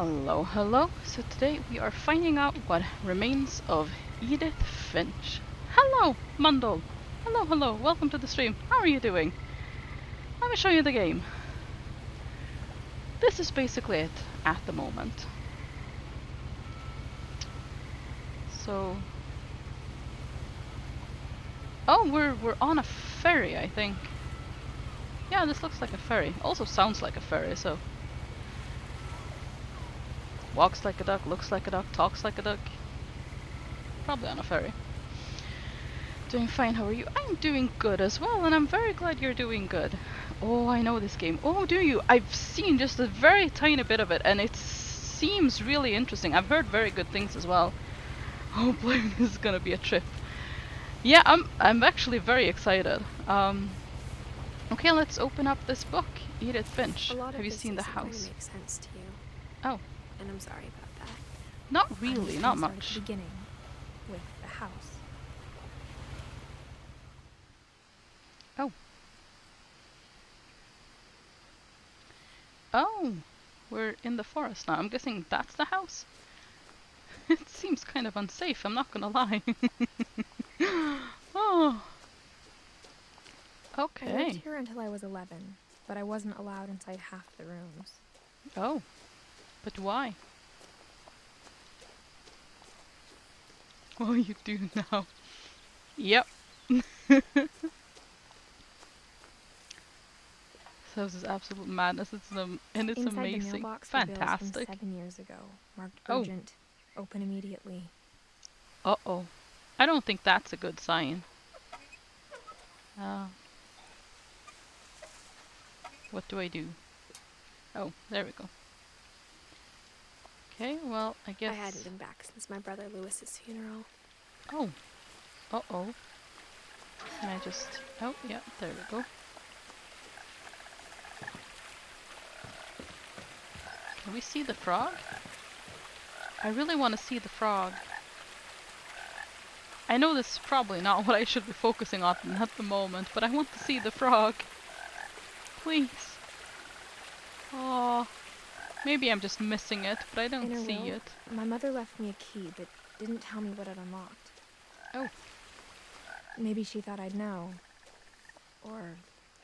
Hello, hello. So today we are finding out what remains of Edith Finch. Hello, Mundle. Hello, hello. Welcome to the stream. How are you doing? Let me show you the game. This is basically it at the moment. So, oh, we're on a ferry, I think. Yeah, this looks like a ferry. Also sounds like a ferry, so walks like a duck, looks like a duck, talks like a duck. Probably on a ferry. Doing fine, how are you? I'm doing good as well, and I'm very glad you're doing good. Oh, I know this game. Oh, do you? I've seen just a very tiny bit of it, and it seems really interesting. I've heard very good things as well. Oh boy, this is gonna be a trip. Yeah, I'm actually very excited. Okay, let's open up this book, Edith Finch. A lot Have of you this seen the isn't going to house? make sense to you, Oh, and I'm sorry about that. not I'm really, just not gonna start at much. the beginning, with the house. Oh. Oh, we're in the forest now. I'm guessing that's the house? It seems kind of unsafe, I'm not gonna lie. Oh, I lived okay. here until I was 11, but I wasn't allowed inside half the rooms. Oh, but why? Oh, you do now. Yep. So this is absolute madness. And it's Inside the amazing. mailbox were bills from Fantastic. 7 years ago, marked Oh, urgent, open immediately. uh-oh. I don't think that's a good sign. Uh, what do I do? Oh, there we go. Okay, well, I guess... I hadn't been back since my brother Lewis's funeral. Oh, uh-oh. Can I just... Oh, yeah, there we go. Can we see the frog? I really want to see the frog. I know this is probably not what I should be focusing on at the moment, but I want to see the frog. Please. Oh, maybe I'm just missing it, but I don't In her see will, it. my mother left me a key, but didn't tell me what it unlocked. Oh. Maybe she thought I'd know. Or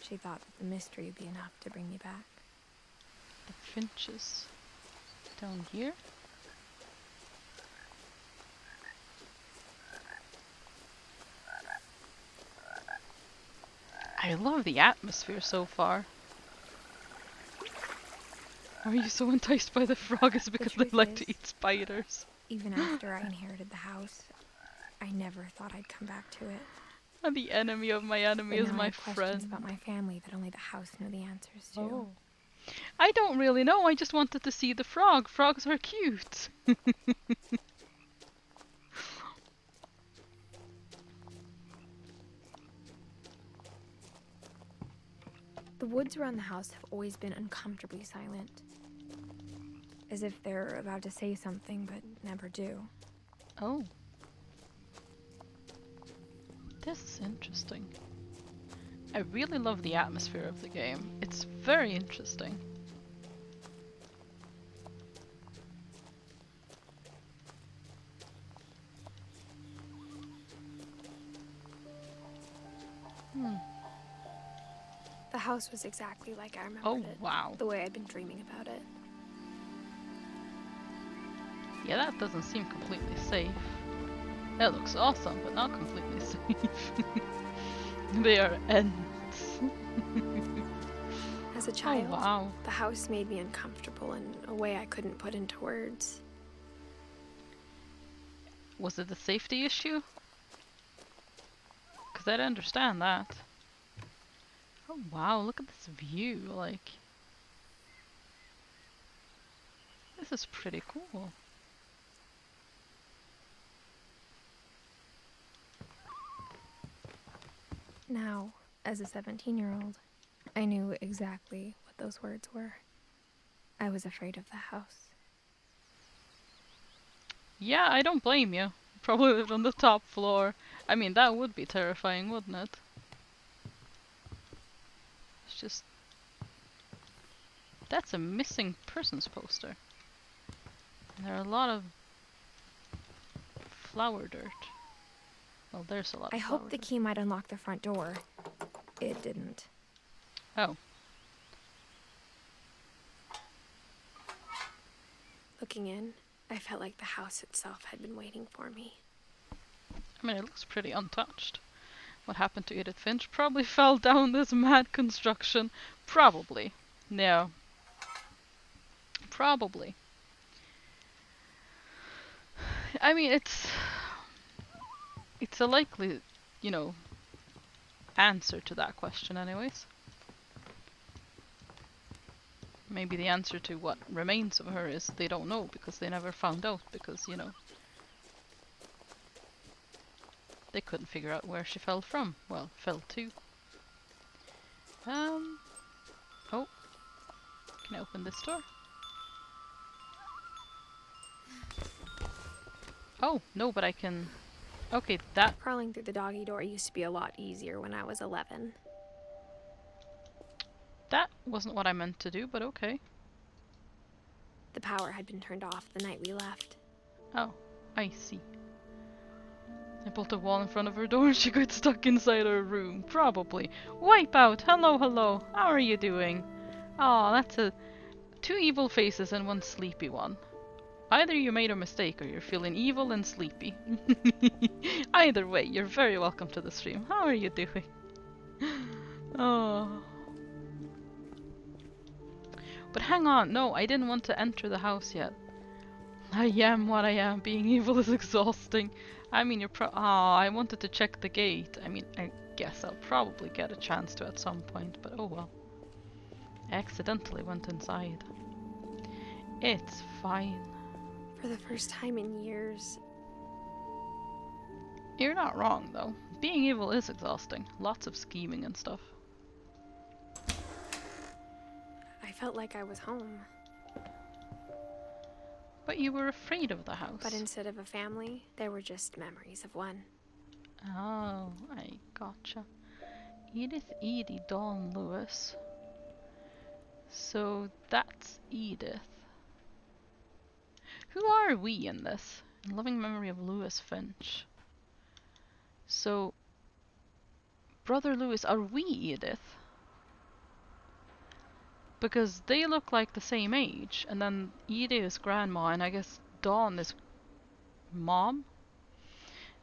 she thought that the mystery would be enough to bring me back. The finches. Down here? I love the atmosphere so far. Are you so enticed by the frog? Is it because they like to eat spiders? Even after I inherited the house, I never thought I'd come back to it. And the enemy of my enemy is my Questions friend. about my family that only the house knew the answers to. Oh. I don't really know, I just wanted to see the frog. Frogs are cute. The woods around the house have always been uncomfortably silent. As if they're about to say something but never do. Oh. This is interesting. I really love the atmosphere of the game. It's very interesting. The house was exactly like I remembered it. Oh, wow. The way I'd been dreaming about it. Yeah, that doesn't seem completely safe. That looks awesome, but not completely safe. They are ants. As a child, oh, wow. the house made me uncomfortable in a way I couldn't put into words. Was it a safety issue? Because I'd understand that. Oh wow, look at this view, like... This is pretty cool. Now, as a 17-year-old, I knew exactly what those words were. I was afraid of the house. Yeah, I don't blame you. Probably lived on the top floor. I mean, that would be terrifying, wouldn't it? It's just... That's a missing persons poster. There are a lot of flower dirt. Well, there's a lot I of flower hoped the dirt. key might unlock the front door. It didn't. Oh. Looking in, I felt like the house itself had been waiting for me. I mean, it looks pretty untouched. What happened to Edith Finch? Probably fell down this mad construction. Probably. No. Probably. I mean, it's a likely, you know, answer to that question anyways. Maybe the answer to what remains of her is they don't know because they never found out because, you know, they couldn't figure out where she fell from. Well, fell to. Oh, can I open this door? Oh, no, but I can... Okay, that... Crawling through the doggy door used to be a lot easier when I was 11. That wasn't what I meant to do, but okay. The power had been turned off the night we left. Oh, I see. I built a wall in front of her door and she got stuck inside her room. Probably. Wipeout! Hello, hello. How are you doing? Oh, that's a... 2 evil faces and 1 sleepy one. Either you made a mistake or you're feeling evil and sleepy. Either way, you're very welcome to the stream. How are you doing? Oh. But hang on, no, I didn't want to enter the house yet. I am what I am. Being evil is exhausting. I mean, I wanted to check the gate. I mean, I guess I'll probably get a chance to at some point, but oh well. I accidentally went inside. It's fine. For the first time in years. You're not wrong, though. Being evil is exhausting. Lots of scheming and stuff. I felt like I was home. But you were afraid of the house. But instead of a family, there were just memories of one. Oh, I gotcha. Edith, Edie, Dawn, Lewis. So that's Edith. Who are we in this? In loving memory of Lewis Finch. So, Brother Lewis, are we Edith? Because they look like the same age, and then Edie is grandma, and I guess Dawn is mom?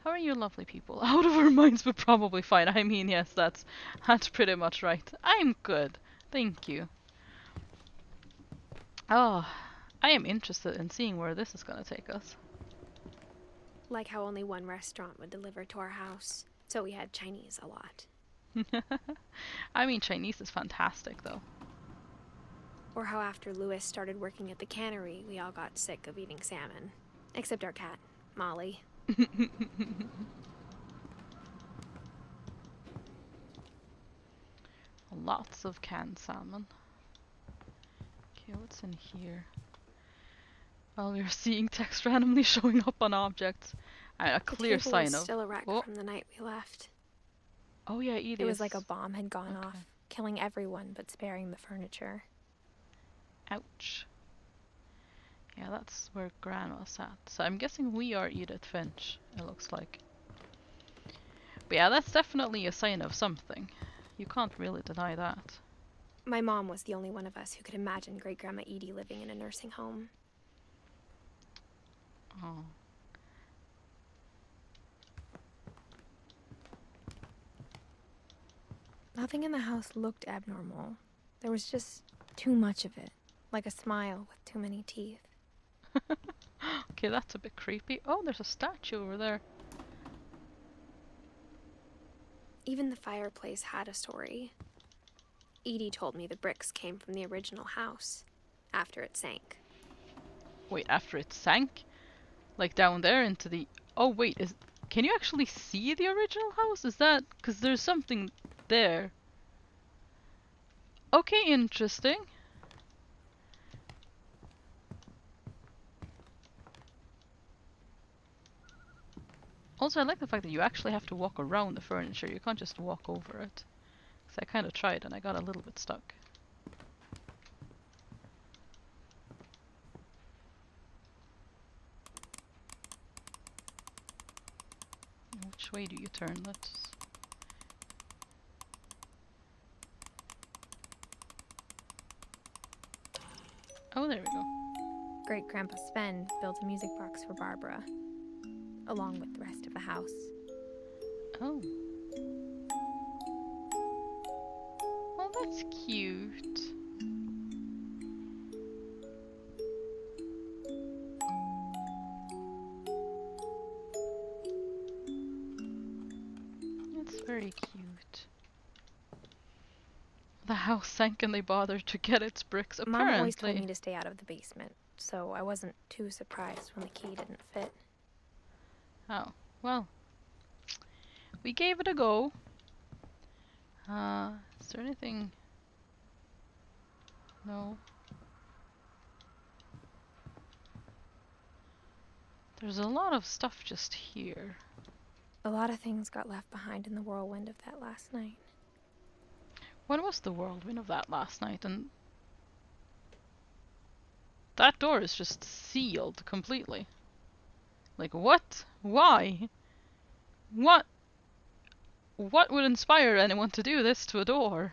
How are you lovely people? Out of our minds, but probably fine. I mean, yes, that's pretty much right. I'm good. Thank you. Oh, I am interested in seeing where this is gonna take us. Like how only one restaurant would deliver to our house, so we had Chinese a lot. I mean, Chinese is fantastic, though. Or how after Lewis started working at the cannery, we all got sick of eating salmon. Except our cat, Molly. Lots of canned salmon. Okay, what's in here? Well, we're seeing text randomly showing up on objects. A clear sign was of... still a wreck from the night we left. Oh yeah, Edith. It was like a bomb had gone off, killing everyone but sparing the furniture. Ouch. Yeah, that's where Gran was at. So I'm guessing we are Edith Finch, it looks like. But yeah, that's definitely a sign of something. You can't really deny that. My mom was the only one of us who could imagine Great-Grandma Edie living in a nursing home. Oh. Nothing in the house looked abnormal. There was just too much of it, like a smile with too many teeth. Okay, that's a bit creepy. Oh, there's a statue over there. Even the fireplace had a story. Edie told me the bricks came from the original house, after it sank. Wait, after it sank? Like down there into the... Oh wait, can you actually see the original house? Is that... Because there's something there. Okay, interesting. Also, I like the fact that you actually have to walk around the furniture. You can't just walk over it. Because I kind of tried and I got a little bit stuck. way do you turn? Let's... Oh, there we go. Great Grandpa Sven built a music box for Barbara, along with the rest of the house. Oh. Well, that's cute. That's very cute. The house sank and they bothered to get its bricks, apparently. Mom always told me to stay out of the basement, so I wasn't too surprised when the key didn't fit. Oh, well. We gave it a go. Is there anything? No. There's a lot of stuff just here. A lot of things got left behind in the whirlwind of that last night. What was the whirlwind of that last night? And that door is just sealed completely. Like, what? Why? What? What would inspire anyone to do this to a door?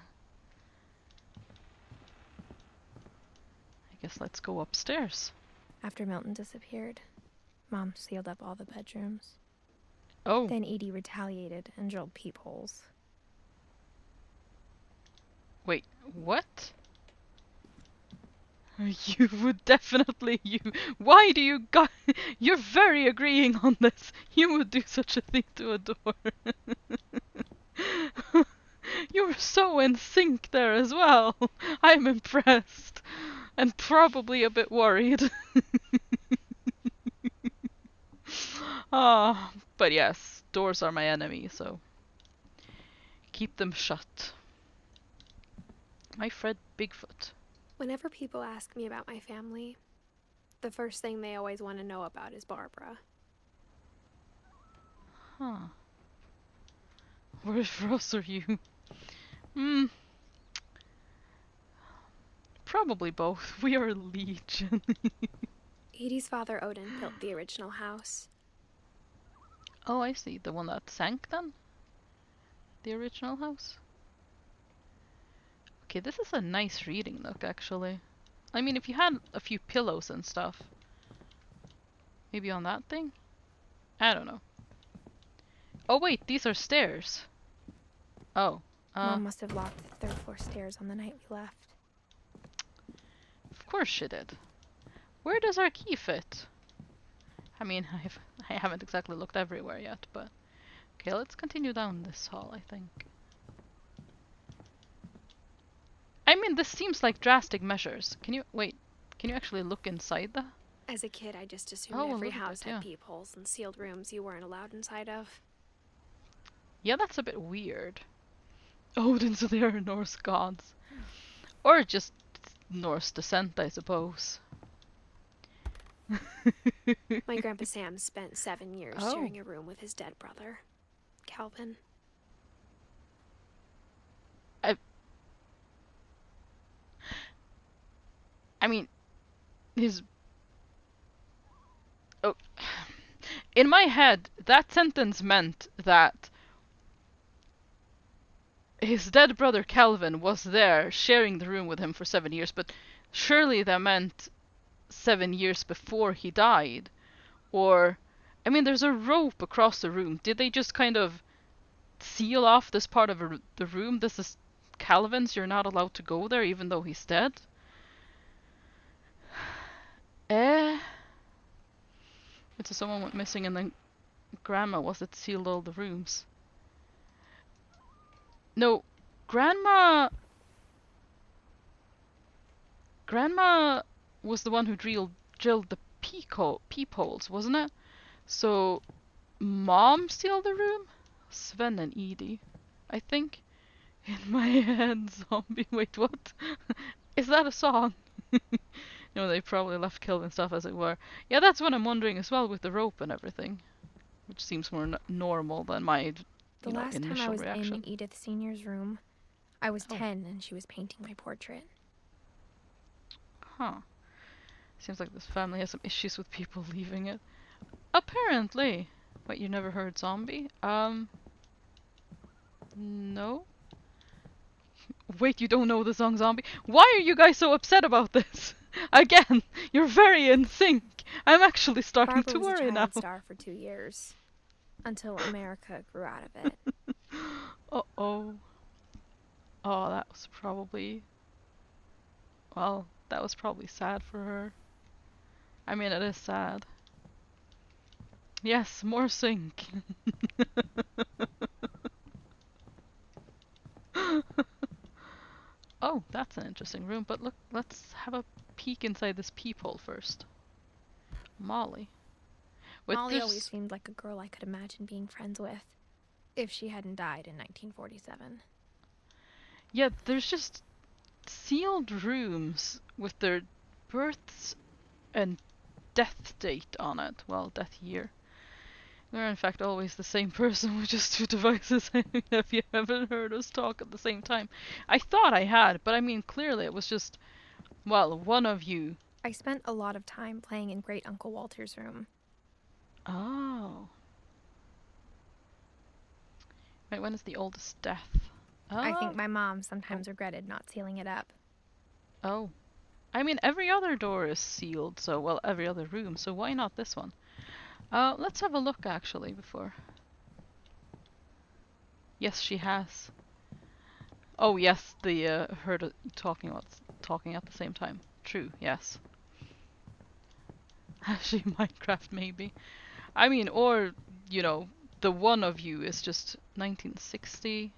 I guess let's go upstairs. After Milton disappeared, Mom sealed up all the bedrooms. Oh. Then Edie retaliated and drilled peepholes. Wait, what? You would definitely, why do you guys, you're very agreeing on this. You would do such a thing to a door. You're so in sync there as well. I'm impressed. And probably a bit worried. But yes, doors are my enemy, so keep them shut. My Fred Bigfoot. Whenever people ask me about my family, the first thing they always want to know about is Barbara. Huh. Where else are you? Probably both. We are legion. Edie's father Odin built the original house. Oh, I see. The one that sank then? The original house? Okay, this is a nice reading nook, actually. I mean, if you had a few pillows and stuff. Maybe on that thing? I don't know. Oh wait, these are stairs. Oh. Mom must have locked the third floor stairs on the night we left. Of course she did. Where does our key fit? I mean, I haven't exactly looked everywhere yet, but... Okay, let's continue down this hall, I think. I mean, this seems like drastic measures. Can you... Wait, can you actually look inside the... As a kid, I just assumed Oh, every look at house that, had yeah. peepholes and sealed rooms you weren't allowed inside of. Yeah, that's a bit weird. Odin's they are Norse gods. Or just Norse descent, I suppose. My grandpa Sam spent 7 years Oh. sharing a room with his dead brother, Calvin. I mean, his... Oh. In my head, that sentence meant that his dead brother Calvin was there sharing the room with him for 7 years, but surely that meant 7 years before he died. Or, I mean, there's a rope across the room. Did they just kind of seal off this part of the room? This is Calvin's, you're not allowed to go there even though he's dead? It's so someone went missing and then Grandma was it sealed all the rooms. No, Grandma was the one who drilled the peepholes, wasn't it? So Mom sealed the room? Sven and Edie, I think. In my head, zombie. Wait, what? Is that a song? No, they probably left Kelvin stuff as it were. Yeah, that's what I'm wondering as well with the rope and everything. Which seems more normal than my The last time I was reaction. in Edith Sr.'s room, I was Oh. 10 and she was painting my portrait. Huh. Seems like this family has some issues with people leaving it. Apparently. Wait, you never heard zombie? No. Wait, you don't know the song Zombie? Why are you guys so upset about this? Again, you're very in sync. I'm actually starting Barbara to was a worry now. child star for 2 years, until America grew out of it. Uh-oh. Oh, that was probably... Well, that was probably sad for her. I mean, it is sad. Yes, more sync. Oh, that's an interesting room, but look, let's have a peek inside this peephole first. Molly. Wait, Molly always there's... seemed like a girl I could imagine being friends with, if she hadn't died in 1947. Yeah, there's just sealed rooms with their births and death date on it. Well, death year. We're in fact always the same person with just two devices. Have you ever heard us talk at the same time? I thought I had, but I mean, clearly it was just, well, one of you. I spent a lot of time playing in Great Uncle Walter's room. Oh. Wait, when is the oldest death? I think my mom sometimes regretted not sealing it up. Oh. I mean, every other door is sealed, so, well, every other room, so why not this one? Let's have a look, actually, before. Yes, she has. Oh, yes, the, heard talking at the same time. True, yes. Actually, Minecraft, maybe. I mean, or, you know, the one of you is just 1960.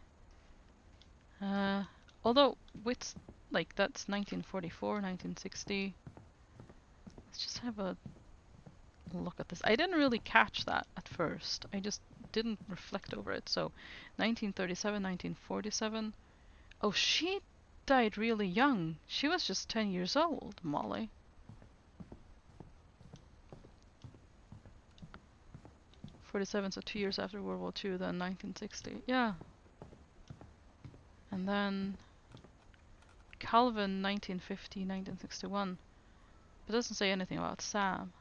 Although, with, like, that's 1944, 1960. Let's just have a look at this. I didn't really catch that at first. I just didn't reflect over it. So, 1937, 1947. Oh, she died really young. She was just 10 years old, Molly. '47, so 2 years after World War II, then 1960. Yeah. And then Calvin, 1950, 1961. But it doesn't say anything about Sam.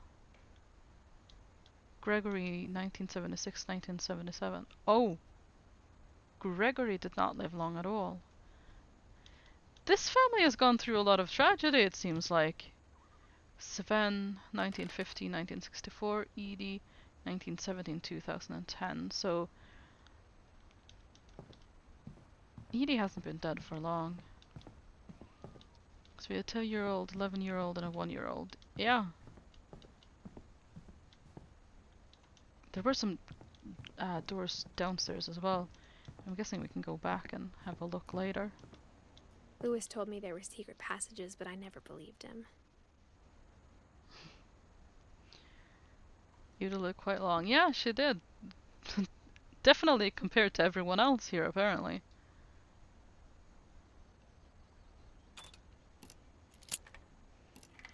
Gregory, 1976, 1977. Oh! Gregory did not live long at all. This family has gone through a lot of tragedy, it seems like. Sven, 1950, 1964. Edie, 1917, 2010. So Edie hasn't been dead for long. So we had a 2-year-old, 11-year-old, and a 1-year-old. Yeah. There were some doors downstairs as well. I'm guessing we can go back and have a look later. Lewis told me there were secret passages, but I never believed him. You did look quite long. Yeah, she did. Definitely compared to everyone else here, apparently.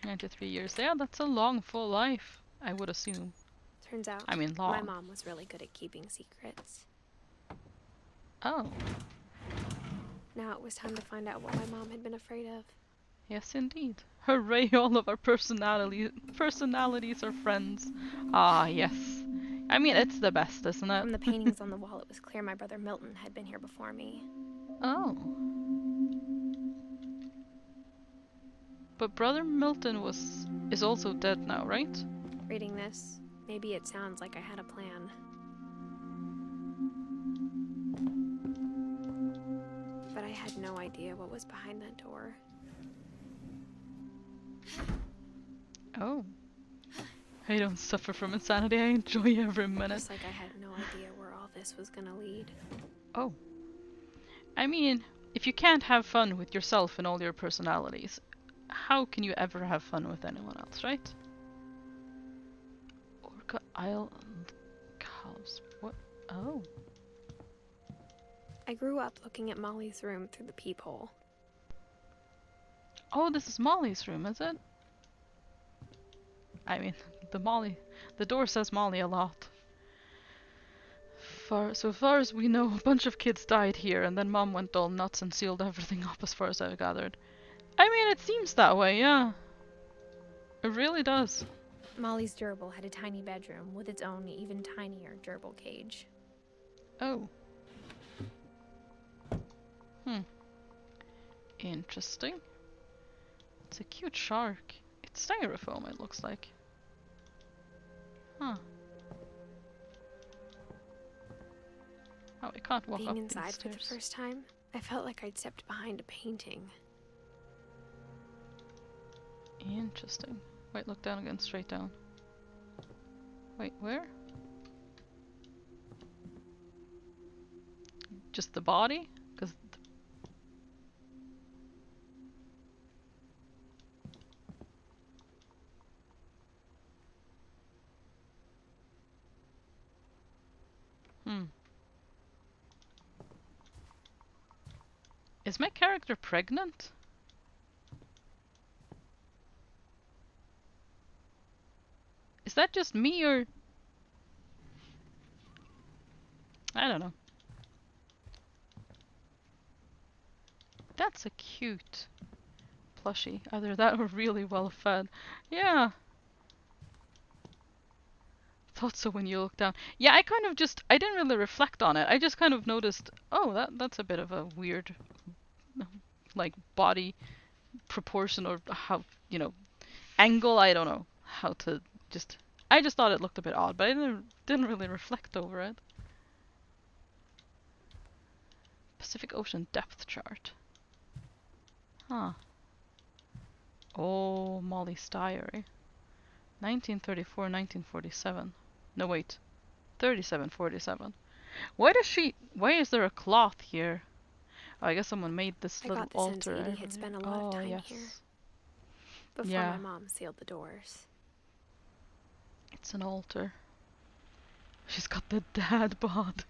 $93. Yeah, that's a long, full life, I would assume. Turns out, I mean, long. my mom was really good at keeping secrets. Oh. Now it was time to find out what my mom had been afraid of. Yes, indeed. Hooray, all of our personalities are friends. Ah, yes. I mean, it's the best, isn't it? From the paintings on the wall, it was clear my brother Milton had been here before me. Oh. But Brother Milton is also dead now, right? Reading this, maybe it sounds like I had a plan. But I had no idea what was behind that door. Oh. I don't suffer from insanity, I enjoy every minute. Just like I had no idea where all this was gonna lead. Oh. I mean, if you can't have fun with yourself and all your personalities, how can you ever have fun with anyone else, right? Orca Island Calves. What? Oh. I grew up looking at Molly's room through the peephole. Oh, this is Molly's room, is it? I mean, the door says Molly a lot. So far as we know, a bunch of kids died here, and then Mom went all nuts and sealed everything up as far as I've gathered. I mean, it seems that way, yeah. It really does. Molly's gerbil had a tiny bedroom with its own even tinier gerbil cage. Oh. Interesting. It's a cute shark. It's styrofoam, it looks like. Huh. Oh, I can't walk up Being these inside for the stairs. first time, I felt like I'd stepped behind a painting. Interesting. Wait, look down again, straight down. Wait, where? Just the body? Because Is my character pregnant? Is that just me or... I don't know. That's a cute plushie. Either that or really well fed. Yeah. Thought so when you look down. Yeah, I kind of just... I didn't really reflect on it. I just kind of noticed, oh, that's a bit of a weird, like, body proportion or how, you know, angle. I don't know how to just... I just thought it looked a bit odd, but I didn't really reflect over it. Pacific Ocean depth chart. Huh. Oh, Molly's diary. 1934, 1947. No, wait. 37, 47. Why is there a cloth here? Oh, I guess someone made this I little got the sense altar. Edie had spent a lot of time here before Yeah. my mom sealed the doors. It's an altar. She's got the dad bod.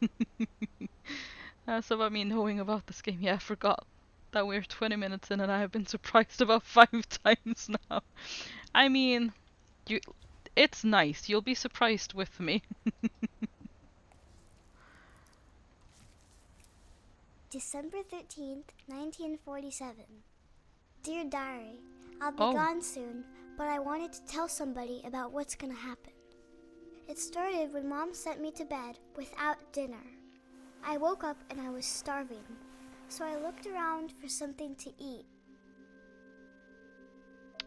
So about me knowing about this game, yeah, I forgot that we're 20 minutes in and I have been surprised about 5 times now. I mean, it's nice. You'll be surprised with me. December 13th, 1947. Dear Diary, I'll be Oh. gone soon, but I wanted to tell somebody about what's gonna happen. It started when Mom sent me to bed without dinner. I woke up and I was starving, so I looked around for something to eat.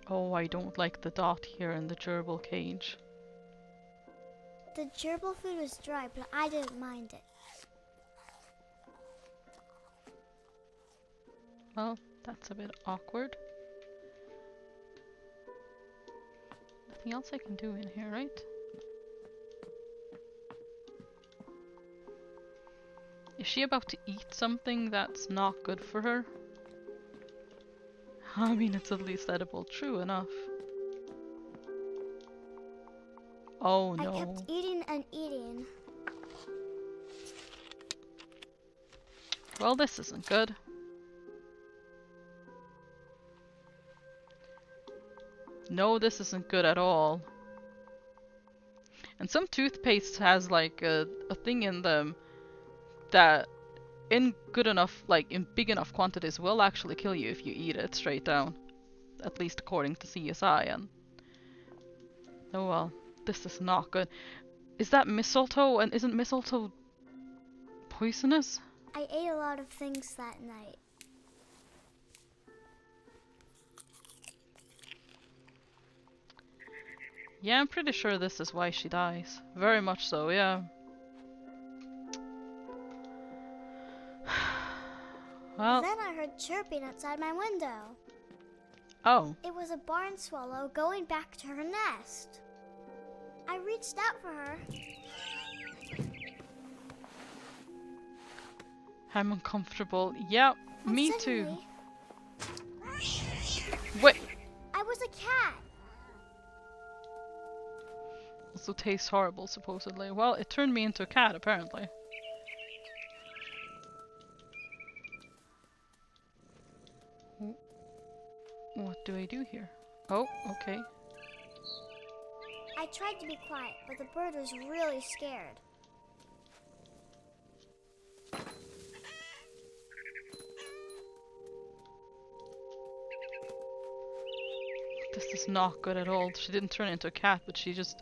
Oh, I don't like the dot here in the gerbil cage. The gerbil food was dry, but I didn't mind it. Well, that's a bit awkward. Nothing else I can do in here, right? Is she about to eat something that's not good for her? I mean, it's at least edible. True enough. Oh no. I kept eating and eating. Well, this isn't good. No, this isn't good at all. And some toothpaste has like a thing in them that in good enough, like in big enough quantities will actually kill you if you eat it straight down. At least according to CSI. And oh well, this is not good. Is that mistletoe? And isn't mistletoe poisonous? I ate a lot of things that night. Yeah, I'm pretty sure this is why she dies. Very much so, yeah. Well, Then I heard chirping outside my window. oh. It was a barn swallow going back to her nest. I reached out for her. I'm uncomfortable. Yeah, and me too. suddenly, Wait. I was a cat. Also tastes horrible, supposedly. Well, it turned me into a cat, apparently. What do I do here? Oh, okay. I tried to be quiet, but the bird was really scared. This This is not good at all. She didn't turn into a cat, but she just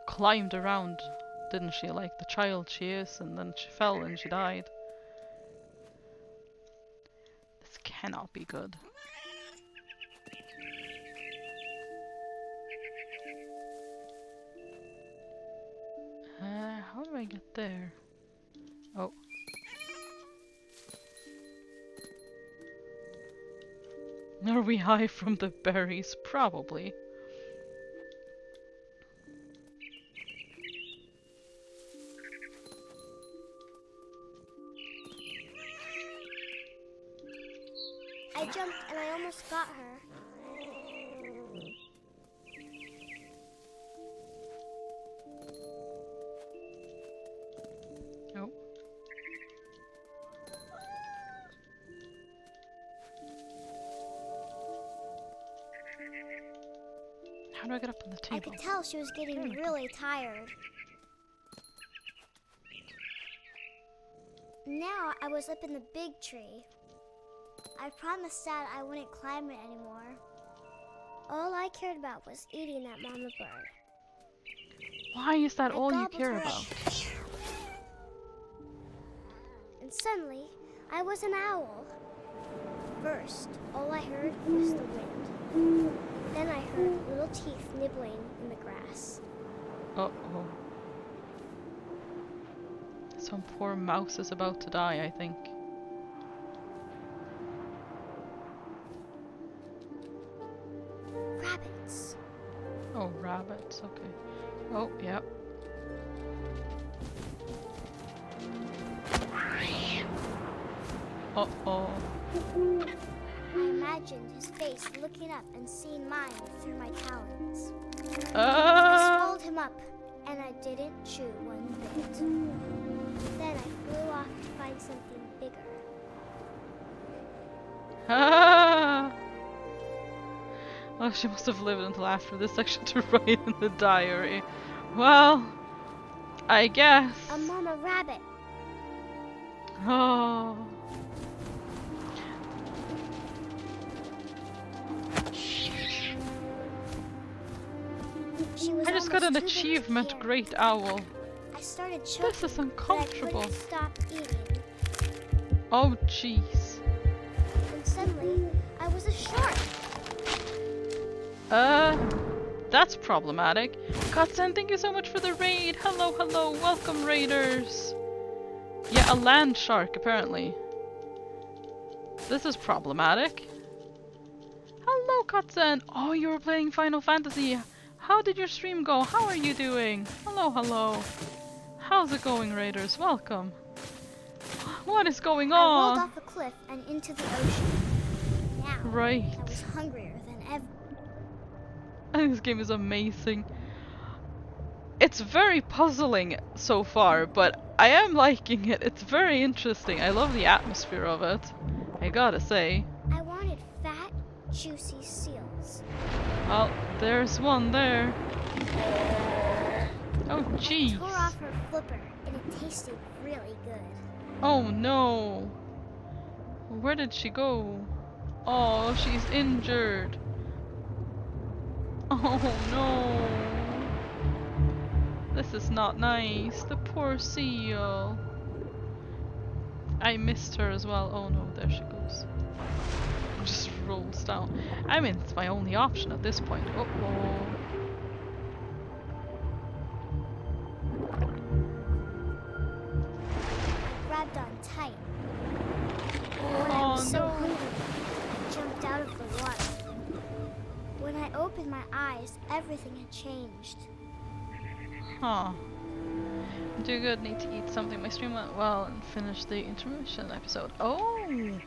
climbed around, didn't she? Like the child she is, and then she fell and she died. This cannot be good. How do I get there? Oh. Are we high from the berries? Probably. I jumped and I almost got her. Oh. How do I get up on the table? I could tell she was getting really tired. Now I was up in the big tree. I promised Dad I wouldn't climb it anymore. All I cared about was eating that mama bird. Why is that I all you gobbled care her about? up. And suddenly, I was an owl. First, all I heard was the wind. Then I heard little teeth nibbling in the grass. Uh-oh. Some poor mouse is about to die, I think. Rabbits. Oh, rabbits, okay. Oh, yep. Uh-oh. I imagined his face looking up and seeing mine through my talons. I swallowed him up, and I didn't chew one bit. Then I flew off to find something bigger. Ah! Oh, she must have lived until after this section to write in the diary. Well, I guess. A mama rabbit. Oh. She was I just got an almost too big to achievement, carry. Great Owl. I started choking, This is uncomfortable. but I couldn't stop eating. Oh, jeez. And suddenly, I was a shark. That's problematic. Godson, thank you so much for the raid. Hello, hello, welcome raiders. Yeah, a land shark, apparently. This is problematic. Hello, Godson. Oh, you were playing Final Fantasy. How did your stream go? How are you doing? Hello, hello. How's it going, raiders? Welcome. What is going I rolled on? off a cliff and into the ocean. Now, Right. I was hungrier than ever. I think this game is amazing. It's very puzzling so far, but I am liking it. It's very interesting. I love the atmosphere of it. I gotta say. I wanted fat, juicy seals. Well, there's one there. Oh, I jeez. tore off her flipper, and it tasted really good. Oh no. Where did she go? Oh, she's injured. Oh no. This is not nice. The poor seal. I missed her as well. Oh no, there she goes. Just rolls down. I mean, it's my only option at this point. Uh-oh. I grabbed on tight. When I Oh was so no. hungry, I jumped out of the water. When I opened my eyes, everything had changed. Huh. Do good, need to eat something. My stream went well and finished the intermission episode. Oh!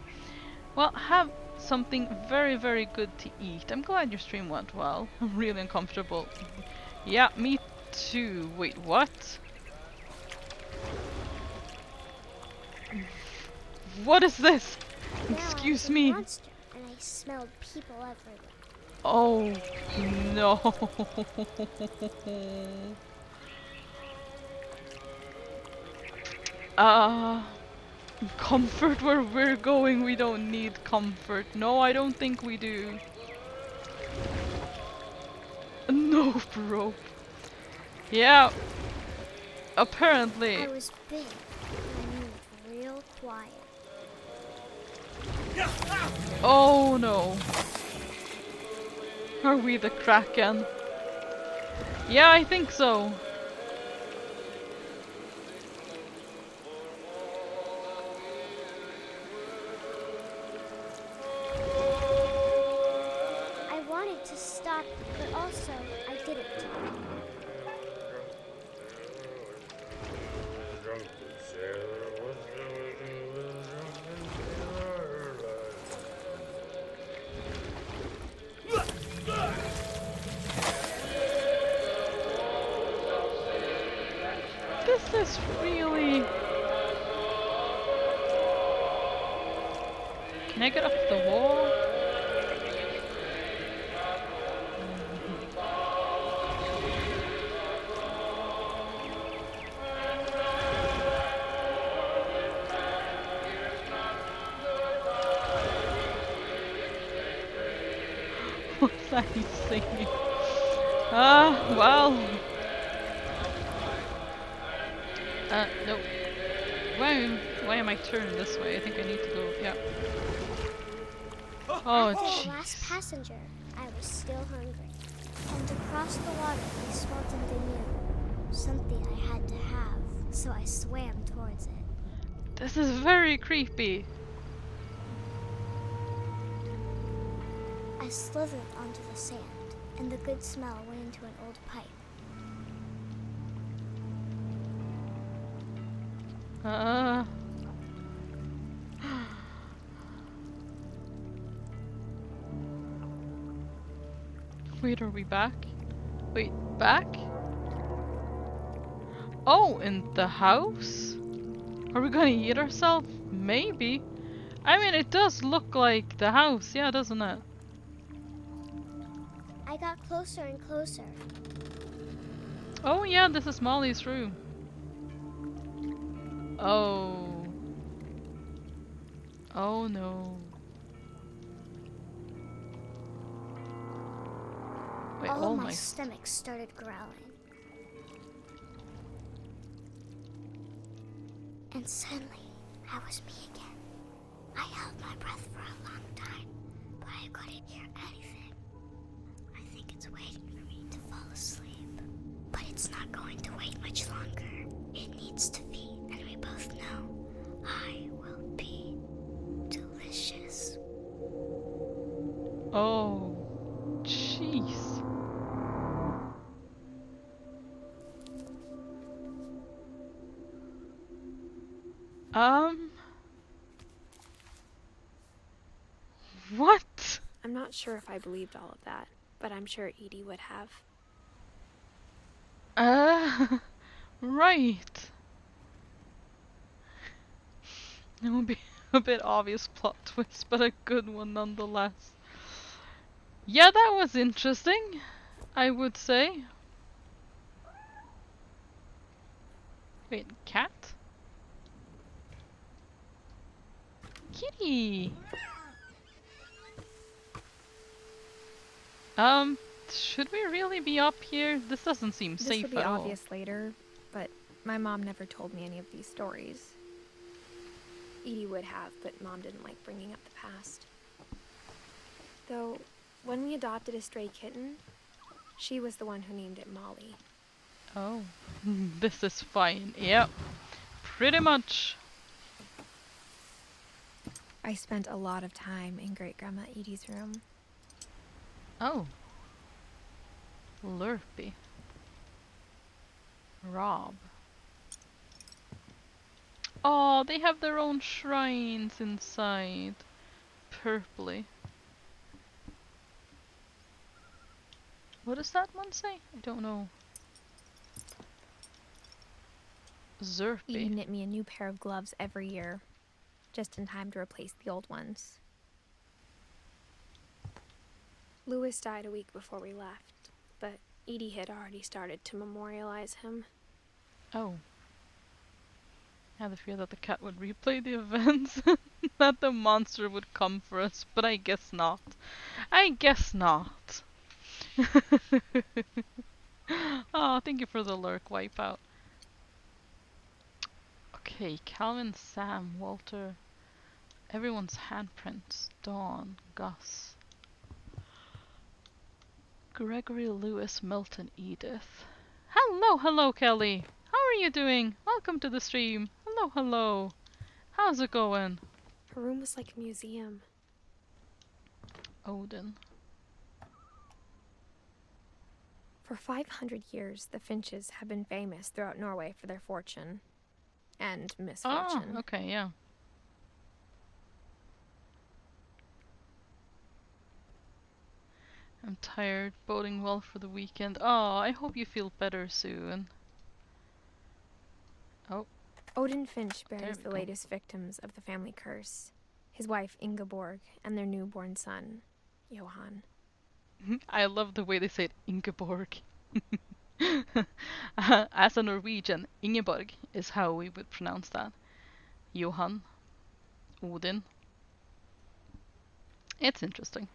Well, have something very, very good to eat. I'm glad your stream went well. I'm really uncomfortable. Yeah, me too. Wait, what? What is this? Now I Excuse was a me. monster, and I smelled people everywhere. Oh, no. Comfort where we're going, we don't need comfort. No, I don't think we do. rope. Yeah. Apparently. I was big and moved real quiet. Oh no. Are we the Kraken? Yeah, I think so. I wanted to stop, but also I didn't. This is really... Can I get up the wall? What's that he's singing? Ah, well. No. Why am I turned this way? I think I need to go, yeah. Oh, After the last jeez. passenger, I was still hungry. And across the water, I smelled something new. Something I had to have, so I swam towards it. This is very creepy. I slithered onto the sand, and the good smell went into an old pipe. Wait, are we back? Wait, back? Oh, in the house? Are we gonna eat ourselves? Maybe. I mean, it does look like the house, yeah, doesn't it? I got closer and closer. Oh yeah, this is Molly's room. Oh. Oh no. Wait, All oh of my my... stomach started growling. And suddenly, I was me again. I held my breath for a long time, but I couldn't hear anything. I think it's waiting for me to fall asleep. But it's not going to wait much longer. It needs to feed, and we both know I will be delicious. Oh. Jeez. What? I'm not sure if I believed all of that, but I'm sure Edie would have. Right. It would be a bit obvious plot twist, but a good one nonetheless. Yeah, that was interesting, I would say. Wait, cat? Kitty! Should we really be up here? This doesn't seem This safe will be at all. obvious later, but my mom never told me any of these stories. Edie would have, but Mom didn't like bringing up the past. Though, when we adopted a stray kitten, she was the one who named it Molly. Oh, this is fine. Yep, pretty much. I spent a lot of time in Great Grandma Edie's room. Oh. Lurpy. Rob. Oh, they have their own shrines inside. Purpley. What does that one say? I don't know. Edie Zerpy. knit me a new pair of gloves every year, just in time to replace the old ones. Louis died a week before we left, but Edie had already started to memorialize him. Oh. I had the fear that the cat would replay the events. That the monster would come for us, but I guess not. I guess not. Oh, thank you for the lurk wipeout. Okay, Calvin, Sam, Walter, everyone's handprints. Dawn, Gus, Gregory, Lewis, Milton, Edith. Hello, hello, Kelly. How are you doing? Welcome to the stream. Hello, hello. How's it going? Her room was like a museum. Odin. For 500 years, the Finches have been famous throughout Norway for their fortune and misfortune. Oh, okay, yeah. I'm tired, boding well for the weekend. Oh, I hope you feel better soon. Oh, Odin Finch there buries we the go. latest victims of the family curse, his wife Ingeborg and their newborn son, Johan. I love the way they say it, Ingeborg. As a Norwegian, Ingeborg is how we would pronounce that. Johan, Odin. It's interesting.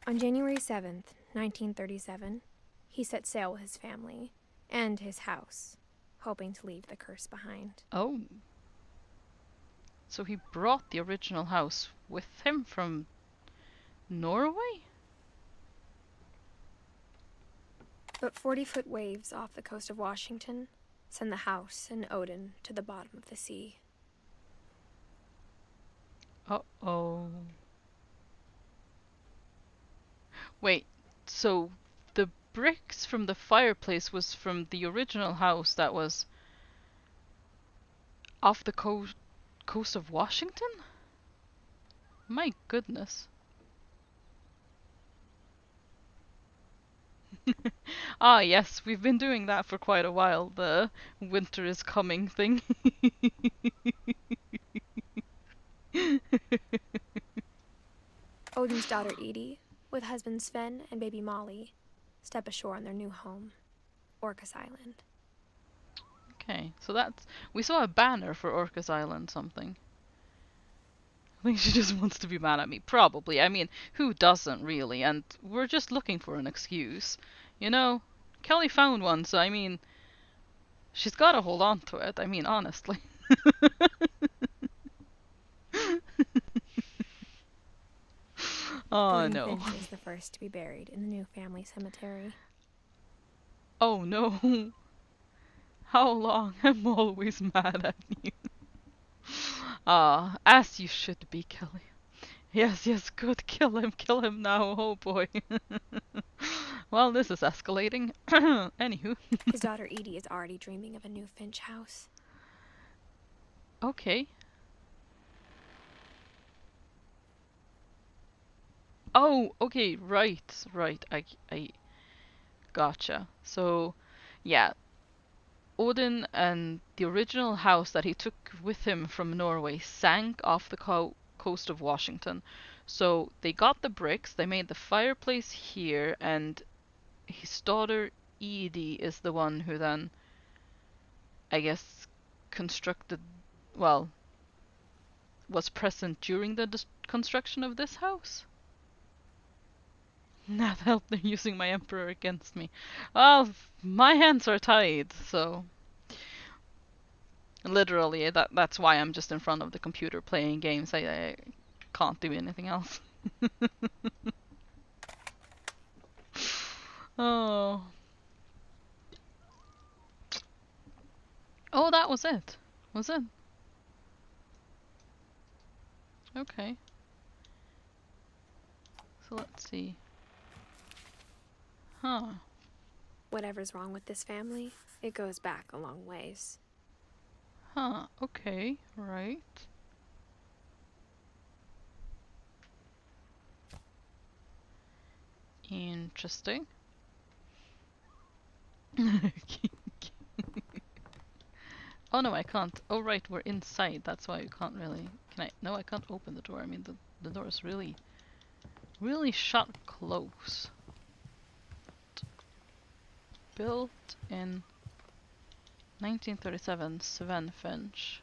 On January 7th, 1937, he set sail with his family and his house, hoping to leave the curse behind. Oh. So he brought the original house with him from Norway? But 40-foot waves off the coast of Washington send the house and Odin to the bottom of the sea. Uh-oh. Wait, so the bricks from the fireplace was from the original house that was off the coast of Washington? My goodness. Ah, yes, we've been doing that for quite a while, the winter is coming thing. Odin's daughter Edie, with husband Sven and baby Molly, step ashore on their new home, Orcas Island. Okay, so that's... We saw a banner for Orcas Island something. I think she just wants to be mad at me. Probably. I mean, who doesn't really? And we're just looking for an excuse. You know? Kelly found one, so I mean... She's gotta hold on to it. I mean, honestly. Oh, Odin no. Finch is the first to be buried in the new family cemetery. Oh, no. How long? I'm always mad at you. Ah, as you should be, Kelly. Yes, yes, good. Kill him now. Oh boy. Well, this is escalating. Anywho. His daughter Edie is already dreaming of a new Finch house. Okay. Oh, okay, right. I gotcha. So, yeah, Odin and the original house that he took with him from Norway sank off the coast of Washington. So they got the bricks, they made the fireplace here, and his daughter Edie is the one who then, I guess, constructed, well, was present during the construction of this house? That helped them using my emperor against me. Well, my hands are tied, so... Literally, that's why I'm just in front of the computer playing games. I can't do anything else. Oh. Oh, that was it. Was it? Okay. So let's see. Huh. Whatever's wrong with this family, it goes back a long ways. Huh. Okay. Right. Interesting. Oh no, I can't. Oh right, we're inside. That's why you can't really... Can I? No, I can't open the door. I mean, the door is really shut close. Built in 1937, Sven Finch.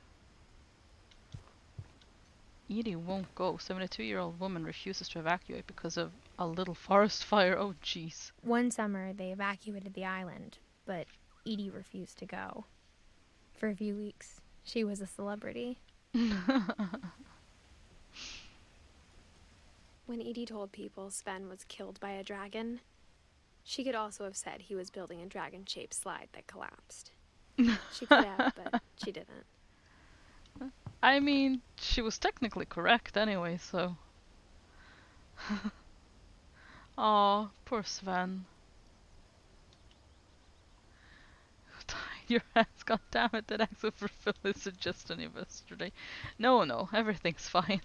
Edie won't go. 72-year-old woman refuses to evacuate because of a little forest fire. Oh, jeez. One summer, they evacuated the island, but Edie refused to go. For a few weeks, she was a celebrity. When Edie told people Sven was killed by a dragon, she could also have said he was building a dragon-shaped slide that collapsed. She could have, but she didn't. I mean, she was technically correct anyway, so. Aw, poor Sven. Your hands, god damn it, did Axel fulfill his suggestion yesterday? No, everything's fine.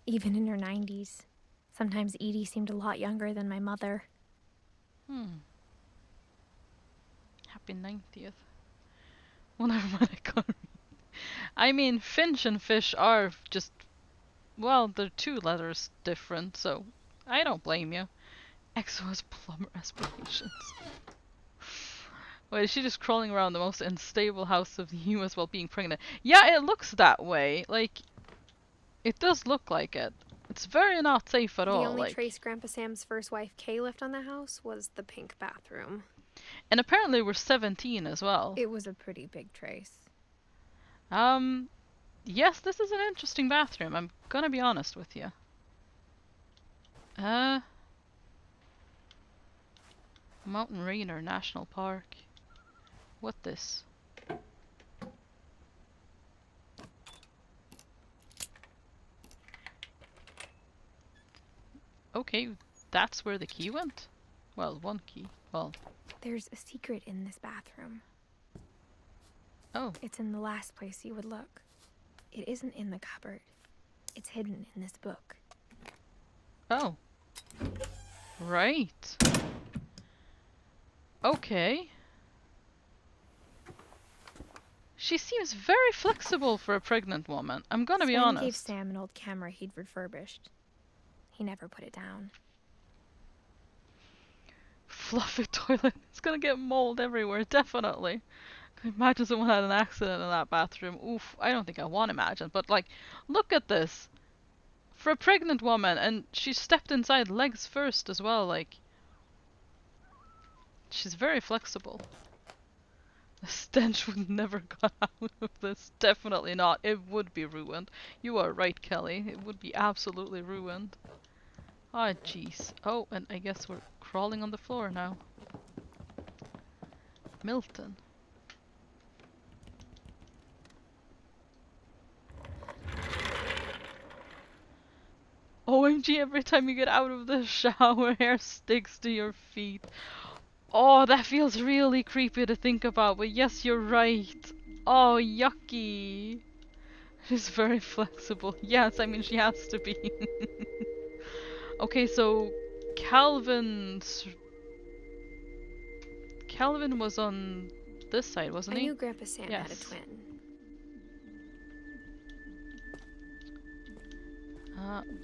Even in her 90s, sometimes Edie seemed a lot younger than my mother. Happy 90th. Well, never mind, I can't read. I mean, Finch and Fish are just, well, they're 2 letters different, so I don't blame you. EXO has plumber aspirations. Wait, is she just crawling around the most unstable house of the US while being pregnant? Yeah, it looks that way. Like, it does look like it. It's very not safe at all. The only trace Grandpa Sam's first wife, Kay, left on the house was the pink bathroom. And apparently we're 17 as well. It was a pretty big trace. Yes, this is an interesting bathroom. I'm gonna be honest with you. Mountain Rainier National Park. What this? Okay, that's where the key went? Well, one key. Well. There's a secret in this bathroom. Oh. It's in the last place you would look. It isn't in the cupboard. It's hidden in this book. Oh. Right. Okay. She seems very flexible for a pregnant woman. I'm gonna be honest. Sven gave Sam an old camera he'd refurbished. He never put it down. Fluffy toilet. It's gonna get mold everywhere, definitely. Can you imagine someone had an accident in that bathroom? Oof, I don't think I want to imagine, but like, look at this. For a pregnant woman, and she stepped inside legs first as well, like. She's very flexible. The stench would never got out of this. Definitely not. It would be ruined. You are right, Kelly. It would be absolutely ruined. Ah, jeez. Oh, and I guess we're crawling on the floor now. Milton. OMG, every time you get out of the shower, hair sticks to your feet. Oh, that feels really creepy to think about, but yes, you're right. Oh, yucky. She's very flexible. Yes, I mean, she has to be. Okay, so Calvin was on this side, wasn't I he? knew Grandpa Sam had a Yes. twin.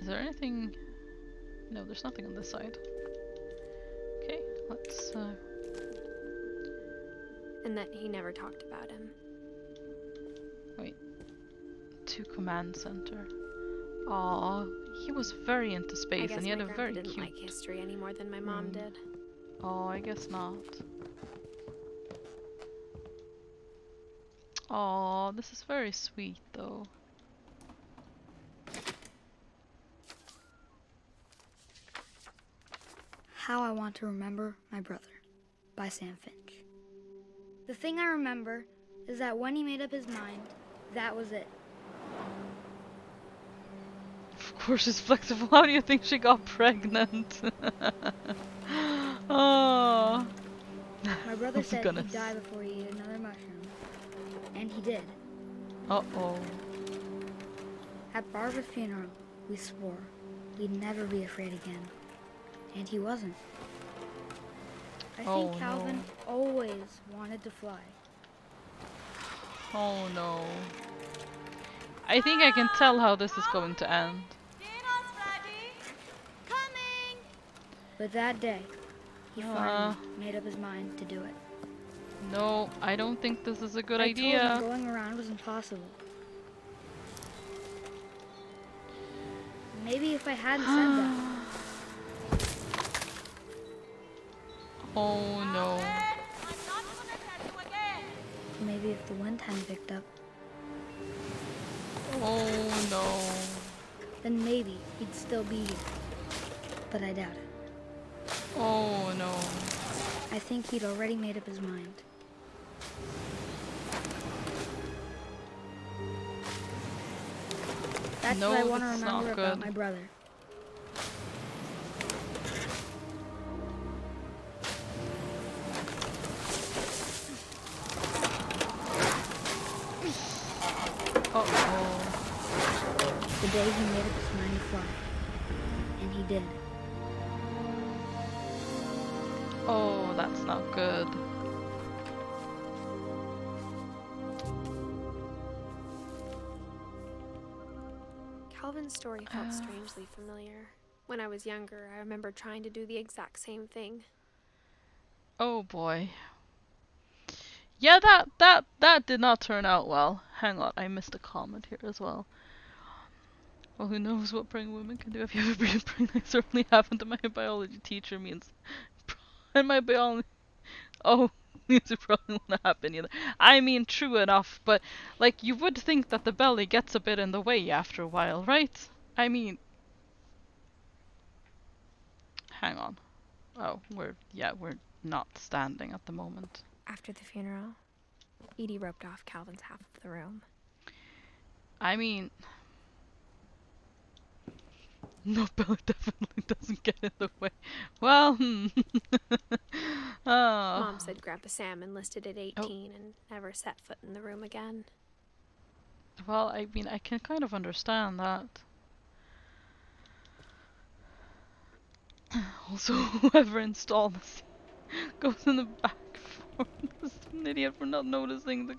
Is there anything? No, there's nothing on this side. Okay, let's And that he never talked about him. wait. To command center. Aw, he was very into I space guess and he had my a grandpa very didn't cute. like history any more than my mom did. Oh, I guess not. Aw, this is very sweet though. How I Want to Remember My Brother by Sam Finch. The thing I remember is that when he made up his mind, that was it. Of course she's flexible. How do you think she got pregnant? Oh. My brother said Goodness. he'd die before he ate another mushroom. And he did. Uh-oh. At Barbara's funeral, we swore we'd never be afraid again. And he wasn't. I think Calvin always wanted to fly. Oh no. I think I can tell how this is going to end. But that day, he He finally made up his mind to do it. No, I don't think this is a good I idea. told him going around was impossible. Maybe if I hadn't said that. Oh no. Maybe if the wind hadn't picked up, Oh no. then maybe he'd still be here. But I doubt it. Oh no. I think he'd already made up his mind. That's No, what I want to this is remember not about good. my brother. Uh-oh. The day he made up his mind to fly. And he did. Oh, that's not good. Calvin's story felt strangely familiar. When I was younger, I remember trying to do the exact same thing. Oh boy. Yeah, that did not turn out well. Hang on, I missed a comment here as well. Well, who knows what pregnant women can do if you ever been pregnant? I certainly haven't. My biology teacher means, and my biology. Oh, means it probably won't happen either. I mean, true enough, but like you would think that the belly gets a bit in the way after a while, right? I mean, hang on. Oh, we're not standing at the moment. After the funeral, Edie roped off Calvin's half of the room. I mean, no, belly definitely doesn't get in the way. Well, Mom said Grandpa Sam enlisted at 18 and never set foot in the room again. Well, I mean, I can kind of understand that. Also, whoever installed this goes in the back for this an idiot for not noticing the.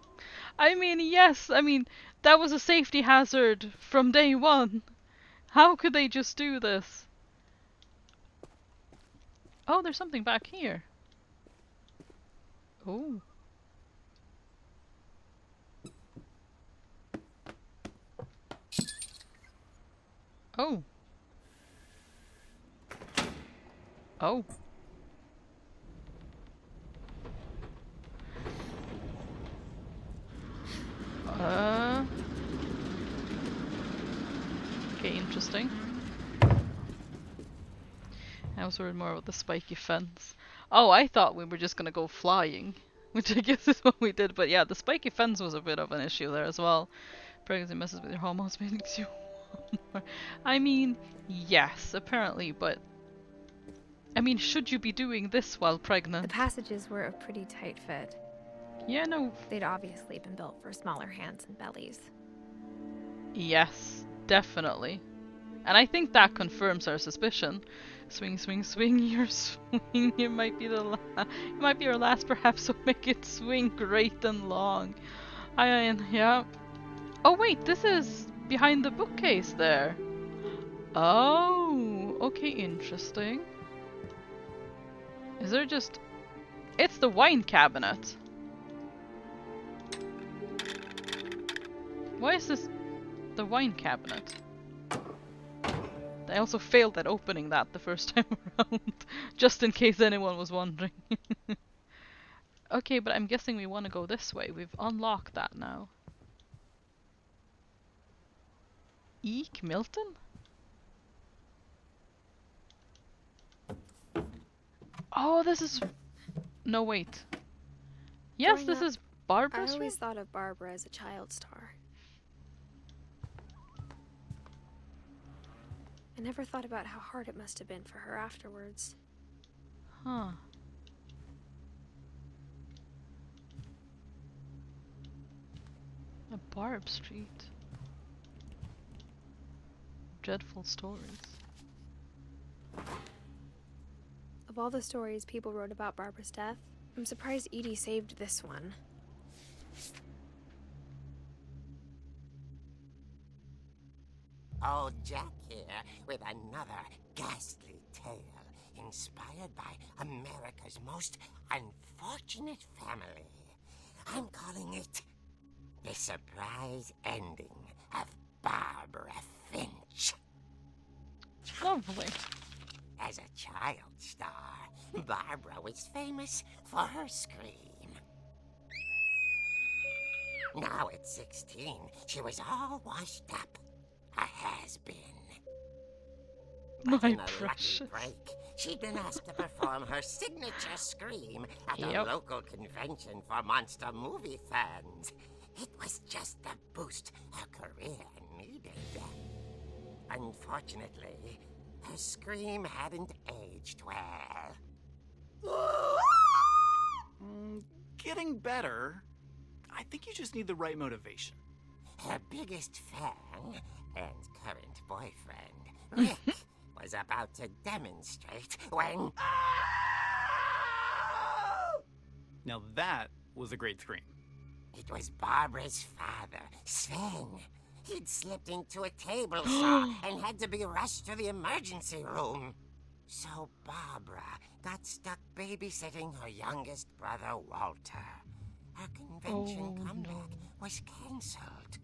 I mean, yes, I mean, that was a safety hazard from day one. How could they just do this? Oh, there's something back here. Oh. Oh. Oh. Okay, interesting. I was worried more about the spiky fence. Oh, I thought we were just gonna go flying, which I guess is what we did. But yeah, the spiky fence was a bit of an issue there as well. Pregnancy messes with your hormones, makes you more. I mean, yes, apparently, but I mean, should you be doing this while pregnant? The passages were a pretty tight fit. Yeah, no. They'd obviously been built for smaller hands and bellies. Yes, definitely. And I think that confirms our suspicion. Swing, swing, swing, your swing. It might be the it might be our last, perhaps, so make it swing great and long. Yeah. Oh wait, this is behind the bookcase there. Oh, okay, interesting. Is there just... It's the wine cabinet. Why is this the wine cabinet? I also failed at opening that the first time around, just in case anyone was wondering. Okay, but I'm guessing we want to go this way. We've unlocked that now. Eek Milton? Oh, this is... No, wait. Yes, Growing this up, is Barbara's I room? always thought of Barbara as a child star. I never thought about how hard it must have been for her afterwards. Huh. A Barb Street. Dreadful stories. Of all the stories people wrote about Barbara's death, I'm surprised Edie saved this one. Old Jack here with another ghastly tale in inspired by America's most unfortunate family. I'm calling it The Surprise Ending of Barbara Finch. Lovely. As a child star, Barbara was famous for her scream. Now at 16, she was all washed up. A has-been. But My in a precious. lucky break, she'd been asked to perform her signature scream at a Yep. local convention for monster movie fans. It was just the boost her career needed. Unfortunately, her scream hadn't aged well. Getting better. I think you just need the right motivation. Her biggest fan and current boyfriend, Rick, was about to demonstrate when... Now that was a great scream. It was Barbara's father, Sven. He'd slipped into a table saw and had to be rushed to the emergency room. So Barbara got stuck babysitting her youngest brother, Walter. Her convention comeback was cancelled.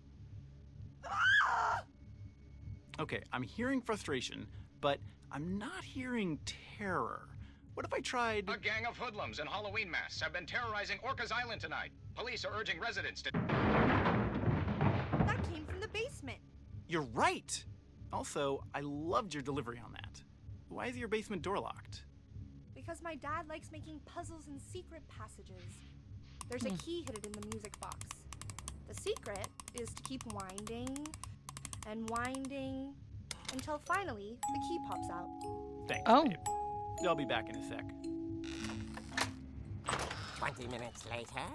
Okay, I'm hearing frustration, but I'm not hearing terror. What if I tried... A gang of hoodlums in Halloween masks have been terrorizing Orcas Island tonight. Police are urging residents to... That came from the basement. You're right! Also, I loved your delivery on that. Why is your basement door locked? Because my dad likes making puzzles and secret passages. There's a key hidden in the music box. The secret is to keep winding and winding until finally the key pops out. Thanks, babe. I'll be back in a sec. 20 minutes later,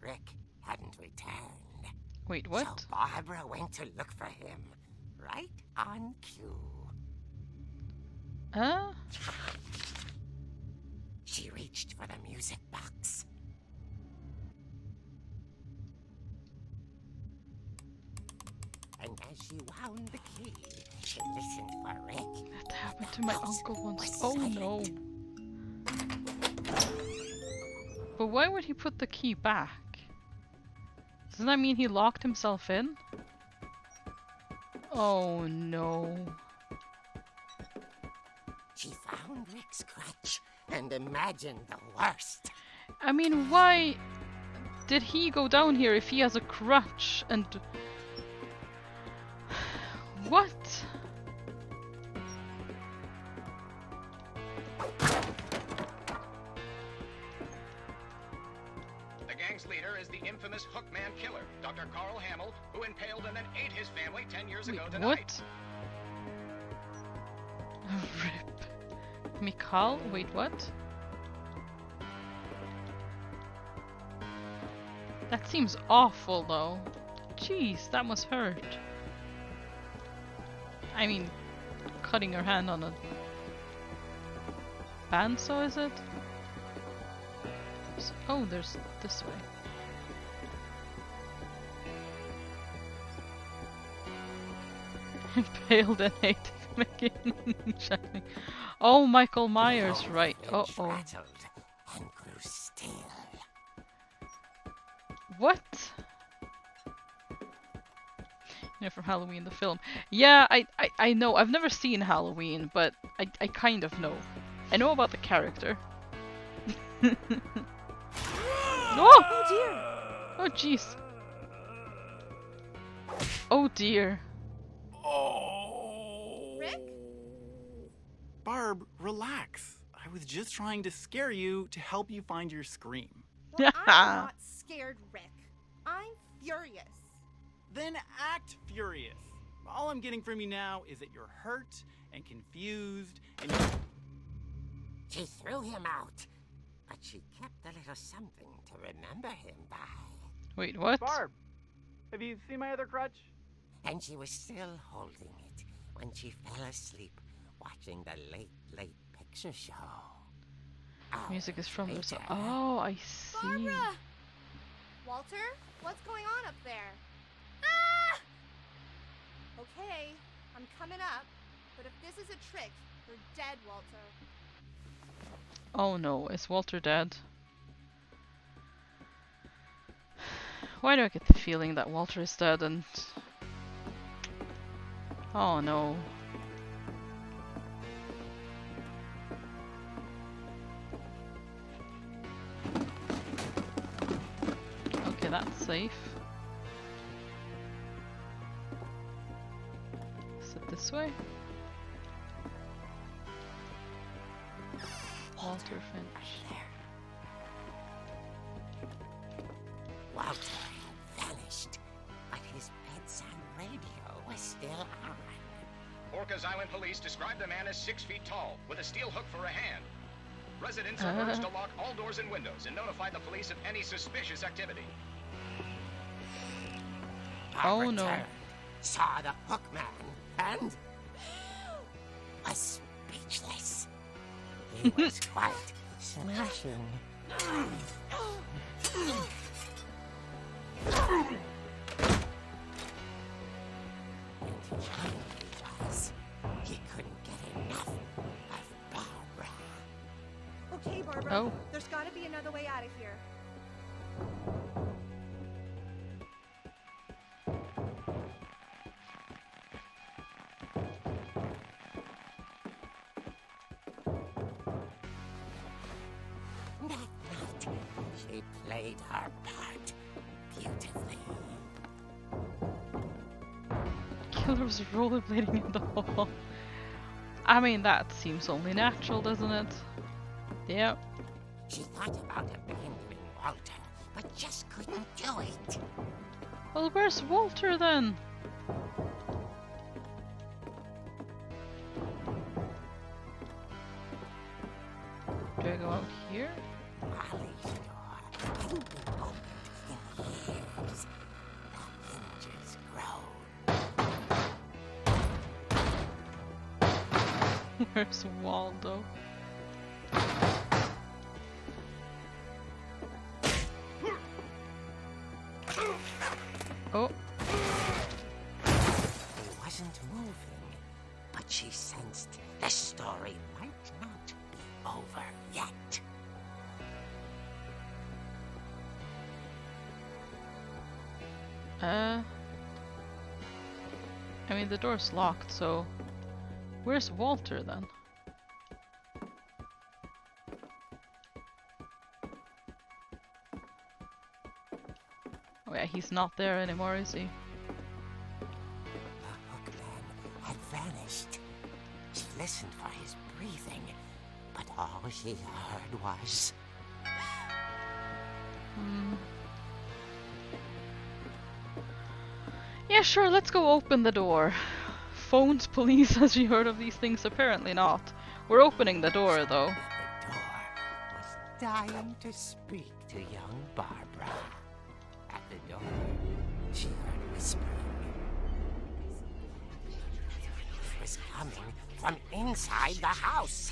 Rick hadn't returned. Wait, what? So Barbara went to look for him, right on cue. She reached for the music box. And as she wound the key, she listened for Rick. That happened to my uncle once. Oh no. But why would he put the key back? Doesn't that mean he locked himself in? Oh no. She found Rick's crutch and imagined the worst. I mean, why did he go down here if he has a crutch and... What? The gang's leader is the infamous Hookman killer, Dr. Carl Hamill, who impaled and then ate his family 10 years ago tonight. What? Rip. Mikhail? Wait, what? That seems awful though. Jeez, that must hurt. I mean, cutting her hand on a bandsaw, is it? Oh, there's this way. Impaled and ate Shining. Oh, Michael Myers, right. Uh-oh. Rattled and grew still. What? Yeah, from Halloween, the film. Yeah, I know. I've never seen Halloween, but I kind of know. I know about the character. Oh! Oh dear! Oh jeez. Oh dear. Rick? Barb, relax. I was just trying to scare you to help you find your scream. Well, I'm not scared, Rick. I'm furious. Then act furious. All I'm getting from you now is that you're hurt and confused and you're... She threw him out, but she kept a little something to remember him by. Wait, what? Barb, have you seen my other crutch? And she was still holding it when she fell asleep watching the late picture show. Music is from this. Later. Oh, I see. Barbara! Walter, what's going on up there? Ah! Okay, I'm coming up, but if this is a trick, you're dead, Walter. Oh no, is Walter dead? Why do I get the feeling that Walter is dead and... Oh no. Okay, that's safe. Is it this way? Walter Finch. Walter had vanished, but his bedside radio was still on. Orcas Island police described the man as 6 feet tall, with a steel hook for a hand. Residents are urged to lock all doors and windows and notify the police of any suspicious activity. Oh no. Returned, saw the hook man, and was speechless. He was quite smashing. He couldn't get enough of Barbara. Okay, Barbara. Oh. There's got to be another way out of here. That night, she played her part beautifully. Killer was rollerblading in the hall. I mean, that seems only natural, doesn't it? Yep. She thought about abandoning Walter, but just couldn't do it. Well, where's Walter then? Do I go out here? Molly's door hadn't been opened in years. The hinges grown. Where's Waldo? Oh. He wasn't moving, but she sensed the story might not be over yet. I mean, the door's locked, so where's Walter then? Oh yeah, he's not there anymore, is he? The hookman had vanished. She listened for his breathing, but all she heard was... Yeah, sure, let's go open the door. Phones police, has she heard of these things? Apparently not. We're opening the door, though. The door was dying to speak to young Barbara. At the door, she heard whispering. It was coming from inside the house.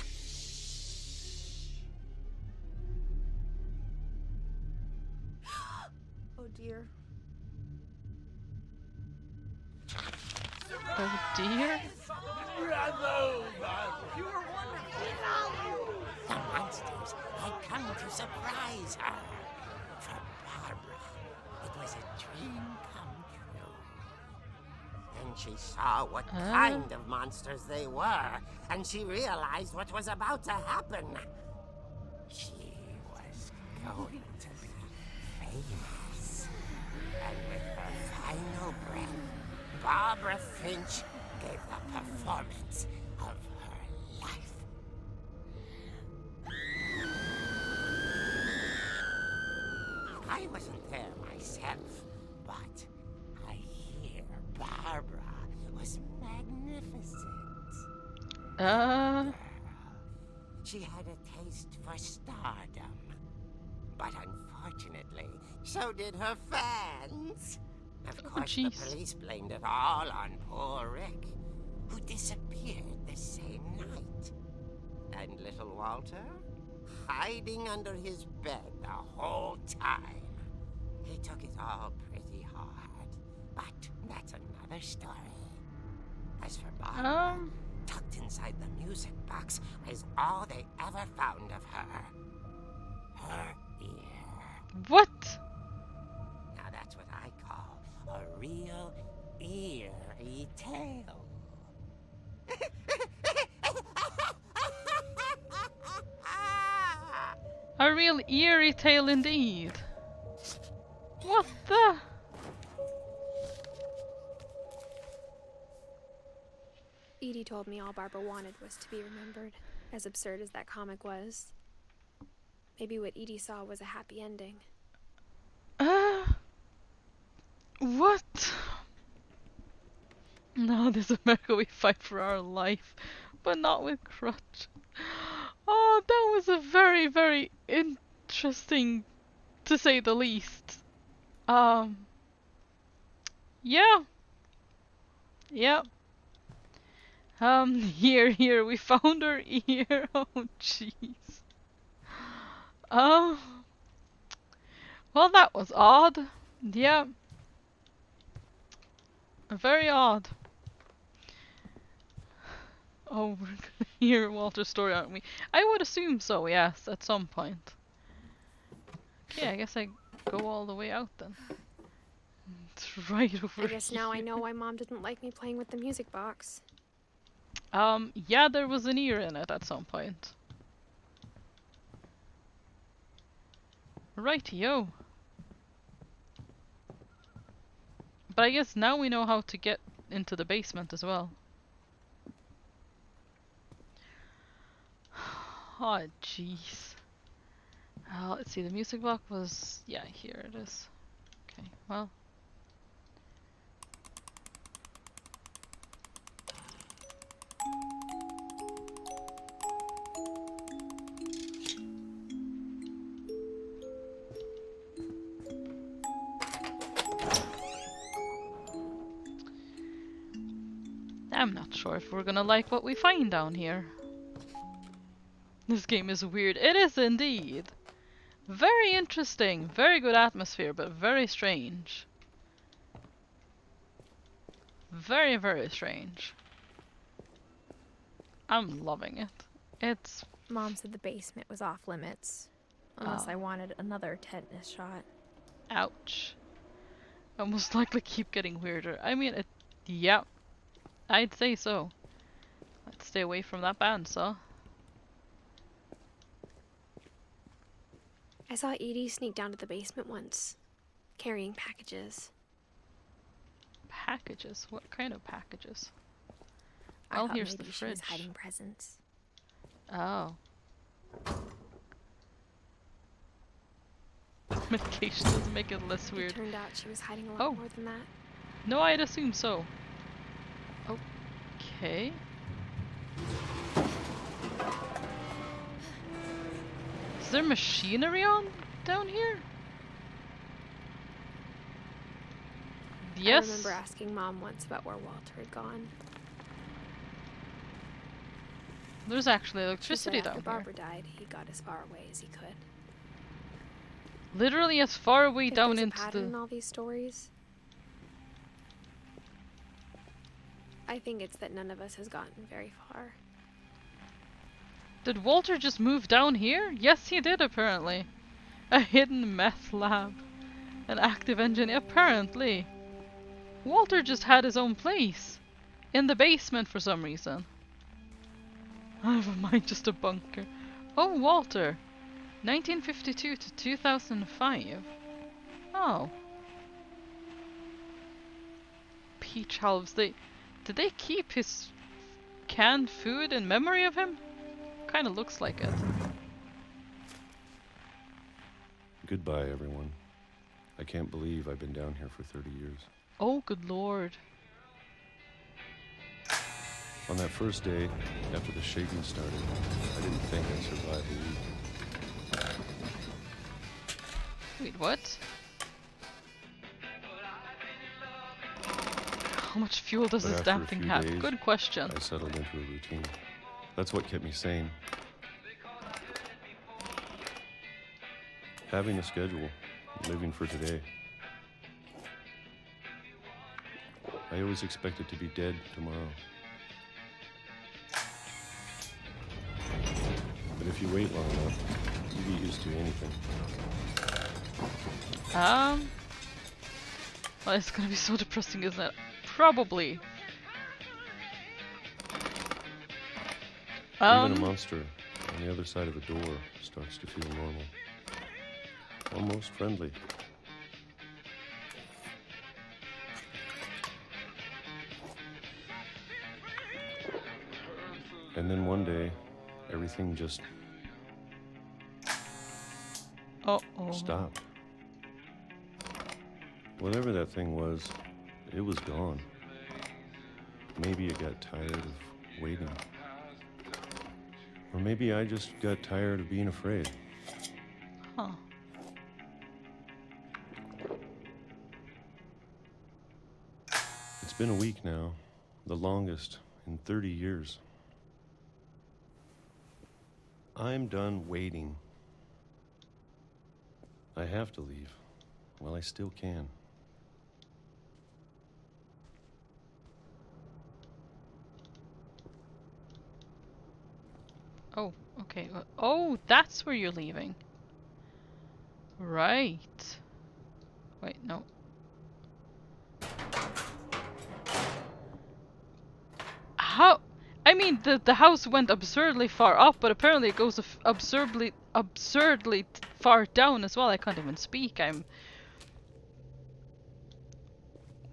Oh dear. Oh dear. The monsters had come to surprise her. For Barbara, it was a dream come true. Then she saw what kind of monsters they were, and she realized what was about to happen. She was going to be famous. And with her final breath, Barbara Finch gave the performance of her life. I wasn't there myself, but I hear Barbara was magnificent. She had a taste for stardom. But unfortunately, so did her fans. Of course, the police blamed it all on poor Rick, who disappeared the same night. And little Walter, hiding under his bed the whole time. He took it all pretty hard, but that's another story. As for Barbara, tucked inside the music box was all they ever found of her. Her ear. What? Now that's what I call a real eerie tale. A real eerie tale indeed. What the? Edie told me all Barbara wanted was to be remembered, as absurd as that comic was. Maybe what Edie saw was a happy ending. What? No, this America we fight for our life, but not with Crutch. Oh, that was a very, very interesting, to say the least. Yeah. Yep. Here, we found her ear. Oh, jeez. Well, that was odd. Yeah. Very odd. Oh, we're gonna hear Walter's story, aren't we? I would assume so, yes, at some point. Okay, I guess I go all the way out then. It's right over I guess here. now I know why Mom didn't like me playing with the music box. Yeah, there was an ear in it at some point. Rightio. But I guess now we know how to get into the basement as well. Oh, jeez. Let's see, the music box was... yeah, here it is. Okay, well... I'm not sure if we're gonna like what we find down here. This game is weird. It is indeed. Very interesting. Very good atmosphere, but very strange. Very, very strange. I'm loving it. It's... Mom said the basement was off limits. Unless I wanted another tetanus shot. ouch. I'll most likely keep getting weirder. I mean, it... yeah. I'd say so. Let's stay away from that bandsaw. I saw Edie sneak down to the basement once, carrying packages. Packages? What kind of packages? I Well, thought here's the maybe she fridge. was hiding presents. Oh. Medication doesn't make it less weird. It turned out she was hiding a lot more than that. No, I'd assume so. Okay. Is there machinery on down here? Yes. I remember asking Mom once about where Walter had gone. There's actually She electricity said down after here. Barbara died, he got as far away as he could. Literally as far away If down there's a into pattern in the... all these stories, I think it's that none of us has gotten very far. Did Walter just move down here? Yes, he did, apparently. A hidden meth lab. An active engine, apparently. Walter just had his own place. In the basement for some reason. Never mind, just a bunker. Oh, Walter. 1952 to 2005. Oh. Peach halves, did they keep his canned food in memory of him? Kinda looks like it. Goodbye, everyone. I can't believe I've been down here for 30 years. Oh, good lord. On that first day, after the shaking started, I didn't think I'd survive a week. Wait, what? How much fuel does But this after damn a thing few have? days, Good question. I settled into a routine. That's what kept me sane. Having a schedule, living for today. I always expected to be dead tomorrow. But if you wait long enough, you get used to anything. Well, it's gonna be so depressing, isn't it? Probably. Even a monster on the other side of a door starts to feel normal. Almost friendly. And then one day, everything just stopped. Whatever that thing was, it was gone. Maybe it got tired of waiting. Or maybe I just got tired of being afraid. Huh. It's been a week now, the longest in 30 years. I'm done waiting. I have to leave. Well, I still can. Oh, okay. Oh, that's where you're leaving. Right. Wait, no. How? I mean, the house went absurdly far up, but apparently it goes absurdly far down as well. I can't even speak.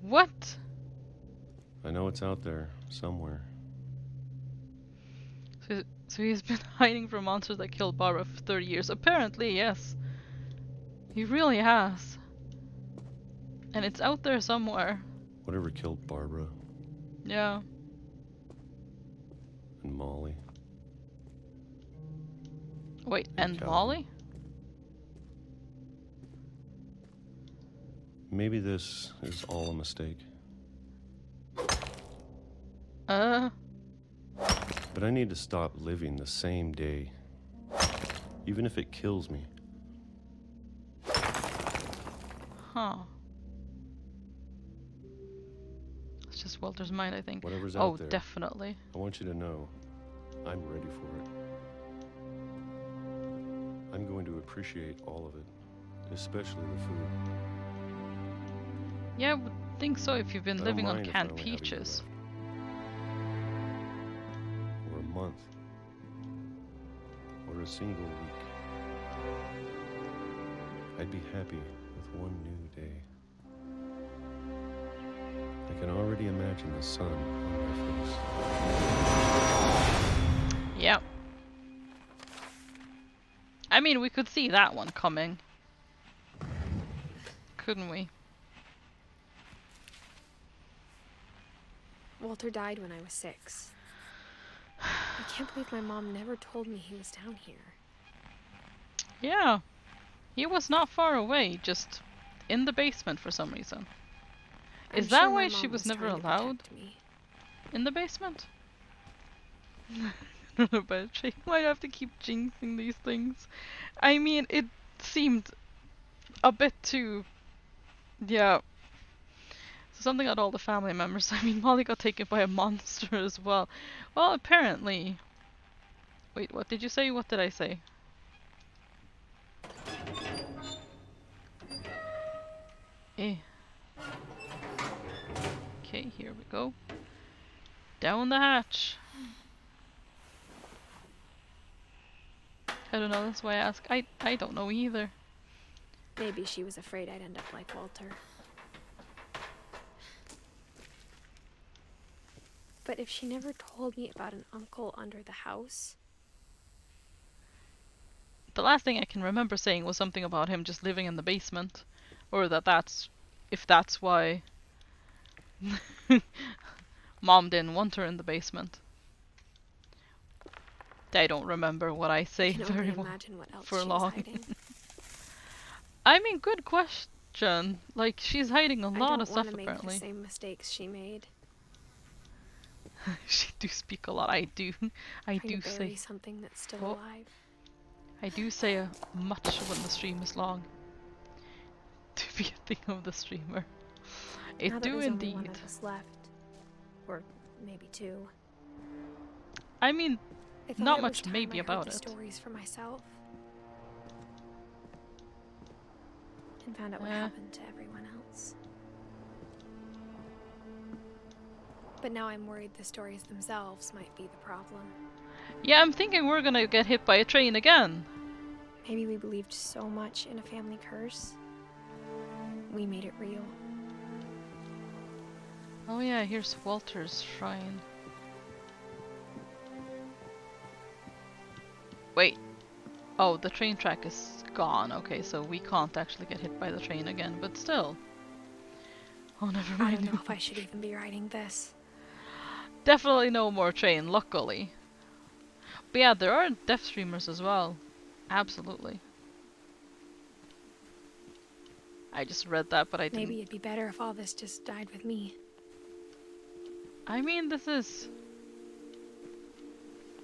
What? I know it's out there somewhere. So he's been hiding from monsters that killed Barbara for 30 years. Apparently, yes. He really has. And it's out there somewhere. Whatever killed Barbara. Yeah. And Molly. Wait, and Calvin. Molly? Maybe this is all a mistake. But I need to stop living the same day. Even if it kills me. Huh. It's just Walter's mind, I think. Whatever's out there. Oh, definitely. I want you to know, I'm ready for it. I'm going to appreciate all of it, especially the food. Yeah, I would think so if you've been I don't living on mind if I canned only have a year peaches. left. Or a month. Or a single week. I'd be happy with one new day. I can already imagine the sun on my face. Yep. I mean, we could see that one coming. Couldn't we? Walter died when I was 6. I can't believe my mom never told me he was down here. Yeah. He was not far away, just in the basement for some reason. Is that why she was never allowed in the basement? But she might have to keep jinxing these things. I mean, it seemed a bit too... Yeah. So something got all the family members. I mean, Molly got taken by a monster as well. Well, apparently... Wait, what did you say? What did I say? Okay, here we go. Down the hatch. I don't know, that's why I ask. I don't know either. Maybe she was afraid I'd end up like Walter. But if she never told me about an uncle under the house... The last thing I can remember saying was something about him just living in the basement. Or that's... if that's why... Mom didn't want her in the basement. I don't remember what I say very well for long. I mean, good question. Like, she's hiding a lot of stuff apparently. I don't want to make the same mistakes she made. She do speak a lot. I do say something that's still alive. I do say much when the stream is long. To be a thing of the streamer. It do indeed. Only one of us left, or maybe 2. I mean, I thought Not it much was time maybe I heard about the it. stories for myself. And found out what happened to everyone else. But now I'm worried the stories themselves might be the problem. Yeah, I'm thinking we're gonna get hit by a train again. Maybe we believed so much in a family curse. We made it real. Oh yeah, here's Walter's shrine. Wait. Oh, the train track is gone. Okay, so we can't actually get hit by the train again, but still. Oh, never I mind. don't know if I should even be writing this. Definitely no more train, luckily. But yeah, there are death streamers as well. Absolutely. I just read that, but I didn't. Maybe it'd be better if all this just died with me. I mean, this is...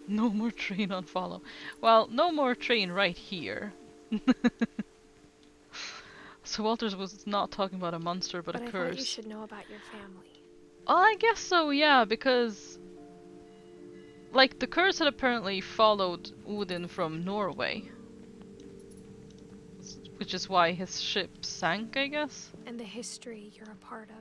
No more train on follow. Well, no more train right here. So Walters was not talking about a monster, but a I curse. thought you should know about your family. I guess so, yeah, because... Like, the curse had apparently followed Odin from Norway. Which is why his ship sank, I guess? And the history you're a part of.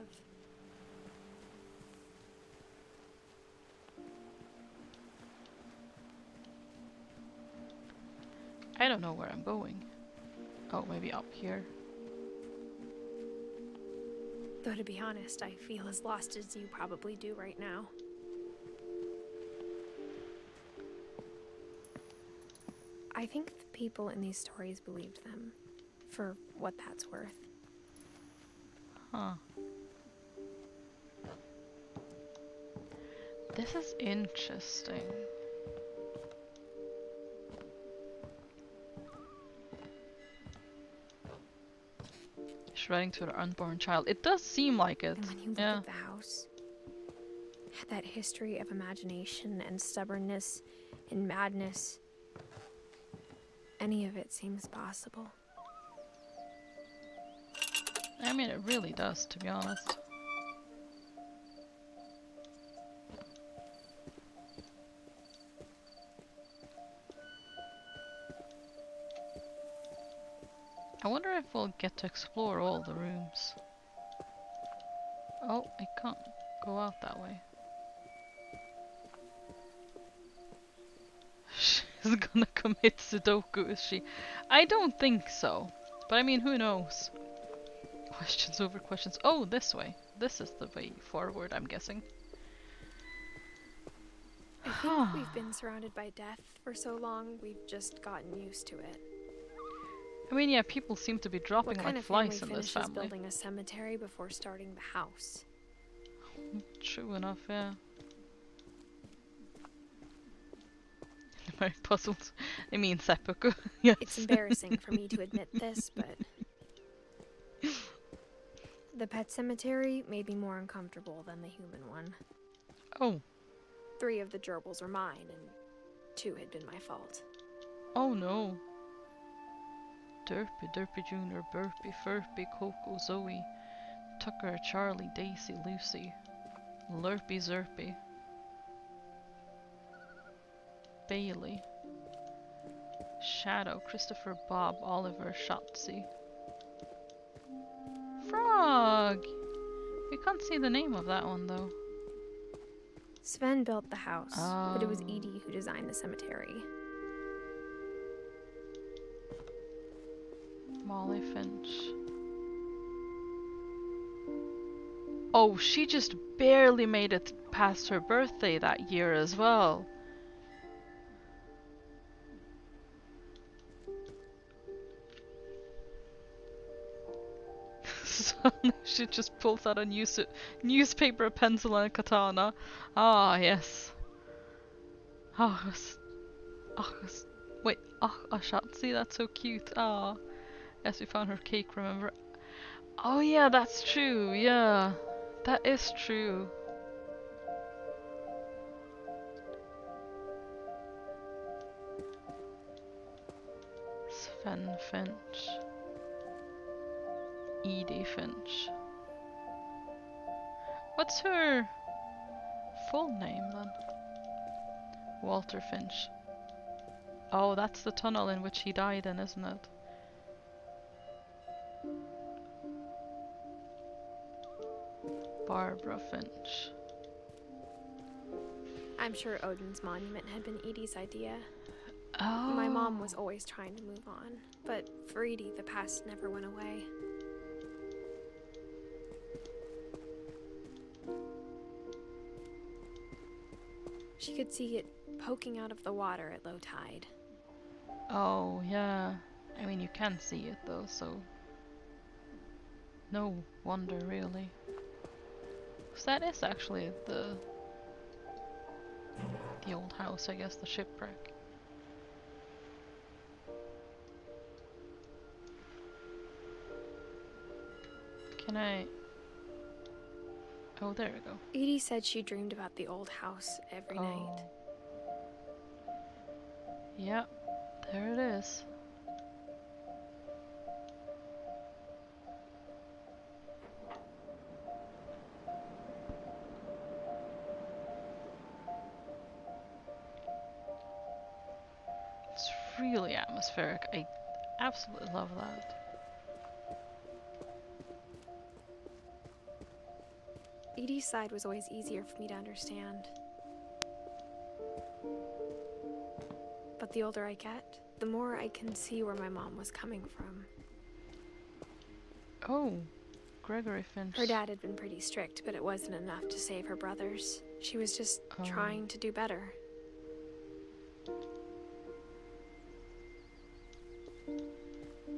I don't know where I'm going. Oh, maybe up here. Though to be honest, I feel as lost as you probably do right now. I think the people in these stories believed them, for what that's worth. Huh. This is interesting. She's writing to her unborn child. It does seem like it. And when you look at the house, had that history of imagination and stubbornness and madness, any of it seems possible. I mean, it really does, to be honest. I wonder if we'll get to explore all the rooms. Oh, I can't go out that way. She's gonna commit Sudoku, is she? I don't think so. But I mean, who knows? Questions over questions. Oh, this way. This is the way forward, I'm guessing. I think we've been surrounded by death for so long, we've just gotten used to it. I mean, yeah, people seem to be dropping What kind like of family flies in this finishes family. building a cemetery before starting the house? True enough, yeah. Very puzzled. I mean, seppuku. Yes. It's embarrassing for me to admit this, but the pet cemetery made me more uncomfortable than the human one. Oh. 3 of the gerbils were mine, and 2 had been my fault. Oh no. Derpy, Derpy Jr., Burpy, Furpy, Coco, Zoe, Tucker, Charlie, Daisy, Lucy, Lurpy, Zerpy, Bailey, Shadow, Christopher, Bob, Oliver, Shotzi. Frog! We can't see the name of that one though. Sven built the house, but it was Edie who designed the cemetery. Molly Finch. Oh, she just barely made it past her birthday that year as well. Suddenly she just pulls out a newspaper, a pencil and a katana. Ah, yes. Wait, Ashatzi, that's so cute. Ah. Yes, we found her cake, remember? Oh yeah, that's true, yeah. That is true. Sven Finch. Edie Finch. What's her full name then? Walter Finch. Oh, that's the tunnel in which he died in, isn't it? Barbara Finch. I'm sure Odin's monument had been Edie's idea. Oh. My mom was always trying to move on, but for Edie, the past never went away. She could see it poking out of the water at low tide. Oh, yeah. I mean, you can see it though, so no wonder really. So that is actually the old house, I guess, the shipwreck. Can I... Oh, there we go. Edie said she dreamed about the old house every night. Yep, there it is. It's really atmospheric. I absolutely love that. Edie's side was always easier for me to understand. But the older I get, the more I can see where my mom was coming from. Oh, Gregory Finch. Her dad had been pretty strict, but it wasn't enough to save her brothers. She was just trying to do better.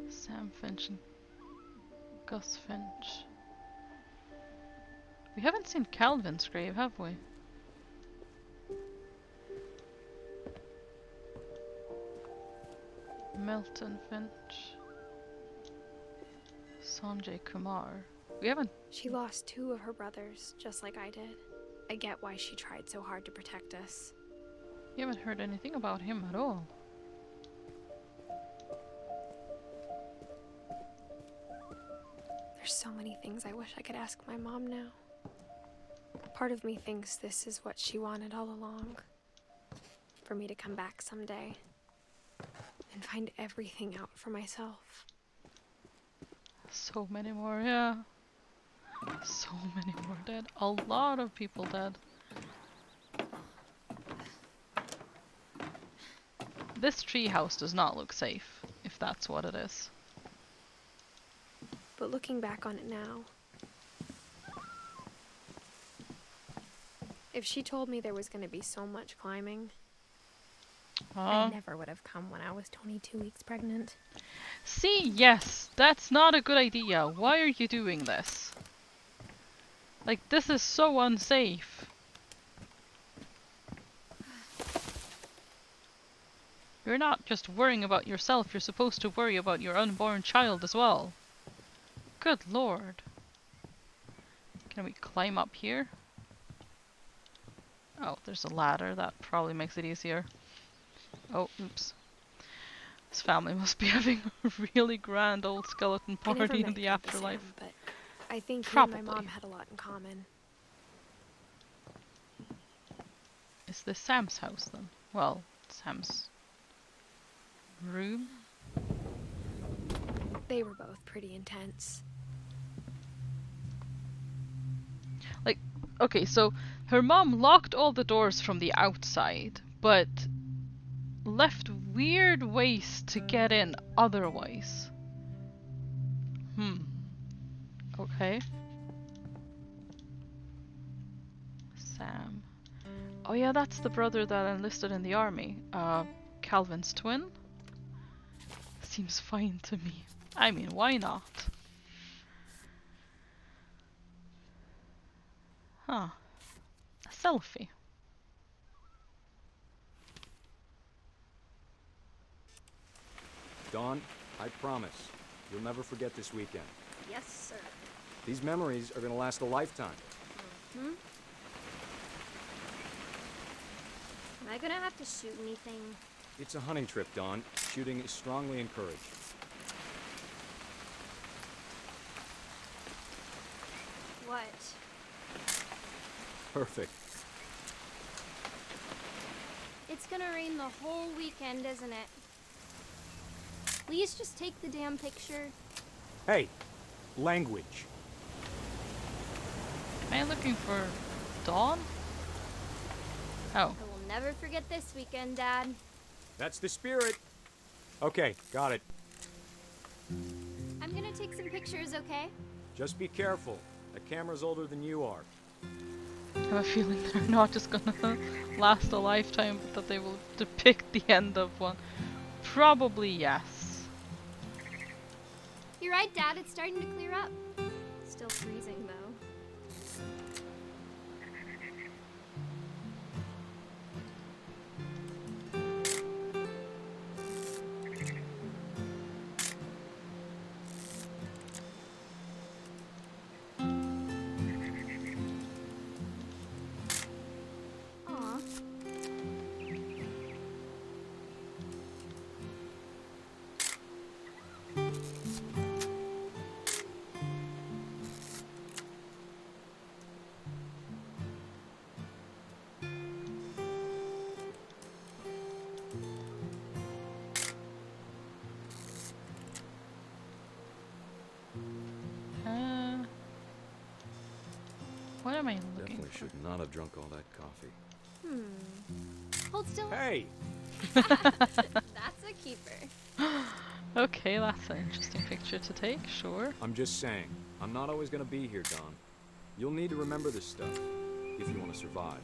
Sam Finch and Gus Finch. We haven't seen Calvin's grave, have we? Melton Finch. Sanjay Kumar. We haven't... She lost 2 of her brothers, just like I did. I get why she tried so hard to protect us. We haven't heard anything about him at all. There's so many things I wish I could ask my mom now. Part of me thinks this is what she wanted all along. For me to come back someday and find everything out for myself. So many more, yeah. So many more dead. A lot of people dead. This treehouse does not look safe, if that's what it is. But looking back on it now, if she told me there was going to be so much climbing, I never would have come when I was 22 weeks pregnant. See, yes, that's not a good idea. Why are you doing this? Like, this is so unsafe. You're not just worrying about yourself, you're supposed to worry about your unborn child as well. Good lord. Can we climb up here? Oh, there's a ladder. That probably makes it easier. Oh, oops. This family must be having a really grand old skeleton party in the afterlife. Him, but I think he probably. and my mom had a lot in common. Is this Sam's house then? Well, Sam's room? They were both pretty intense. Like, okay, so her mom locked all the doors from the outside, but left weird ways to get in otherwise. Okay. Sam. Oh yeah, that's the brother that enlisted in the army. Calvin's twin? Seems fine to me. I mean, why not? Huh. A selfie. Dawn, I promise, you'll never forget this weekend. Yes, sir. These memories are gonna last a lifetime. Am I gonna have to shoot anything? It's a hunting trip, Dawn. Shooting is strongly encouraged. What? Perfect. It's gonna rain the whole weekend, isn't it? Please just take the damn picture. Hey, language. Am I looking for Dawn? Oh. I will never forget this weekend, Dad. That's the spirit. Okay, got it. I'm gonna take some pictures, okay? Just be careful. That camera's older than you are. I have a feeling they're not just gonna last a lifetime, but that they will depict the end of one. Probably yes. You're right, Dad. It's starting to clear up. Still freezing, though. Aw. What am I looking Definitely should not have drunk all that coffee. Hold still. Hey! That's a keeper. Okay, that's an interesting picture to take, sure. I'm just saying, I'm not always gonna be here, Don. You'll need to remember this stuff if you want to survive.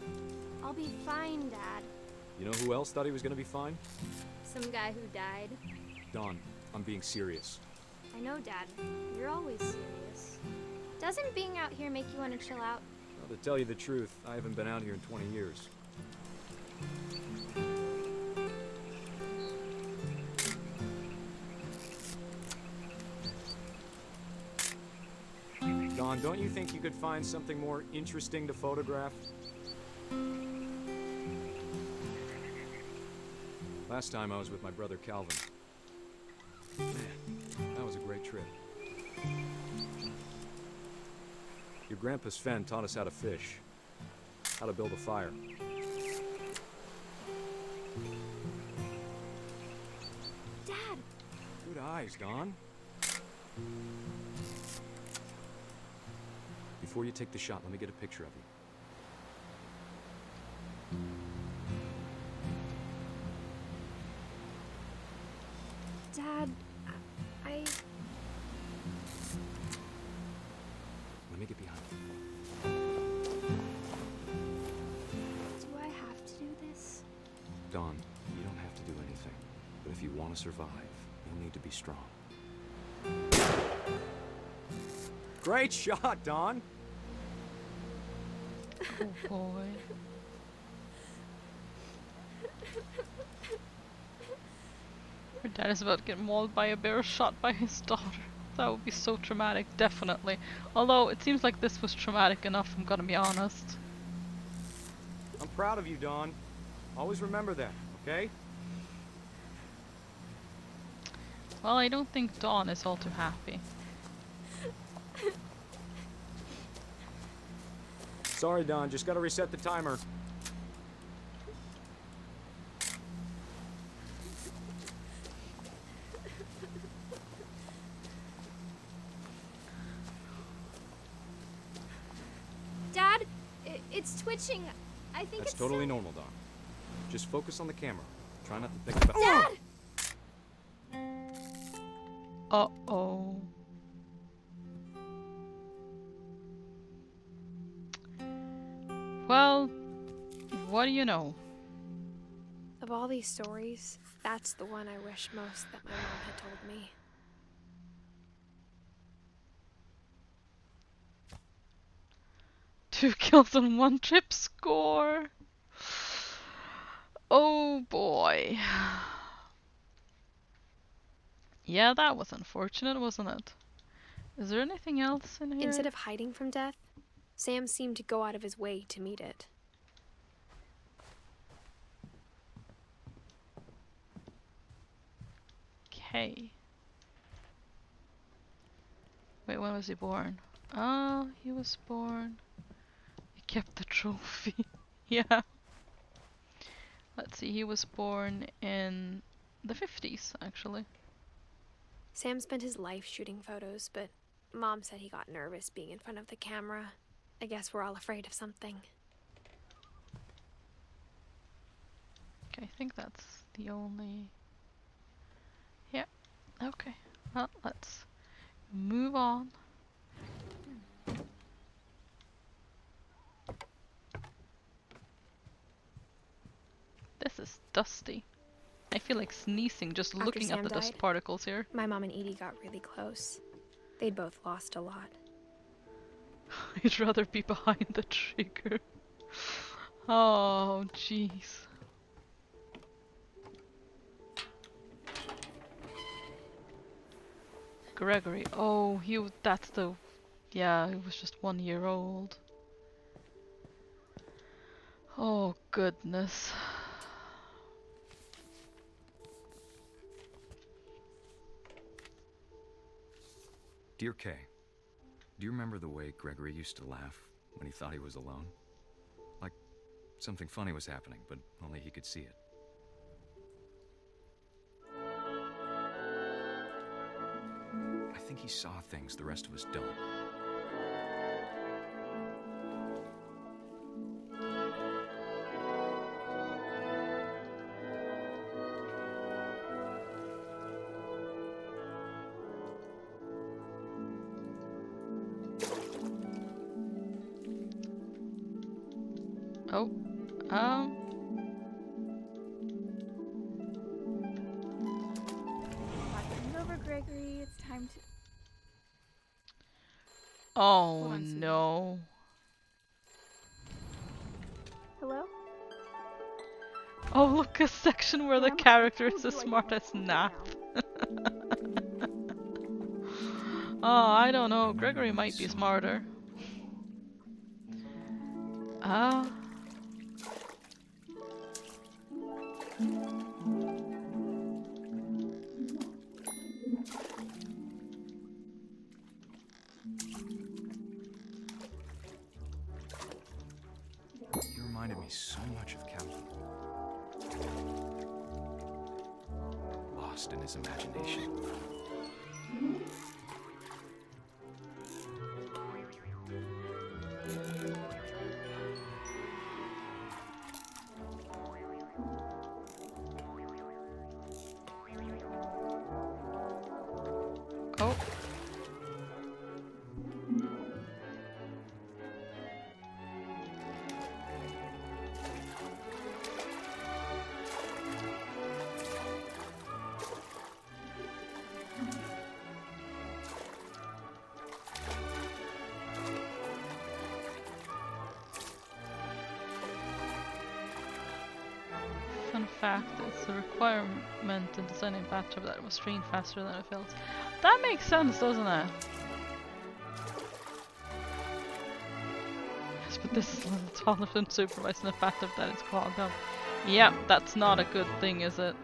I'll be fine, Dad. You know who else thought he was gonna be fine? Some guy who died. Don, I'm being serious. I know, Dad. You're always serious. Doesn't being out here make you want to chill out? Well, to tell you the truth, I haven't been out here in 20 years. Don, don't you think you could find something more interesting to photograph? Last time I was with my brother Calvin. Man, that was a great trip. Your grandpa Sven taught us how to fish, how to build a fire. Dad! Good eyes, Don. Before you take the shot, let me get a picture of you. Dad, I... Let me get behind you. Do I have to do this? Don, you don't have to do anything. But if you want to survive, you'll need to be strong. Great shot, Don! Oh boy. Her dad is about to get mauled by a bear, shot by his daughter. That would be so traumatic, definitely. Although, it seems like this was traumatic enough, I'm gonna be honest. I'm proud of you, Don. Always remember that, okay? Well, I don't think Dawn is all too happy. Sorry, Don, just gotta reset the timer. Dad, it's twitching. I think That's it's totally so... normal, Don. Just focus on the camera. Try not to think about— Dad! Uh-oh. Well, what do you know? Of all these stories, that's the one I wish most that my mom had told me. Two kills on one trip, score! Oh boy. Yeah, that was unfortunate, wasn't it? Is there anything else in here? Instead of hiding from death, Sam seemed to go out of his way to meet it. Okay. Wait, when was he born? Oh, he was born. He kept the trophy. Yeah. Let's see, he was born in the 50s, actually. Sam spent his life shooting photos, but Mom said he got nervous being in front of the camera. I guess we're all afraid of something. Okay, I think that's the only... Yeah, okay. Well, let's move on. This is dusty. I feel like sneezing just After looking at Sam the dust died, particles here. My mom and Edie got really close. They'd both lost a lot. I'd rather be behind the trigger. Oh, jeez. Gregory. Oh, that's the... Yeah, he was just 1 year old. Oh, goodness. Dear Kay, do you remember the way Gregory used to laugh when he thought he was alone? Like something funny was happening, but only he could see it. I think he saw things the rest of us don't. Oh, over, Gregory. It's time to... Oh no. Hello? Oh, look, a section where the character is as smart as Nap. Oh, I don't know. Gregory might be smarter. You reminded me so much of Calvin. Lost in his imagination. Oh. Fun fact, it's a requirement in designing a bathtub that it must drain faster than it fills. That makes sense, doesn't it? Yes, but this is a little taller than supervising a bathtub that it's clogged up. Yep, that's not a good thing, is it?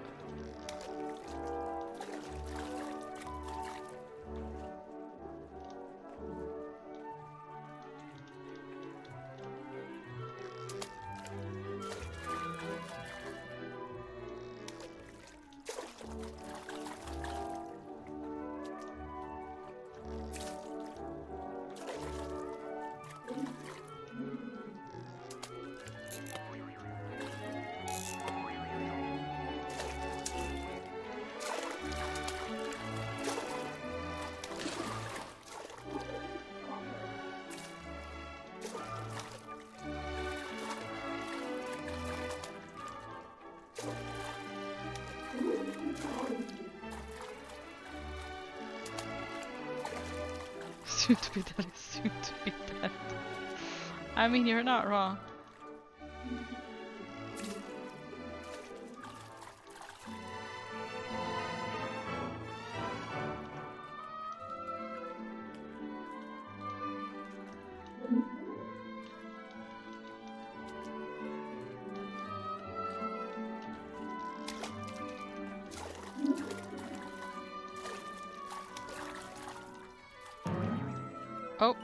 Soon to be dead is soon to be dead. I mean, you're not wrong. Oh.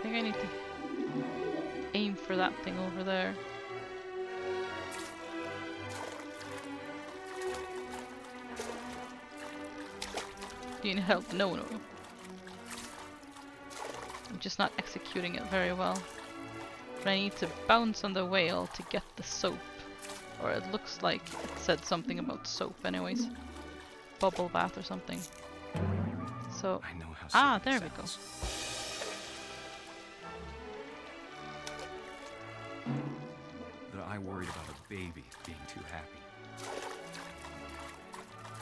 think I need to aim for that thing over there. Do you need help? No, no. I'm just not executing it very well. But I need to bounce on the whale to get the soap. Or it looks like it said something about soap anyways. Bubble bath or something. So, I know how there we go. That I worried about a baby being too happy.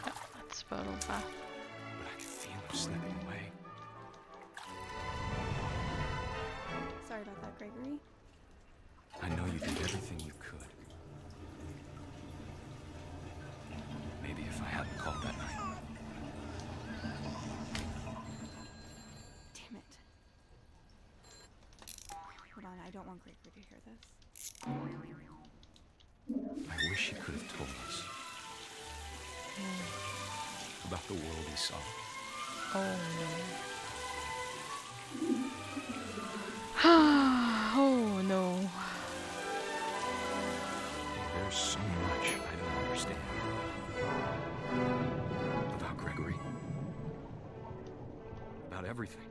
Yeah, that's bubble bath. But I could feel her slipping away. Sorry about that, Gregory. I know you did everything you could. Maybe if I hadn't called that night. Damn it. Hold on, I don't want Gregory to hear this. I wish he could have told us about the world he saw. Oh no. Oh no. There's so much I don't understand. About Gregory. About everything.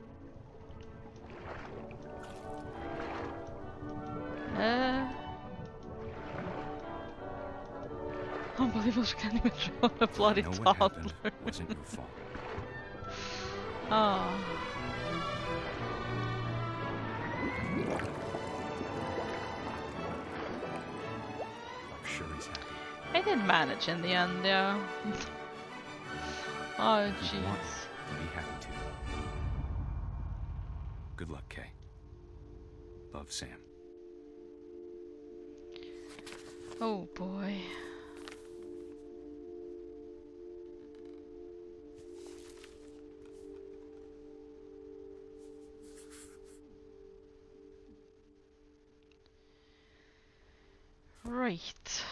Unbelievable, she can't even show a bloody What toddler. happened wasn't your fault. Oh. I'm sure he's happy. I did manage in the end, yeah. Oh, You want jeez. to be happy too. Good luck, Kay. Love, Sam. Oh boy. Right.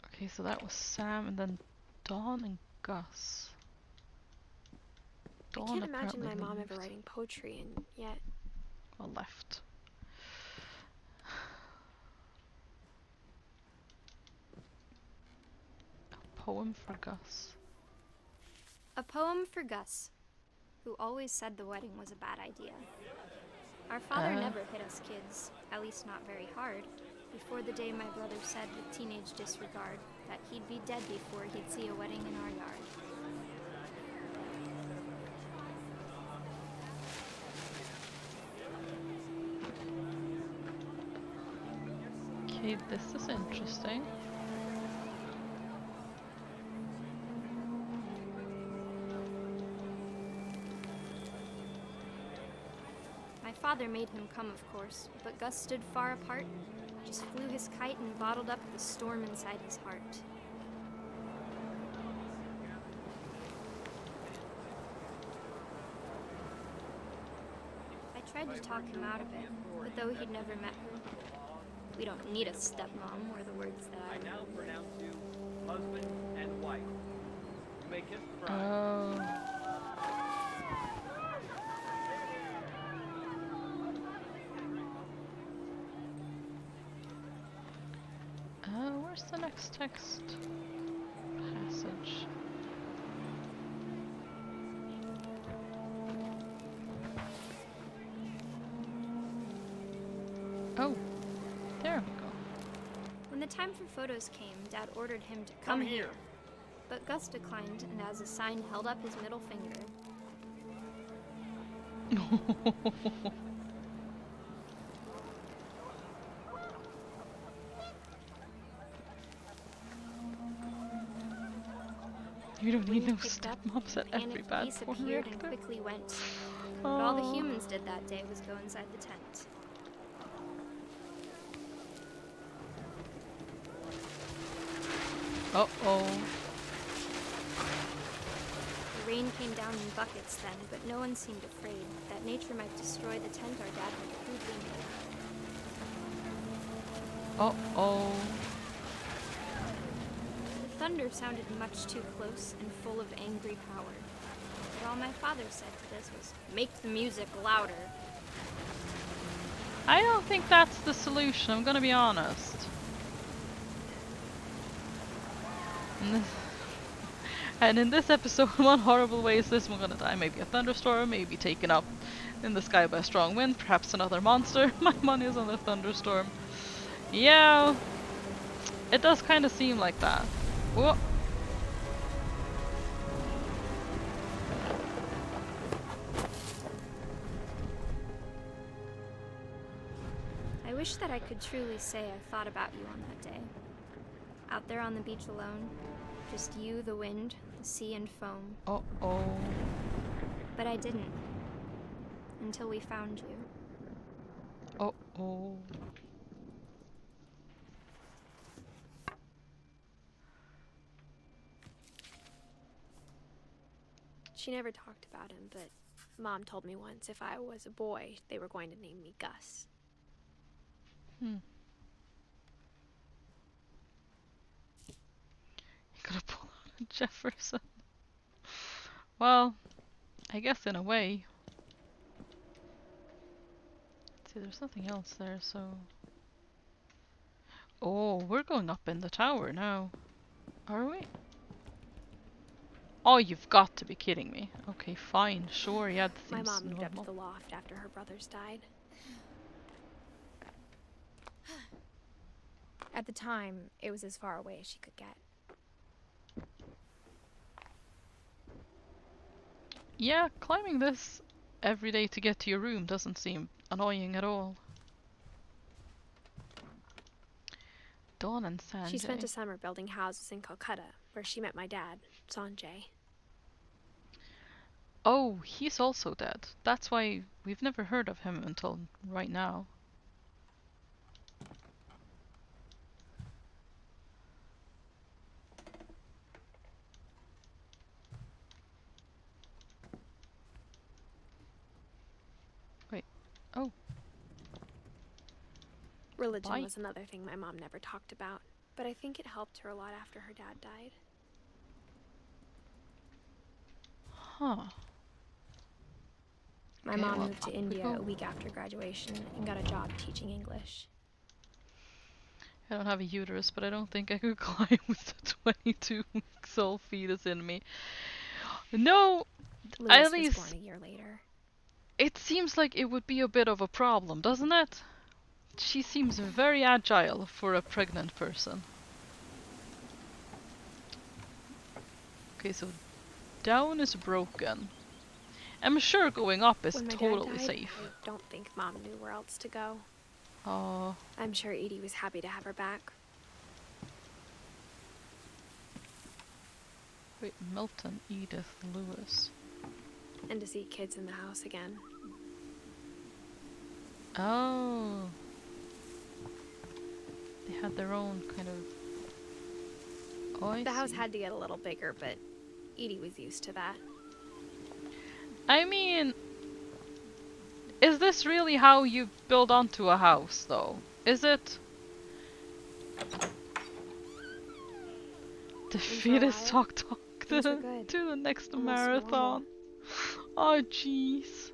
Okay, so that was Sam and then Dawn and Gus. I Dawn can't imagine apparently my mom left. ever writing poetry, and yet Well, left. A poem for Gus. A poem for Gus, who always said the wedding was a bad idea. Our father never hit us kids, at least not very hard, before the day my brother said with teenage disregard that he'd be dead before he'd see a wedding in our yard. Okay, this is interesting. My father made him come, of course, but Gus stood far apart, just flew his kite and bottled up the storm inside his heart. I tried to talk him out of it, but though he'd never met her, we don't need a stepmom, were the words that I now pronounce you husband and wife. You may kiss the bride. Where's the next text passage? Oh, there we go. When the time for photos came, Dad ordered him to come here. But Gus declined and as a sign held up his middle finger. You don't need no Picked up, stepmoms at and every a bad piece porn appeared and reactor. quickly went. But all the humans did that day was go inside the tent. Uh-oh. The rain came down in buckets then, but no one seemed afraid that nature might destroy the tent our dad had crudely made. Uh-oh. The thunder sounded much too close and full of angry power. But all my father said to this was, make the music louder. I don't think that's the solution, I'm gonna be honest. And in this episode, one horrible way is this one gonna die. Maybe a thunderstorm, maybe taken up in the sky by a strong wind, perhaps another monster. My money is on the thunderstorm. Yeah, it does kind of seem like that. Whoa. I wish that I could truly say I thought about you on that day. Out there on the beach alone, just you, the wind, the sea, and foam. Uh-oh. But I didn't. Until we found you. Uh-oh. She never talked about him, but Mom told me once if I was a boy, they were going to name me Gus. You gotta pull out a Jefferson. Well, I guess in a way. Let's see, there's nothing else there, so... Oh, we're going up in the tower now. Are we? Oh, you've got to be kidding me. Okay, fine, sure, yeah, that seems My mom moved normal. up to the loft after her brothers died. At the time, it was as far away as she could get. Yeah, climbing this every day to get to your room doesn't seem annoying at all. Dawn and Sanjay. She spent a summer building houses in Calcutta, where she met my dad, Sanjay. Oh, he's also dead. That's why we've never heard of him until right now. Wait. Oh. Religion was another thing my mom never talked about, but I think it helped her a lot after her dad died. Huh. My mom moved to India a week after graduation and got a job teaching English. I don't have a uterus, but I don't think I could climb with a 22 weeks old fetus in me. No, Louis at was least born a year later. it seems like it would be a bit of a problem, doesn't it? She seems very agile for a pregnant person. Okay, so down is broken. I'm sure going up is When my totally dad died, safe. I don't think Mom knew where else to go. Oh. I'm sure Edie was happy to have her back. Wait, Milton, Edith, Lewis. And to see kids in the house again. Oh. They had their own kind of... Oh, I The house see. had to get a little bigger, but Edie was used to that. I mean... Is this really how you build onto a house, though? Is it? Defeat is talk to the next marathon. Oh, jeez.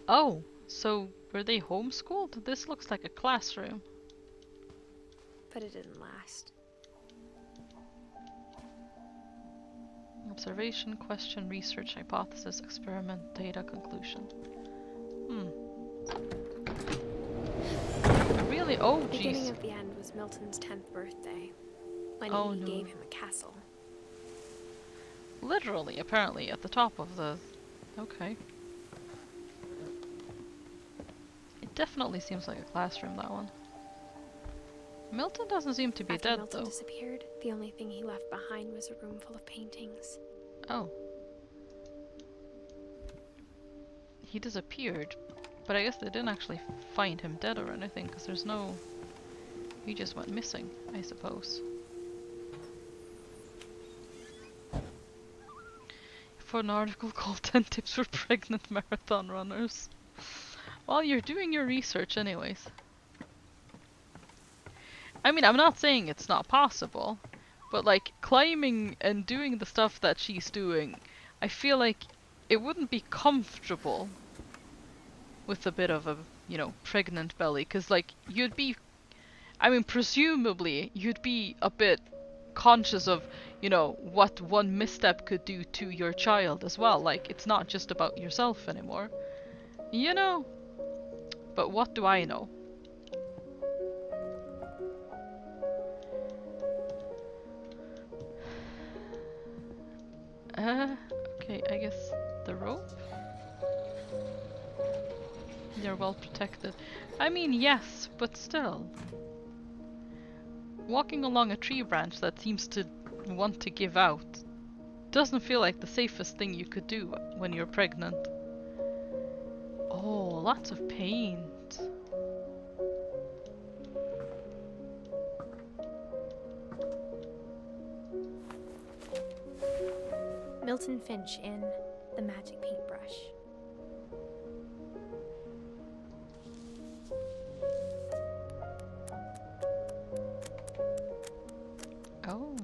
Oh, so were they homeschooled? This looks like a classroom. But it didn't last. Observation, question, research, hypothesis, experiment, data, conclusion. Really? Oh, The beginning jeez. of the end was Milton's 10th birthday, when Oh, Edie no. gave him a castle. Literally, apparently, at the top of the... Okay. It definitely seems like a classroom, that one. Milton doesn't seem to be After dead, Milton though. disappeared, the only thing he left behind was a room full of paintings. Oh. He disappeared, but I guess they didn't actually find him dead or anything, because there's no... He just went missing, I suppose. For an article called 10 Tips for Pregnant Marathon Runners. Well, you're doing your research anyways. I mean, I'm not saying it's not possible, but like climbing and doing the stuff that she's doing, I feel like it wouldn't be comfortable with a bit of a, you know, pregnant belly, because like you'd be, I mean, presumably you'd be a bit conscious of, you know, what one misstep could do to your child as well. Like, it's not just about yourself anymore, you know? But what do I know? Okay, I guess the rope? They're well protected. I mean, yes, but still. Walking along a tree branch that seems to want to give out doesn't feel like the safest thing you could do when you're pregnant. Oh, lots of paint. Milton Finch in The Magic Paintbrush. Oh.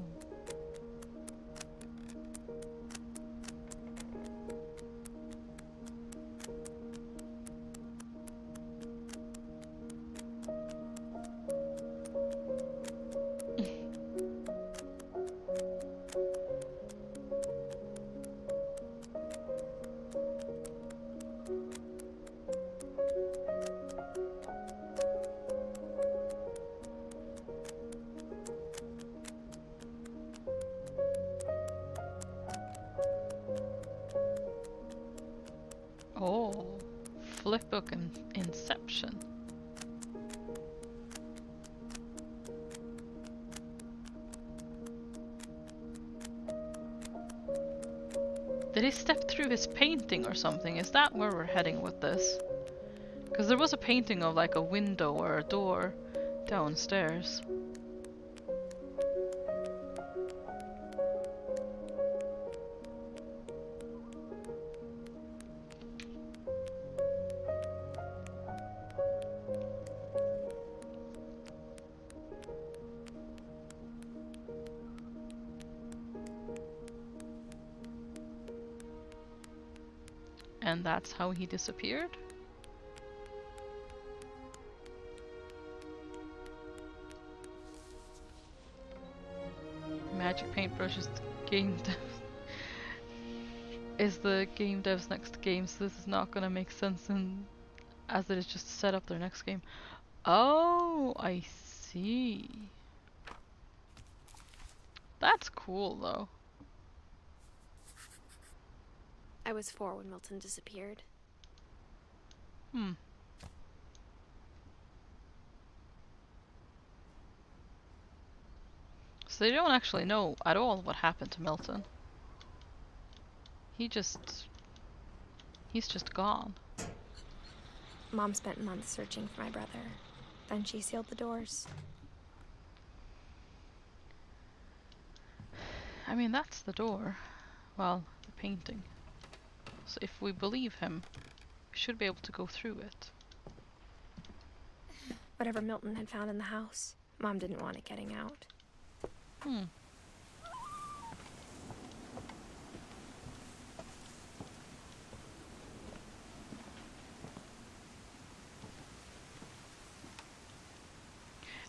Oh, flipbook and Inception. Did he step through his painting or something? Is that where we're heading with this? Because there was a painting of like a window or a door downstairs. And that's how he disappeared? Magic Paintbrush is the game dev is the game dev's next game, so this is not gonna make sense as it is just to set up their next game. Oh, I see. That's cool though. I was 4 when Milton disappeared. Hmm. So they don't actually know at all what happened to Milton. He's just gone. Mom spent months searching for my brother. Then she sealed the doors. I mean, that's the door. Well, the painting. So if we believe him, we should be able to go through it. Whatever Milton had found in the house, Mom didn't want it getting out. Hmm.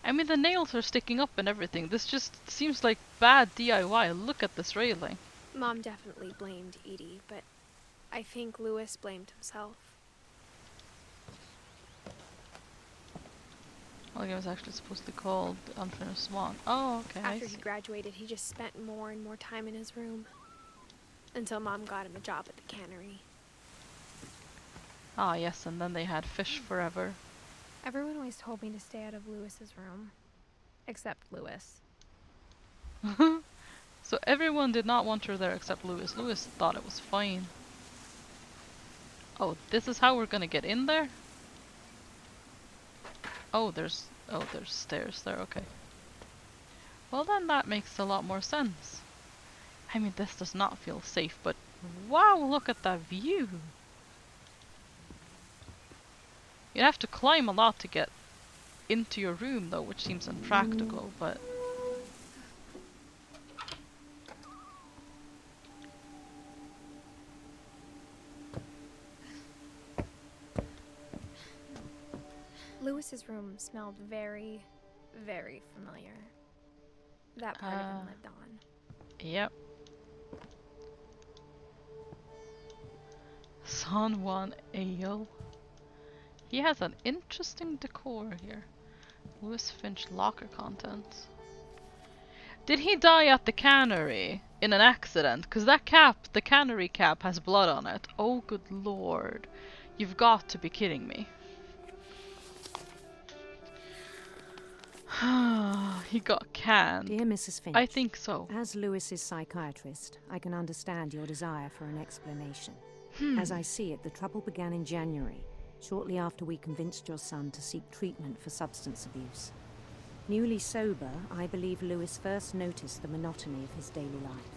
I mean, the nails are sticking up and everything. This just seems like bad DIY. Look at this railing. Mom definitely blamed Edie, but I think Lewis blamed himself. Well, it was actually supposed to be called Unfinished Swan. Oh, okay. After he graduated, he just spent more and more time in his room. Until Mom got him a job at the cannery. Ah, yes, and then they had fish forever. Everyone always told me to stay out of Lewis's room. Except Lewis. So everyone did not want her there except Lewis. Lewis thought it was fine. Oh, this is how we're gonna get in there? Oh, there's stairs there, okay. Well then that makes a lot more sense. I mean, this does not feel safe, but wow, look at that view! You'd have to climb a lot to get into your room though, which seems impractical, but... Lewis's room smelled very, very familiar. That part of him lived on. Yep. San Juan Ale. He has an interesting decor here. Lewis Finch locker contents. Did he die at the cannery in an accident? Because that cap, the cannery cap, has blood on it. Oh good lord. You've got to be kidding me. He got canned. Dear Mrs. Finch, I think so. As Lewis's psychiatrist, I can understand your desire for an explanation. As I see it, the trouble began in January, shortly after we convinced your son to seek treatment for substance abuse. Newly sober, I believe Lewis first noticed the monotony of his daily life.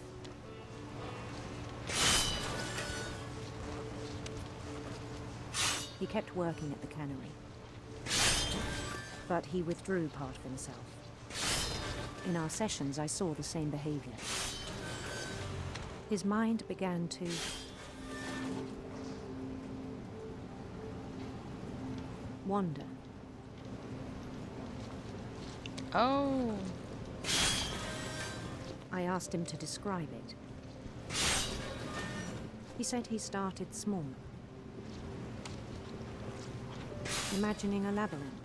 He kept working at the cannery, but he withdrew part of himself. In our sessions, I saw the same behavior. His mind began to wander. Oh. I asked him to describe it. He said he started small, imagining a labyrinth.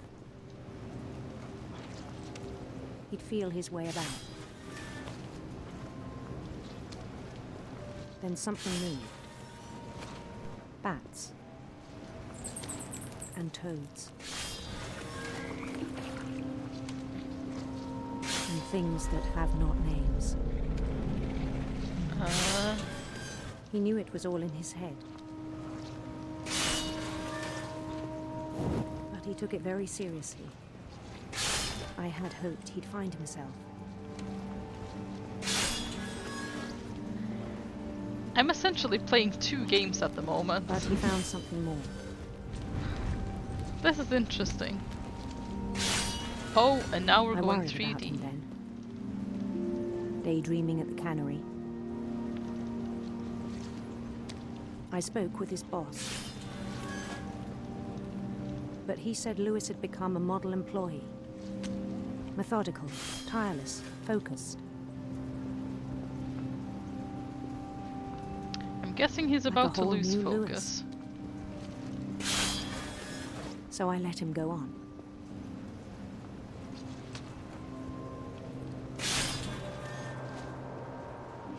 He'd feel his way about. Then something moved. Bats. And toads. And things that have not names. He knew it was all in his head. But he took it very seriously. I had hoped he'd find himself. I'm essentially playing 2 games at the moment. But he found something more. This is interesting. Oh, and now we're going 3D. About him then. Daydreaming at the cannery. I spoke with his boss. But he said Lewis had become a model employee. Methodical, tireless, focused. I'm guessing he's about to lose focus. So I let him go on.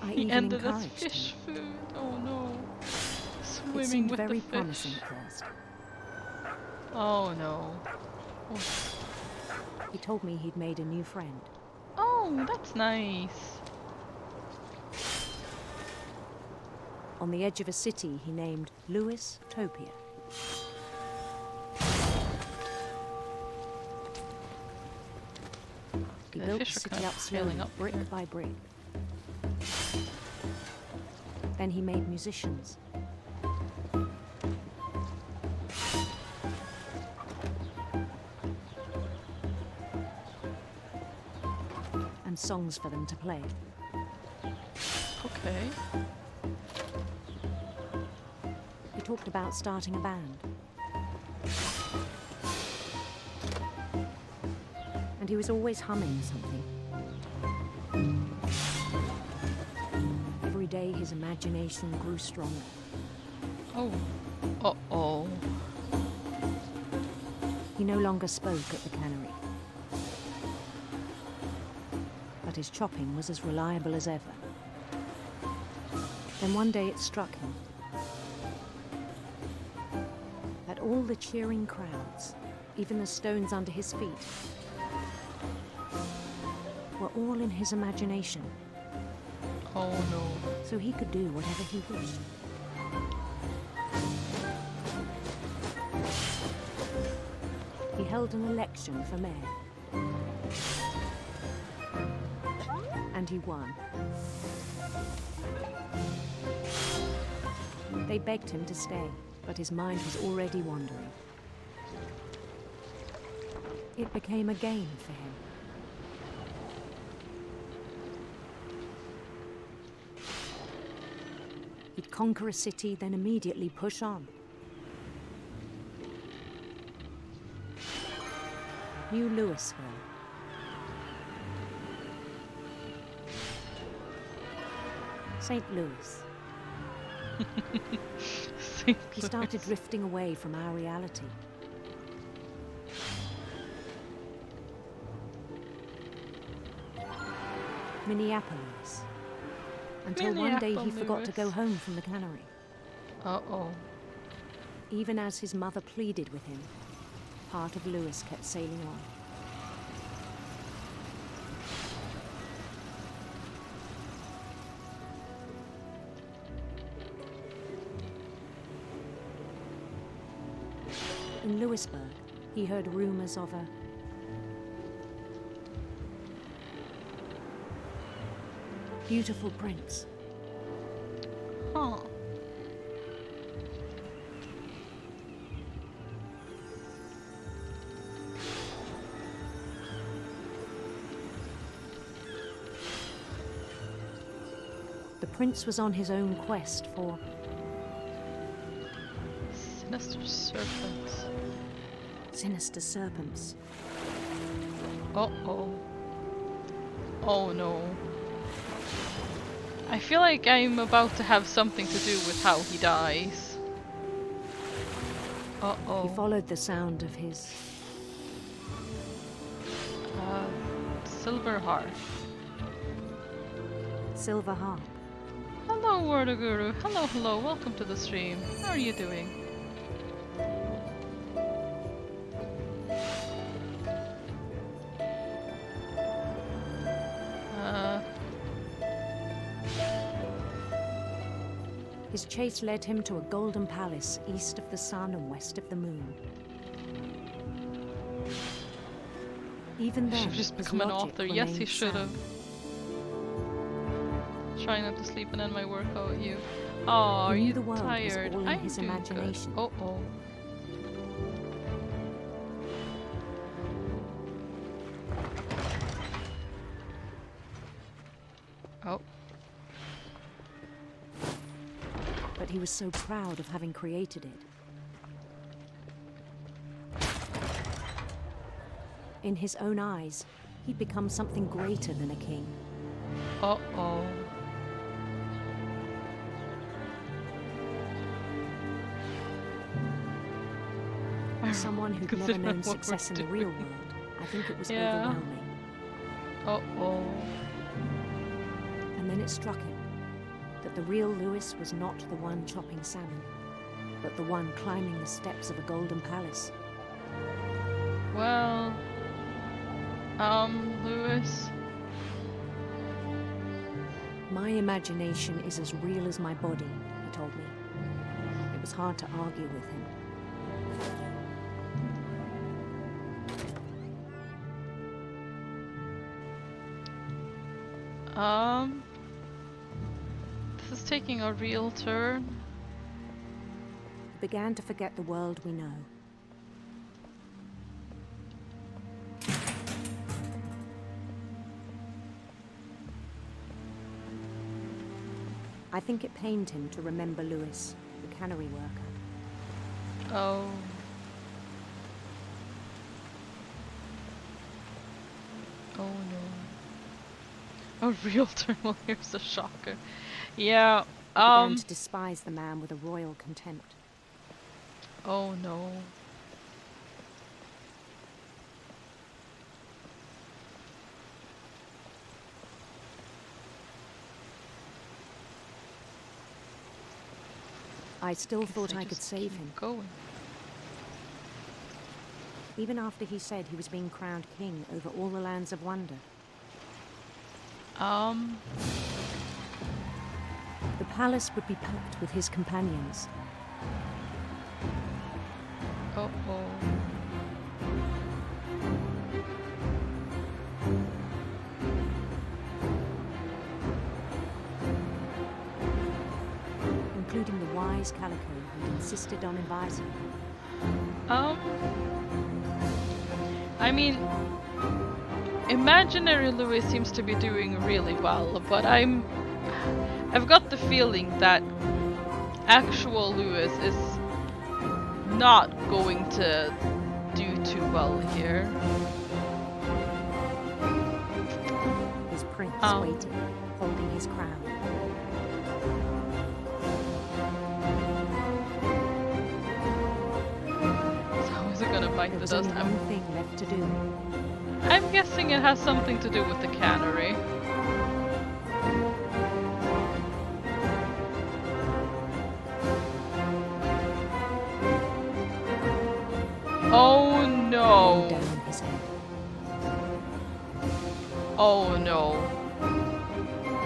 He ended as fish food. Oh no. Swimming it seemed with very the fish. Promising at first. Oh no. Oh. He told me he'd made a new friend. Oh, that's nice. On the edge of a city he named Lewis Topia. He built the city up slowly, brick by brick. Then he made musicians. And songs for them to play. Okay. He talked about starting a band. And he was always humming something. Every day his imagination grew stronger. Oh. Uh-oh. He no longer spoke at the cannery. But his chopping was as reliable as ever. Then one day it struck him that all the cheering crowds, even the stones under his feet, were all in his imagination. Oh no. So he could do whatever he wished. He held an election for mayor. And he won. They begged him to stay, but his mind was already wandering. It became a game for him. He'd conquer a city, then immediately push on. New Louisville. St. Louis. He started drifting away from our reality. Minneapolis. Until one day he forgot to go home from the cannery. Uh-oh. Even as his mother pleaded with him, part of Louis kept sailing on. In Louisburg, he heard rumors of a beautiful prince. Huh. The prince was on his own quest for sinister serpents. Sinister serpents. Uh-oh. Oh no. I feel like I'm about to have something to do with how he dies. Uh-oh. He followed the sound of his silver harp. Silver harp. Hello, Warder Guru. Hello, hello. Welcome to the stream. How are you doing? His chase led him to a golden palace east of the sun and west of the moon. Even then, He should have just his become an logic author. Yes, he remained should have. sound. Try not to sleep and end my work. Oh, you. Oh, are He knew you the world was tired? all in I'm his doing imagination. good. Oh. Oh. But he was so proud of having created it. In his own eyes, he'd become something greater than a king. Uh-oh. Someone who'd never known success in the real world, I think it was overwhelming. Uh-oh. And then it struck him that the real Louis was not the one chopping salmon, but the one climbing the steps of a golden palace. Well, Louis. My imagination is as real as my body, he told me. It was hard to argue with him. This is taking a real turn. He began to forget the world we know. I think it pained him to remember Louis, the cannery worker. Oh. Oh no. A real turn. Well, here's a shocker. Yeah. He began to despise the man with a royal contempt. Oh no. I still thought I could save him. Going. Even after he said he was being crowned king over all the lands of wonder. The palace would be packed with his companions. Uh-oh. Including the wise Calico who insisted on advising him. I mean, imaginary Lewis seems to be doing really well, but I've got the feeling that actual Lewis is not going to do too well here. His prince waiting, holding his crown. So is it gonna bite the dust? One thing left to do. I'm guessing it has something to do with the cannery. Oh no! Oh no.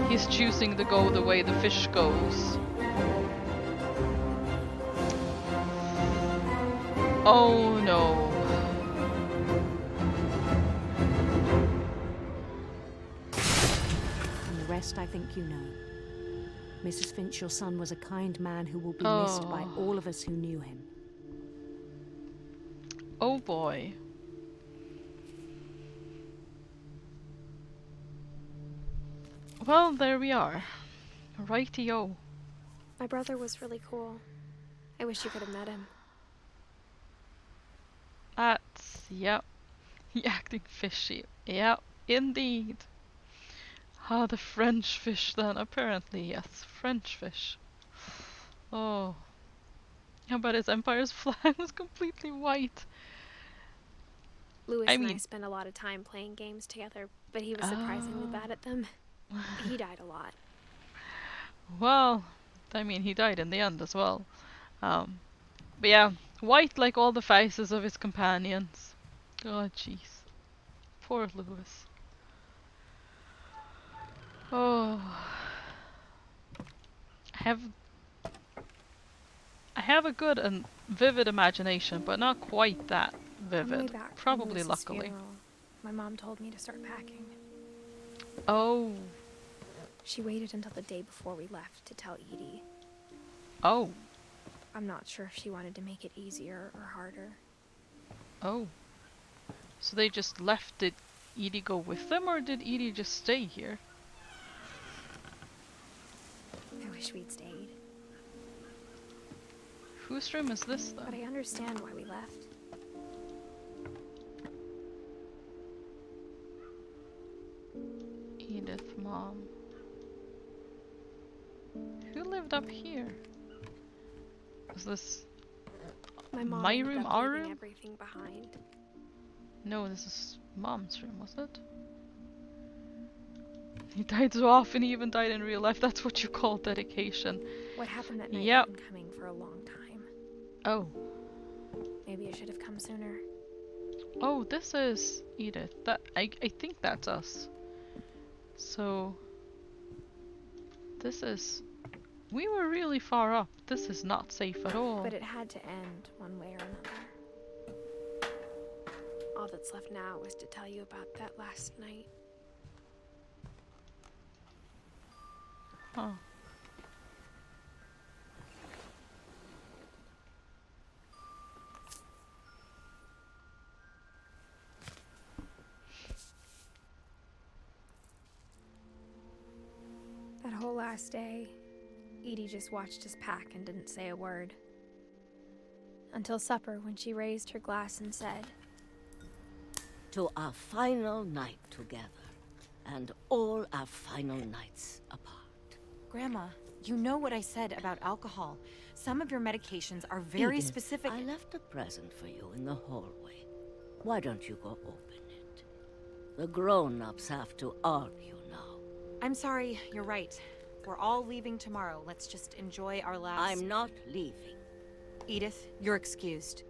He's choosing to go the way the fish goes. Oh no. And the rest I think you know. Mrs. Finch, your son was a kind man who will be missed by all of us who knew him. Oh boy. Well, there we are. Righty-o. My brother was really cool. I wish you could have met him. Yep. He acting fishy. Yep, indeed. Ah, the French fish then, apparently, yes. French fish. Oh. How about his Empire's flag was completely white? Lewis and I spent a lot of time playing games together, but he was surprisingly bad at them. He died a lot. Well, I mean, he died in the end as well. But yeah, white like all the faces of his companions. Oh, jeez. Poor Lewis. Oh. I have a good and vivid imagination, but not quite that vivid. Probably luckily. Funeral, my mom told me to start packing. Oh. She waited until the day before we left to tell Edie. Oh. I'm not sure if she wanted to make it easier or harder. Oh. So they just left. Did Edie go with them, or did Edie just stay here? I wish we'd stayed. Whose room is this, though? But I understand why we left. Edith, Mom. Who lived up here? Was this my mom my room, our room? Everything behind. No, this is Mom's room, was it? He died so often, he even died in real life. That's what you call dedication. What happened that night had been coming for a long time. Oh. Maybe I should have come sooner. Oh, this is Edith. I think that's us. So this is... We were really far up. This is not safe at all. But it had to end one way or another. All that's left now is to tell you about that last night. Huh. That whole last day, Edie just watched us pack and didn't say a word. Until supper, when she raised her glass and said, "To our final night together, and all our final nights apart." Grandma, you know what I said about alcohol. Some of your medications are very Edith, specific. I left a present for you in the hallway. Why don't you go open it? The grown-ups have to argue now. I'm sorry, you're right. We're all leaving tomorrow. Let's just enjoy our last... I'm not leaving. Edith, you're excused.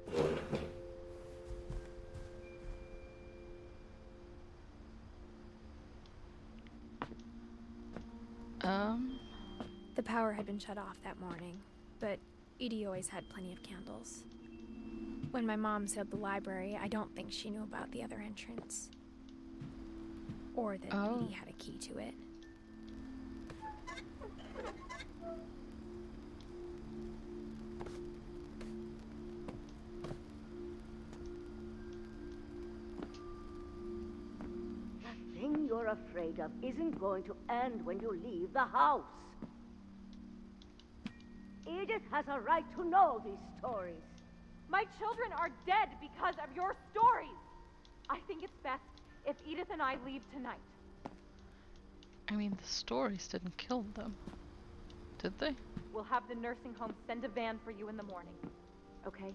The power had been shut off that morning, but Edie always had plenty of candles. When my mom sealed the library, I don't think she knew about the other entrance. Or that Edie had a key to it. you're afraid of isn't going to end when you leave the house. Edith has a right to know these stories. My children are dead because of your stories. I think it's best if Edith and I leave tonight. I mean, the stories didn't kill them, did they? We'll have the nursing home send a van for you in the morning. Okay?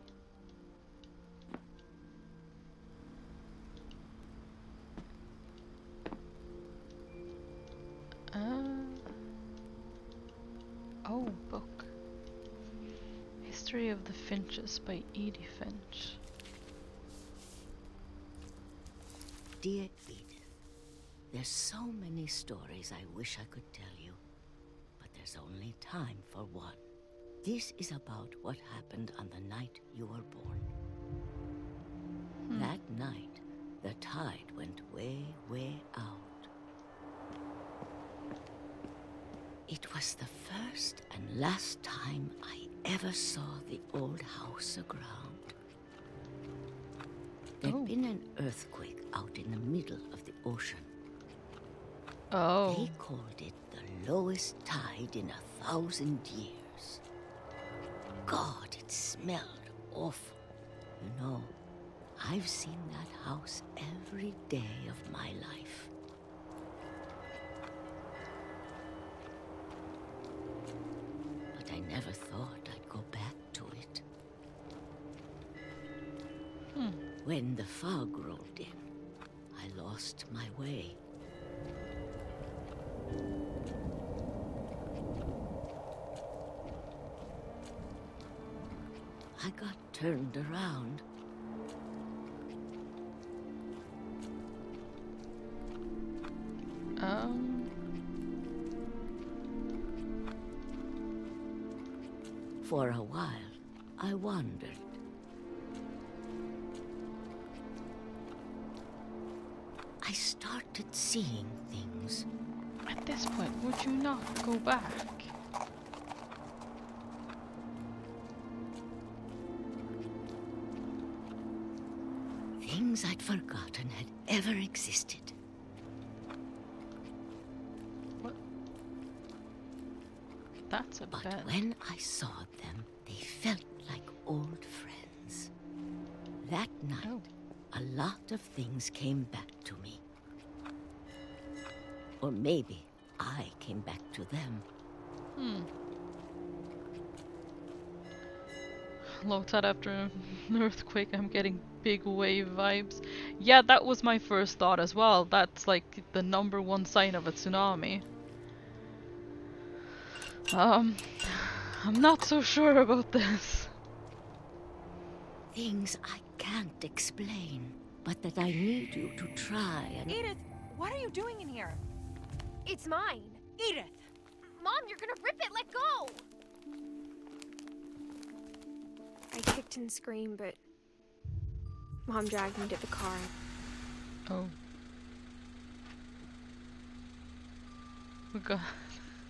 Oh, book. History of the Finches by Edith Finch. Dear Edith, there's so many stories I wish I could tell you, but there's only time for one. This is about what happened on the night you were born. That night, the tide went way, way out. It was the first and last time I ever saw the old house aground. There'd been an earthquake out in the middle of the ocean. Oh. They called it the lowest tide in 1,000 years. God, it smelled awful. You know, I've seen that house every day of my life. But I never thought I'd go back to it. When the fog rolled in, I lost my way. I got turned around. For a while, I wandered. I started seeing things. At this point, would you not go back? Things I'd forgotten had ever existed. What? That's a But bed. when I saw them, they felt like old friends. That night, a lot of things came back to me. Or maybe I came back to them. Low tide after an earthquake, I'm getting big wave vibes. Yeah, that was my first thought as well. That's like the #1 sign of a tsunami. I'm not so sure about this. Things I can't explain, but that I need you to try and... Edith, what are you doing in here? It's mine. Edith! Mom, you're gonna rip it! Let go! I kicked and screamed, but Mom dragged me to the car. Oh.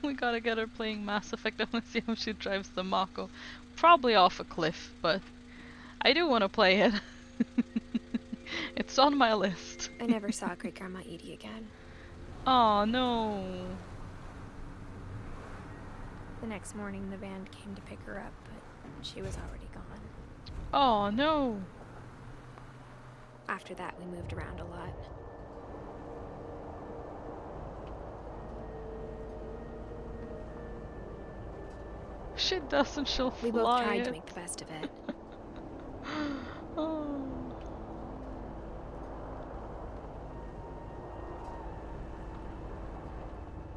We gotta get her playing Mass Effect. I wanna see how she drives the Mako. Probably off a cliff, but I do wanna play it. It's on my list. I never saw Great Grandma Edie again. Oh no. The next morning, the van came to pick her up, but she was already gone. Oh no. After that, we moved around a lot. She doesn't, she'll fly. We both tried it. to make the best of it. Oh.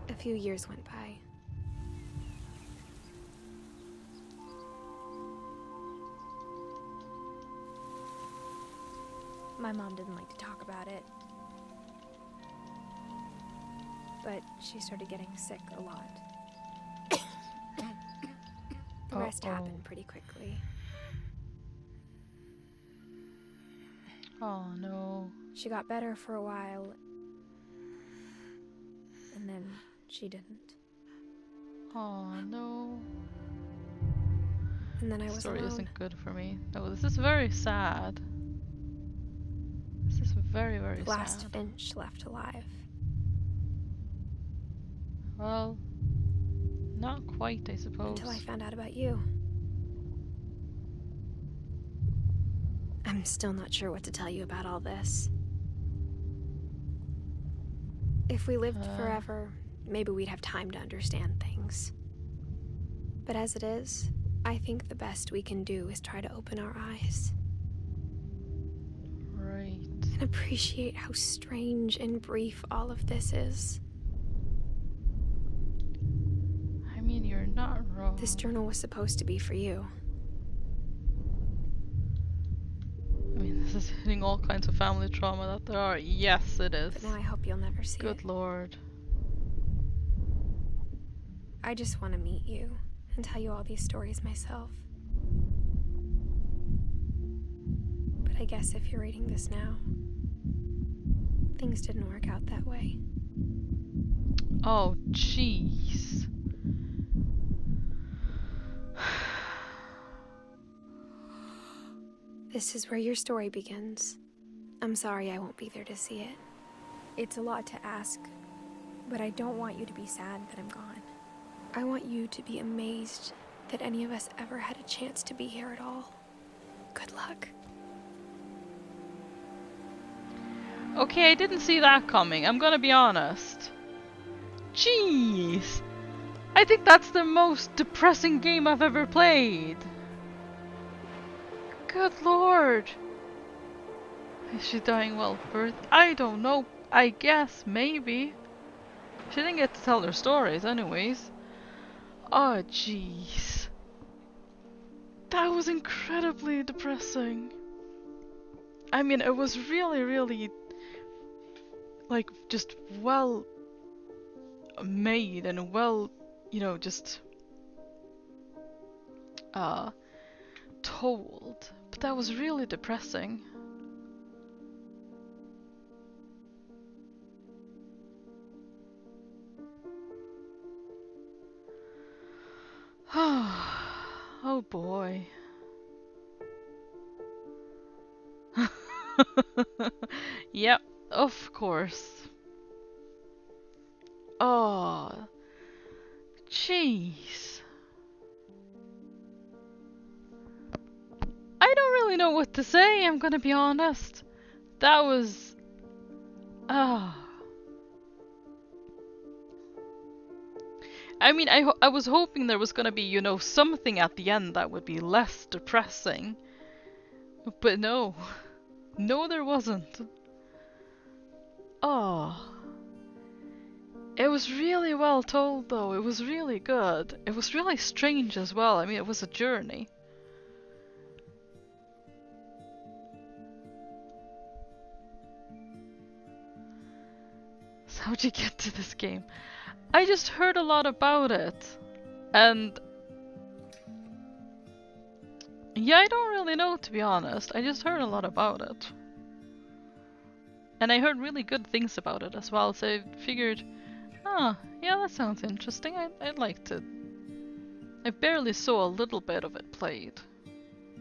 A few years went by. My mom didn't like to talk about it. But she started getting sick a lot. The rest happened pretty quickly. Oh no. She got better for a while. And then she didn't. Oh no. And then I was Story alone. isn't good for me. Oh, this is very sad. This is very, very The last sad. Finch left alive. Well, not quite, I suppose. Until I found out about you. I'm still not sure what to tell you about all this. If we lived forever, maybe we'd have time to understand things. But as it is, I think the best we can do is try to open our eyes. Right. And appreciate how strange and brief all of this is. I mean, you're not wrong. This journal was supposed to be for you. I mean, this is hitting all kinds of family trauma that there are. Yes, it is. But now I hope you'll never see it. Good lord. I just want to meet you and tell you all these stories myself. But I guess if you're reading this now, things didn't work out that way. Oh, jeez. This is where your story begins. I'm sorry I won't be there to see it. It's a lot to ask, but I don't want you to be sad that I'm gone. I want you to be amazed that any of us ever had a chance to be here at all. Good luck. Okay, I didn't see that coming, I'm gonna be honest. Jeez! I think that's the most depressing game I've ever played. Good lord! Is she dying well birth? I don't know. I guess, maybe. She didn't get to tell her stories anyways. Oh jeez. That was incredibly depressing. I mean, it was really like just well made and well, you know, just told. But that was really depressing. Oh boy. Yep, of course. Oh, jeez. I don't really know what to say, I'm gonna be honest. That was... I mean, I was hoping there was gonna be, you know, something at the end that would be less depressing. But no. No, there wasn't. Oh. It was really well told, though. It was really good. It was really strange as well. I mean, it was a journey. So how'd you get to this game? I just heard a lot about it. And... yeah, I don't really know, to be honest. I just heard a lot about it. And I heard really good things about it as well, so I figured, oh, yeah, that sounds interesting. I'd like to... I barely saw a little bit of it played,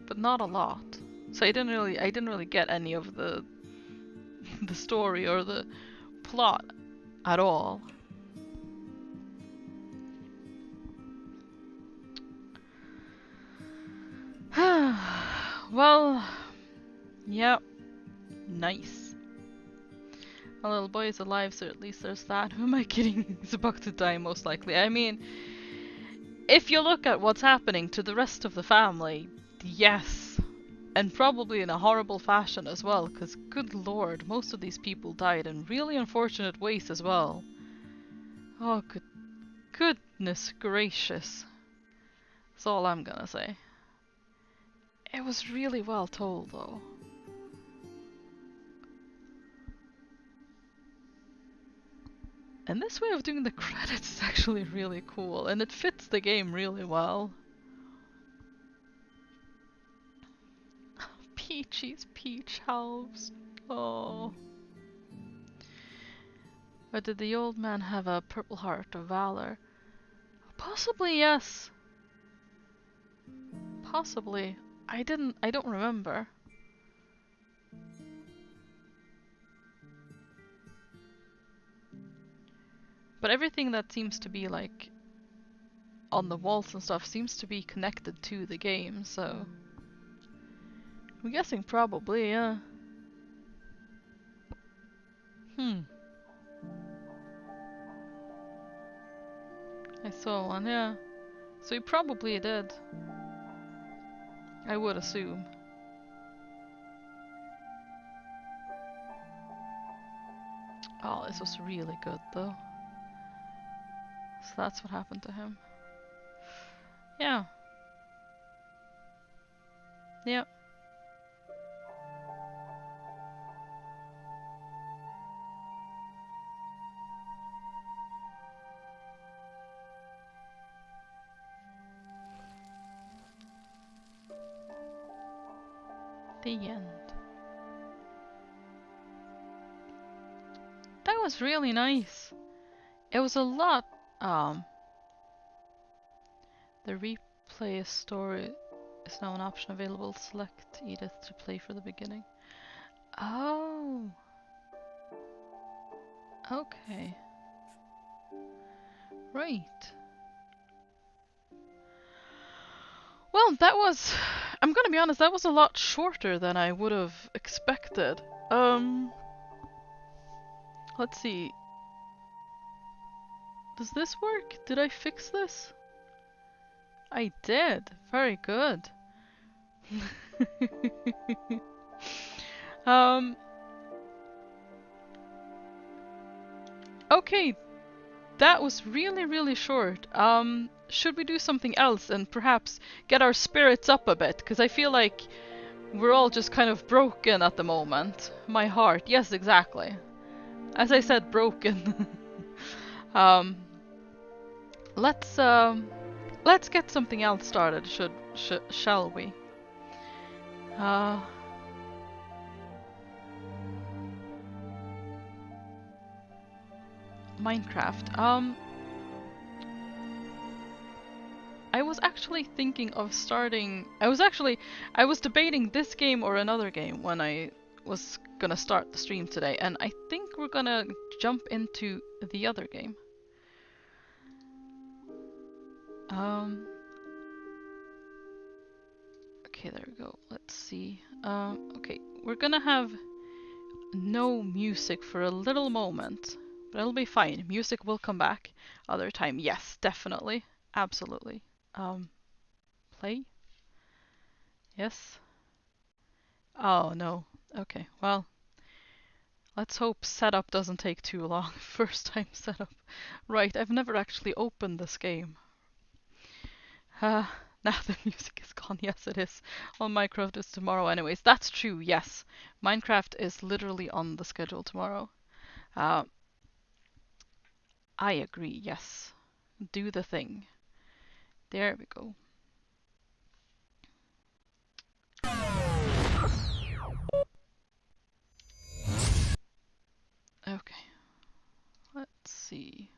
but not a lot. So I didn't really get any of the the story or the plot at all. Well, yep, nice. My little boy is alive, so at least there's that. Who am I kidding? He's about to die, most likely. I mean, if you look at what's happening to the rest of the family, yes. And probably in a horrible fashion as well, because good lord, most of these people died in really unfortunate ways as well. Oh, goodness gracious. That's all I'm gonna say. It was really well told, though. And this way of doing the credits is actually really cool, and it fits the game really well. Peachy's peach house. Oh. But did the old man have a purple heart of valor? Possibly, yes. Possibly. I don't remember. But everything that seems to be like on the walls and stuff seems to be connected to the game, so I'm guessing probably, yeah. I saw one, yeah. So he probably did. I would assume. Oh, this was really good though. So that's what happened to him. Yeah. Yep. The end. That was really nice. It was a lot. The replay story is now an option available. Select Edith to play for the beginning. Oh. Okay. Right. Well, that was... I'm gonna be honest, that was a lot shorter than I would have expected. Let's see. Does this work? Did I fix this? I did. Very good. Okay. That was really, really short. Should we do something else and perhaps get our spirits up a bit? Because I feel like we're all just kind of broken at the moment. My heart. Yes, exactly. As I said, broken. Let's get something else started. Shall we? Minecraft. I was actually thinking of starting... I was debating this game or another game when I was gonna start the stream today, and I think we're gonna jump into the other game. Okay, there we go. Let's see. Okay, we're gonna have no music for a little moment, but it'll be fine. Music will come back other time. Yes, definitely. Absolutely. Play? Yes? Oh, no. Okay, well, let's hope setup doesn't take too long. First time setup. Right, I've never actually opened this game. Now the music is gone. Yes, it is. Well, Minecraft is tomorrow anyways. That's true, yes. Minecraft is literally on the schedule tomorrow. I agree, yes. Do the thing. There we go. Okay. Let's see.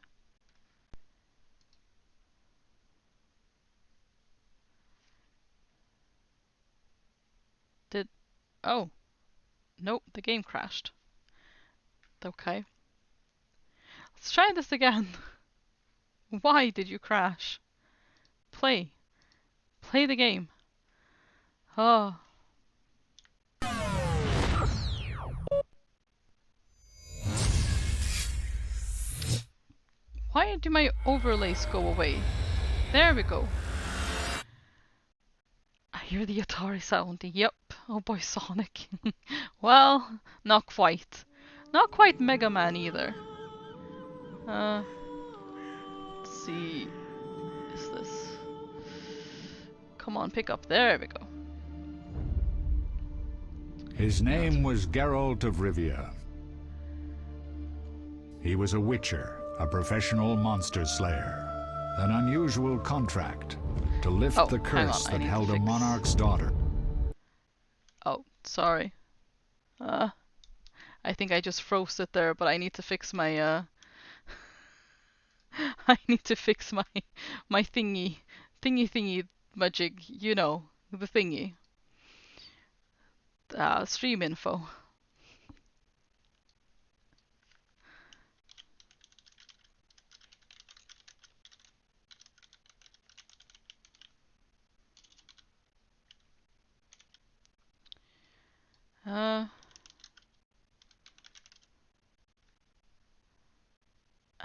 Oh. Nope, the game crashed. Okay. Let's try this again. Why did you crash? Play. Play the game. Oh. Why do my overlays go away? There we go. I hear the Atari sound. Yep. Oh boy, Sonic. Well, not quite. Not quite Mega Man either. Let's see. Is this... Come on, pick up. There we go. His name was Geralt of Rivia. He was a witcher, a professional monster slayer. An unusual contract to lift the curse that held a monarch's daughter. Oh, sorry. I think I just froze it there, but I need to fix my I need to fix my thingy majig, you know, the thingy. Stream info.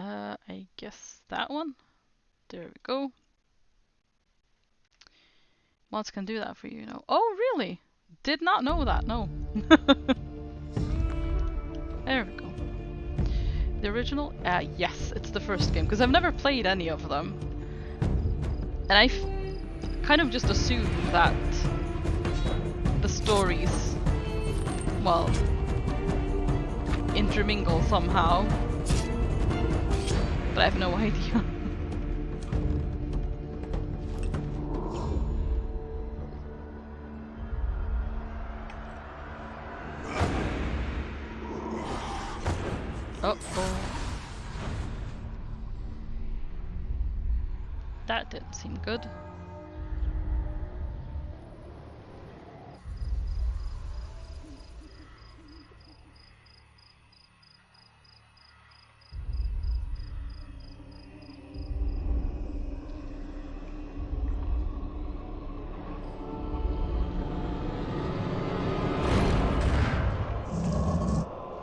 I guess that one. There we go. Mods can do that for you, you know. Oh, really? Did not know that, no. There we go. The original? Yes, it's the first game, because I've never played any of them. And I kind of just assumed that the stories, well, intermingle somehow. But I have no idea. Uh-oh. That didn't seem good.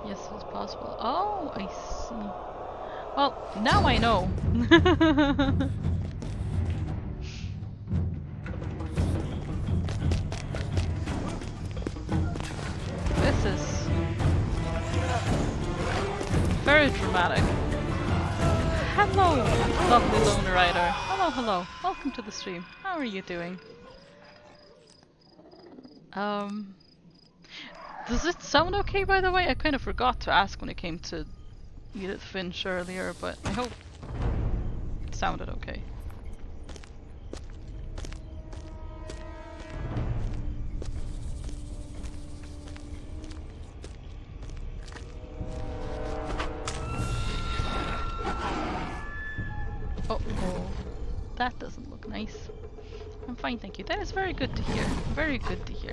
Yes, it's possible. Oh, I see. Well, now I know. This is very dramatic. Hello, lovely loner rider. Hello, hello. Welcome to the stream. How are you doing? Does it sound okay, by the way? I kind of forgot to ask when it came to Edith Finch earlier, but I hope it sounded okay. Oh, that doesn't look nice. I'm fine, thank you. That is very good to hear. Very good to hear.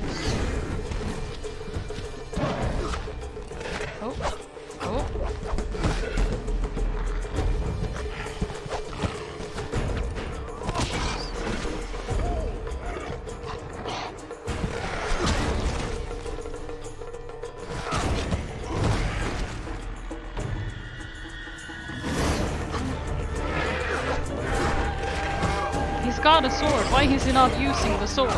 Oh, oh. He's got a sword. Why is he not using the sword?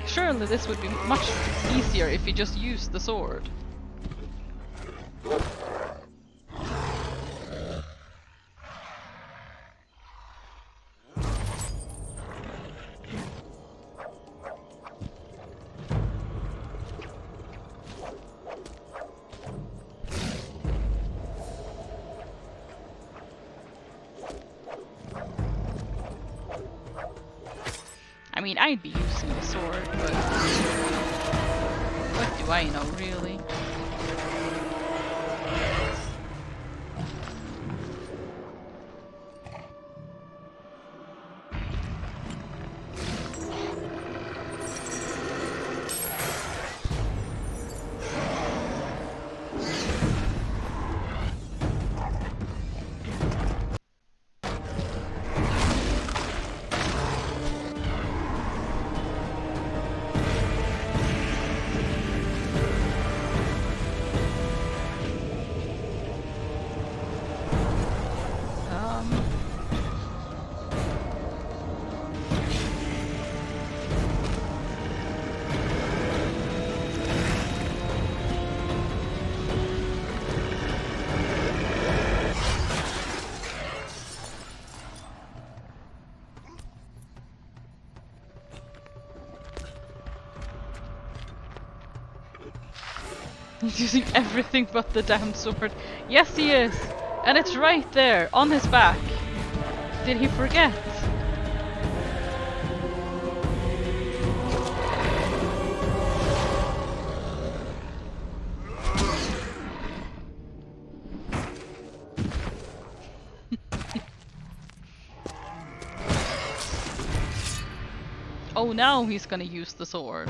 Surely this would be much easier if he just used the sword. I mean, I'd be using the sword, but what do I know, really? He's using everything but the damn sword. Yes, he is! And it's right there, on his back. Did he forget? Oh, now he's gonna use the sword.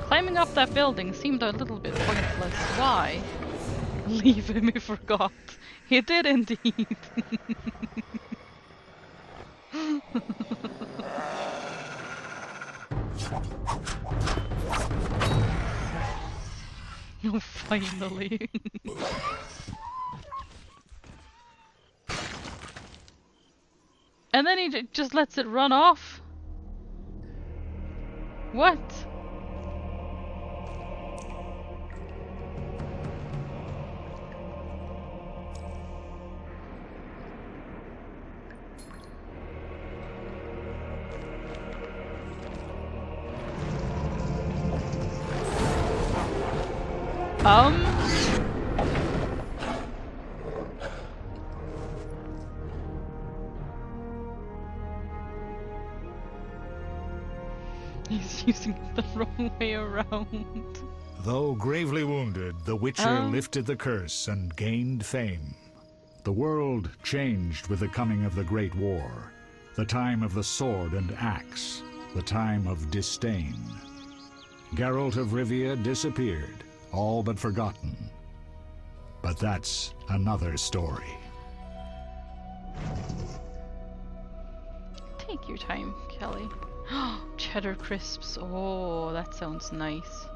Climbing up that building seemed a little bit pointless. Why? Leave him, he forgot. He did indeed. Finally. And then he just lets it run off. What? He's using it the wrong way around. Though gravely wounded, the Witcher lifted the curse and gained fame. The world changed with the coming of the Great War, the time of the sword and axe, the time of disdain. Geralt of Rivia disappeared, all but forgotten. But that's another story. Take your time, Kelly. Cheddar crisps. Oh, that sounds nice.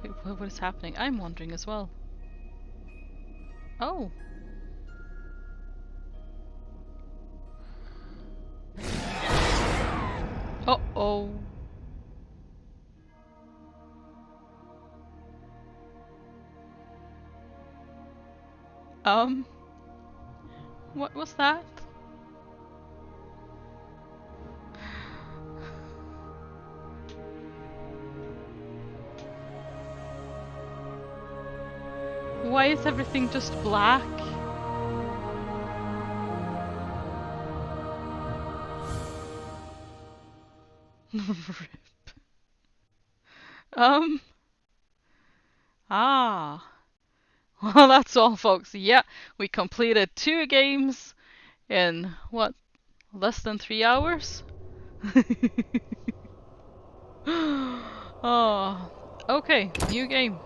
Wait, what is happening? I'm wondering as well. Oh. Uh-oh. What was that? Why is everything just black? Rip. Well, that's all, folks. Yeah, we completed 2 games in, what, less than 3 hours? Oh, okay, new game.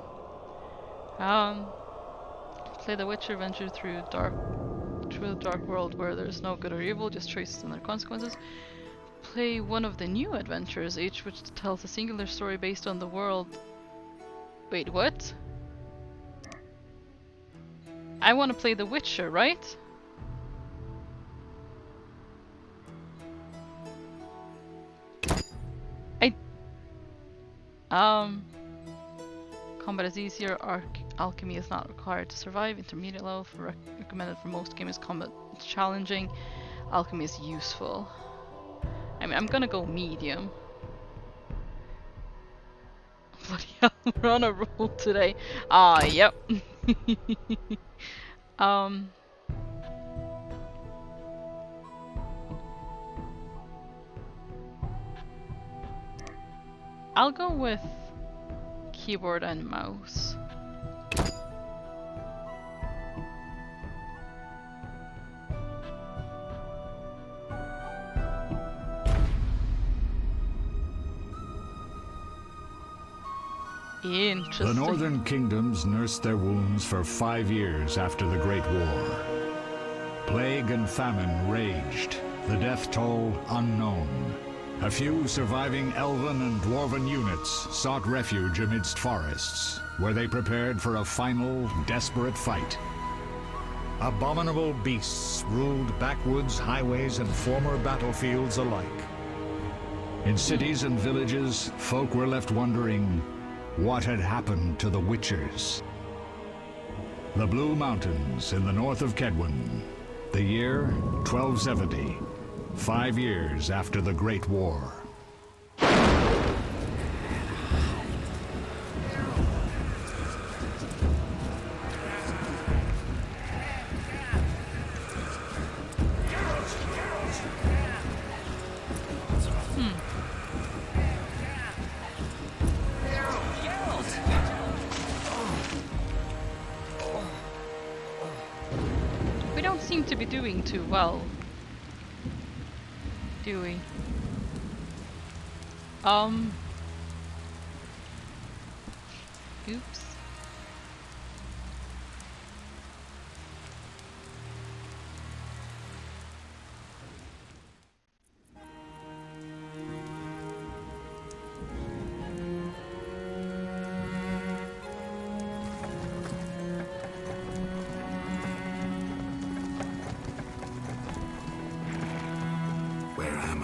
Play the Witcher adventure through the dark world where there's no good or evil, just choices and their consequences. Play one of the new adventures, each which tells a singular story based on the world. Wait, what? I want to play The Witcher, right? Combat is easier, alchemy is not required to survive, intermediate level recommended for most gamers, combat is challenging, alchemy is useful. I mean, I'm gonna go medium. Bloody hell, we're on a roll today. Yep. I'll go with keyboard and mouse. Interesting. The northern kingdoms nursed their wounds for 5 years after the Great War. Plague and famine raged, the death toll unknown. A few surviving elven and dwarven units sought refuge amidst forests, where they prepared for a final, desperate fight. Abominable beasts ruled backwoods, highways, and former battlefields alike. In cities and villages, folk were left wondering what had happened to the Witchers. The Blue Mountains in the north of Kedwen. The year 1270. 5 years after the Great War. We don't seem to be doing too well, do we? Oops.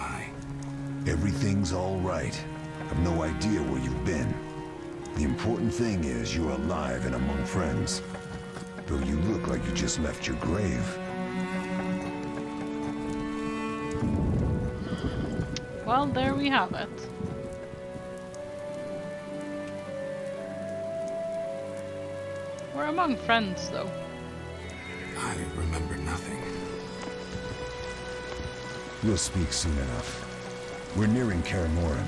am I? Everything's all right. I've no idea where you've been. The important thing is you're alive and among friends. Though you look like you just left your grave. Well, there we have it. We're among friends, though. I remember nothing. We'll speak soon enough. We're nearing Kaer Morhen.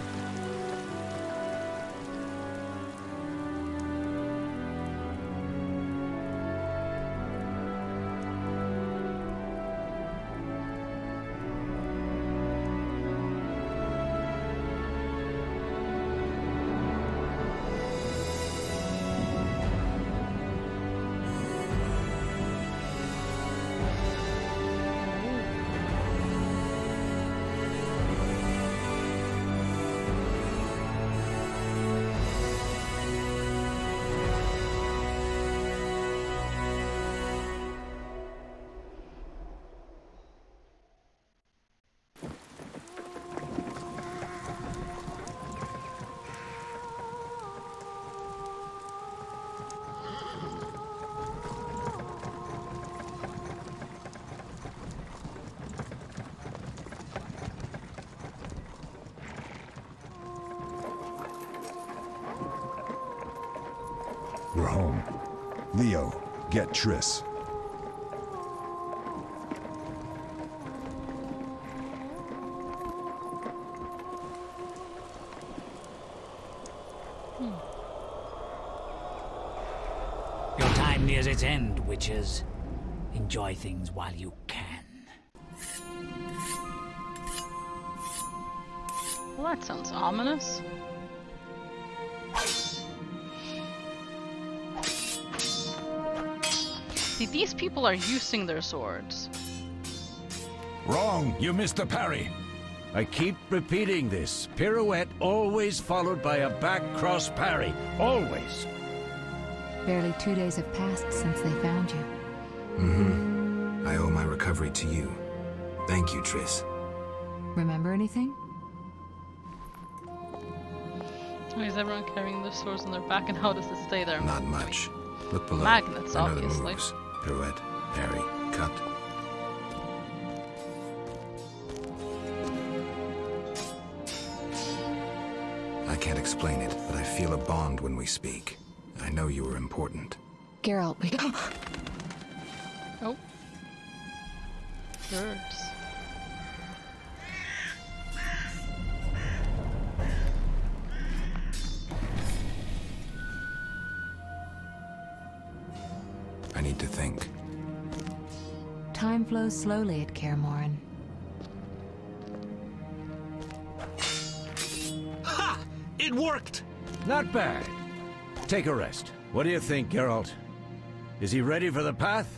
We're home. Leo, get Triss. Your time nears its end, witches. Enjoy things while you can. Well, that sounds ominous. See, these people are using their swords. Wrong! You missed the parry! I keep repeating this. Pirouette always followed by a back cross parry. Always! Barely 2 days have passed since they found you. Mm-hmm. I owe my recovery to you. Thank you, Triss. Remember anything? Why is everyone carrying their swords on their back, and how does it stay there? Not much. Look below. Magnets, I know the obviously. moves. Pirouette, parry, cut. I can't explain it, but I feel a bond when we speak. I know you were important. Geralt, we... Oh. Birds. I need to think. Time flows slowly at Kaer Morhen. Ha! It worked! Not bad. Take a rest. What do you think, Geralt? Is he ready for the path?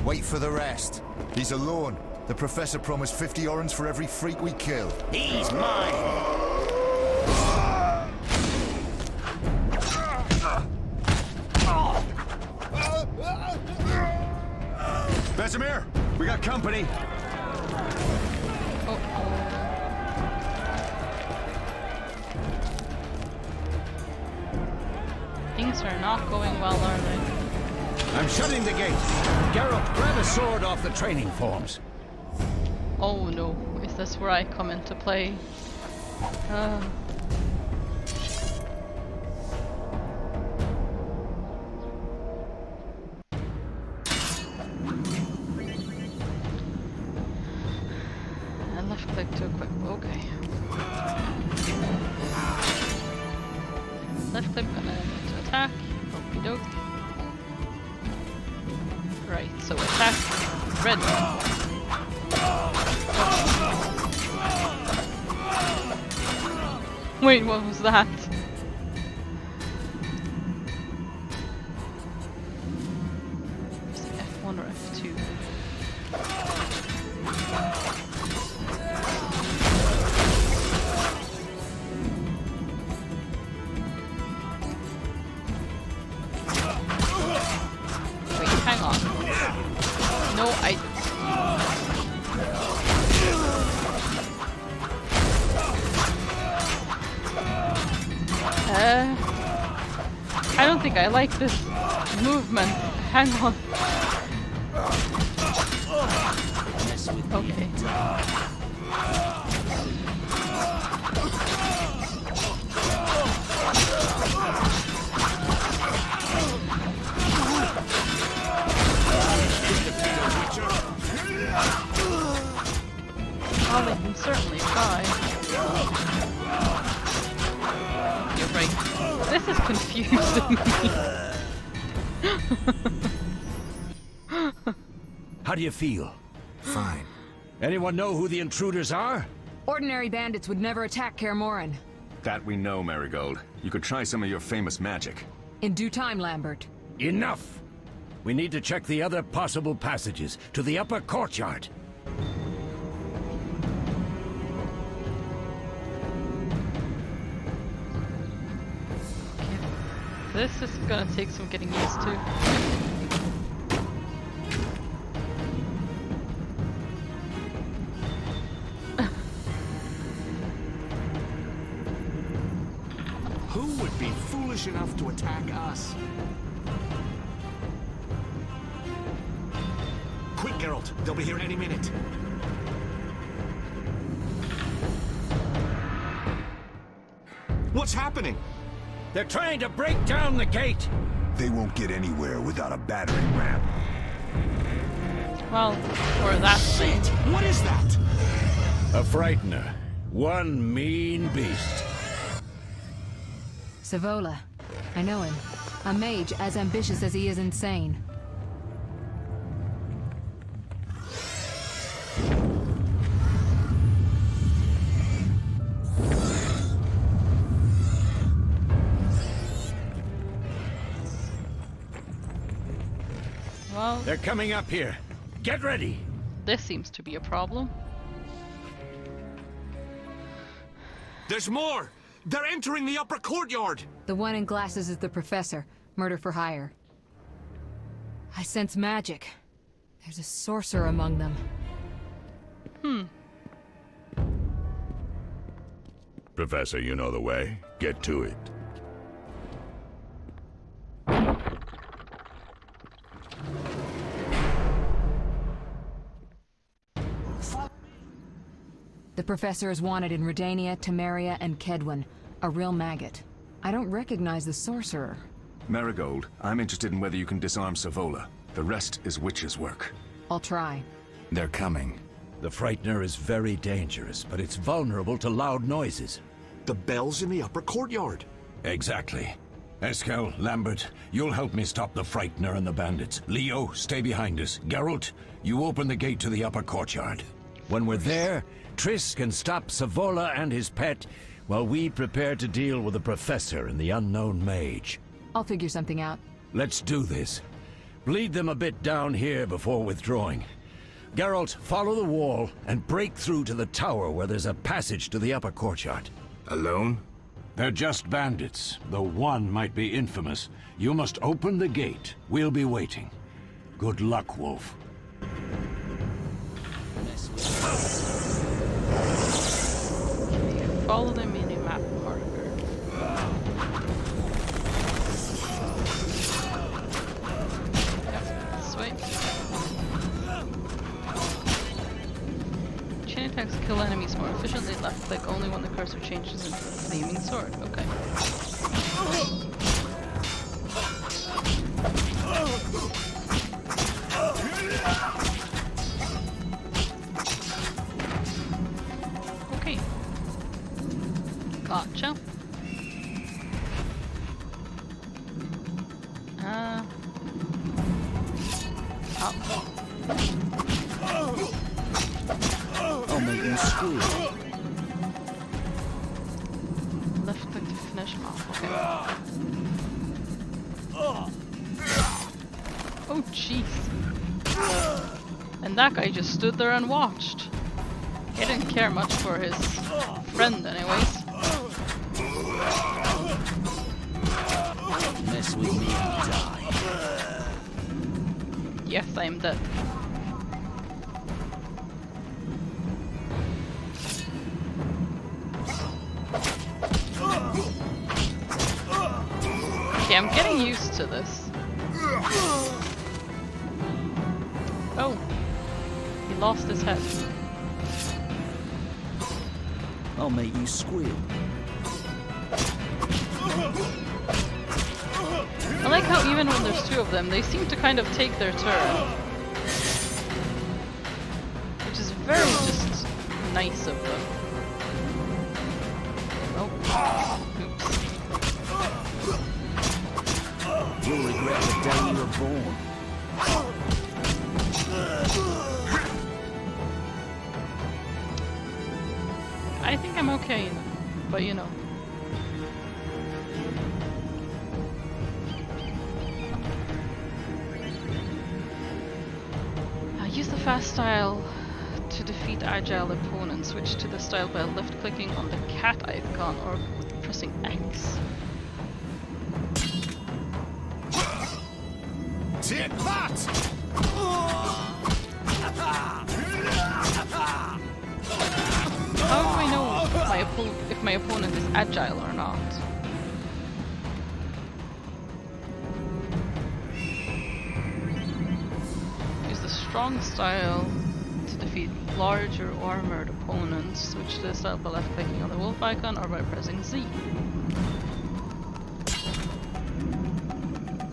Wait for the rest. He's alone. The Professor promised 50 orens for every freak we kill. He's mine! Vesemir, we got company. Things are not going well, are they? I'm shutting the gate. Geralt, grab a sword off the training forms. Oh no, is this where I come into play? And left click to equip, okay. Left click and then to attack. Okie doke. Right, so attack. Red. Wait, what was that? Is it F1 or F2? No, I don't think I like this movement. Hang on. Okay. Well, they can certainly try. You're right. This is confusing me. How do you feel? Fine. Anyone know who the intruders are? Ordinary bandits would never attack Kaer Morhen. That we know, Marigold. You could try some of your famous magic. In due time, Lambert. Enough! We need to check the other possible passages to the upper courtyard. This is gonna take some getting used to. Who would be foolish enough to attack us? Quick, Geralt. They'll be here any minute. What's happening? They're trying to break down the gate! They won't get anywhere without a battering ram. Well, or that thing. What is that? A frightener. One mean beast. Savola. I know him. A mage as ambitious as he is insane. Well, they're coming up here. Get ready. This seems to be a problem. There's more! They're entering the upper courtyard! The one in glasses is the professor. Murder for hire. I sense magic. There's a sorcerer among them. Professor, you know the way. Get to it. The professor is wanted in Redania, Temeria, and Kedwen. A real maggot. I don't recognize the sorcerer. Marigold, I'm interested in whether you can disarm Savola. The rest is witch's work. I'll try. They're coming. The frightener is very dangerous, but it's vulnerable to loud noises. The bell's in the upper courtyard. Exactly. Eskel, Lambert, you'll help me stop the frightener and the bandits. Leo, stay behind us. Geralt, you open the gate to the upper courtyard. When we're there, Triss can stop Savola and his pet, while we prepare to deal with the professor and the unknown mage. I'll figure something out. Let's do this. Bleed them a bit down here before withdrawing. Geralt, follow the wall and break through to the tower where there's a passage to the upper courtyard. Alone? They're just bandits, though one might be infamous. You must open the gate. We'll be waiting. Good luck, Wolf. Follow the mini-map marker. Yep, this way. Chain attacks kill enemies more efficiently. Left click only when the cursor changes into a flaming sword. Okay. Okay. Gotcha. I'll make you screw. Left click to finish him off. Okay. Oh jeez. And that guy just stood there and watched. He didn't care much for his friend anyways. Mess with me and die. Yes, I am dead. Okay, I'm getting used to this. Oh, he lost his head. I'll make you squeal. I like how even when there's two of them, they seem to kind of take their turn. Which is very just nice of them. Oh, oops. You'll regret the day you were born. I think I'm okay, but you know. Use the fast style to defeat agile opponents. Switch to the style by left-clicking on the cat icon or pressing X. Take that! How do I know if my opponent is agile or not? Use the strong style to defeat larger armored opponents. Switch to the style by left clicking on the wolf icon or by pressing Z.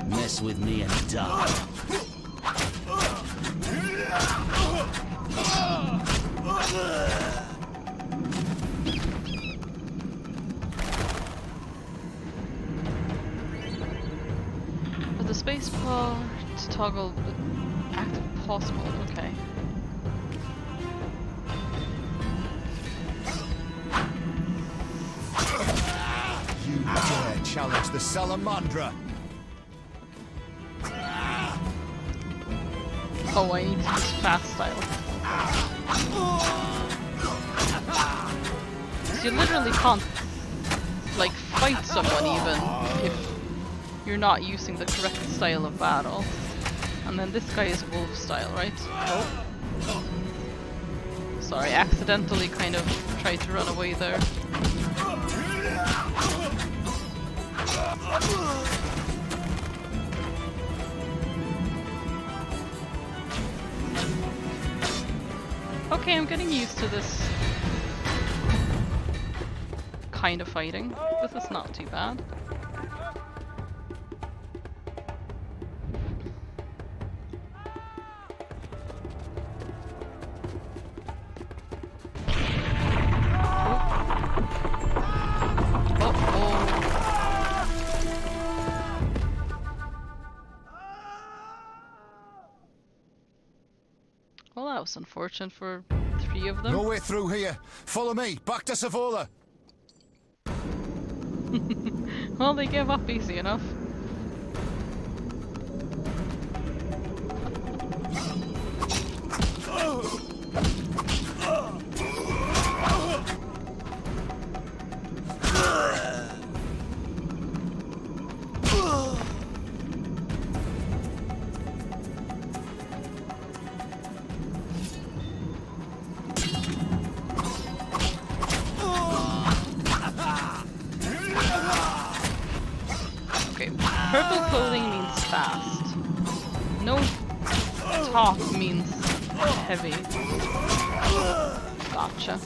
Mess with me and die. With the space bar to toggle the active pause mode, okay. You dare challenge the Salamandra! Oh, I need to use fast style. You literally can't, like, fight someone even if you're not using the correct style of battle. And then this guy is wolf style, right? Oh. Sorry, accidentally kind of tried to run away there. Okay, I'm getting used to this kind of fighting. This is not too bad. Well, that was unfortunate for 3 of them. No way through here. Follow me. Back to Savola. Well, they gave up easy enough. Purple clothing means fast. No top means heavy. Gotcha.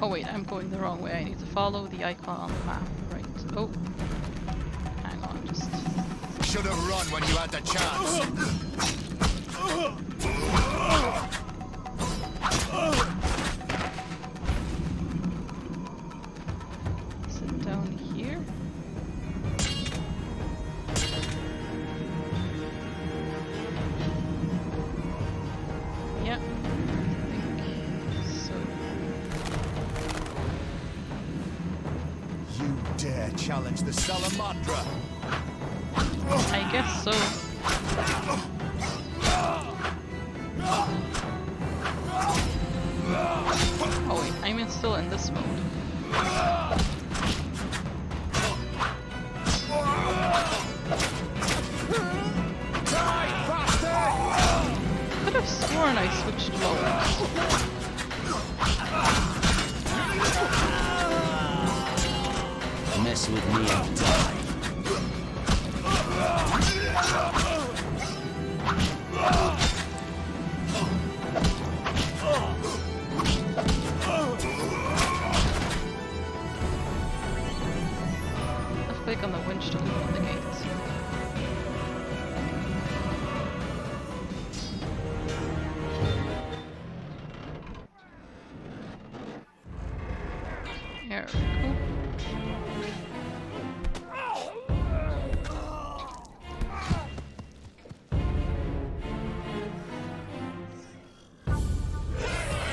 Oh wait, I'm going the wrong way. I need to follow the icon on the map. Right. Oh. Hang on, just... Should have run when you had the chance. Sit down here. Yeah. I think so. You dare challenge the Salamandra? I guess so. Oh wait, I'm still in this mode. open the gate. There we go.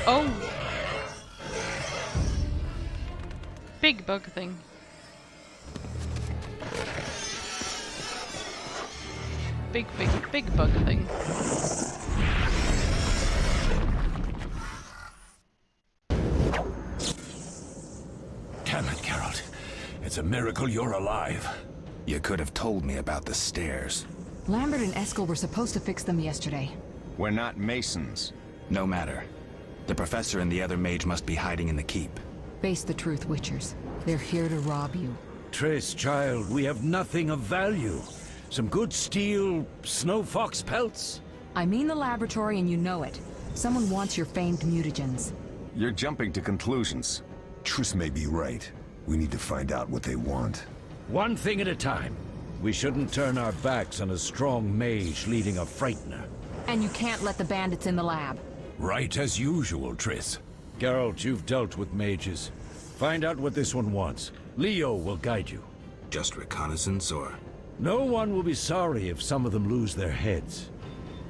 Oh! Big bug thing. Big bug thing. Damn it, Geralt. It's a miracle you're alive. You could have told me about the stairs. Lambert and Eskel were supposed to fix them yesterday. We're not masons. No matter. The professor and the other mage must be hiding in the keep. Face the truth, Witchers. They're here to rob you. Triss, child, we have nothing of value. Some good steel snow fox pelts? I mean the laboratory and you know it. Someone wants your famed mutagens. You're jumping to conclusions. Triss may be right. We need to find out what they want. One thing at a time. We shouldn't turn our backs on a strong mage leading a frightener. And you can't let the bandits in the lab. Right as usual, Triss. Geralt, you've dealt with mages. Find out what this one wants. Leo will guide you. Just reconnaissance, or...? No one will be sorry if some of them lose their heads.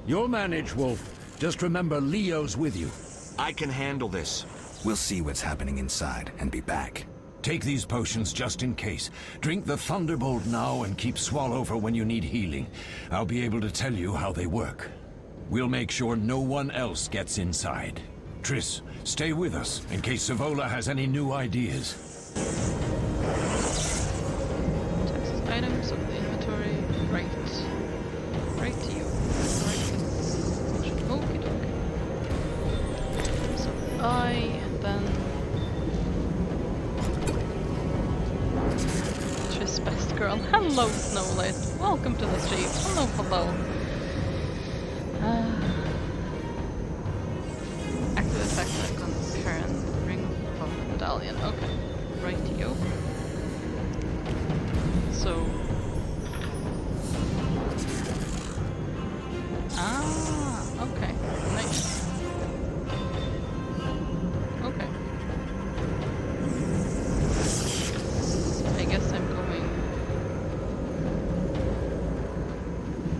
You'll manage, Wolf. Just remember Leo's with you. I can handle this. We'll see what's happening inside and be back. Take these potions just in case. Drink the Thunderbolt now and keep Swallow for when you need healing. I'll be able to tell you how they work. We'll make sure no one else gets inside. Triss, stay with us in case Savola has any new ideas. Text items of the inventory. Right to you. Okie dokie. So I and then Triss best girl. Hello, Snowlight. Welcome to the stream. Hello. Active effect on the current ring of the medallion. Okay. Rightio. So. Okay. Nice. Okay. I guess I'm going.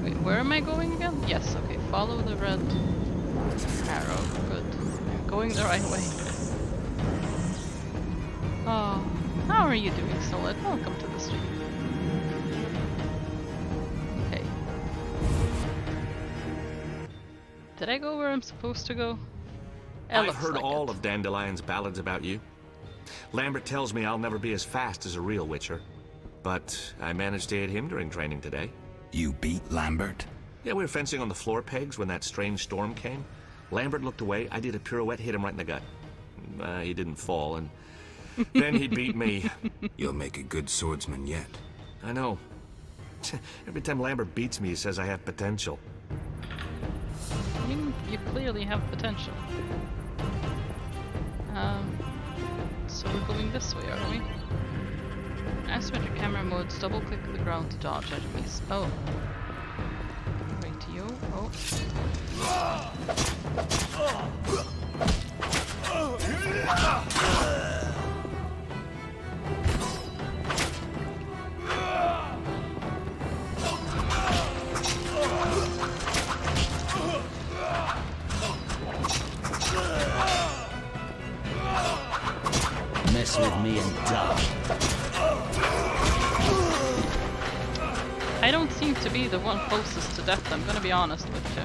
Wait, where am I going again? Yes, okay. Follow the red arrow. Good. I'm going the right way. Oh, how are you doing, Solid? Welcome to the stream. Okay. Did I go where I'm supposed to go? I've heard all of Dandelion's ballads about you. Lambert tells me I'll never be as fast as a real Witcher. But I managed to hit him during training today. You beat Lambert? Yeah, we were fencing on the floor pegs when that strange storm came. Lambert looked away, I did a pirouette, hit him right in the gut. He didn't fall, and then he beat me. You'll make a good swordsman yet. I know. Every time Lambert beats me, he says I have potential. I mean, you clearly have potential. So we're going this way, are we? Asymmetric camera modes, double click the ground to dodge enemies. Oh. Right to you. Oh. Mess with me and die. I don't seem to be the one closest to death, I'm gonna be honest with you.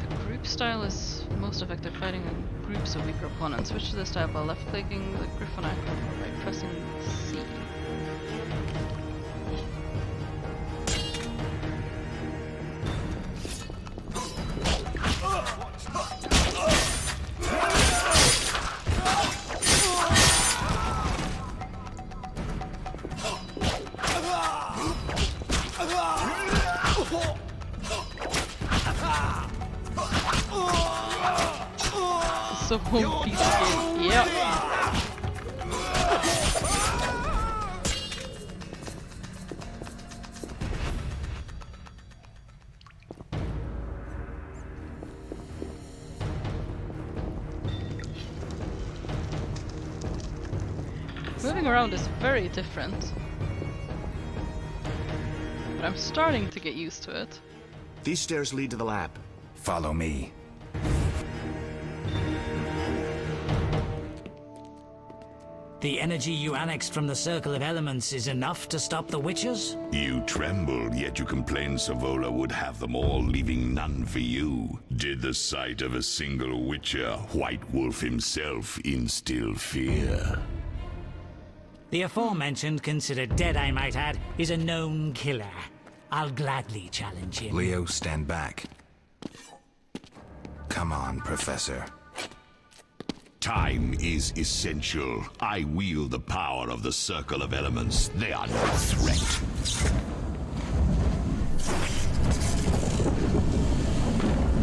The group style is most effective fighting in groups of weaker opponents. Switch to this style by left-clicking the Griffon icon or by pressing C. So home piece of cake. Yep. Moving around is very different. But I'm starting to get used to it. These stairs lead to the lab. Follow me. The energy you annexed from the Circle of Elements is enough to stop the Witchers? You trembled, yet you complained Savola would have them all, leaving none for you. Did the sight of a single Witcher, White Wolf himself, instill fear? The aforementioned, considered dead I might add, is a known killer. I'll gladly challenge him. Leo, stand back. Come on, Professor. Time is essential. I wield the power of the Circle of Elements. They are no threat.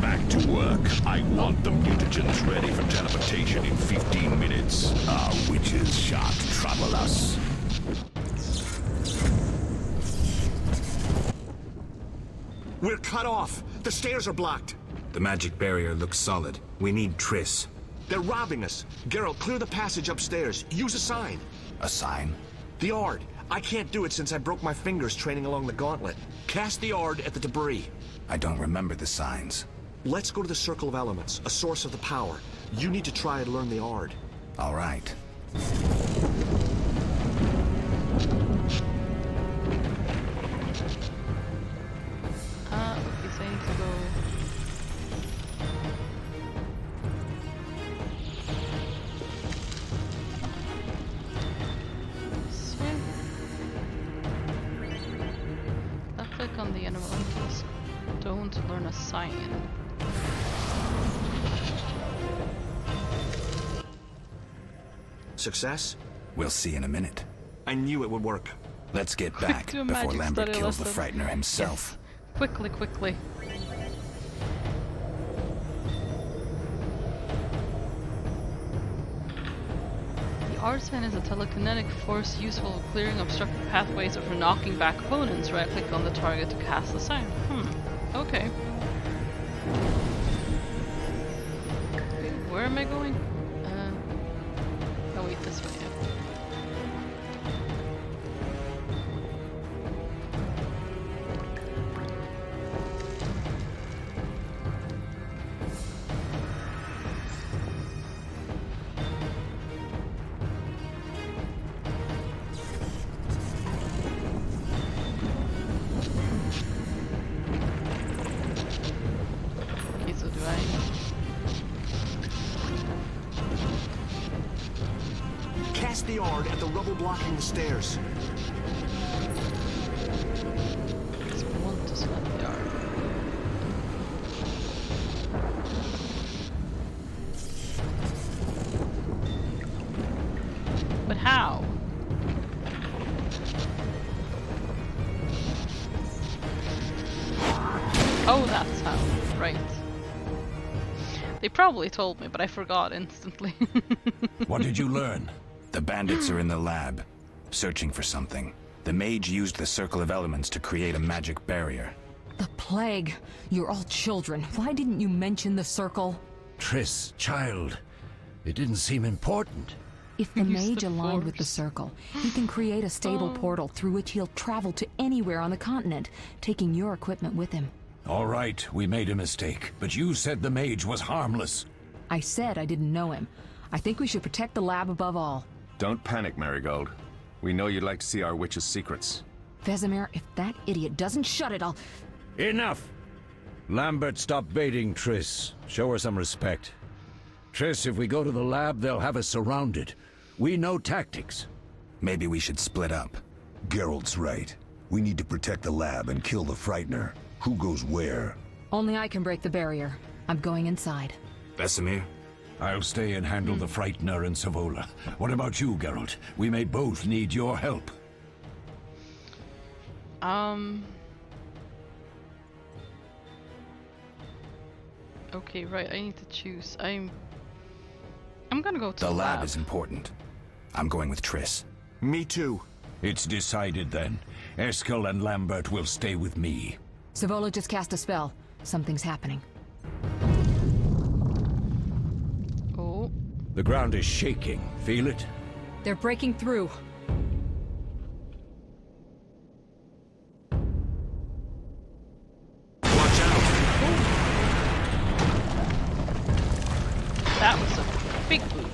Back to work. I want the mutagens ready for teleportation in 15 minutes. Our witches shan't trouble us. We're cut off. The stairs are blocked. The magic barrier looks solid. We need Triss. They're robbing us. Geralt, clear the passage upstairs. Use a sign. A sign? The Ard. I can't do it since I broke my fingers training along the gauntlet. Cast the Ard at the debris. I don't remember the signs. Let's go to the Circle of Elements, a source of the power. You need to try and learn the Ard. All right. Okay, so I need to go... Click on the elementals. Don't learn a sign. Success? We'll see in a minute. I knew it would work. Let's get back before Lambert kills the Frightener himself. Yes. Quickly, quickly. The Ardsman is a telekinetic force useful for clearing obstructed pathways or for knocking back opponents. Right-click on the target to cast the sign. Okay. Okay, where am I going? Oh wait, this way. Cast the Ard at the rubble blocking the stairs. I want to select the Ard. But how? Oh, that's how. Right. They probably told me, but I forgot instantly. What did you learn? The bandits are in the lab, searching for something. The mage used the Circle of Elements to create a magic barrier. The plague. You're all children. Why didn't you mention the Circle? Triss, child. It didn't seem important. If the mage aligned with the Circle, he can create a stable portal through which he'll travel to anywhere on the continent, taking your equipment with him. All right, we made a mistake, but you said the mage was harmless. I said I didn't know him. I think we should protect the lab above all. Don't panic, Marigold. We know you'd like to see our witch's secrets. Vesemir, if that idiot doesn't shut it, I'll... Enough! Lambert, stop baiting Triss. Show her some respect. Triss, if we go to the lab, they'll have us surrounded. We know tactics. Maybe we should split up. Geralt's right. We need to protect the lab and kill the Frightener. Who goes where? Only I can break the barrier. I'm going inside. Vesemir? I'll stay and handle the Frightener and Savola. What about you, Geralt? We may both need your help. Okay, right, I need to choose. I'm gonna go to The lab lab. is important. I'm going with Triss. Me too. It's decided then. Eskel and Lambert will stay with me. Savola just cast a spell. Something's happening. Oh. The ground is shaking. Feel it? They're breaking through. Watch out! That was a big boom.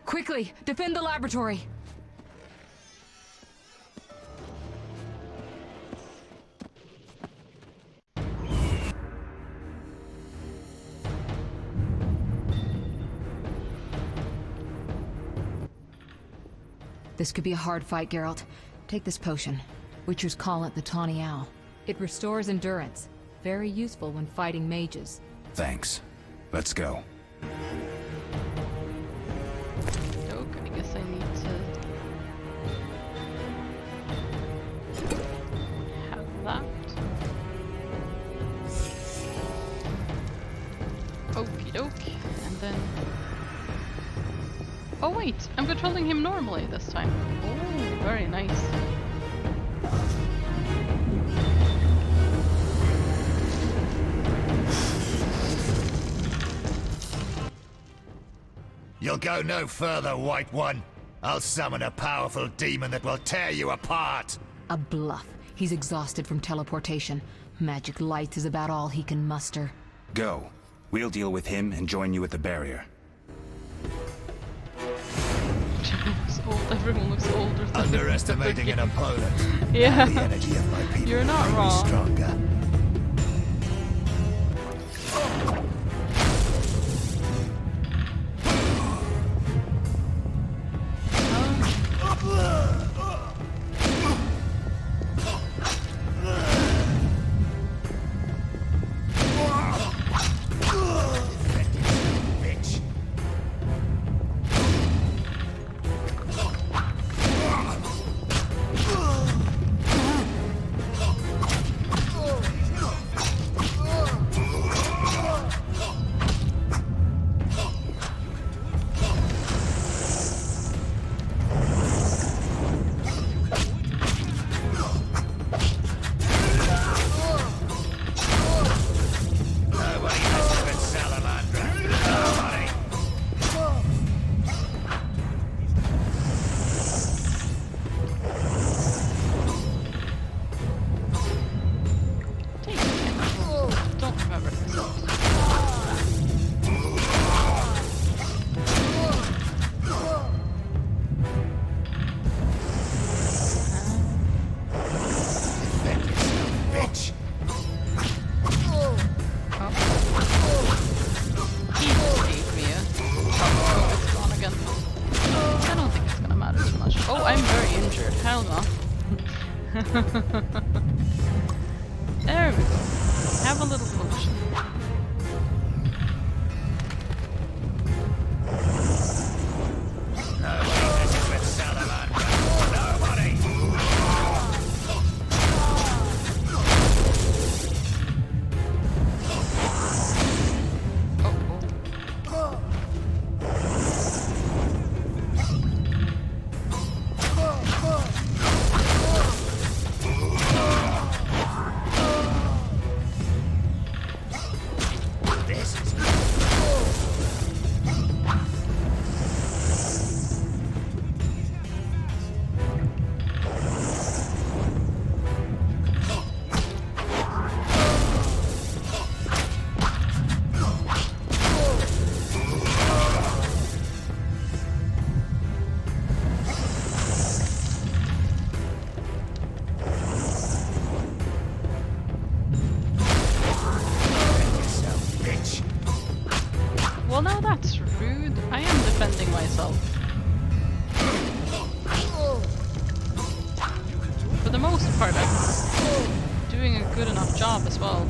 Quickly, defend the laboratory. This could be a hard fight, Geralt. Take this potion. Witchers call it the Tawny Owl. It restores endurance. Very useful when fighting mages. Thanks. Let's go. Okay, I guess I need to have that. Okie doke. And then... Oh wait, I'm controlling him normally this time. Oh, very nice. You'll go no further, White One. I'll summon a powerful demon that will tear you apart. A bluff. He's exhausted from teleportation. Magic light is about all he can muster. Go. We'll deal with him and join you at the barrier. Everyone looks older than Underestimating an opponent. Yeah. The energy of my people You're not made me wrong. stronger. There we go. Have a little potion. Well, now that's rude. I am defending myself. For the most part, I'm doing a good enough job as well.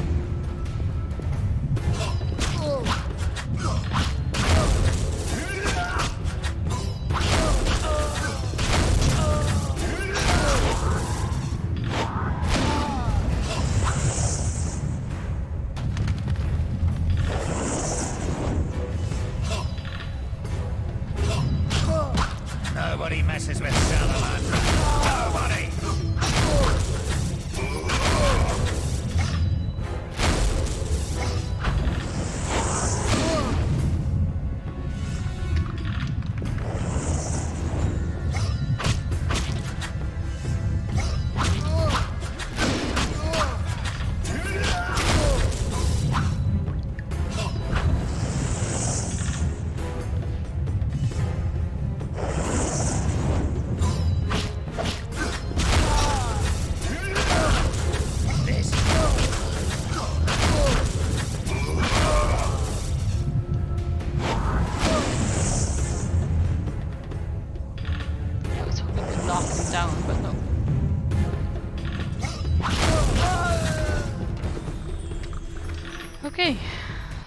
Okay,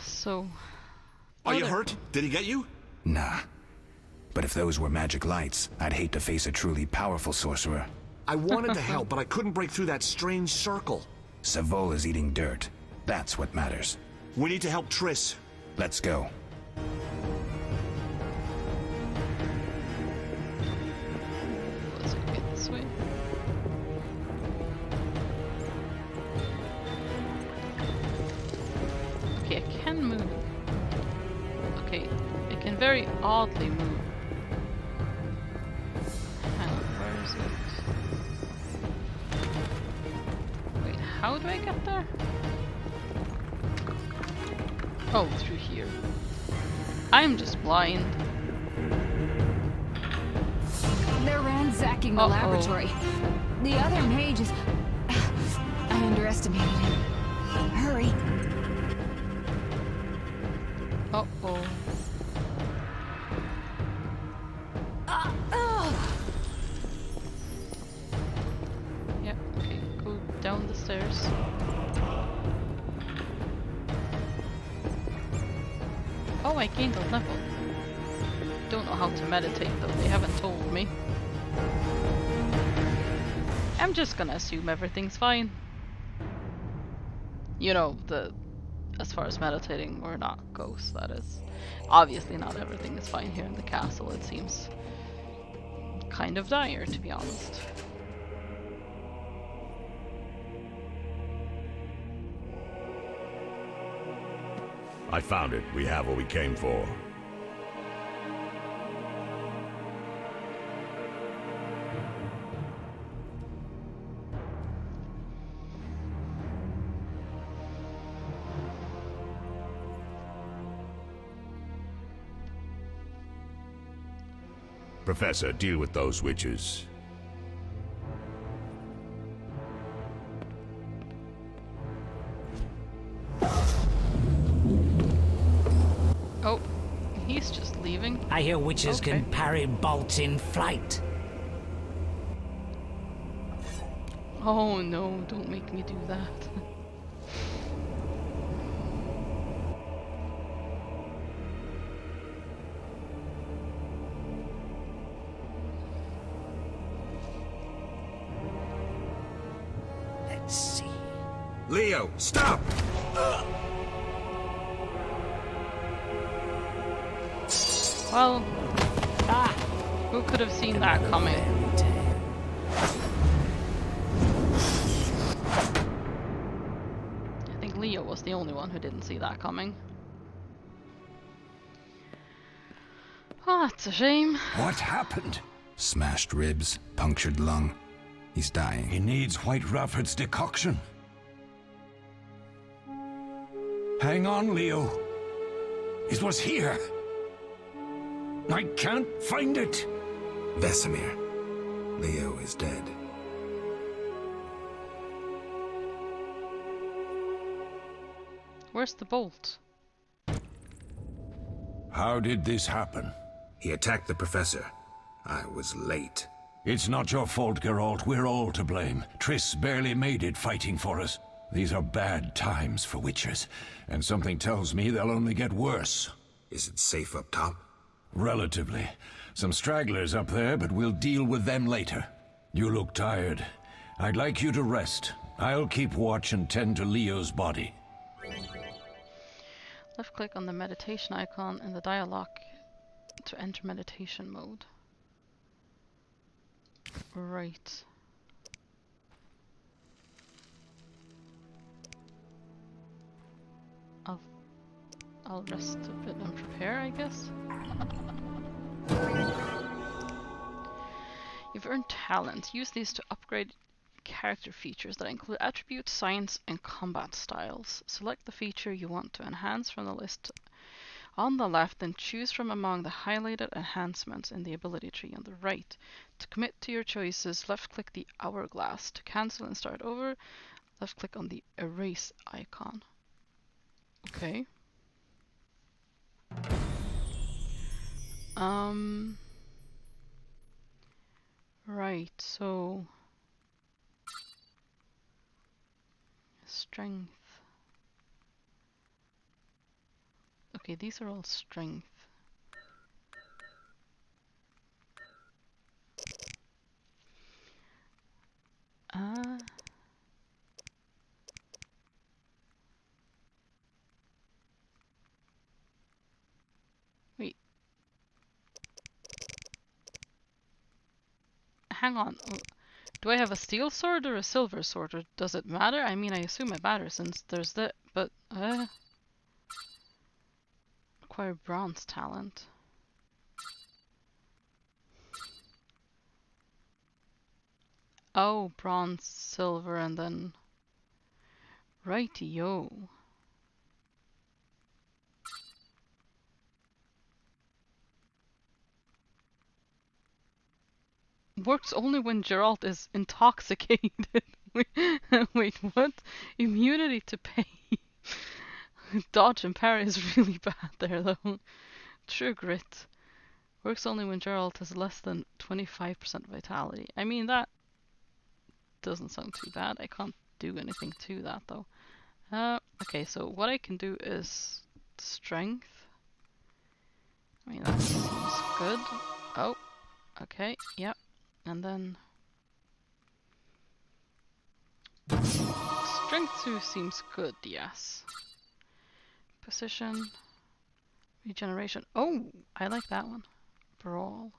so... Are you hurt? Did he get you? Nah. But if those were magic lights, I'd hate to face a truly powerful sorcerer. I wanted to help, but I couldn't break through that strange circle. Savola's eating dirt. That's what matters. We need to help Triss. Let's go. Let's get this way. Okay, I can move. Okay, I can very oddly move. Hang on, where is it? Wait, how do I get there? Oh, through here. I'm just blind. They're ransacking the laboratory. The other mage is... I underestimated him. Hurry. Uh-oh. Yep, okay, go down the stairs. Oh, I gained a level. Don't know how to meditate though, they haven't told me. I'm just gonna assume everything's fine. You know, as far as meditating or not goes, that is. Obviously not everything is fine here in the castle, it seems kind of dire, to be honest. I found it. We have what we came for. Professor, deal with those witches. Oh, he's just leaving. I hear witches can parry bolts in flight. Oh no, don't make me do that. Let's see. Leo, stop! Well, who could have seen that coming? I think Leo was the only one who didn't see that coming. Oh, that's a shame. What happened? Smashed ribs, punctured lung. He's dying. He needs White Rafford's decoction. Hang on, Leo. It was here. I can't find it. Vesemir. Leo is dead. Where's the bolt? How did this happen? He attacked the professor. I was late. It's not your fault, Geralt. We're all to blame. Triss barely made it fighting for us. These are bad times for witchers, and something tells me they'll only get worse. Is it safe up top? Relatively. Some stragglers up there, but we'll deal with them later. You look tired. I'd like you to rest. I'll keep watch and tend to Leo's body. Left click on the meditation icon in the dialogue to enter meditation mode. Right. I'll rest a bit and prepare, I guess. You've earned talent. Use these to upgrade character features that include attributes, science, and combat styles. Select the feature you want to enhance from the list on the left, then choose from among the highlighted enhancements in the ability tree on the right. To commit to your choices, left-click the hourglass. To cancel and start over, left-click on the erase icon. Okay. Right, so strength. Okay, these are all strength. Wait. Hang on. Do I have a steel sword or a silver sword, or does it matter? I mean, I assume it matters since there's the... but... Acquire bronze talent. Oh, bronze, silver, and then... Righty-yo. Works only when Geralt is intoxicated. Wait, what? Immunity to pain. Dodge and parry is really bad there, though. True grit. Works only when Geralt has less than 25% vitality. I mean, that doesn't sound too bad. I can't do anything to that, though. Okay, so what I can do is strength. I mean, that seems good. Oh, okay, yep. And then strength 2 seems good, yes. Position, regeneration. Oh, I like that one. Brawl.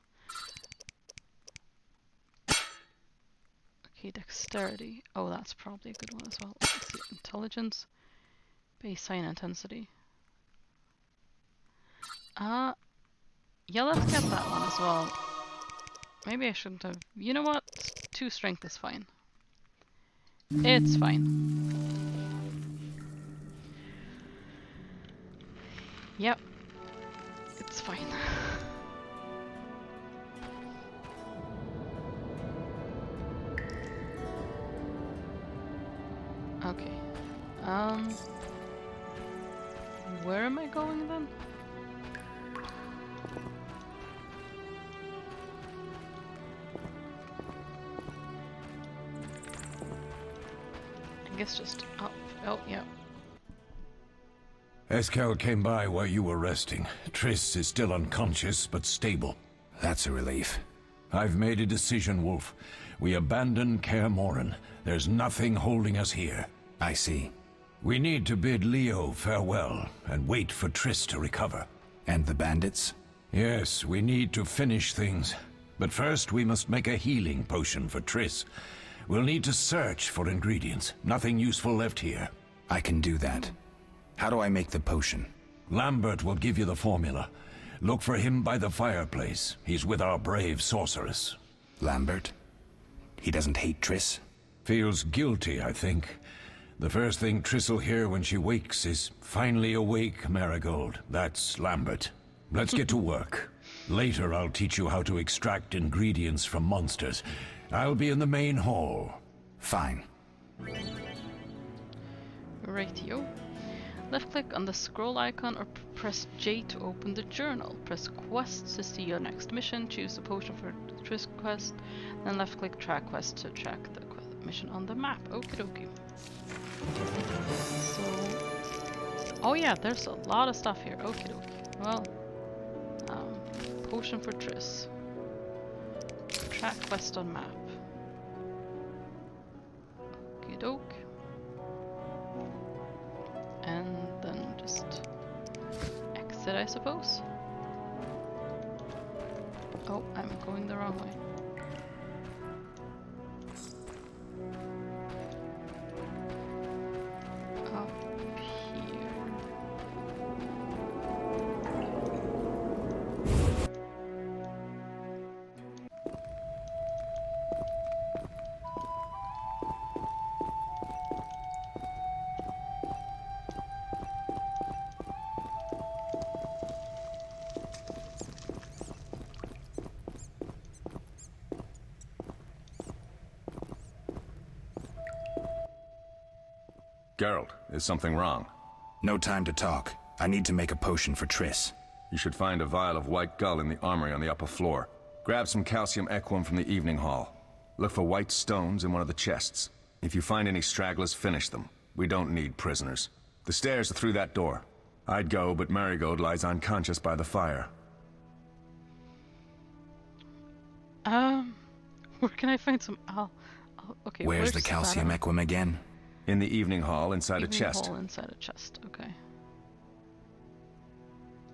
Okay, dexterity. Oh, that's probably a good one as well. Let's see, intelligence, base sign intensity. Yeah, let's get that one as well. Maybe I shouldn't have. You know what? 2 strength is fine. It's fine. Yep. It's fine. Okay. Where am I going then? I guess just up. Oh, yeah. Eskel came by while you were resting. Triss is still unconscious, but stable. That's a relief. I've made a decision, Wolf. We abandon Kaer Morhen. There's nothing holding us here. I see. We need to bid Leo farewell and wait for Triss to recover. And the bandits? Yes, we need to finish things. But first we must make a healing potion for Triss. We'll need to search for ingredients. Nothing useful left here. I can do that. How do I make the potion? Lambert will give you the formula. Look for him by the fireplace. He's with our brave sorceress. Lambert? He doesn't hate Triss? Feels guilty, I think. The first thing Triss will hear when she wakes is, "Finally awake, Marigold." That's Lambert. Let's get to work. Later I'll teach you how to extract ingredients from monsters. I'll be in the main hall. Fine. Rightio. Left click on the scroll icon or press J to open the journal. Press quests to see your next mission. Choose the potion for the Triss quest. Then left click track quest to track the mission on the map. Okie dokie. So, oh yeah, there's a lot of stuff here. Okie dokie. Well, potion for Triss. Track quest on map. Okie doke. And then just exit, I suppose. Oh, I'm going the wrong way. Up here. Geralt, is something wrong? No time to talk. I need to make a potion for Triss. You should find a vial of white gull in the armory on the upper floor. Grab some calcium equum from the evening hall. Look for white stones in one of the chests. If you find any stragglers, finish them. We don't need prisoners. The stairs are through that door. I'd go, but Marigold lies unconscious by the fire. Where can I find some okay, Where's the calcium equum again? In the evening hall inside a Evening chest. hall inside a chest, okay.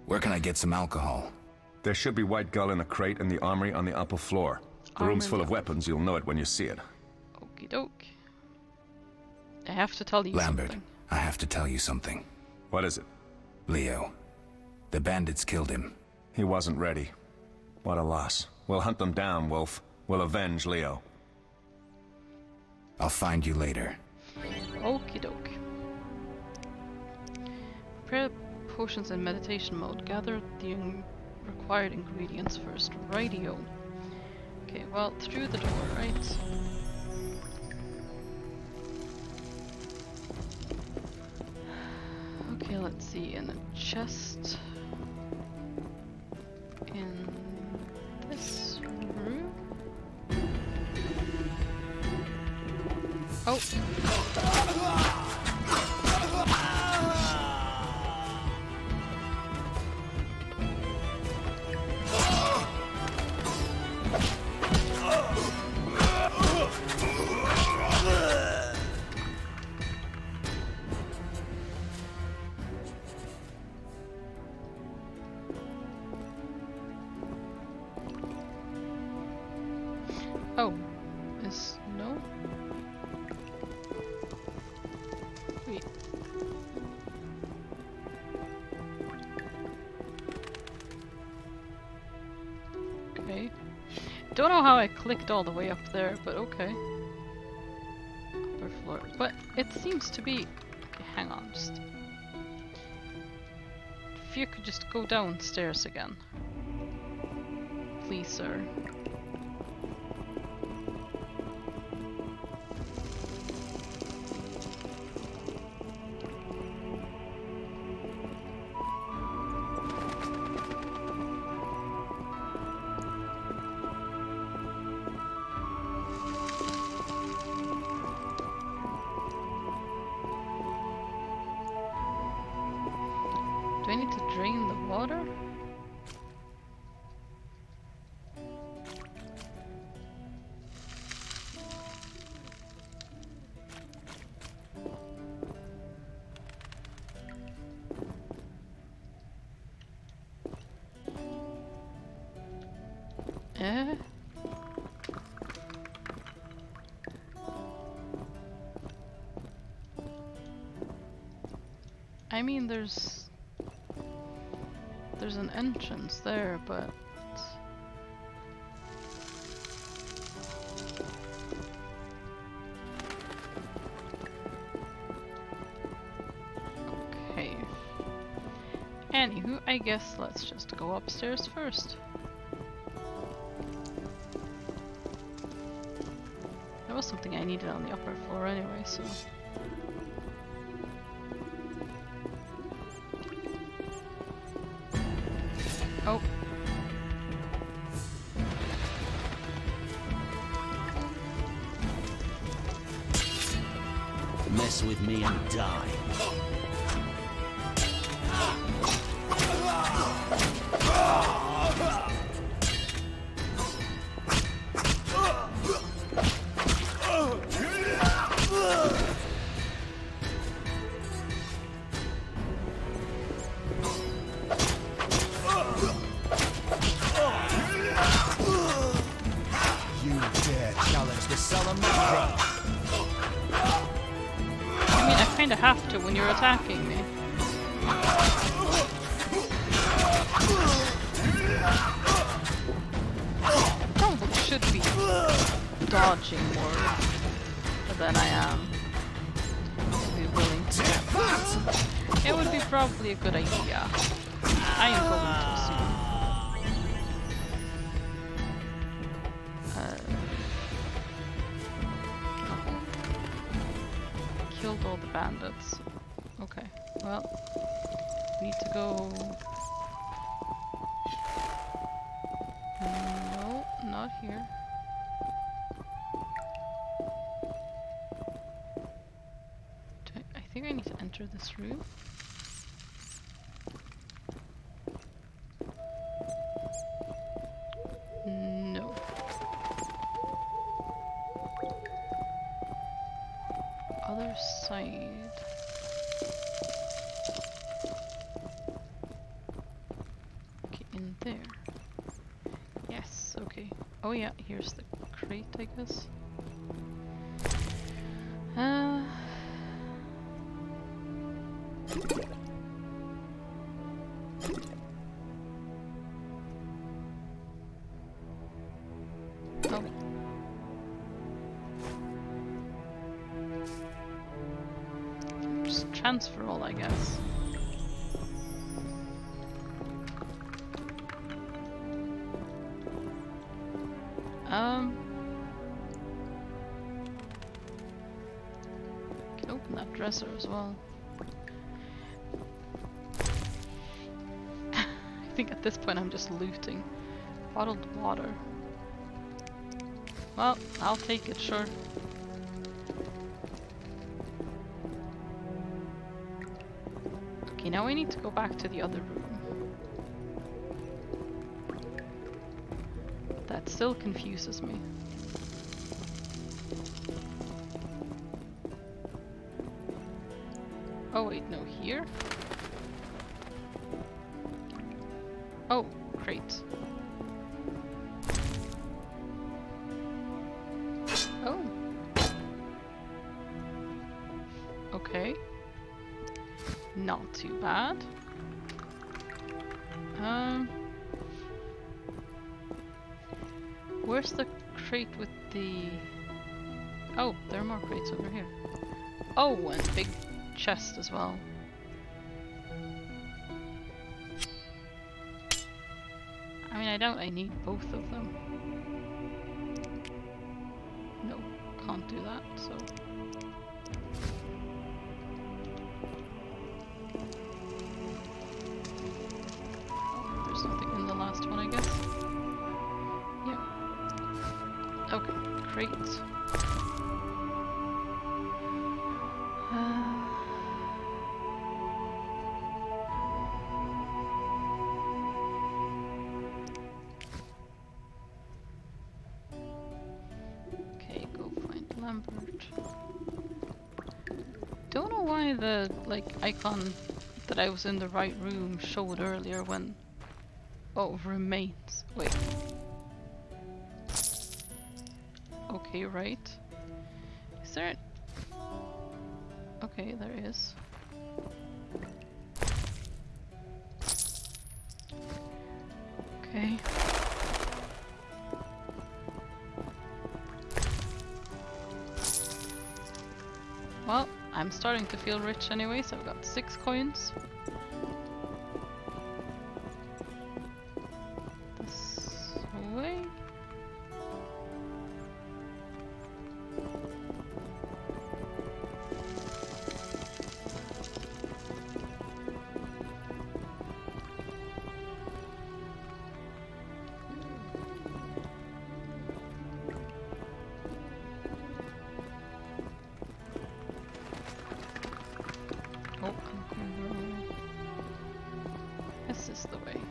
Where can I get some alcohol? There should be White Gull in a crate in the armory on the upper floor. The room's full of weapons, you'll know it when you see it. Okie doke. I have to tell you Lambert, something. I have to tell you something. What is it? Leo. The bandits killed him. He wasn't ready. What a loss. We'll hunt them down, Wolf. We'll avenge Leo. I'll find you later. Okie doke. Prepare potions in meditation mode. Gather the required ingredients first. Rightio. Okay, well, through the door, right? Okay, let's see. In the chest. In this room. Oh. Oh, is no? Wait. Okay. Don't know how I clicked all the way up there, but okay. Upper floor. But it seems to be... Okay, hang on, just... If you could just go downstairs again. Please, sir. Do I need to drain the water? I mean, there's an entrance there, but okay. Anywho, I guess let's just go upstairs first. That was something I needed on the upper floor anyway, so. Oh. Mess with me and die. Have to when you're attacking me. Probably should be dodging more than I am. I'd be willing to. It would be probably a good idea. I am going to assume. Killed all the bandits. Okay, well, need to go... No, not here. I think I need to enter this room. side. Okay, in there. Yes, okay. Oh yeah, here's the crate, I guess. Oh. Just transfer all, I guess. Can open that dresser as well. I think at this point I'm just looting. Bottled water. Well, I'll take it, sure. Okay, now I need to go back to the other room. That still confuses me. Oh wait, no, here? Oh, great. Oh. Okay. Not too bad. Where's the crate with the... Oh, there are more crates over here. Oh, and big chest as well. I mean, I doubt I need both of them. No, can't do that, so... Oh, there's something in the last one, I guess. Yeah. Okay, great. Okay, go find Lambert. Don't know why the icon that I was in the right room showed earlier when... Oh, remains. Wait. Okay, right. Is there... Okay, there is. Okay. Well, I'm starting to feel rich anyway, so I've got 6 coins. This way. Oh, this is the way.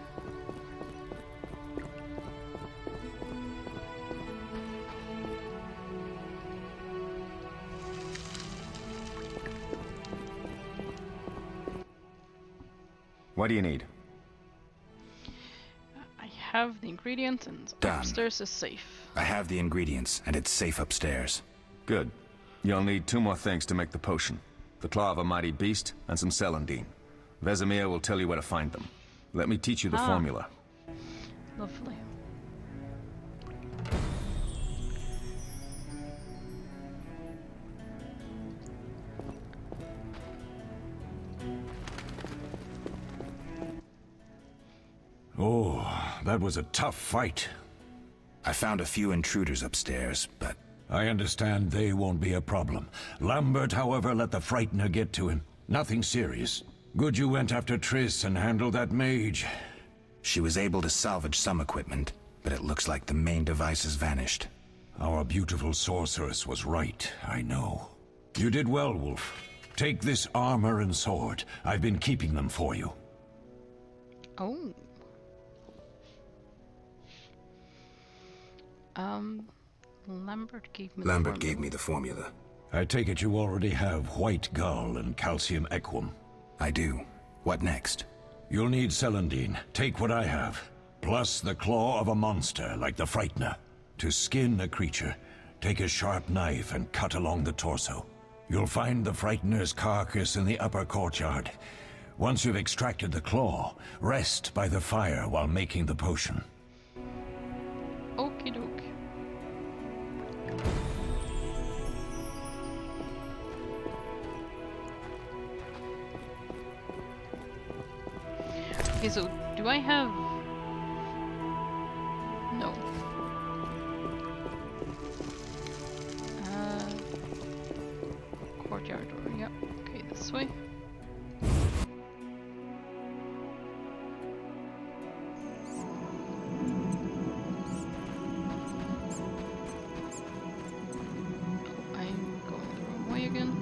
What do you need? I have the ingredients and Done. upstairs is safe. I have the ingredients, and it's safe upstairs. Good. You'll need 2 more things to make the potion. The claw of a mighty beast, and some celandine. Vesemir will tell you where to find them. Let me teach you the formula. Lovely. Oh, that was a tough fight. I found a few intruders upstairs, but... I understand they won't be a problem. Lambert, however, let the Frightener get to him. Nothing serious. Good you went after Triss and handled that mage. She was able to salvage some equipment, but it looks like the main device has vanished. Our beautiful sorceress was right, I know. You did well, Wolf. Take this armor and sword. I've been keeping them for you. Oh. Lambert gave me me the formula. I take it you already have white gull and calcium equum. I do. What next? You'll need celandine. Take what I have. Plus the claw of a monster like the Frightener. To skin a creature, take a sharp knife and cut along the torso. You'll find the Frightener's carcass in the upper courtyard. Once you've extracted the claw, rest by the fire while making the potion. Okie doke. Okay, so do I have... No. Courtyard door, yep. Okay, this way. I'm going the wrong way again.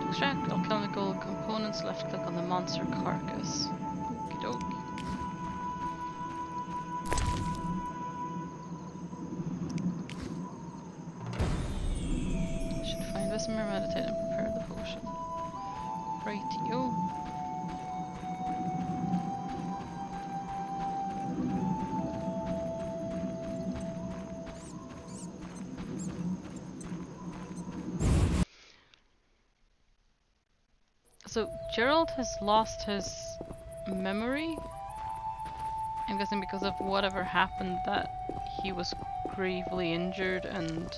To extract alchemical components, left click on the monster carcass. Okie doke. Should find Vesemir, meditate, and prepare the potion. Rightio. So Gerald has lost his memory. I'm guessing because of whatever happened, that he was gravely injured and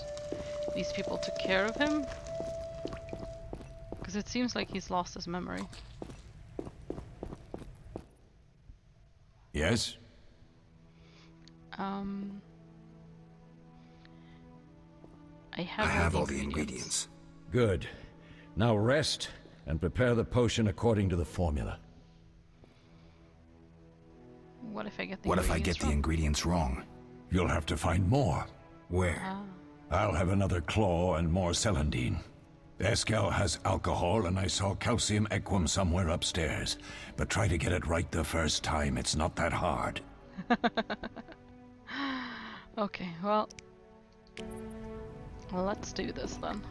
these people took care of him. Because it seems like he's lost his memory. Yes? I have all the ingredients. Good. Now rest and prepare the potion according to the formula. What if I get the What if I get the ingredients wrong? You'll have to find more. Where? I'll have another claw and more celandine. Eskel has alcohol and I saw calcium equum somewhere upstairs. But try to get it right the first time, it's not that hard. Okay, well... let's do this then.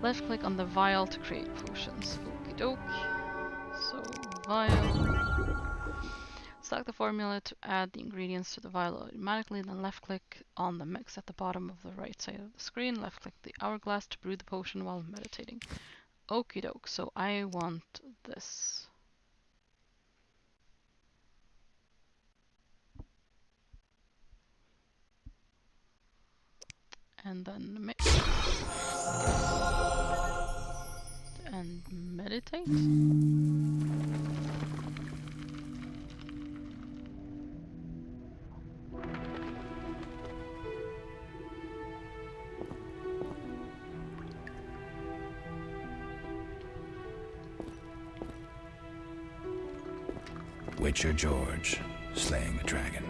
Left click on the vial to create potions. Okie doke. So, vial. Select the formula to add the ingredients to the vial automatically, then left click on the mix at the bottom of the right side of the screen. Left click the hourglass to brew the potion while meditating. Okie doke, so I want this. And then mix. And meditate. Witcher George, slaying the dragon.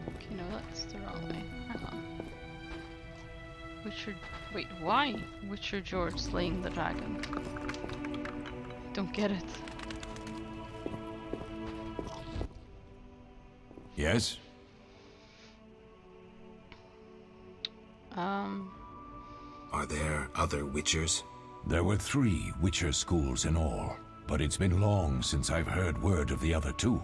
Okay, no, that's the wrong way. Hang on. Witcher... Wait, why? Witcher George slaying the dragon. Don't get it. Yes? Are there other Witchers? There were 3 Witcher schools in all, but it's been long since I've heard word of the other 2.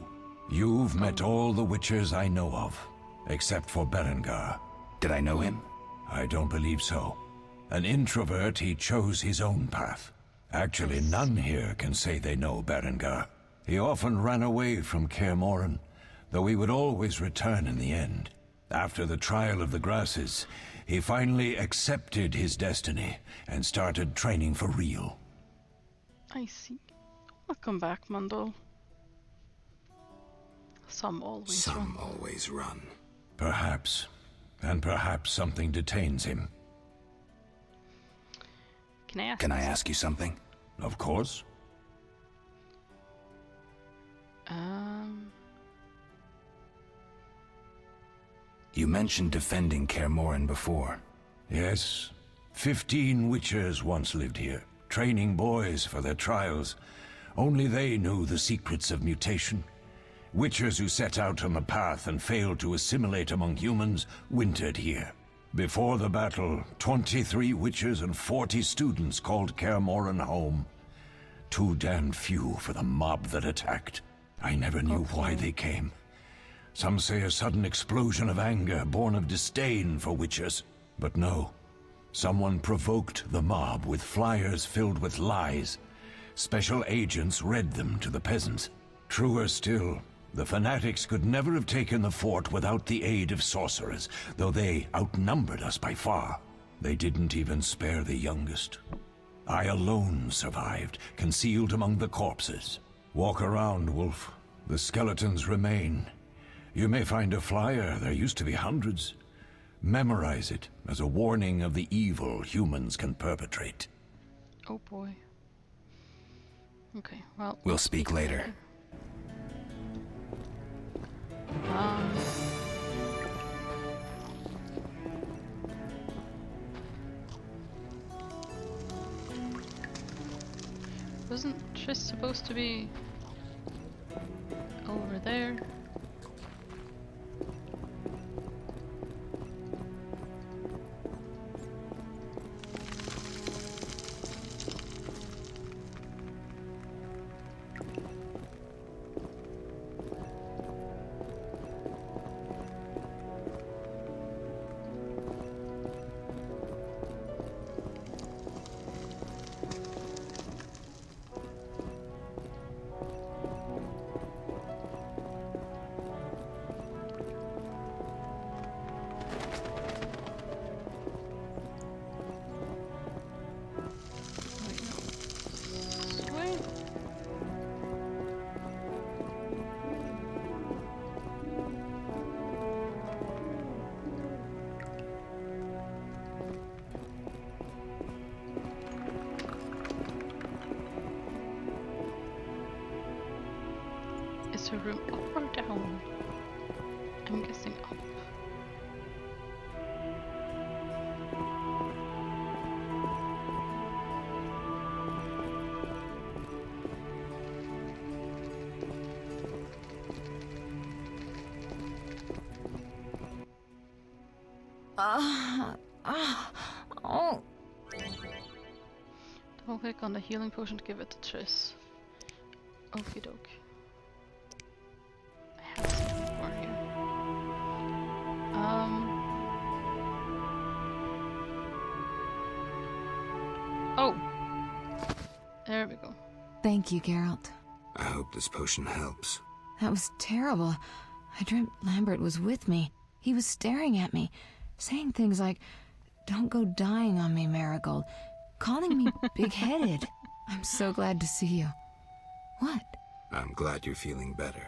You've met all the Witchers I know of, except for Berengar. Did I know him? I don't believe so. An introvert, he chose his own path. Actually, none here can say they know Berengar. He often ran away from Kaer Morhen, though he would always return in the end. After the trial of the grasses, he finally accepted his destiny and started training for real. I see. Welcome back, Mundell. Some always run. Perhaps. And perhaps something detains him. Can I ask you something? Of course. You mentioned defending Kaer Morhen before. Yes. 15 Witchers once lived here. training boys for their trials. Only they knew the secrets of mutation. Witchers who set out on the path and failed to assimilate among humans wintered here. Before the battle, 23 witchers and 40 students called Kaer Morhen home. Too damned few for the mob that attacked. I never knew why they came. Some say a sudden explosion of anger born of disdain for witchers. But no. Someone provoked the mob with flyers filled with lies. Special agents read them to the peasants. Truer still, the fanatics could never have taken the fort without the aid of sorcerers, though they outnumbered us by far. They didn't even spare the youngest. I alone survived, concealed among the corpses. Walk around, Wolf. The skeletons remain. You may find a flyer, there used to be hundreds. Memorize it as a warning of the evil humans can perpetrate. Oh boy. Okay, well... We'll speak later. Wasn't Triss supposed to be over there? Is her room up or down? I'm guessing up. Oh. Double click on the healing potion to give it to Triss. Okie doke. I have something for you. Oh! There we go. Thank you, Geralt. I hope this potion helps. That was terrible. I dreamt Lambert was with me. He was staring at me, saying things like, "Don't go dying on me, Marigold," calling me big-headed. I'm so glad to see you. What? I'm glad you're feeling better.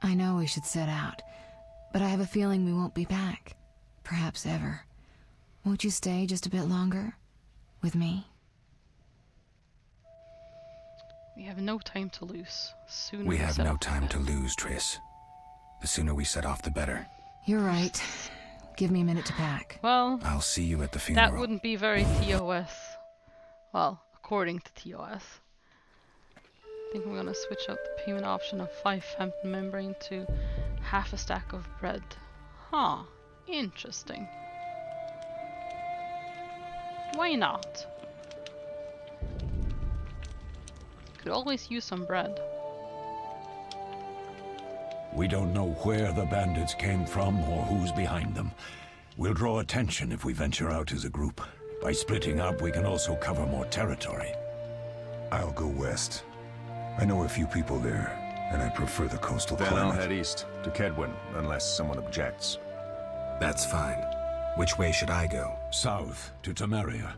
I know we should set out, but I have a feeling we won't be back. Perhaps ever. Won't you stay just a bit longer? With me? We have no time to lose. Sooner We have set no off time the to lose, Triss. The sooner we set off, the better. You're right. Give me a minute to pack. Well, I'll see you at the funeral. that wouldn't be very TOS. Well, according to TOS. I think I'm gonna switch out the payment option of 5 phantom membrane to half a stack of bread. Huh, interesting. Why not? Could always use some bread. We don't know where the bandits came from or who's behind them. We'll draw attention if we venture out as a group. By splitting up, we can also cover more territory. I'll go west. I know a few people there, and I prefer the coastal Then climate. I'll head east, to Kedwin, unless someone objects. That's fine. Which way should I go? South, to Temeria.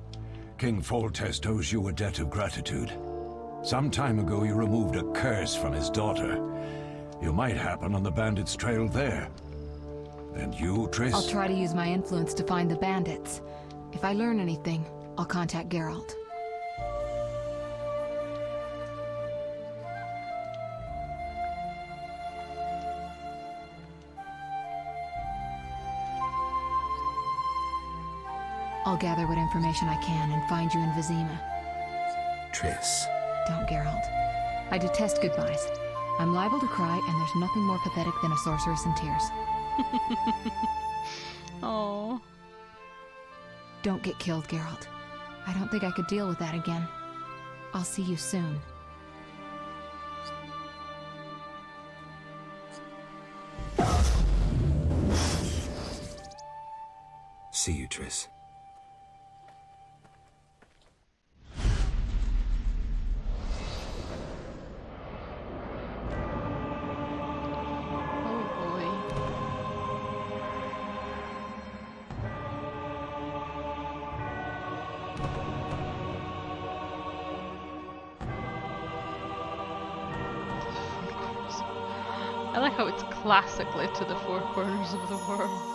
King Foltest owes you a debt of gratitude. Some time ago you removed a curse from his daughter. You might happen on the bandits' trail there. And you, Triss? I'll try to use my influence to find the bandits. If I learn anything, I'll contact Geralt. I'll gather what information I can and find you in Vizima. Triss. Don't, Geralt. I detest goodbyes. I'm liable to cry, and there's nothing more pathetic than a sorceress in tears. Oh. Don't get killed, Geralt. I don't think I could deal with that again. I'll see you soon. See you, Triss. I like how it's classically to the four corners of the world.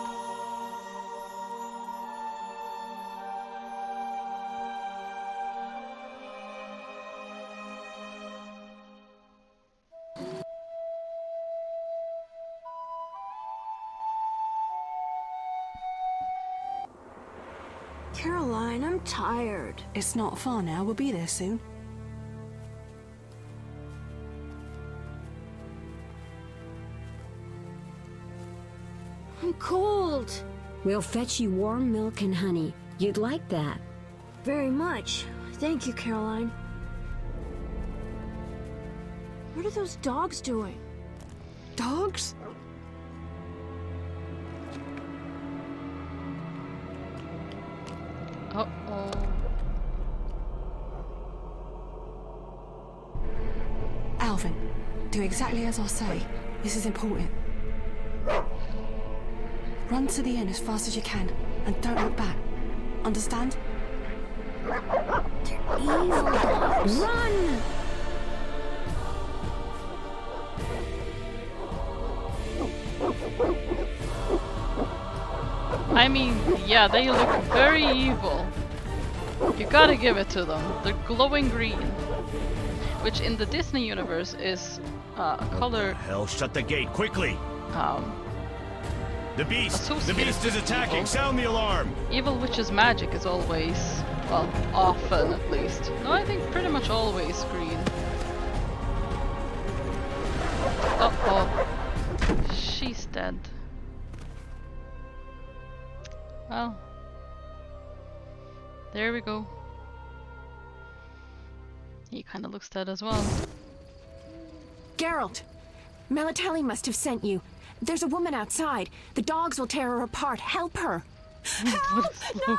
Caroline, I'm tired. It's not far now. We'll be there soon. I'm cold. We'll fetch you warm milk and honey. You'd like that. Very much. Thank you, Caroline. What are those dogs doing? Dogs? Uh-oh. Alvin, do exactly as I say. This is important. Run to the inn as fast as you can, and don't look back. Understand? They're evil dogs. Run! I mean, yeah, they look very evil. You gotta give it to them. They're glowing green. Which in the Disney universe is a color... Hell, shut the gate, quickly! The beast! The beast is attacking! Evil. Sound the alarm! Evil witch's magic is always, well, often at least. No, I think pretty much always green. Uh-oh. She's dead. Well. There we go. He kinda looks dead as well. Geralt! Melatelli must have sent you. There's a woman outside. The dogs will tear her apart. Help her! Help! No!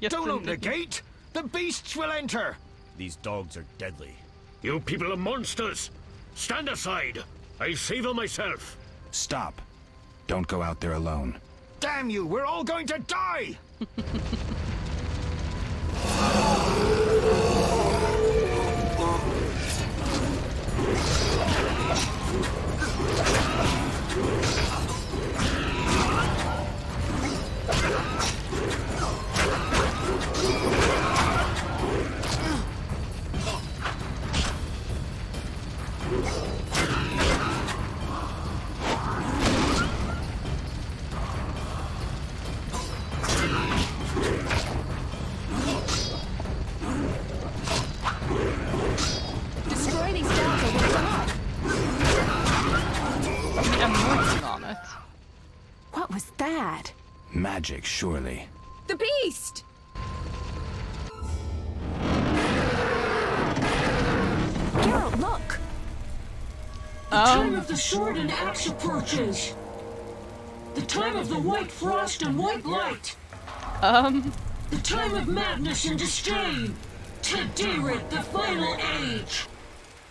Don't open the gate! The beasts will enter! These dogs are deadly. You people are monsters! Stand aside! I'll save her myself! Stop. Don't go out there alone. Damn you! We're all going to die! Destroy these dogs or we'll die! I'm working on it. What was that? Magic, surely. The beast! Geralt, look! The time of the sword and axe approaches. The time of the white frost and white light. The time of madness and disdain. Tedirit, the final age.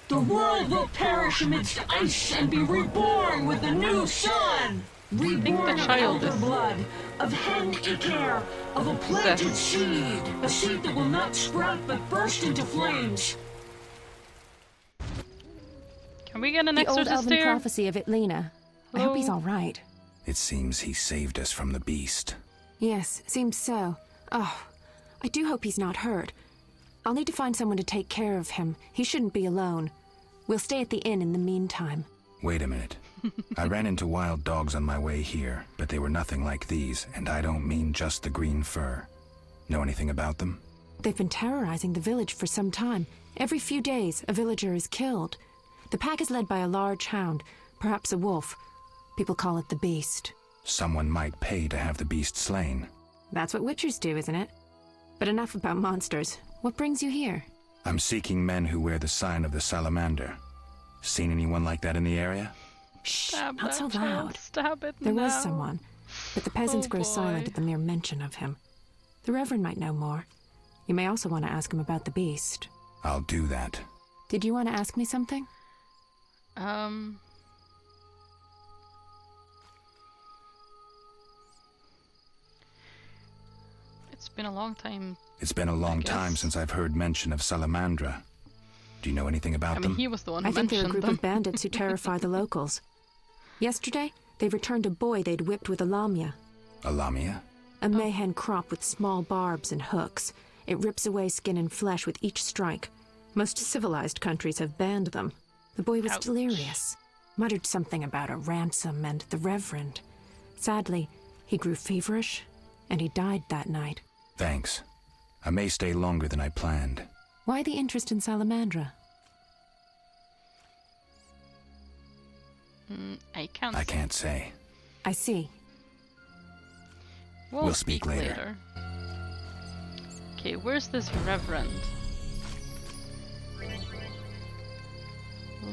The world will perish amidst ice and be reborn with the new sun. Reborn of elder blood, of hen Icair, of a planted seed. A seed that will not sprout but burst into flames. Can we get an The old exorcist elven here? prophecy of Itlena. I hope he's all right. It seems he saved us from the beast. Yes, seems so. Oh, I do hope he's not hurt. I'll need to find someone to take care of him. He shouldn't be alone. We'll stay at the inn in the meantime. Wait a minute. I ran into wild dogs on my way here, but they were nothing like these, and I don't mean just the green fur. Know anything about them? They've been terrorizing the village for some time. Every few days, a villager is killed. The pack is led by a large hound, perhaps a wolf. People call it the Beast. Someone might pay to have the beast slain. That's what witchers do, isn't it? But enough about monsters. What brings you here? I'm seeking men who wear the sign of the salamander. Seen anyone like that in the area? Shh, Stab not so that child. loud. Stab it There was now. someone, but the peasants Oh, grow boy. silent at the mere mention of him. The Reverend might know more. You may also want to ask him about the Beast. I'll do that. Did you want to ask me something? It's been a long time. It's been a long time since I've heard mention of Salamandra. Do you know anything about I mean, them? he was the one who I think they're a mentioned group of bandits who terrify the locals. Yesterday, they returned a boy they'd whipped with a lamia. A lamia? A mayhen crop with small barbs and hooks. It rips away skin and flesh with each strike. Most civilized countries have banned them. The boy was delirious. Muttered something about a ransom and the Reverend. Sadly, he grew feverish, and he died that night. Thanks. I may stay longer than I planned. Why the interest in Salamandra? I can't. I can't say. I see. We'll speak later. Okay, where's this Reverend?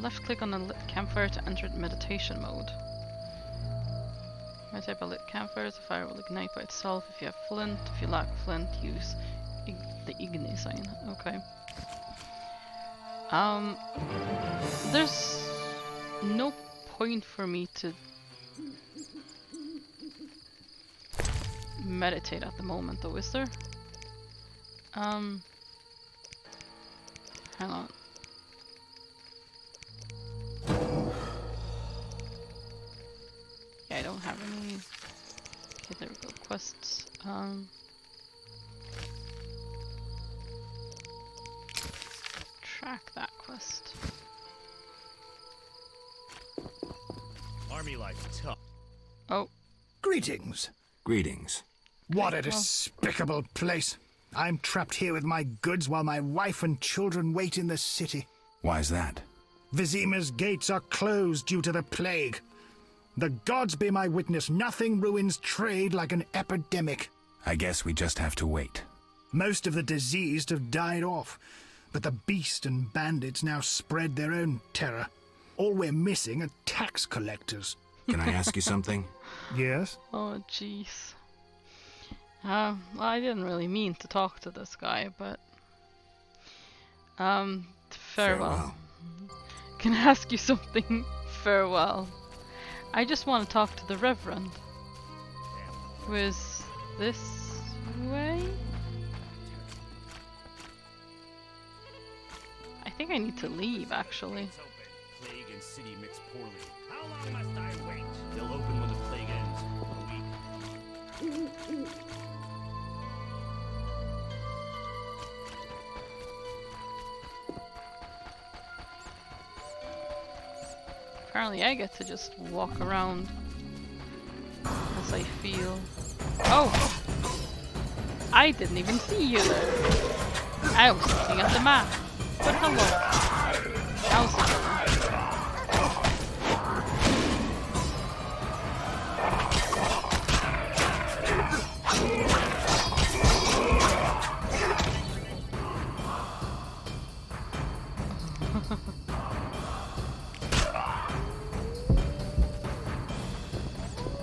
Left click on the lit campfire to enter meditation mode. Right type of lit campfire, the fire will ignite by itself. If you have flint, if you lack flint, use the Igni sign. Okay. There's no point for me to meditate at the moment, though, is there? Hang on. Yeah, I don't have any. Okay, there we go. Quests. Track that quest. Army life tough. Oh. Greetings. Greetings. What a despicable place. I'm trapped here with my goods while my wife and children wait in the city. Why's that? Vizima's gates are closed due to the plague. The gods be my witness, nothing ruins trade like an epidemic. I guess we just have to wait. Most of the diseased have died off, but the beast and bandits now spread their own terror. All we're missing are tax collectors. Can I ask you something? Yes? Oh, jeez. Well, I didn't really mean to talk to this guy, but... farewell. Can I ask you something? Farewell. I just want to talk to the Reverend. Who is this way? I think I need to leave, actually. Plague and city mix poorly. How long must I wait? They'll open when the plague ends. A week. Apparently I get to just walk around as I feel. Oh! I didn't even see you there. I was looking at the map. But hello. How's it going?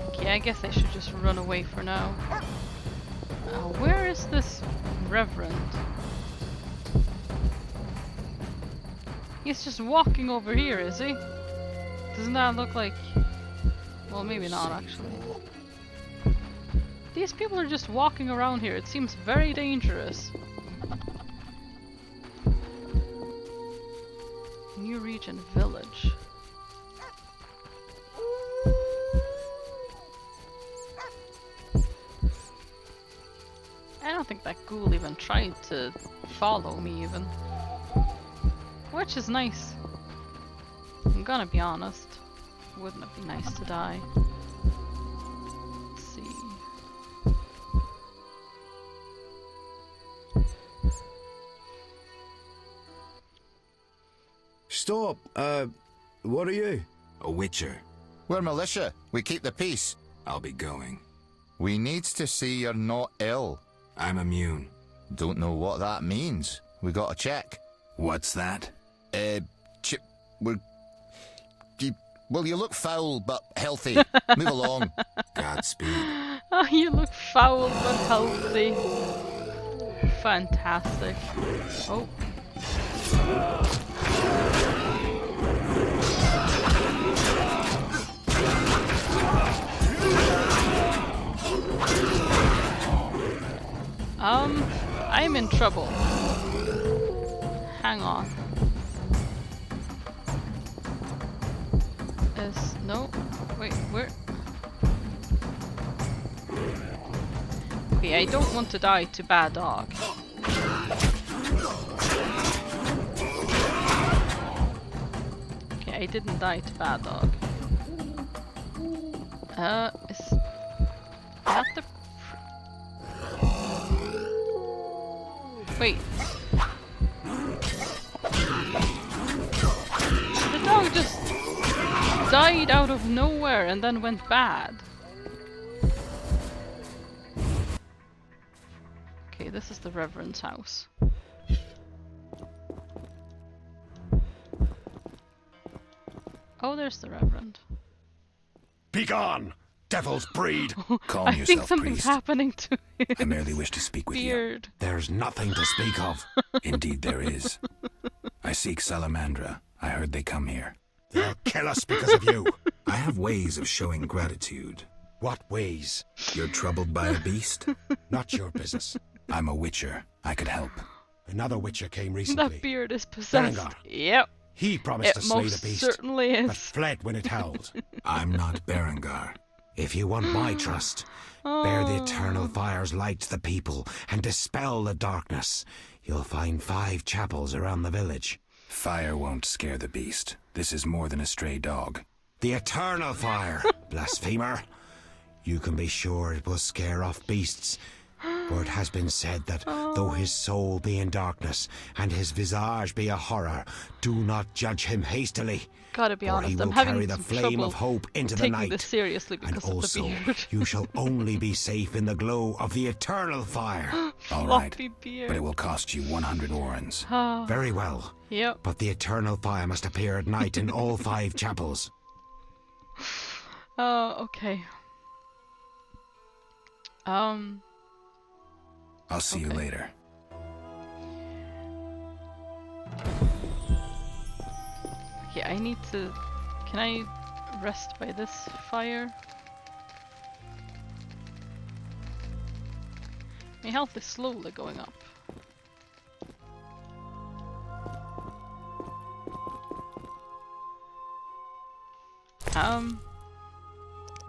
Okay, I guess I should just run away for now. Where is this Reverend? He's just walking over here, is he? Doesn't that look like... Well, maybe not, actually. These people are just walking around here. It seems very dangerous. New region village. I don't think that ghoul even tried to follow me even. Which is nice. I'm gonna be honest. Wouldn't it be nice to die? Let's see. stop. What are you? A witcher. We're militia. We keep the peace. I'll be going. We needs to see you're not ill. I'm immune. Don't know what that means. We got to check. What's that? Well, you look foul but healthy. Move along. Godspeed. Oh, you look foul but healthy. Fantastic. Oh. I'm in trouble. Hang on. No. Wait, where? Okay, I don't want to die to bad dog. Okay, I didn't die to bad dog. Is that the... Wait. The dog just died out of nowhere and then went bad. Okay, this is the Reverend's house. Oh, there's the Reverend. Begone, devil's breed! Calm I yourself, think something's priest. happening to his I merely wish to speak with beard. you. There's nothing to speak of. Indeed there is. I seek Salamandra. I heard they come here. They'll kill us because of you. I have ways of showing gratitude. What ways? You're troubled by a beast? Not your business. I'm a witcher. I could help. Another witcher came recently. That beard is possessed. Berengar. Yep. He promised to slay the most beast, certainly is. but fled when it howled. I'm not Berengar. If you want my trust, bear the eternal fire's light to the people and dispel the darkness. You'll find 5 chapels around the village. Fire won't scare the beast. This is more than a stray dog. The eternal fire, blasphemer. You can be sure it will scare off beasts. For it has been said that though his soul be in darkness and his visage be a horror, do not judge him hastily. Gotta be or honest, he will I'm having carry the some flame trouble of hope into the taking night. this seriously And because of also, the beard. you shall only be safe in the glow of the eternal fire. All right, Floppy beard. but it will cost you 100 orens. Ah. Very well. Yep. But the eternal fire must appear at night in all 5 chapels. Oh, okay. I'll see you later. Okay, I need to... Can I rest by this fire? My health is slowly going up.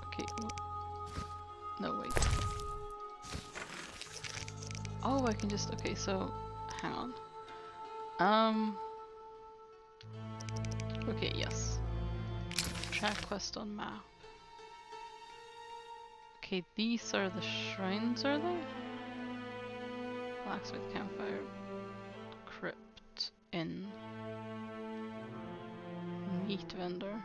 Okay. No, wait. Oh, I can just... Okay, so... Hang on. Okay, yes. Track quest on map. Okay, these are the shrines, are they? Blacksmith campfire. Crypt. Inn. Meat vendor.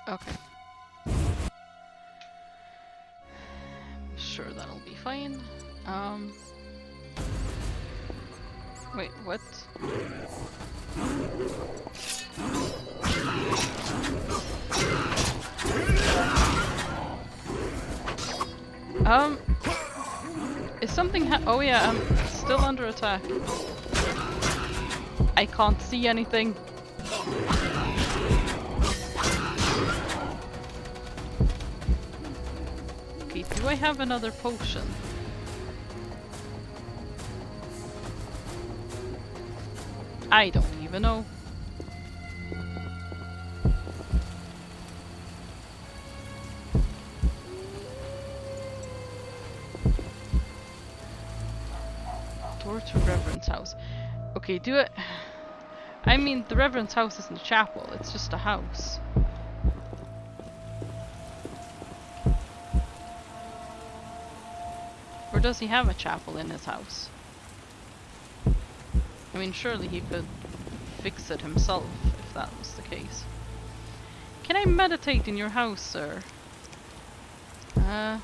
Okay. Sure, that'll be fine. Wait, what? Is something oh yeah, I'm still under attack. I can't see anything. Okay, do I have another potion? I don't even know. Door to Reverend's house. Okay, do it. I mean, the Reverend's house isn't a chapel, it's just a house. does he have a chapel in his house? I mean, surely he could fix it himself if that was the case. Can I meditate in your house, sir? Hang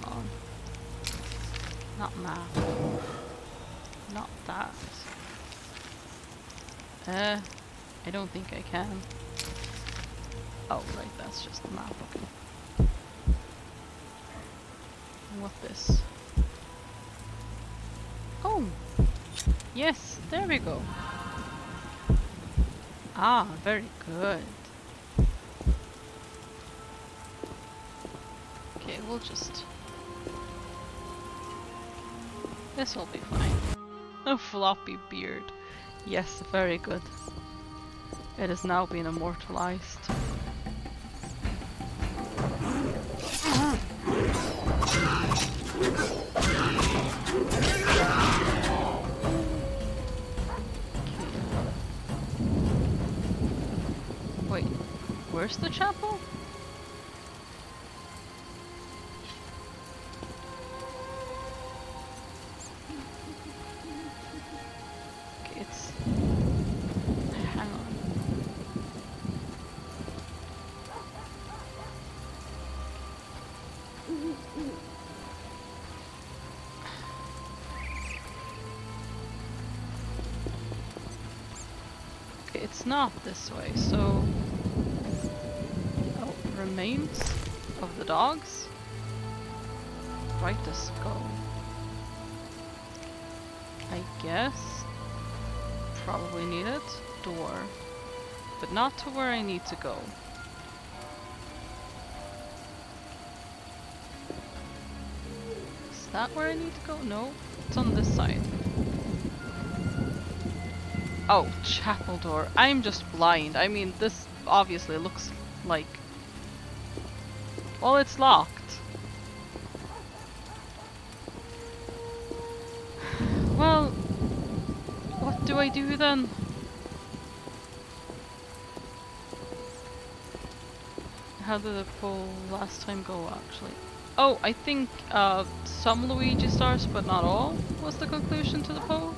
on. Not map. Not that. I don't think I can. Oh, right, that's just the map, okay. What this? Oh! Yes, there we go. Ah, very good. Okay, we'll just... This will be fine. A floppy beard. Yes, very good. It has now been immortalized. Wait, where's the chapel? Okay, it's... Hang on. Okay, it's not this way, so... Oh, remains of the dogs? Right to skull. I guess. Probably need it. Door. But not to where I need to go. Is that where I need to go? No, it's on this side. Oh, chapel door. I'm just blind. I mean, this obviously looks like... Well, it's locked. Well, what do I do then? How did the poll last time go, actually? Oh, I think some Luigi stars, but not all, was the conclusion to the poll.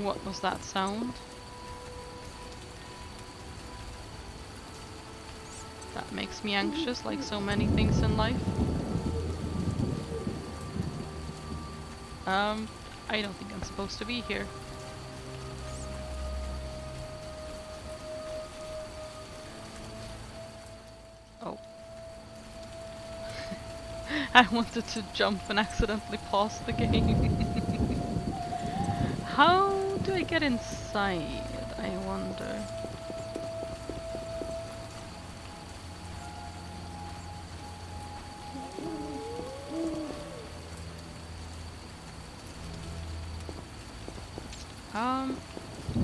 What was that sound? That makes me anxious, like so many things in life. I don't think I'm supposed to be here. Oh. I wanted to jump and accidentally pause the game. How do I get inside, I wonder?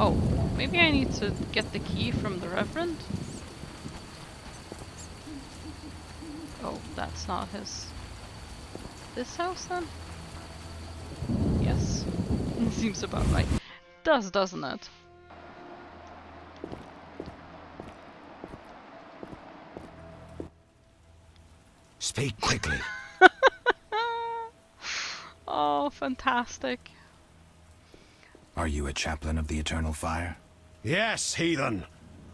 Oh, maybe I need to get the key from the Reverend? Oh, that's not his... This house then? Yes. Seems about right. Does, doesn't it? Speak quickly. Oh, fantastic. Are you a chaplain of the Eternal Fire? Yes, heathen.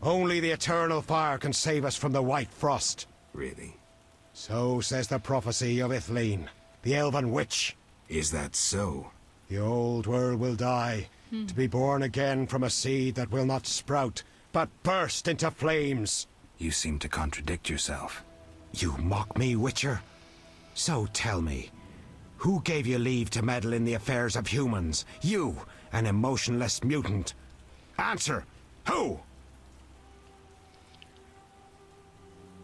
Only the Eternal Fire can save us from the White Frost. Really? So says the prophecy of Ithleen, the elven witch. Is that so? The old world will die, to be born again from a seed that will not sprout, but burst into flames. You seem to contradict yourself. You mock me, Witcher? So tell me, who gave you leave to meddle in the affairs of humans? You, an emotionless mutant. Answer! Who?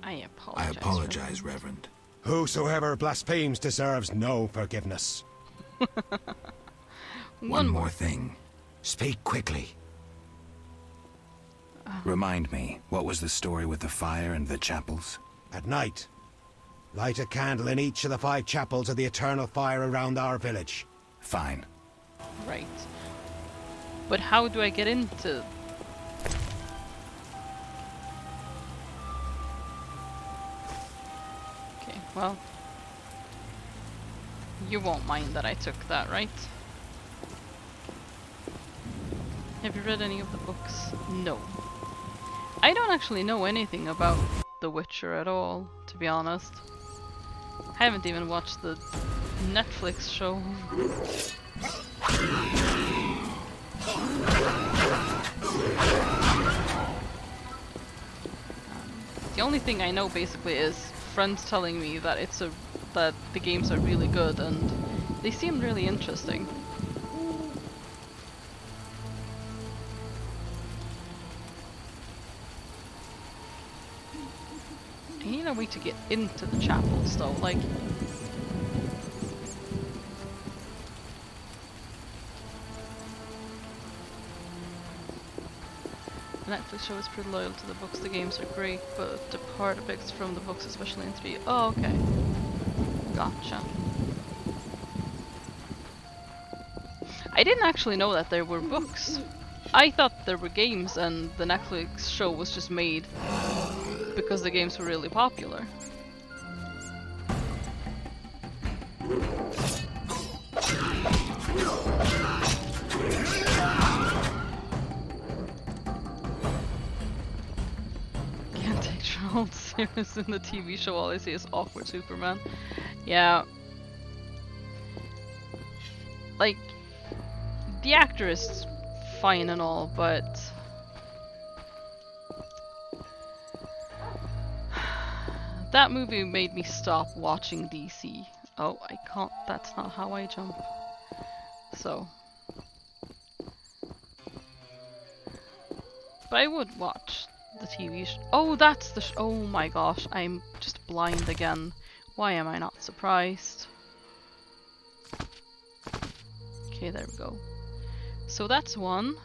I apologize. I apologize, Reverend. Whosoever blasphemes deserves no forgiveness. One more thing. Speak quickly. Remind me, what was the story with the fire and the chapels? At night, light a candle in each of the 5 chapels of the Eternal Fire around our village. Fine. Right. But how do I get into Well, you won't mind that I took that, right? Have you read any of the books? No. I don't actually know anything about The Witcher at all, to be honest. I haven't even watched the Netflix show. The only thing I know basically is friends telling me that that the games are really good and they seem really interesting. I need a way to get into the chapels though, like... The Netflix show is pretty loyal to the books. The games are great, but depart a bit from the books, especially in 3. Oh, okay. Gotcha. I didn't actually know that there were books. I thought there were games and the Netflix show was just made because the games were really popular. Can't take Charles serious in the TV show. All I see is awkward Superman. Yeah. Like, the actor is fine and all, but that movie made me stop watching DC. Oh, I can't. That's not how I jump. So. But I would watch the TV show. Oh, that's the oh my gosh, I'm just blind again. Why am I not surprised? Okay, there we go. So that's one.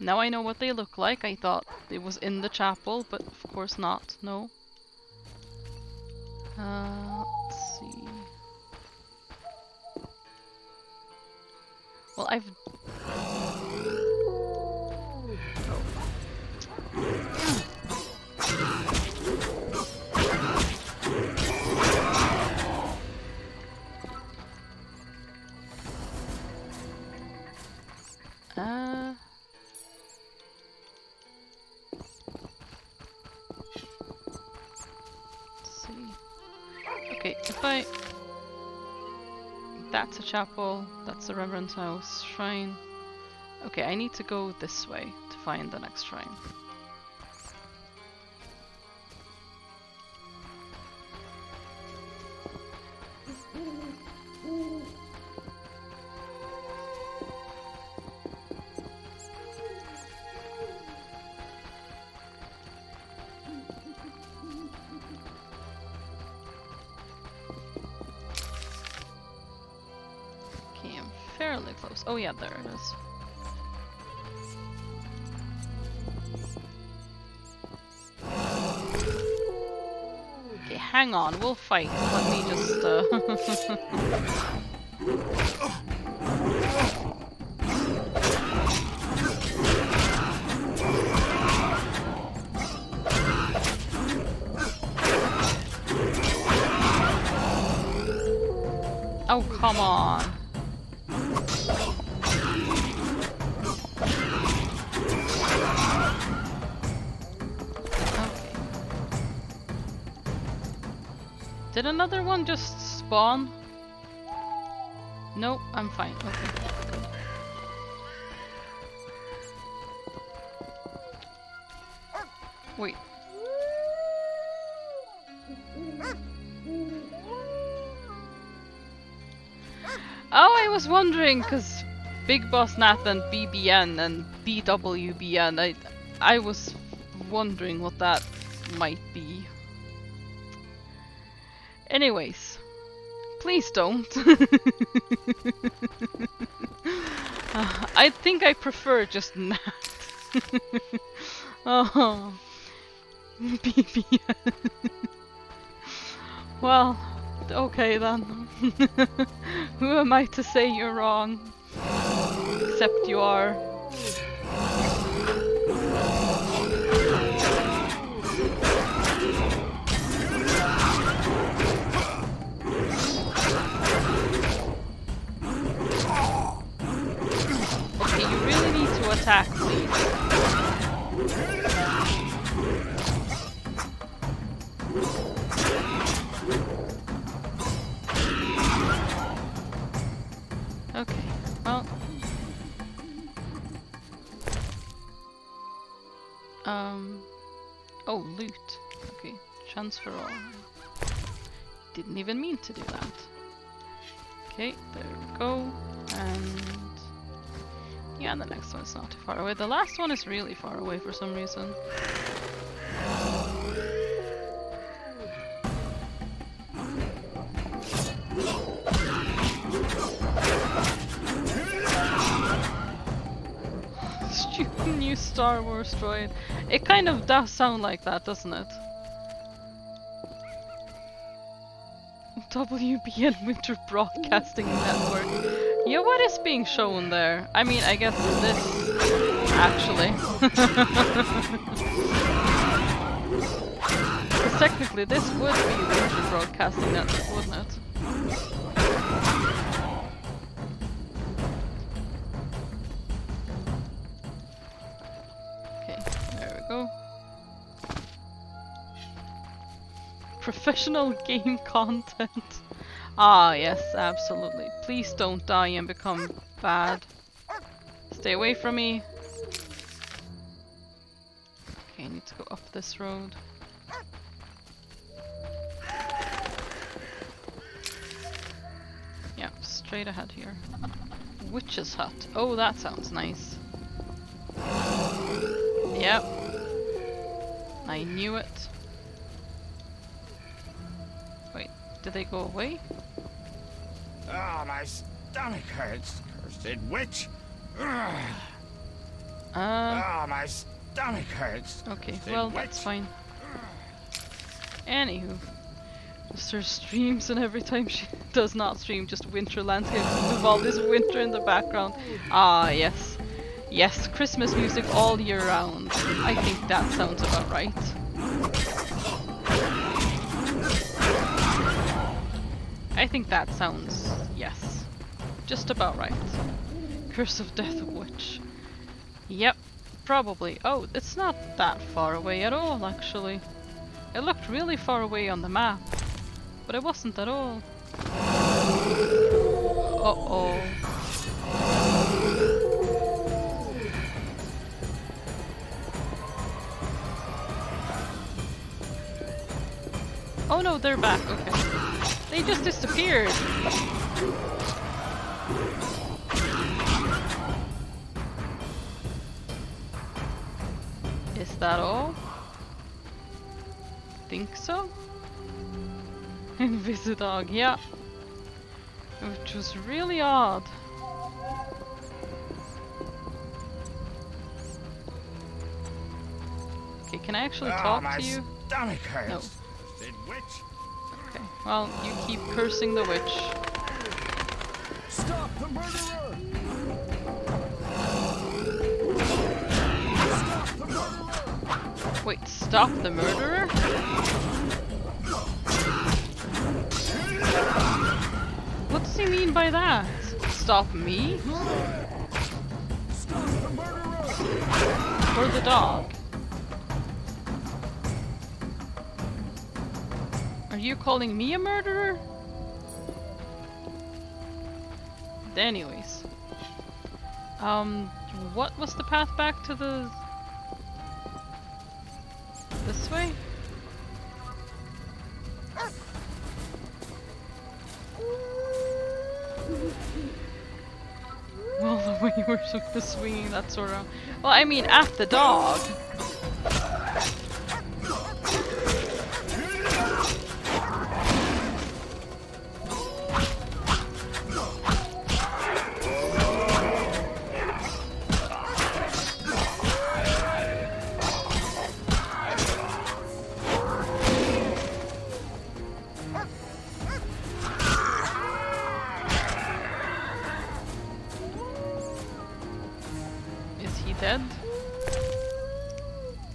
Now I know what they look like. I thought it was in the chapel, but of course not. No. Let's see. Well, I've... let's see. Okay, if I... That's a chapel, that's the Reverend House Shrine. Okay, I need to go this way to find the next shrine. Fairly close. Oh yeah, there it is. Okay, hang on, we'll fight. Let me just Oh, come on. Did another one just spawn? Nope, I'm fine. Okay, good. Wait. Oh, I was wondering, cause Big Boss Nathan BBN and BWBN, I was wondering what that might be. Anyways, please don't. I think I prefer just Nat. Oh, BBN. Well, okay then. Who am I to say you're wrong? Except you are. to attack, please. Okay, well. Oh, loot. Okay, transfer all. Didn't even mean to do that. Okay, there we go. And yeah, the next one's not too far away. The last one is really far away for some reason. Stupid new Star Wars droid. It kind of does sound like that, doesn't it? WBN Winter Broadcasting Network. Yeah, what is being shown there? I mean, I guess this, actually. Because technically this would be Winter Broadcasting Network, wouldn't it? Okay, there we go. Professional game content. Ah, yes, absolutely. Please don't die and become bad. Stay away from me. Okay, I need to go up this road. Yeah, straight ahead here. Witch's hut. Oh, that sounds nice. Yep. I knew it. Wait, did they go away? Oh, my stomach hurts. Cursed witch. Oh, my stomach hurts. Okay, Cursed well, witch. that's fine. Anywho. Just her streams, and every time she does not stream, just winter landscapes with all this winter in the background. Ah, yes. Yes, Christmas music all year round. I think that sounds about right. I think that sounds, yes, just about right. Curse of Death Witch. Yep, probably. Oh, it's not that far away at all, actually. It looked really far away on the map, but it wasn't at all. Uh-oh. Oh no, they're back, okay. They just disappeared! Is that all? Think so? Invisidog, yeah. Which was really odd. Okay, can I actually talk to you? Stomach hurts. No. Cursed witch. Okay, well, you keep cursing the witch. Stop the murderer! Wait, stop the murderer? What does he mean by that? Stop me? Stop the murderer! Or the dog? Are you calling me a murderer? Anyways. What was the path back to the... this way? Well, the way you were sort of swinging that sort of... Well, I mean, at the dog. Dead?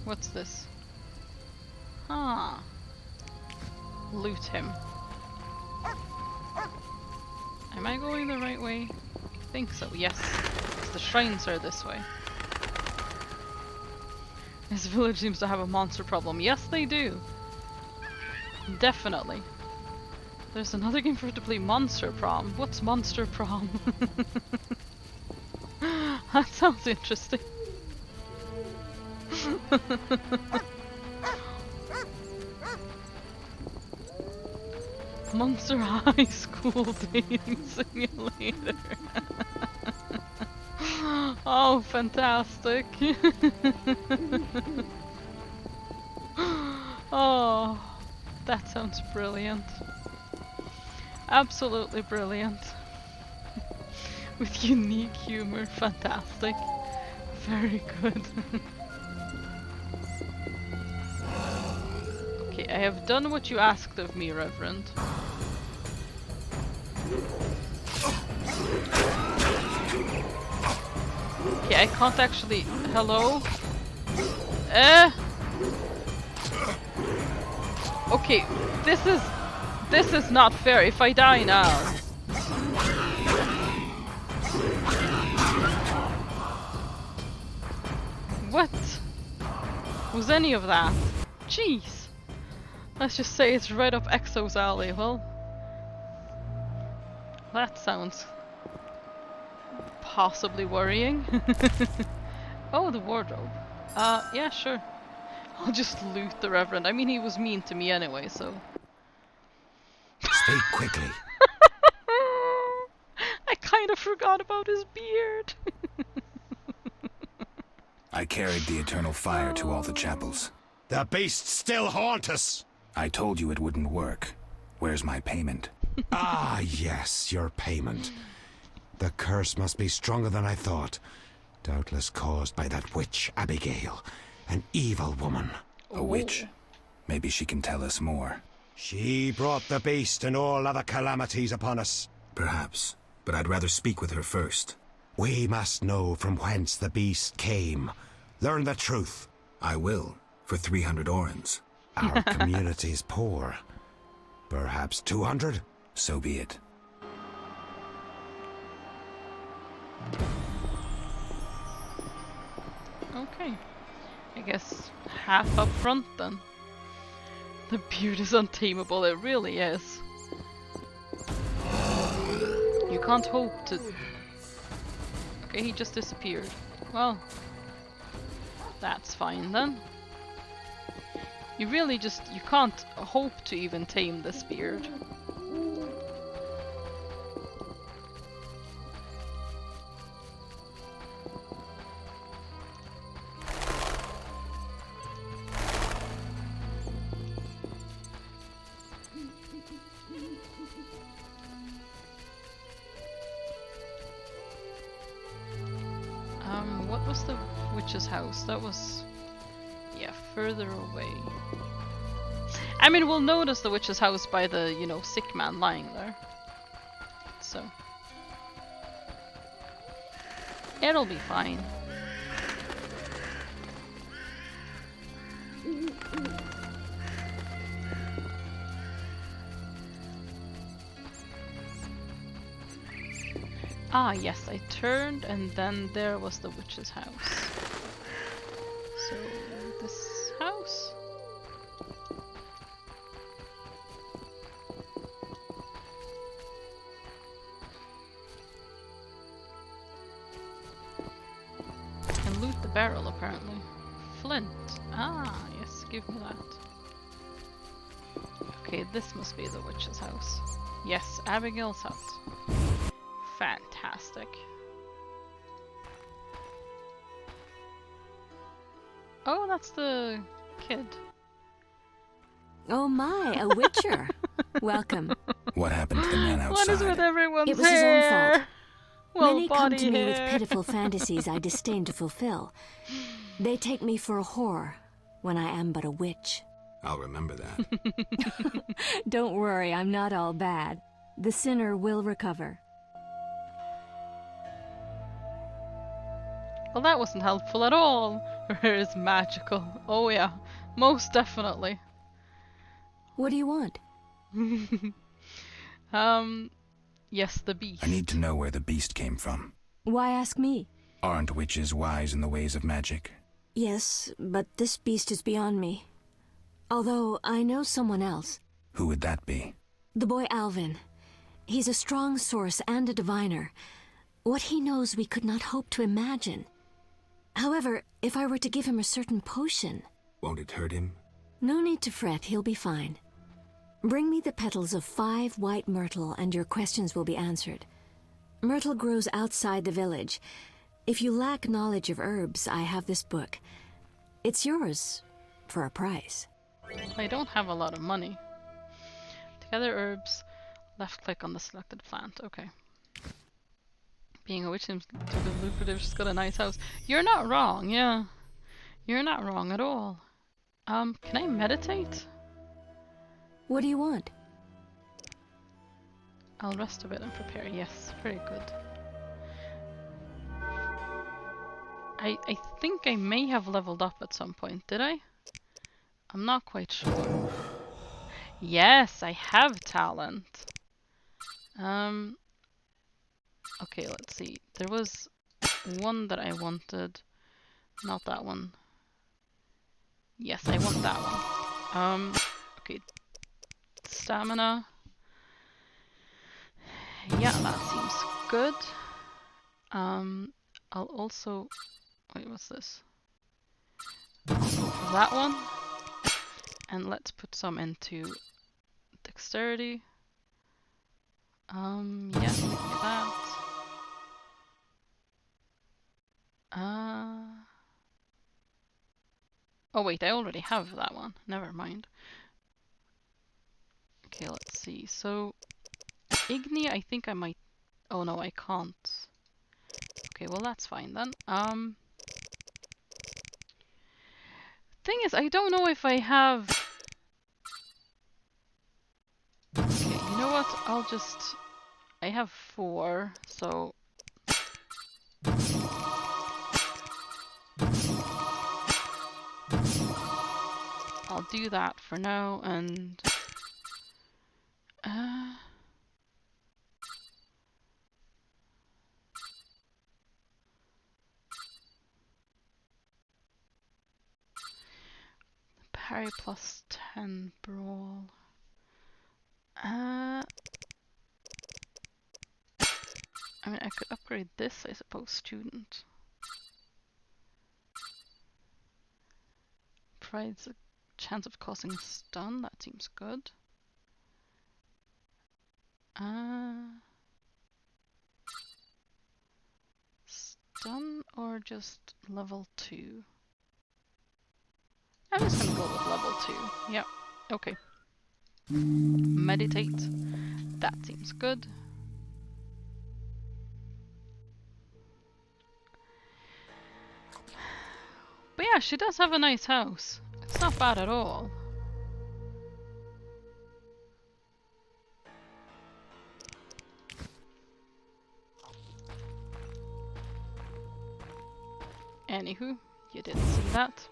What's this? Ah. Loot him. Am I going the right way? I think so, yes. The shrines are this way. This village seems to have a monster problem. Yes, they do. Definitely. There's another game for it to play, Monster Prom. What's Monster Prom? That sounds interesting. Monster High School Dating Simulator. Oh, fantastic. Oh, that sounds brilliant. Absolutely brilliant. With unique humor, fantastic. Very good. Okay, I have done what you asked of me, Reverend. Okay, I can't actually... Hello? Okay, this is not fair if I die now. What was any of that? Jeez. Let's just say it's right up Exo's alley. Well, that sounds possibly worrying. Oh, the wardrobe. Yeah, sure. I'll just loot the Reverend. I mean, he was mean to me anyway, so... Speak quickly. I kind of forgot about his beard. I carried the eternal fire to all the chapels. The beasts still haunt us! I told you it wouldn't work. Where's my payment? Ah, yes, your payment. The curse must be stronger than I thought. Doubtless caused by that witch, Abigail. An evil woman. A witch? Maybe she can tell us more. She brought the beast and all other calamities upon us. Perhaps, but I'd rather speak with her first. We must know from whence the beast came. Learn the truth. I will, for 300 orens. Our community's poor. Perhaps 200? So be it. Okay. I guess half up front then. The beard is untamable, it really is. You can't hope to... Okay, he just disappeared. Well, that's fine then. You really just... you can't hope to even tame this beard. What was the witch's house? That was... yeah, further away. I mean, we'll notice the witch's house by the, you know, sick man lying there. So... it'll be fine. Ah, yes, I turned and then there was the witch's house. So, this house? Can loot the barrel apparently. Flint. Ah, yes, give me that. Okay, this must be the witch's house. Yes, Abigail's hut. Fantastic. Oh, that's the kid. Oh my, a witcher. Welcome. What happened to the man outside? What is with everyone's It was hair? his own fault. Well, Many come body to me hair. with pitiful fantasies I disdain to fulfill. They take me for a whore when I am but a witch. I'll remember that. Don't worry, I'm not all bad. The sinner will recover. Well, that wasn't helpful at all. Her hair is magical. Oh yeah, most definitely. What do you want? Yes, the beast. I need to know where the beast came from. Why ask me? Aren't witches wise in the ways of magic? Yes, but this beast is beyond me. Although I know someone else. Who would that be? The boy Alvin. He's a strong source and a diviner. What he knows we could not hope to imagine. However, if I were to give him a certain potion... Won't it hurt him? No need to fret, he'll be fine. Bring me the petals of 5 white myrtle and your questions will be answered. Myrtle grows outside the village. If you lack knowledge of herbs, I have this book. It's yours, for a price. I don't have a lot of money. Together herbs, left click on the selected plant. Okay. Being a witch seems to be lucrative. She's got a nice house. You're not wrong, yeah. You're not wrong at all. Can I meditate? What do you want? I'll rest a bit and prepare. Yes, very good. I think I may have leveled up at some point. Did I? I'm not quite sure. Yes, I have talent. Okay, let's see. There was one that I wanted. Not that one. Yes, I want that one. Okay. Stamina. Yeah, that seems good. I'll also... Wait, what's this? I'll go for that one. And let's put some into dexterity. Yeah, give me that. Oh wait, I already have that one. Never mind. Okay, let's see. So, Igni, I think I might... Oh no, I can't. Okay, well that's fine then. Thing is, I don't know if I have... Okay, you know what? I'll just... I have 4, so... I'll do that for now, and... Parry plus 10 brawl. I mean, I could upgrade this, I suppose, student. Provides a chance of causing stun, that seems good. Stun or just level 2? I'm just gonna go with level 2. Yep, okay. Meditate. That seems good. But yeah, she does have a nice house. It's not bad at all. Anywho, you didn't see that.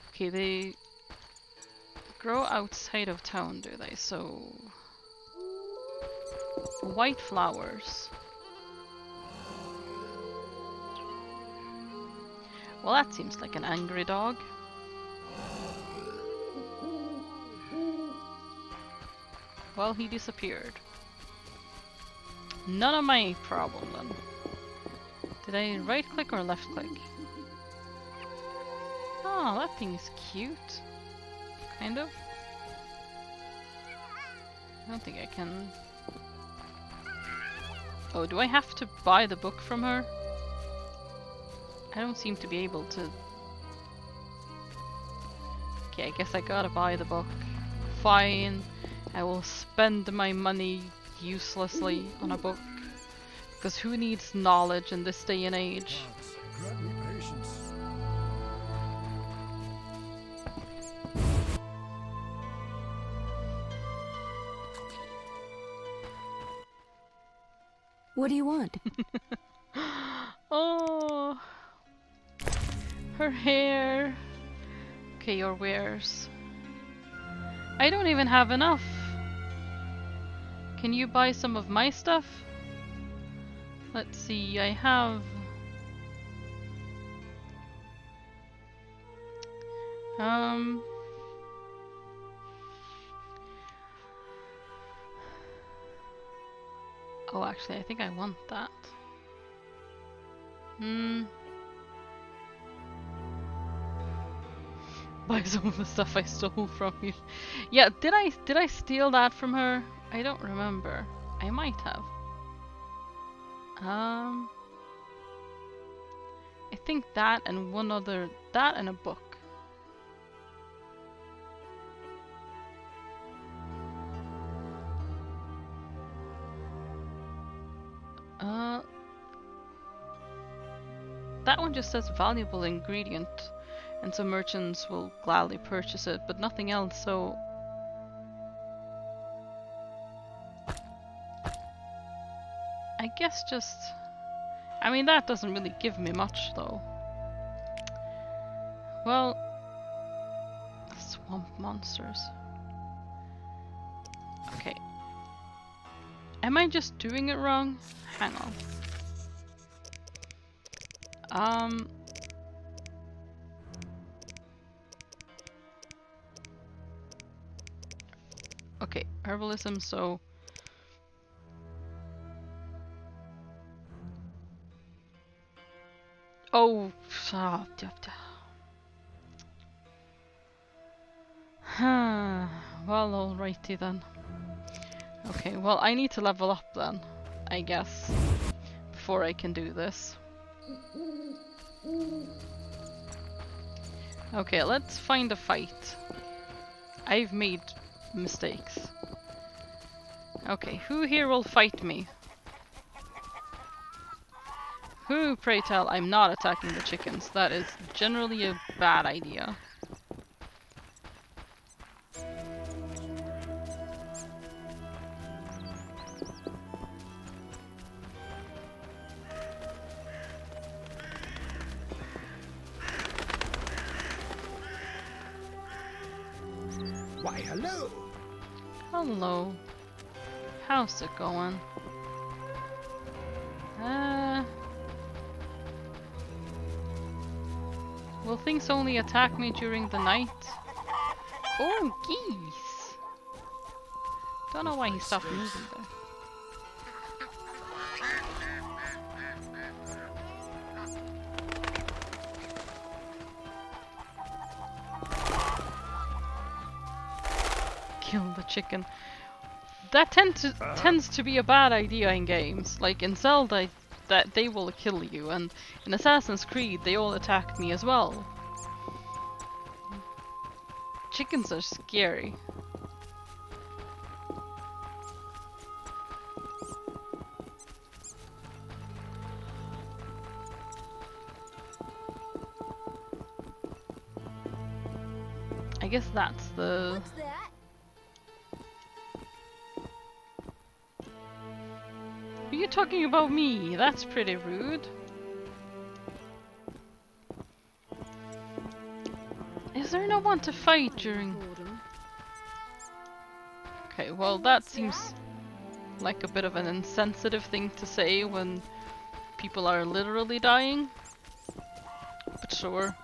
Okay, they grow outside of town, do they? So... White flowers. Well, that seems like an angry dog. Well, he disappeared. None of my problem then. Did I right click or left click? Oh, that thing is cute. Kind of. I don't think I can... Oh, do I have to buy the book from her? I don't seem to be able to... Okay, I guess I gotta buy the book. Fine. I will spend my money uselessly on a book. Because who needs knowledge in this day and age? Grant me patience. What do you want? Oh, her hair. Okay, your wares. I don't even have enough. Can you buy some of my stuff? Let's see, I have... Oh, actually, I think I want that. Buy some of the stuff I stole from you. Yeah, did I steal that from her? I don't remember. I might have. I think that and one other, that and a book. That one just says valuable ingredient, and some merchants will gladly purchase it, but nothing else, so... I guess just... I mean, that doesn't really give me much, though. Well... Swamp monsters. Okay. Am I just doing it wrong? Hang on. Okay, herbalism, so... Oh, well, alrighty then. Okay, well, I need to level up then, I guess, before I can do this. Okay, let's find a fight. I've made mistakes. Okay, who here will fight me? Who, pray tell, I'm not attacking the chickens. That is generally a bad idea. Why, hello! Hello. How's it going? Will things only attack me during the night? Oh, geese! Don't know why he stopped moving there. Kill the chicken. That tends to be a bad idea in games. Like in Zelda, that they will kill you, and in Assassin's Creed they all attacked me as well. Chickens are scary. I guess that's the... What's that? Are you talking about me? That's pretty rude. Is there no one to fight during... Okay, well that seems like a bit of an insensitive thing to say when people are literally dying. But sure.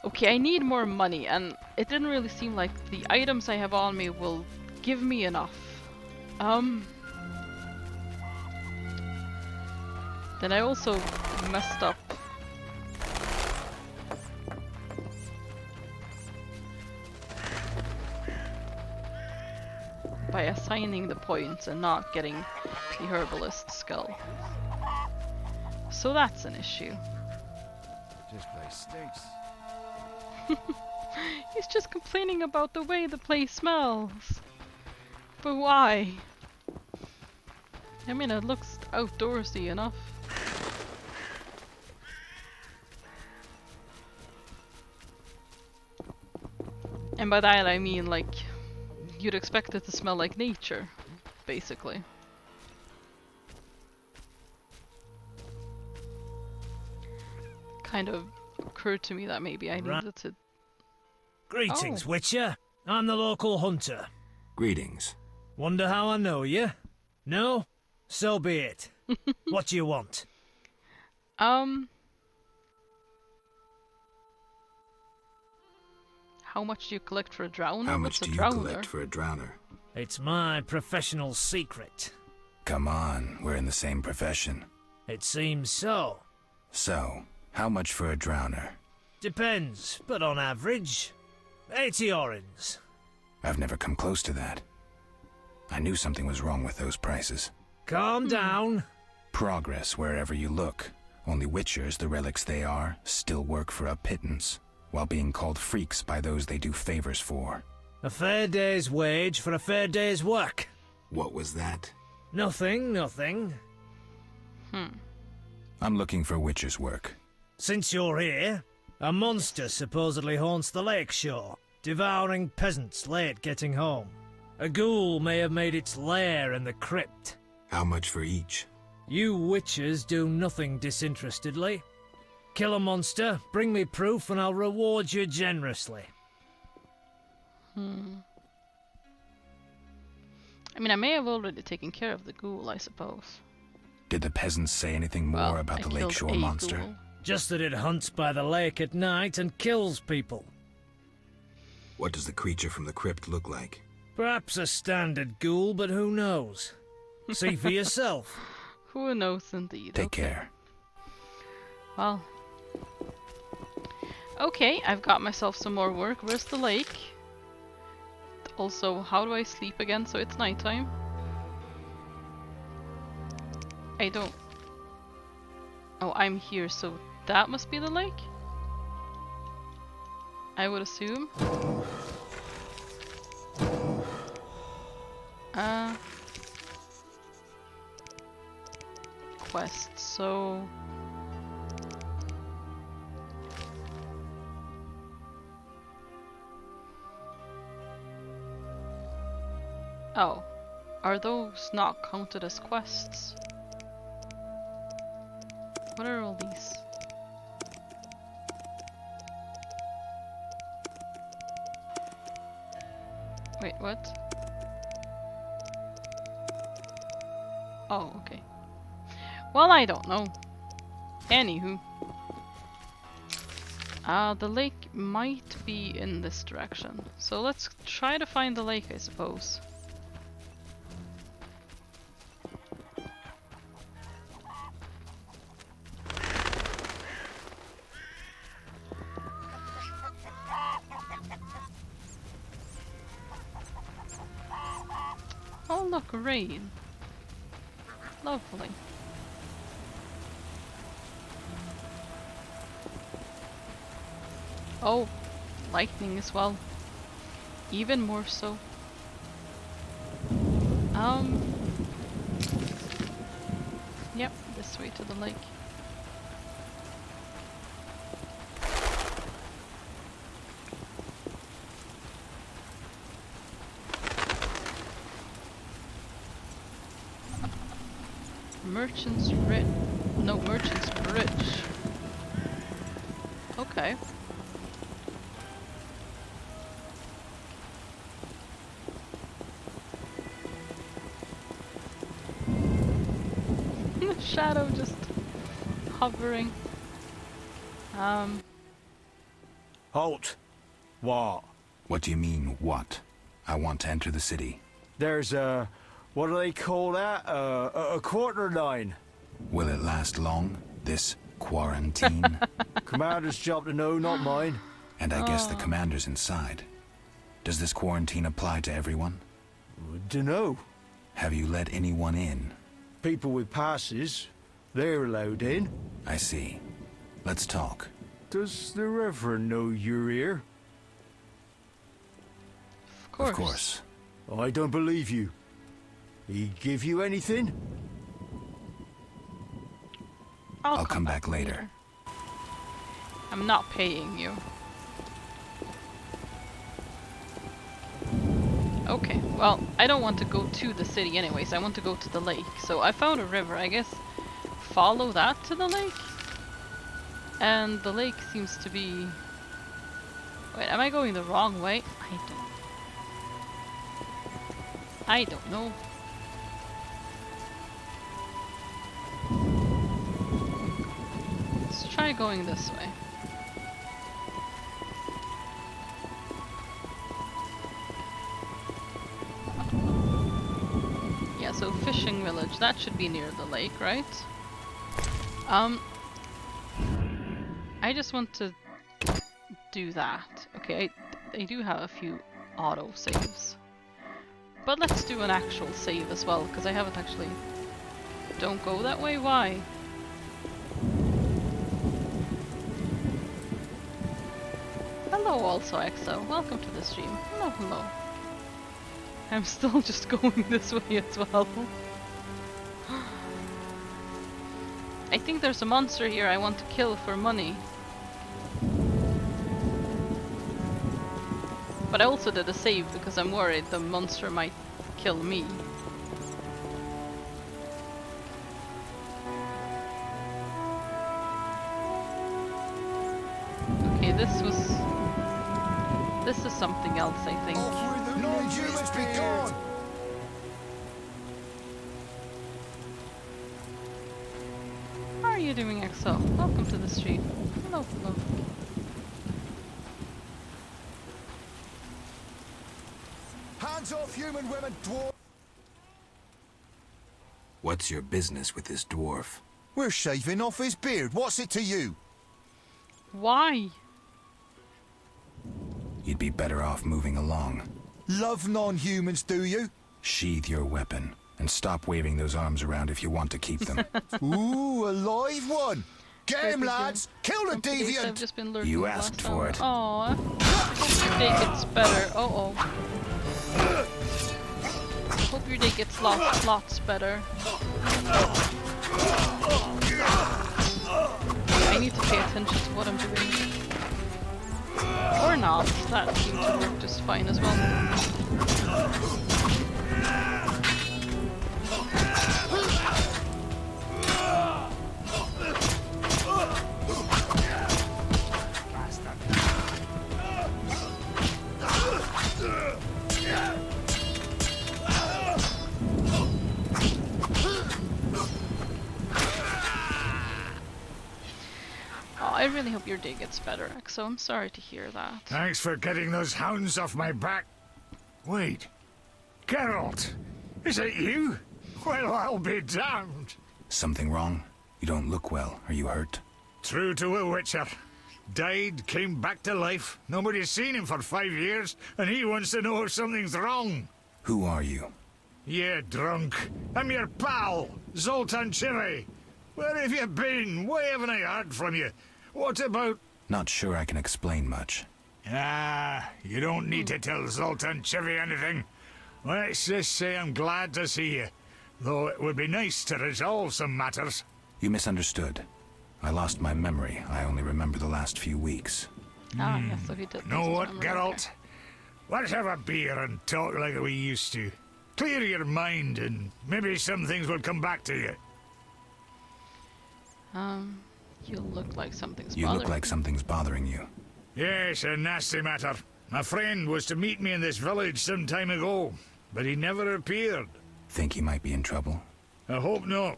Okay, I need more money, and it didn't really seem like the items I have on me will give me enough. Then I also messed up. By assigning the points and not getting the herbalist skull. So that's an issue. This place stinks. He's just complaining about the way the place smells. But why? I mean, it looks outdoorsy enough. And by that I mean, like, you'd expect it to smell like nature, basically. Kind of occurred to me that maybe I needed to... Greetings, Witcher. I'm the local hunter. Greetings. Wonder how I know you? No? So be it. What do you want? How much do you collect for a drowner? How much What's do a you drowner? collect for a drowner? It's my professional secret. Come on, we're in the same profession. It seems so. So, how much for a drowner? Depends, but on average, 80 orens. I've never come close to that. I knew something was wrong with those prices. Calm down. Progress wherever you look. Only witchers, the relics they are, still work for a pittance, while being called freaks by those they do favors for. A fair day's wage for a fair day's work. What was that? Nothing, nothing. I'm looking for witcher's work. Since you're here, a monster supposedly haunts the lake shore, devouring peasants late getting home. A ghoul may have made its lair in the crypt. How much for each? You witchers do nothing disinterestedly. Kill a monster, bring me proof, and I'll reward you generously. I mean, I may have already taken care of the ghoul, I suppose. Did the peasants say anything more about the lakeshore monster? Ghoul. Just that it hunts by the lake at night and kills people. What does the creature from the crypt look like? Perhaps a standard ghoul, but who knows? See for yourself. Who knows indeed. Take care. Well. Okay, I've got myself some more work. Where's the lake? Also, how do I sleep again so it's nighttime? I don't... Oh, I'm here, so that must be the lake? I would assume. Quest, so... Oh, are those not counted as quests? What are all these? Wait, what? Oh, okay. Well, I don't know. Anywho. The lake might be in this direction. So let's try to find the lake, I suppose. Oh look, rain. Lovely. Oh, lightning as well. Even more so. Yep, this way to the lake. Merchant's Ridge. No, Merchant's Bridge. Okay. Shadow just hovering. Halt! What? What do you mean, what? I want to enter the city. There's a... what do they call that? A quarter line. Will it last long, this quarantine? Commander's job to know, not mine. And I guess the commander's inside. Does this quarantine apply to everyone? Dunno. Have you let anyone in? People with passes, they're allowed in. I see. Let's talk. Does the Reverend know you're here? Of course. I don't believe you. He give you anything? I'll come back later. I'm not paying you. Okay, well, I don't want to go to the city anyways, I want to go to the lake. So I found a river, I guess follow that to the lake? And the lake seems to be... Wait, am I going the wrong way? I don't know. try going this way. Yeah, so fishing village, that should be near the lake, right? I just want to do that. Okay, I do have a few auto saves. But let's do an actual save as well, because I haven't actually... Don't go that way, why? Hello also, Exo. Welcome to the stream. Hello, hello. I'm still just going this way as well. I think there's a monster here I want to kill for money. But I also did a save because I'm worried the monster might kill me. Okay, this is something else, I think. Non-humans be gone! How are you doing, Exo? Welcome to the stream. Hello, hello. Hands off human women, dwarf! What's your business with this dwarf? We're shaving off his beard. What's it to you? Why? You'd be better off moving along. Love non-humans, do you? Sheathe your weapon and stop waving those arms around if you want to keep them. Ooh, a live one! Get him, lads! Kill the deviant! I've just been lurking You asked for it. Aww. Hope your day gets better. Oh. Hope your day gets lots better. I need to pay attention to what I'm doing. Or not. That seemed to work just fine as well. I really hope your day gets better, Exo. I'm sorry to hear that. Thanks for getting those hounds off my back. Wait. Geralt! Is it you? Well, I'll be damned. Something wrong? You don't look well. Are you hurt? True to a witcher. Died, came back to life. Nobody's seen him for 5 years, and he wants to know if something's wrong. Who are you? Yeah, drunk. I'm your pal, Zoltan Chivy. Where have you been? Why haven't I heard from you? What about... Not sure I can explain much. Ah, you don't need to tell Zoltan Chivy anything. Let's just say I'm glad to see you. Though it would be nice to resolve some matters. You misunderstood. I lost my memory. I only remember the last few weeks. Ah, yes, so he did. Know what, Geralt? Let's have a beer and talk like we used to. Clear your mind and maybe some things will come back to you. You look like something's bothering you. You look like something's bothering you. Yes, a nasty matter. My friend was to meet me in this village some time ago, but he never appeared. Think he might be in trouble? I hope not.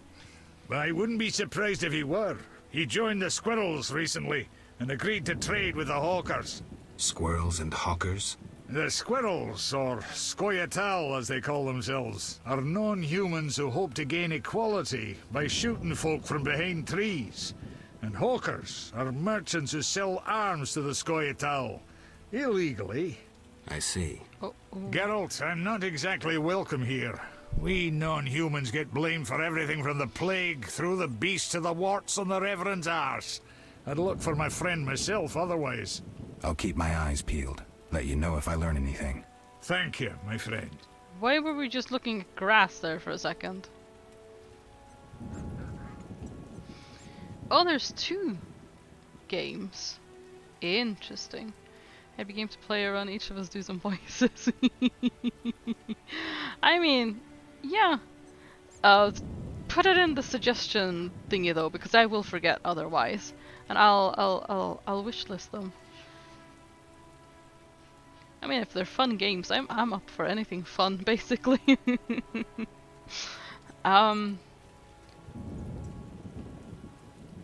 But I wouldn't be surprised if he were. He joined the Squirrels recently and agreed to trade with the Hawkers. Squirrels and Hawkers? The Squirrels, or Scoia'tael as they call themselves, are non-humans who hope to gain equality by shooting folk from behind trees. And Hawkers are merchants who sell arms to the Scoia'tael. Illegally. I see. Geralt, I'm not exactly welcome here. We non-humans get blamed for everything from the plague through the beast to the warts on the Reverend's arse. I'd look for my friend myself otherwise. I'll keep my eyes peeled. Let you know if I learn anything. Thank you, my friend. Why were we just looking at grass there for a second? Oh, there's 2 games. Interesting. Every game to play around, each of us do some voices. I mean, yeah. Put it in the suggestion thingy though, because I will forget otherwise, and I'll wishlist them. I mean, if they're fun games, I'm up for anything fun, basically.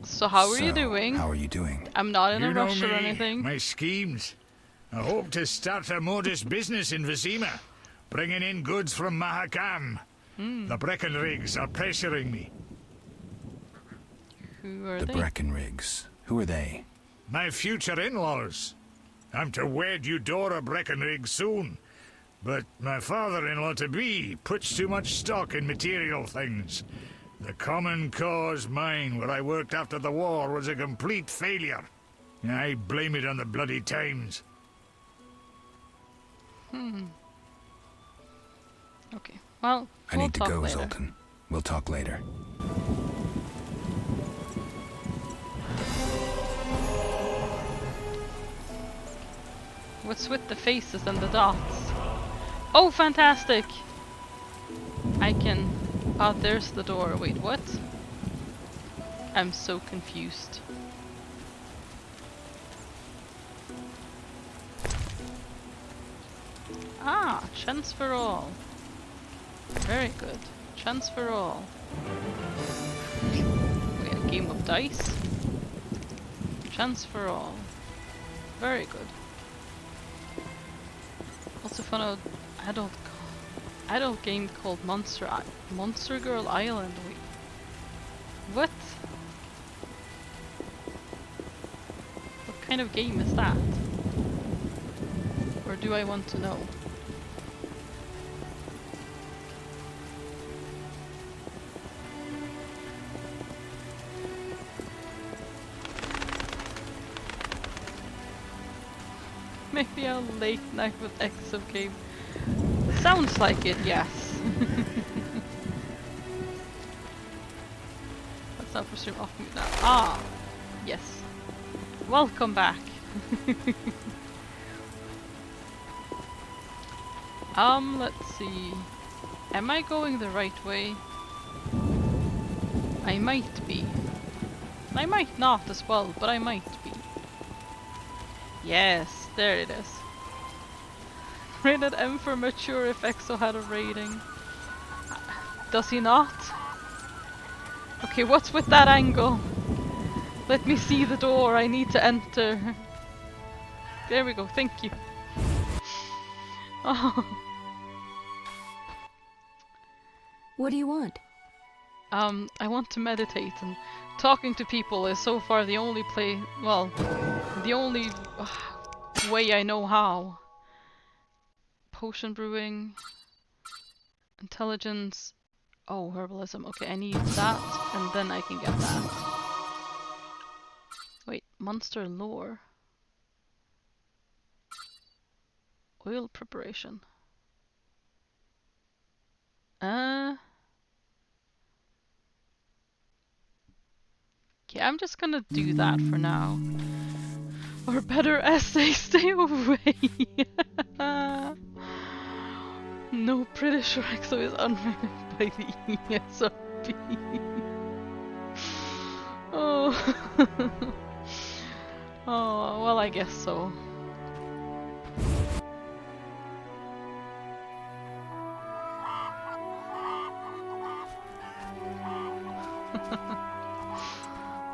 So how are you doing? How are you doing? I'm not in a You know rush or me, anything. my schemes. I hope to start a modest business in Vizima, bringing in goods from Mahakam. The Breckenrigs are pressuring me. Who are The they? Breckenrigs. Who are they? My future in-laws. I'm to wed Eudora Breckenrig soon, but my father-in-law-to-be puts too much stock in material things. The Common Cause mine, where I worked after the war, was a complete failure. I blame it on the bloody times. Okay, well, I we'll need to talk go, later. Zoltan. We'll talk later. What's with the faces and the dots? Oh, fantastic! I can... Oh, there's the door. Wait, what? I'm so confused. Ah, chance for all. Very good. Chance for all. Wait, a game of dice? Chance for all. Very good. Also found out adult game called Monster Girl Island. Wait. What? What kind of game is that? Or do I want to know? Maybe a late night with Exo game. Sounds like it, yes. Let's not presume off mute now. Ah, yes. Welcome back. Let's see. Am I going the right way? I might be. I might not as well, but I might be. Yes, there it is. Rated M for mature if Exo had a rating. Does he not? Okay, what's with that angle? Let me see the door, I need to enter. There we go, thank you. Oh. What do you want? I want to meditate, and talking to people is so far the only the only way I know how. Potion brewing, intelligence, oh, herbalism. Okay, I need that, and then I can get that. Wait, monster lore. Oil preparation. Okay, I'm just gonna do that for now. Or better essay, stay away. No British Exo is unrated by the ESRB. Oh. Oh, well, I guess so.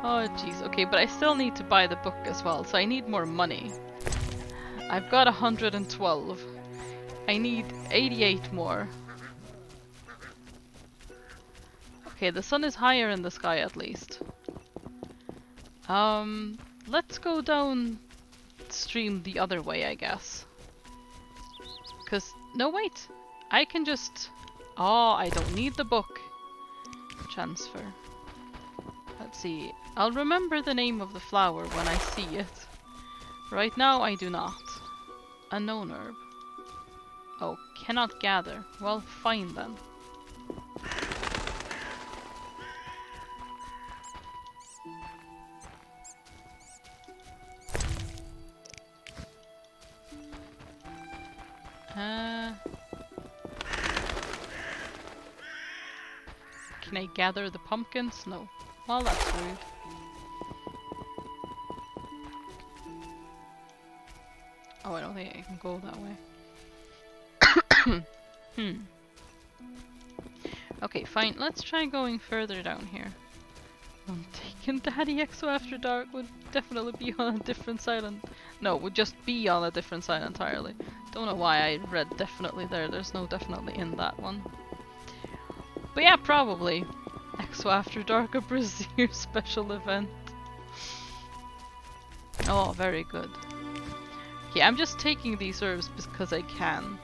Oh jeez, okay, but I still need to buy the book as well, so I need more money. I've got 112. I need 88 more. Okay, the sun is higher in the sky at least. Let's go downstream the other way, I guess. No wait! I can just... Oh, I don't need the book. Transfer. Let's see. I'll remember the name of the flower when I see it. Right now I do not. Unknown herb. Oh, cannot gather. Well, fine then. Can I gather the pumpkins? No. Well, that's rude. Oh, I don't think I can go that way. Okay, fine. Let's try going further down here. Don't take Can Daddy XO After Dark would definitely be on a different silent. No, would just be on a different side entirely. Don't know why I read definitely there. There's no definitely in that one. But yeah, probably. XO After Dark, a Brazier special event. Oh, very good. Okay, I'm just taking these herbs because I can.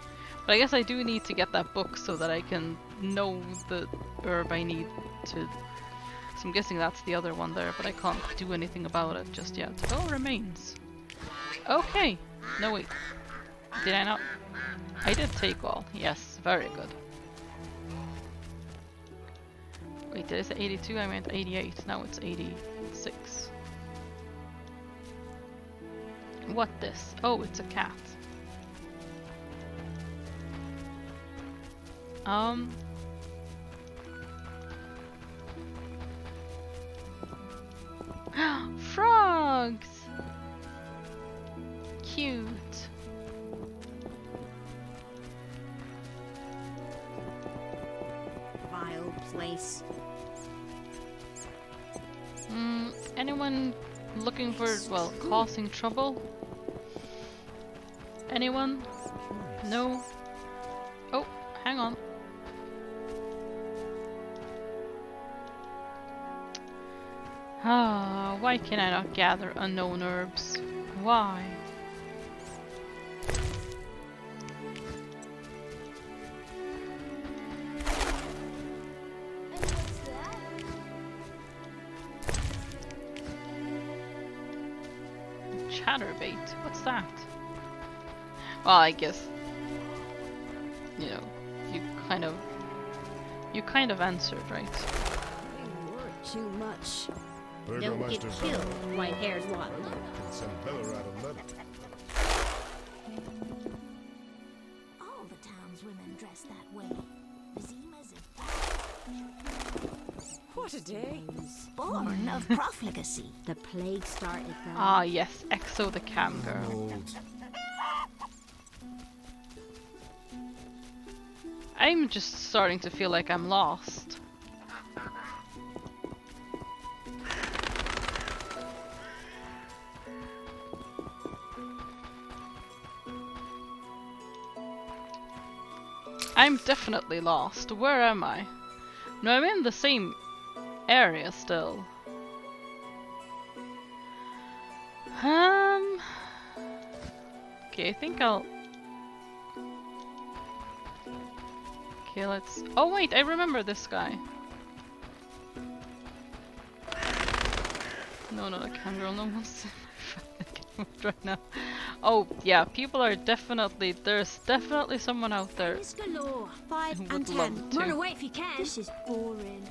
But I guess I do need to get that book so that I can know the herb I need to... So I'm guessing that's the other one there, but I can't do anything about it just yet. Oh, remains. Okay. No, wait. Did I not? I did take all. Yes, very good. Wait, did I say 82? I meant 88. Now it's 86. What this? Oh, it's a cat. Frogs! Cute. Vile place. Anyone looking for, well, causing trouble? Anyone? No? Oh, hang on. Ah, why can I not gather unknown herbs? Why? Chatterbait? What's that? Well, I guess, you know, you kind of answered, right? You work too much. Don't get killed, white hairs waddle. All the townswomen dress that way. What a day. Born of profligacy. The plague started then. Ah, yes, Exo the cam girl. I'm just starting to feel like I'm lost. I'm definitely lost. Where am I? No, I'm in the same area still. Okay, I think I'll... Okay, let's... Oh wait, I remember this guy. No, not a cam girl, no one's right now. Oh yeah, people are definitely... There's definitely someone out there Galore. 5 who and would 10. love to. Run away if you can. This is boring.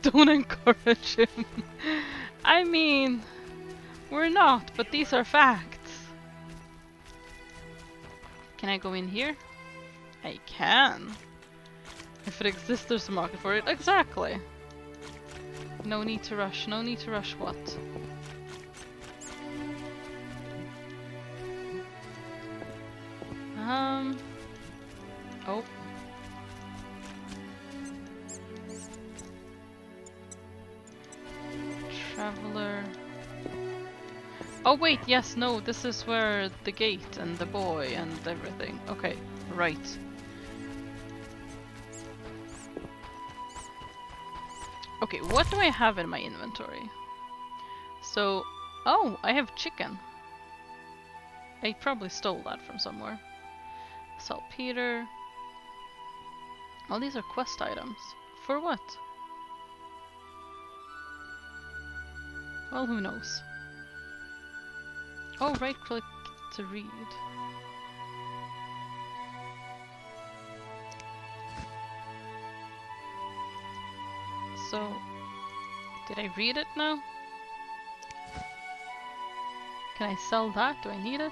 Don't encourage him. I mean, we're not, but these are facts. Can I go in here? I can. If it exists, there's a market for it. Exactly. No need to rush. No need to rush what? Oh. Traveler. Oh wait, yes, no, this is where the gate and the boy and everything. Okay, right. Okay, what do I have in my inventory? So, oh, I have chicken. I probably stole that from somewhere. Saltpeter. All these are quest items. For what? Well, who knows? Oh, right click to read. So, did I read it now? Can I sell that? Do I need it?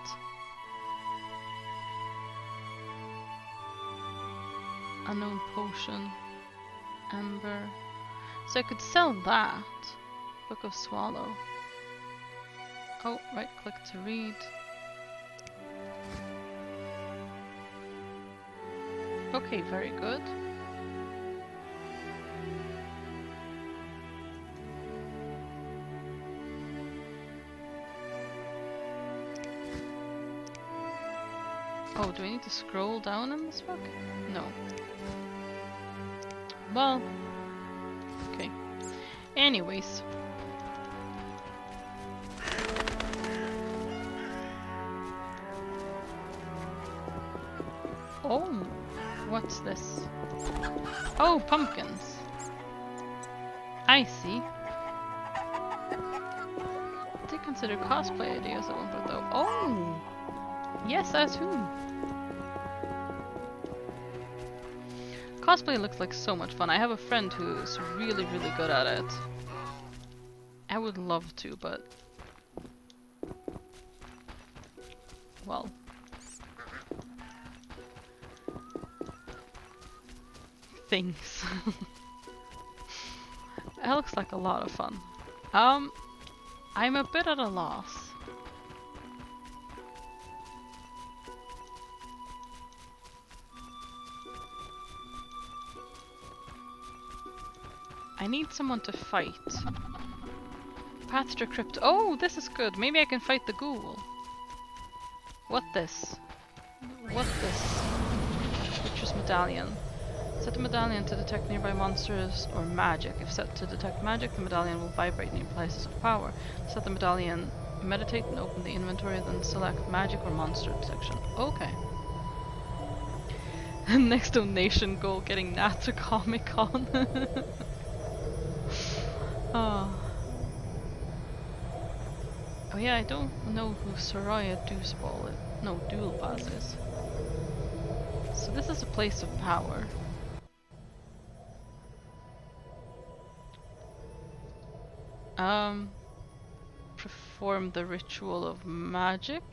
Unknown potion. Amber. So I could sell that. Book of Swallow. Oh, right click to read. Okay, very good. Oh, do I need to scroll down in this book? No. Well, okay. Anyways. Oh, what's this? Oh, pumpkins. I see. I did consider cosplay ideas at one point though. Oh! Yes, as whom? Cosplay looks like so much fun. I have a friend who's really, really good at it. I would love to, but... well... things. It looks like a lot of fun. I'm a bit at a loss. I need someone to fight. Path to Crypt. Oh, this is good. Maybe I can fight the ghoul. What this? What this? Witcher's Medallion. Set the medallion to detect nearby monsters or magic. If set to detect magic, the medallion will vibrate near places of power. Set the medallion, meditate and open the inventory, then select magic or monster detection. Okay. Next donation goal, getting Nat to Comic-Con. Oh. Oh yeah, I don't know who Soraya Dualbaz is. So this is a place of power. Perform the ritual of magic.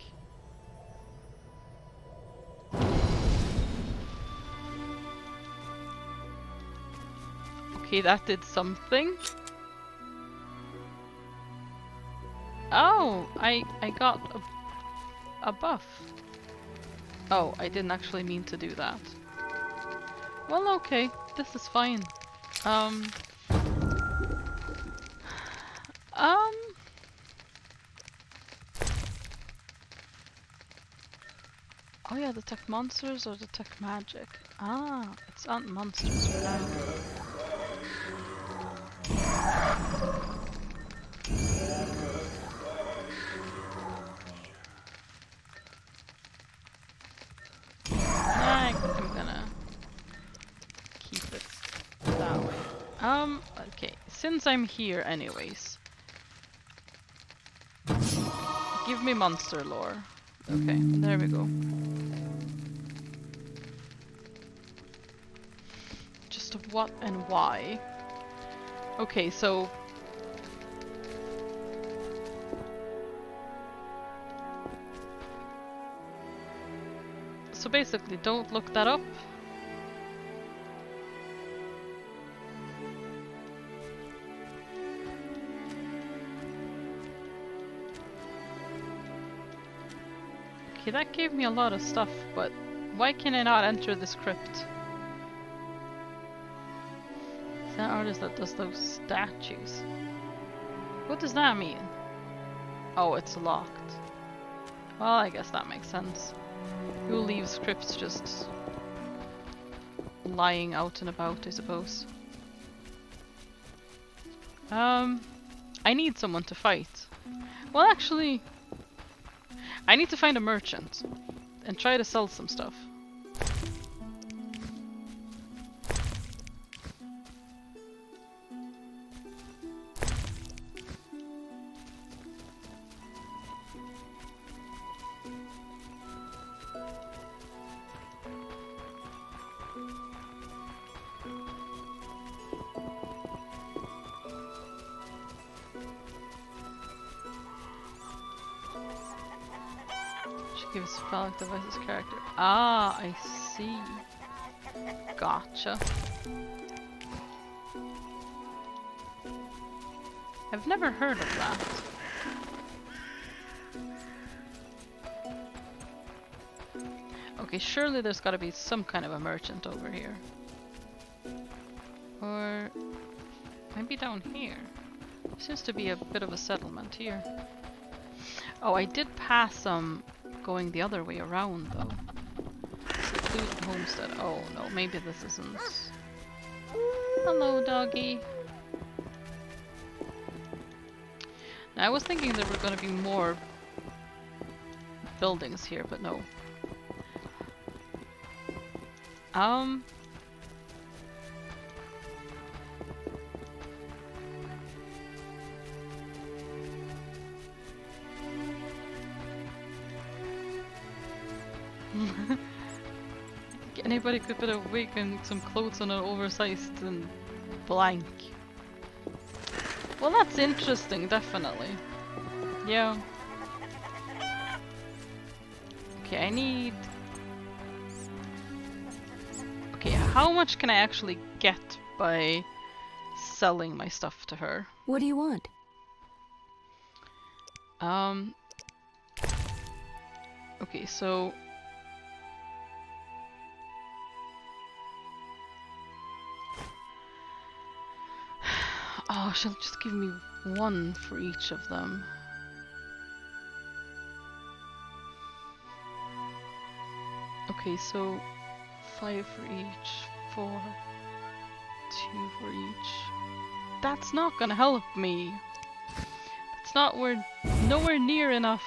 Okay, that did something. Oh, I got a buff. Oh, I didn't actually mean to do that. Well, okay, this is fine. Oh yeah, detect monsters or detect magic. Ah, it's on monsters for now. I'm gonna keep it that way. Okay, since I'm here anyways. Give me monster lore. Okay, there we go. Just what and why. Okay, so... so basically, don't look that up. Okay, that gave me a lot of stuff, but why can I not enter this crypt? Is that artist that does those statues? What does that mean? Oh, it's locked. Well, I guess that makes sense. Who leaves crypts just lying out and about, I suppose? I need someone to fight. Well, actually, I need to find a merchant and try to sell some stuff. Gives phallic devices character. Ah, I see. Gotcha. I've never heard of that. Okay, surely there's gotta be some kind of a merchant over here. Or maybe down here. Seems to be a bit of a settlement here. Oh, I did pass some going the other way around though. Secluded homestead. Oh no, maybe this isn't. Hello, doggy. Now, I was thinking there were going to be more buildings here, but no. Anybody could put a wig and some clothes on an oversized and blank. Well, that's interesting, definitely. Yeah. Okay, I need... Okay, how much can I actually get by selling my stuff to her? What do you want? Okay, so... Oh, she'll just give me one for each of them. Okay, so 5 for each, 4, 2 for each. That's not gonna help me. That's not nowhere near enough.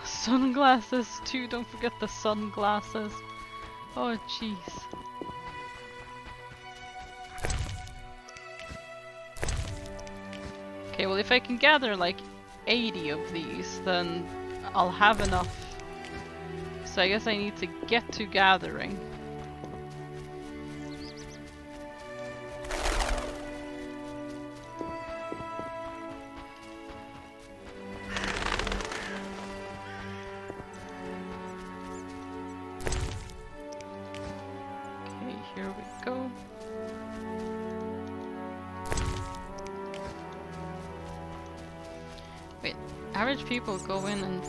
Sunglasses too, don't forget the sunglasses. Oh jeez. Okay, well if I can gather like 80 of these, then I'll have enough. So I guess I need to get to gathering. People go in and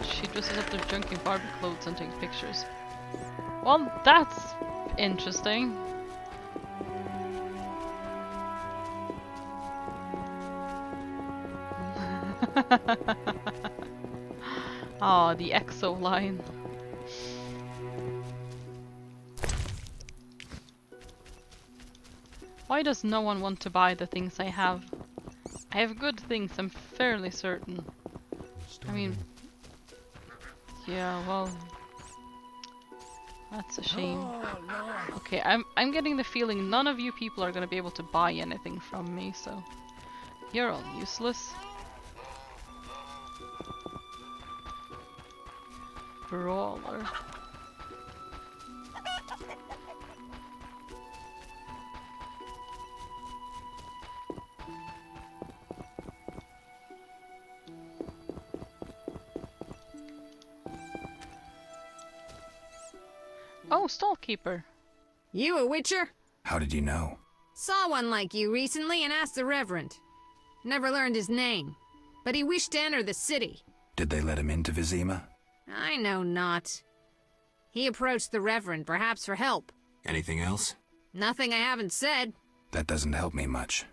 she dresses up their junky Barbie clothes and takes pictures. Well, that's interesting. Ah, the EXO line. Why does no one want to buy the things I have? I have good things, I'm fairly certain. I mean, yeah, well, that's a shame. Okay, I'm getting the feeling none of you people are gonna be able to buy anything from me, so you're all useless. Brawler. Oh, Stallkeeper. You a witcher? How did you know? Saw one like you recently and asked the Reverend. Never learned his name, but he wished to enter the city. Did they let him into Vizima? I know not. He approached the Reverend, perhaps for help. Anything else? Nothing I haven't said. That doesn't help me much.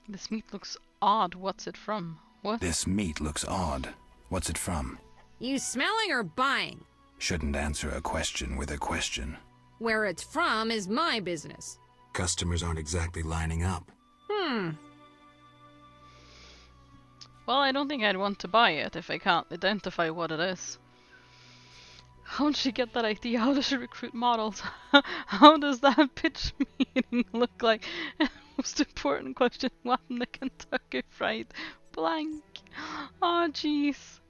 This meat looks odd. What's it from? What? This meat looks odd. What's it from? You smelling or buying? Shouldn't answer a question with a question. Where it's from is my business. Customers aren't exactly lining up. Well, I don't think I'd want to buy it if I can't identify what it is. How did she get that idea? How does she recruit models? How does that pitch meeting look like? Most important question, what in the Kentucky Fried blank? Oh jeez.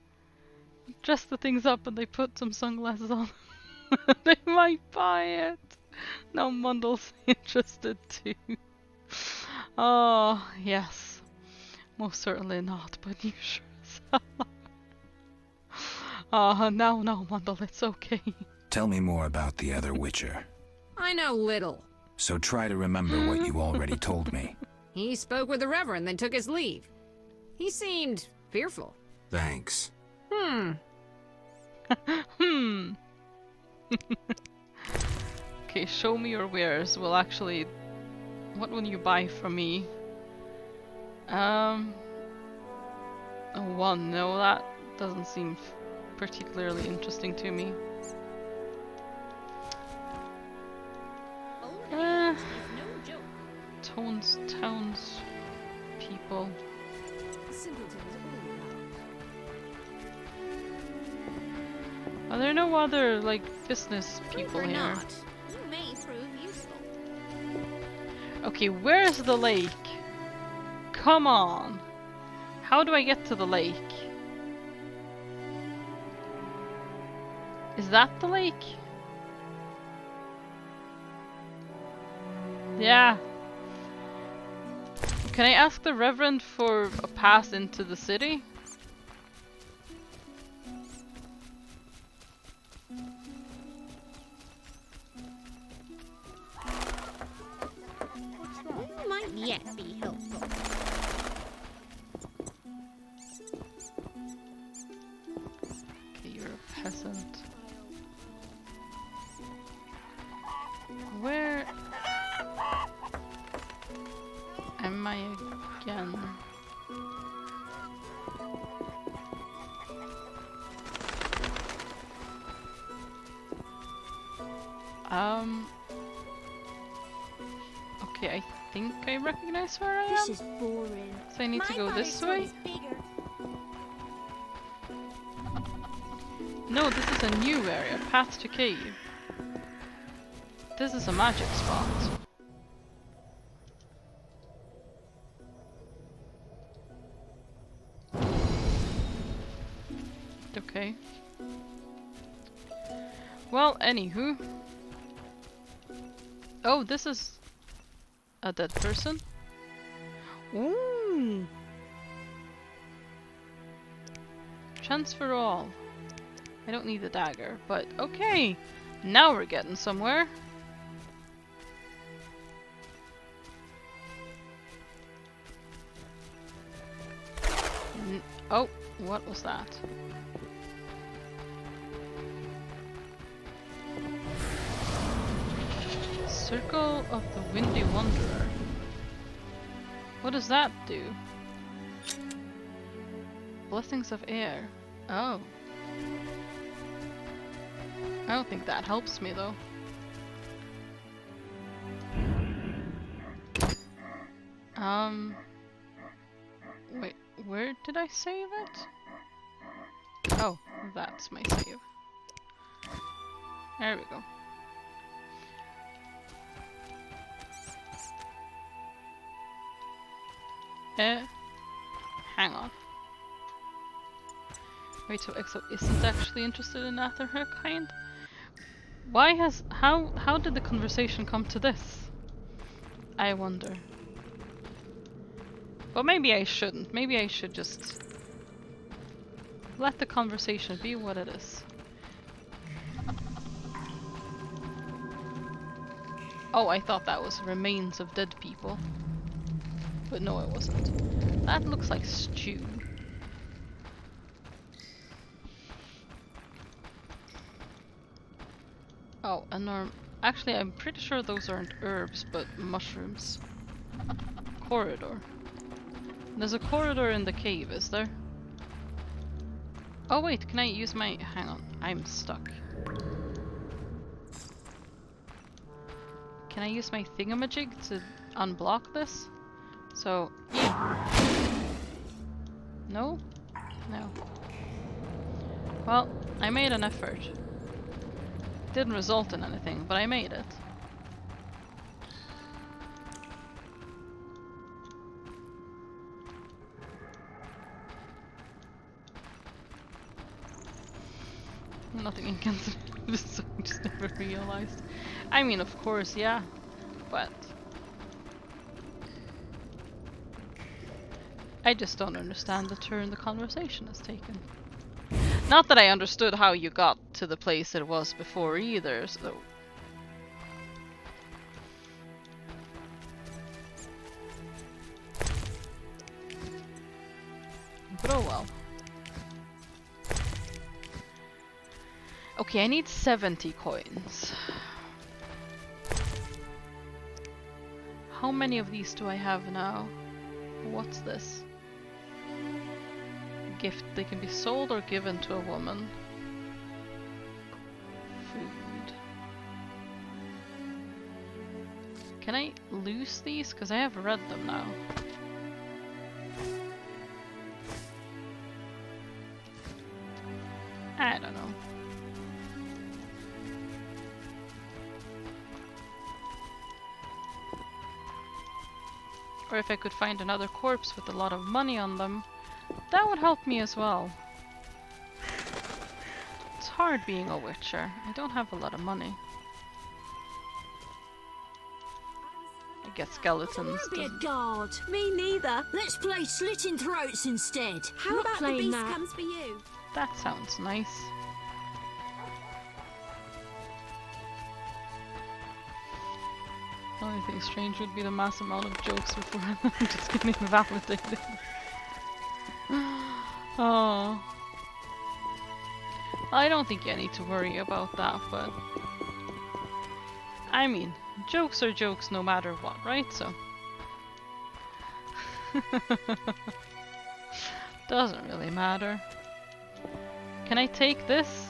Dress the things up and they put some sunglasses on. They might buy it. Now Mundle's interested too. Oh, yes. Most certainly not, but you sure as hell are. No, Mundle, it's okay. Tell me more about the other Witcher. I know little. So try to remember what you already told me. He spoke with the Reverend, then took his leave. He seemed fearful. Thanks. Okay, show me your wares. Well, actually, what will you buy from me? A 1. No, that doesn't seem particularly interesting to me. Towns people. Are there no other, like, business people here? Not. You may prove useful. Okay, where's the lake? Come on! How do I get to the lake? Is that the lake? Yeah. Can I ask the Reverend for a pass into the city? You might yet be helpful. Okay, you're a peasant. Where am I again? Okay, I think I recognize where I am. This is boring. So I need to go this way? No, this is a new area. Path to cave. This is a magic spot. Okay. Well, anywho. Oh, this is a dead person. Ooh. Chance for all. I don't need the dagger, but okay. Now we're getting somewhere. Oh, what was that? Circle of the Windy Wanderer. What does that do? Blessings of air. Oh. I don't think that helps me though. Wait, where did I save it? Oh, that's my save. There we go. Hang on. Wait, so Exo isn't actually interested in her kind? Why has... how did the conversation come to this? I wonder. But maybe I shouldn't. Maybe I should just... let the conversation be what it is. Oh, I thought that was remains of dead people. But no, it wasn't. That looks like stew. Oh, and actually I'm pretty sure those aren't herbs, but mushrooms. Corridor. There's a corridor in the cave, is there? Oh wait, can I use my... hang on, I'm stuck. Can I use my thingamajig to unblock this? So, yeah. No? No. Well, I made an effort. Didn't result in anything, but I made it. Nothing against this, I just never realized. I mean, of course, yeah, but I just don't understand the turn the conversation has taken. Not that I understood how you got to the place it was before either, so... but oh well. Okay, I need 70 coins. How many of these do I have now? What's this? Gift. They can be sold or given to a woman. Food. Can I lose these? Because I have read them now. I don't know. Or if I could find another corpse with a lot of money on them, that would help me as well. It's hard being a witcher. I don't have a lot of money. I get skeletons. I don't want to be a guard. Me neither. Let's play slitting throats instead. How about the beast comes for you? That sounds nice. The only thing strange would be the mass amount of jokes before I'm just getting validated. Oh. I don't think you need to worry about that, but I mean, jokes are jokes no matter what, right? So doesn't really matter. Can I take this?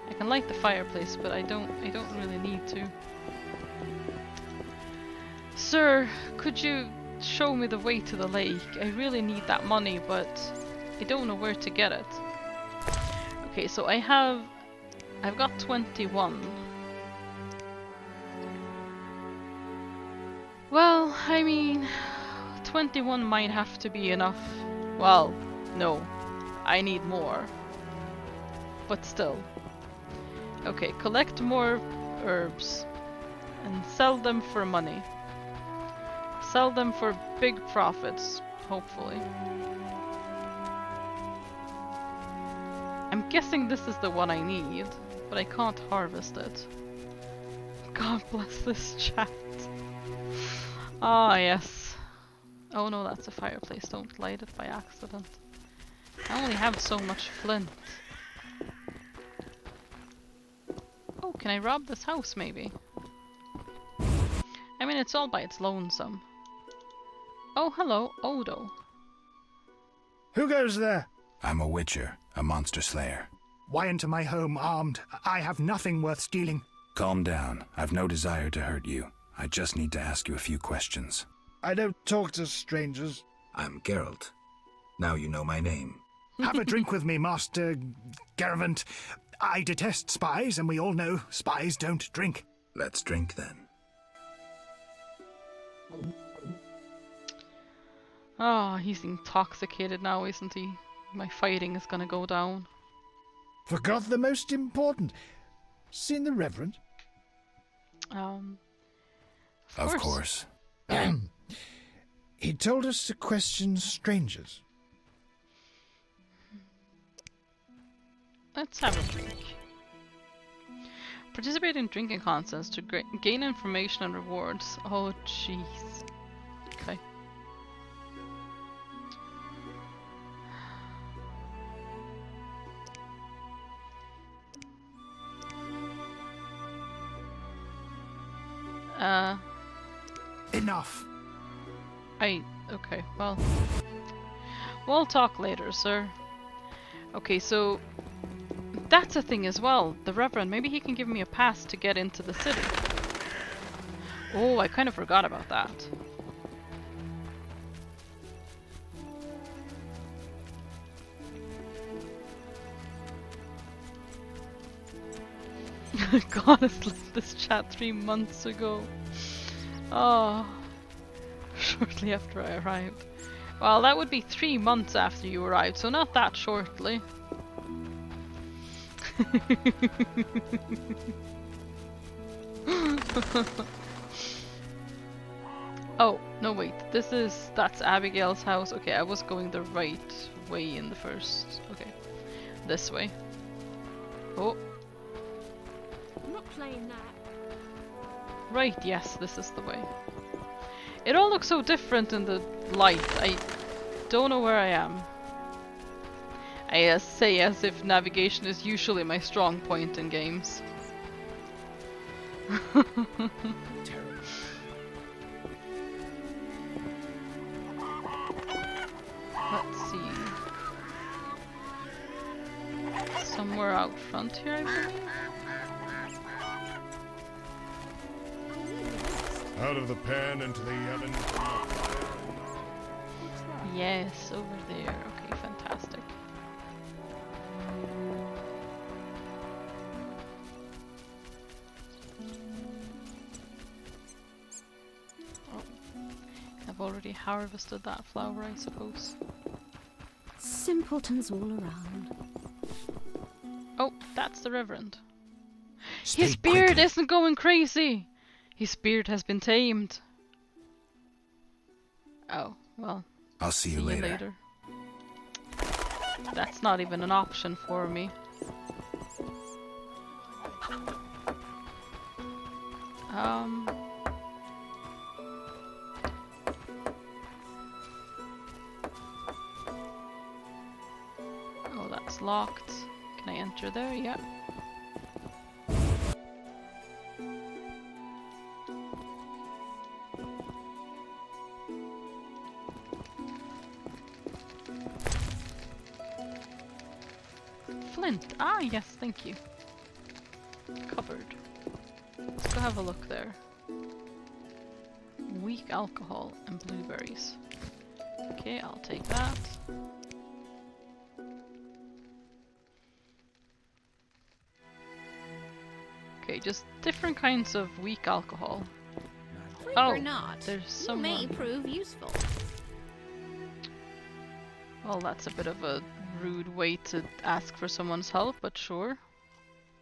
I can light the fireplace, but I don't really need to. Sir, could you show me the way to the lake? I really need that money, but I don't know where to get it. Okay, so I've got 21. Well, I mean, 21 might have to be enough. Well, no, I need more. But still. Okay, collect more herbs and sell them for money. Sell them for big profits, hopefully. I'm guessing this is the one I need, but I can't harvest it. God bless this chat. Ah, yes. Oh no, that's a fireplace. Don't light it by accident. I only have so much flint. Oh, can I rob this house maybe? I mean, it's all by its lonesome. Oh, hello, Odo. Who goes there? I'm a witcher, a monster slayer. Why into my home armed? I have nothing worth stealing. Calm down. I've no desire to hurt you. I just need to ask you a few questions. I don't talk to strangers. I'm Geralt. Now you know my name. Have a drink with me, Master Garavant. I detest spies, and we all know spies don't drink. Let's drink then. Oh, he's intoxicated now, isn't he? My fighting is gonna go down. Forgot the most important. Seen the Reverend? Of course. He told us to question strangers. Let's have a drink. Participate in drinking contests to gain information and rewards. Oh, jeez. Okay. Enough. Okay, well. We'll talk later, sir. Okay, so that's a thing as well. The Reverend, maybe he can give me a pass to get into the city. Oh, I kind of forgot about that. God, I left this chat 3 months ago. Oh, shortly after I arrived. Well, that would be 3 months after you arrived, so not that shortly. Oh, no wait, that's Abigail's house. Okay, I was going the right way in the first. Okay, this way. Oh. I'm not playing that. Right, yes, this is the way. It all looks so different in the light. I don't know where I am. I say as if navigation is usually my strong point in games. Let's see. Somewhere out front here, I believe. Out of the pan into the oven. Yes, over there. Okay, fantastic. Oh, I've already harvested that flower, I suppose. Simpletons all around. Oh, that's the Reverend. Speak His beard quickly. isn't going crazy! His beard has been tamed. Oh, well. I'll see you later. That's not even an option for me. Oh, that's locked. Can I enter there? Yeah. Flint. Ah, yes, thank you. Cupboard. Let's go have a look there. Weak alcohol and blueberries. Okay, I'll take that. Okay, just different kinds of weak alcohol. Freak Oh, or not, there's you someone. may prove useful. Well, that's a bit of a rude way to ask for someone's help, but sure.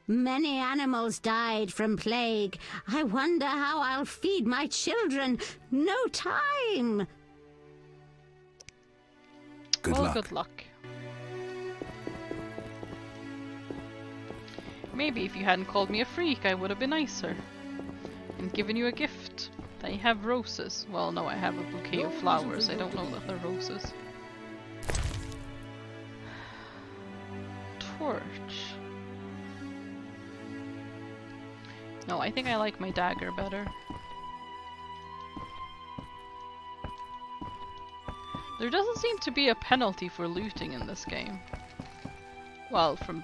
Many animals died from plague. I wonder how I'll feed my children. No time. Good luck. Good luck. Maybe if you hadn't called me a freak, I would have been nicer. And given you a gift. I have roses. Well, no, I have a bouquet of flowers. I don't know that they're roses. Torch. No, I think I like my dagger better. There doesn't seem to be a penalty for looting in this game. Well, from,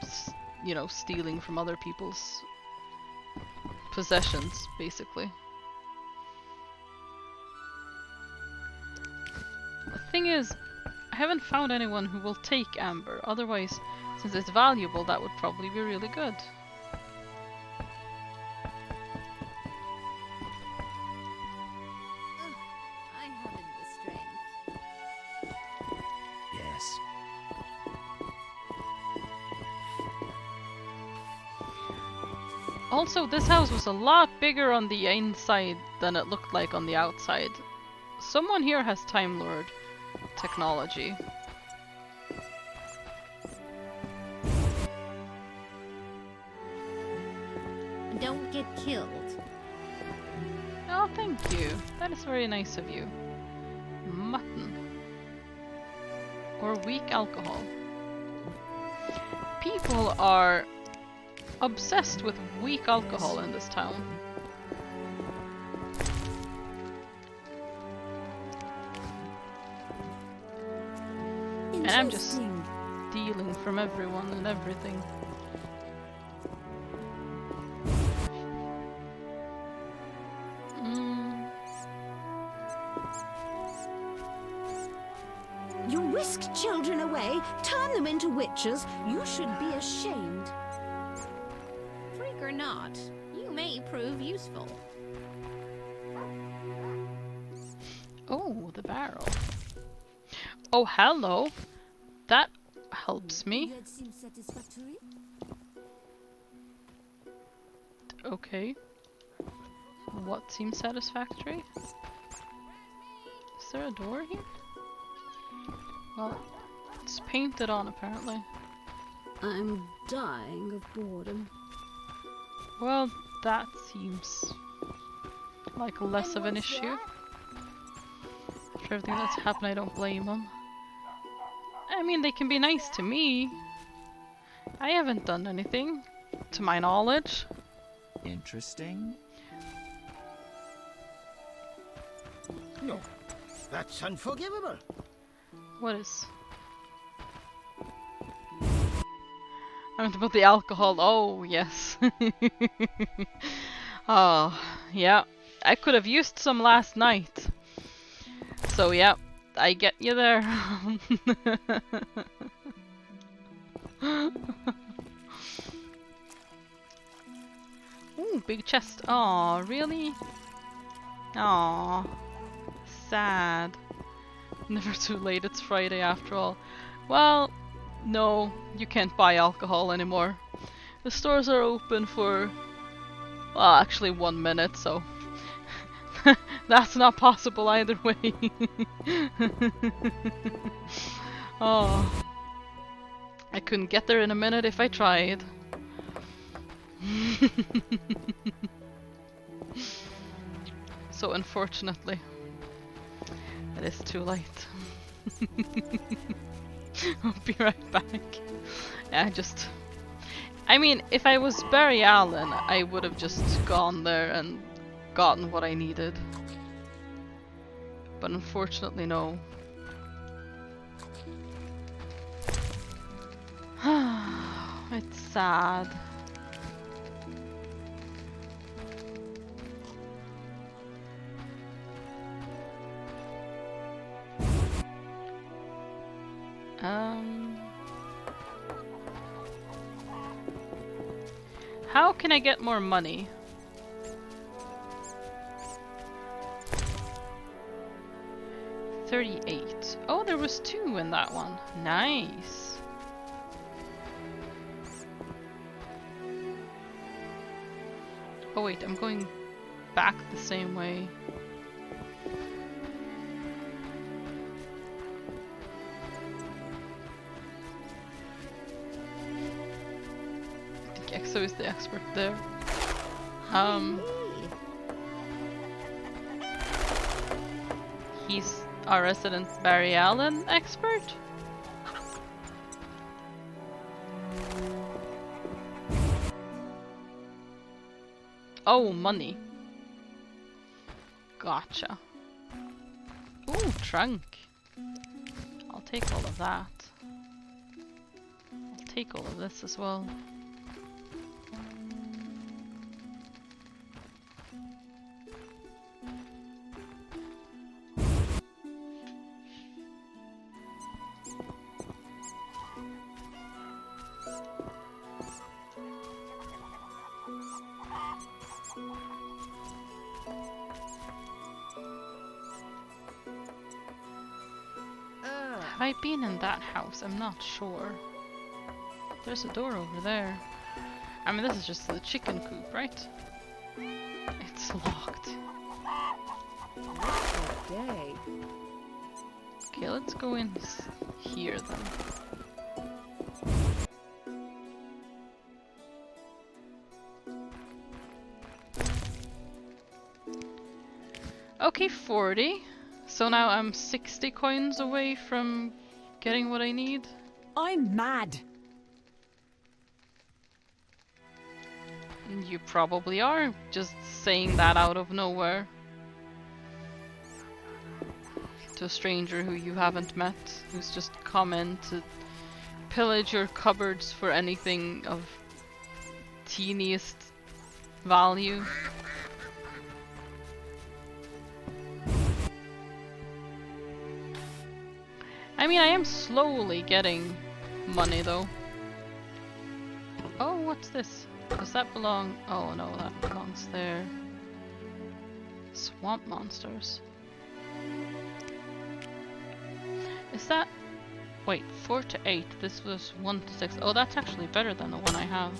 you know, stealing from other people's possessions, basically. The thing is, I haven't found anyone who will take amber. Otherwise, since it's valuable, that would probably be really good. I haven't the strength. Yes. Also, this house was a lot bigger on the inside than it looked like on the outside. Someone here has Time Lord technology. Don't get killed. Oh, thank you. That is very nice of you. Mutton. Or weak alcohol. People are obsessed with weak alcohol in this town. And I'm just stealing from everyone and everything. You whisk children away, turn them into witches. You should be ashamed. Freak or not, you may prove useful. Oh, the barrel. Oh, hello. That helps me. Okay. What seems satisfactory? Is there a door here? Well, it's painted on apparently. I'm dying of boredom. Well, that seems like less of an issue. After everything that's happened, I don't blame him. I mean, they can be nice to me. I haven't done anything, to my knowledge. Interesting. No, that's unforgivable. What is? I meant about the alcohol. Oh, yes. Oh, yeah. I could have used some last night. So, yeah, I get you there. Ooh, big chest. Aw, really? Aw. Sad. Never too late, it's Friday after all. Well, no, you can't buy alcohol anymore. The stores are open for, well, actually 1 minute, so that's not possible either way. Oh, I couldn't get there in a minute if I tried. So unfortunately, it is too late. I'll be right back. Yeah, I mean, if I was Barry Allen, I would have just gone there and gotten what I needed. But unfortunately, no. It's sad. How can I get more money? $38. Oh, there was 2 in that one. Nice. Oh wait, I'm going back the same way. Exo is the expert there. He's our resident Barry Allen expert? Oh, money. Gotcha. Ooh, trunk. I'll take all of that. I'll take all of this as well. Have I been in that house? I'm not sure. There's a door over there. I mean, this is just the chicken coop, right? It's locked. Day. Okay, let's go in here then. Okay, 40. So now I'm 60 coins away from getting what I need. I'm mad. You probably are, just saying that out of nowhere. To a stranger who you haven't met, who's just come in to pillage your cupboards for anything of teeniest value. I mean, I am slowly getting money though. Oh, what's this? Does that belong? Oh no, that belongs there. Swamp monsters. Is that... Wait, 4 to 8. This was 1 to 6. Oh, that's actually better than the one I have.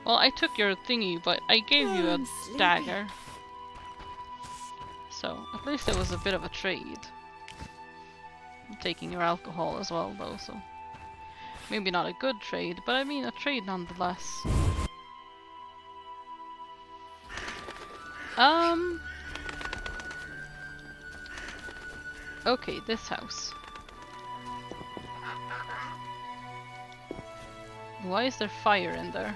Well, I took your thingy, but I gave you a dagger. So, at least it was a bit of a trade. I'm taking your alcohol as well, though, so... Maybe not a good trade, but I mean a trade nonetheless. Okay, this house. Why is there fire in there?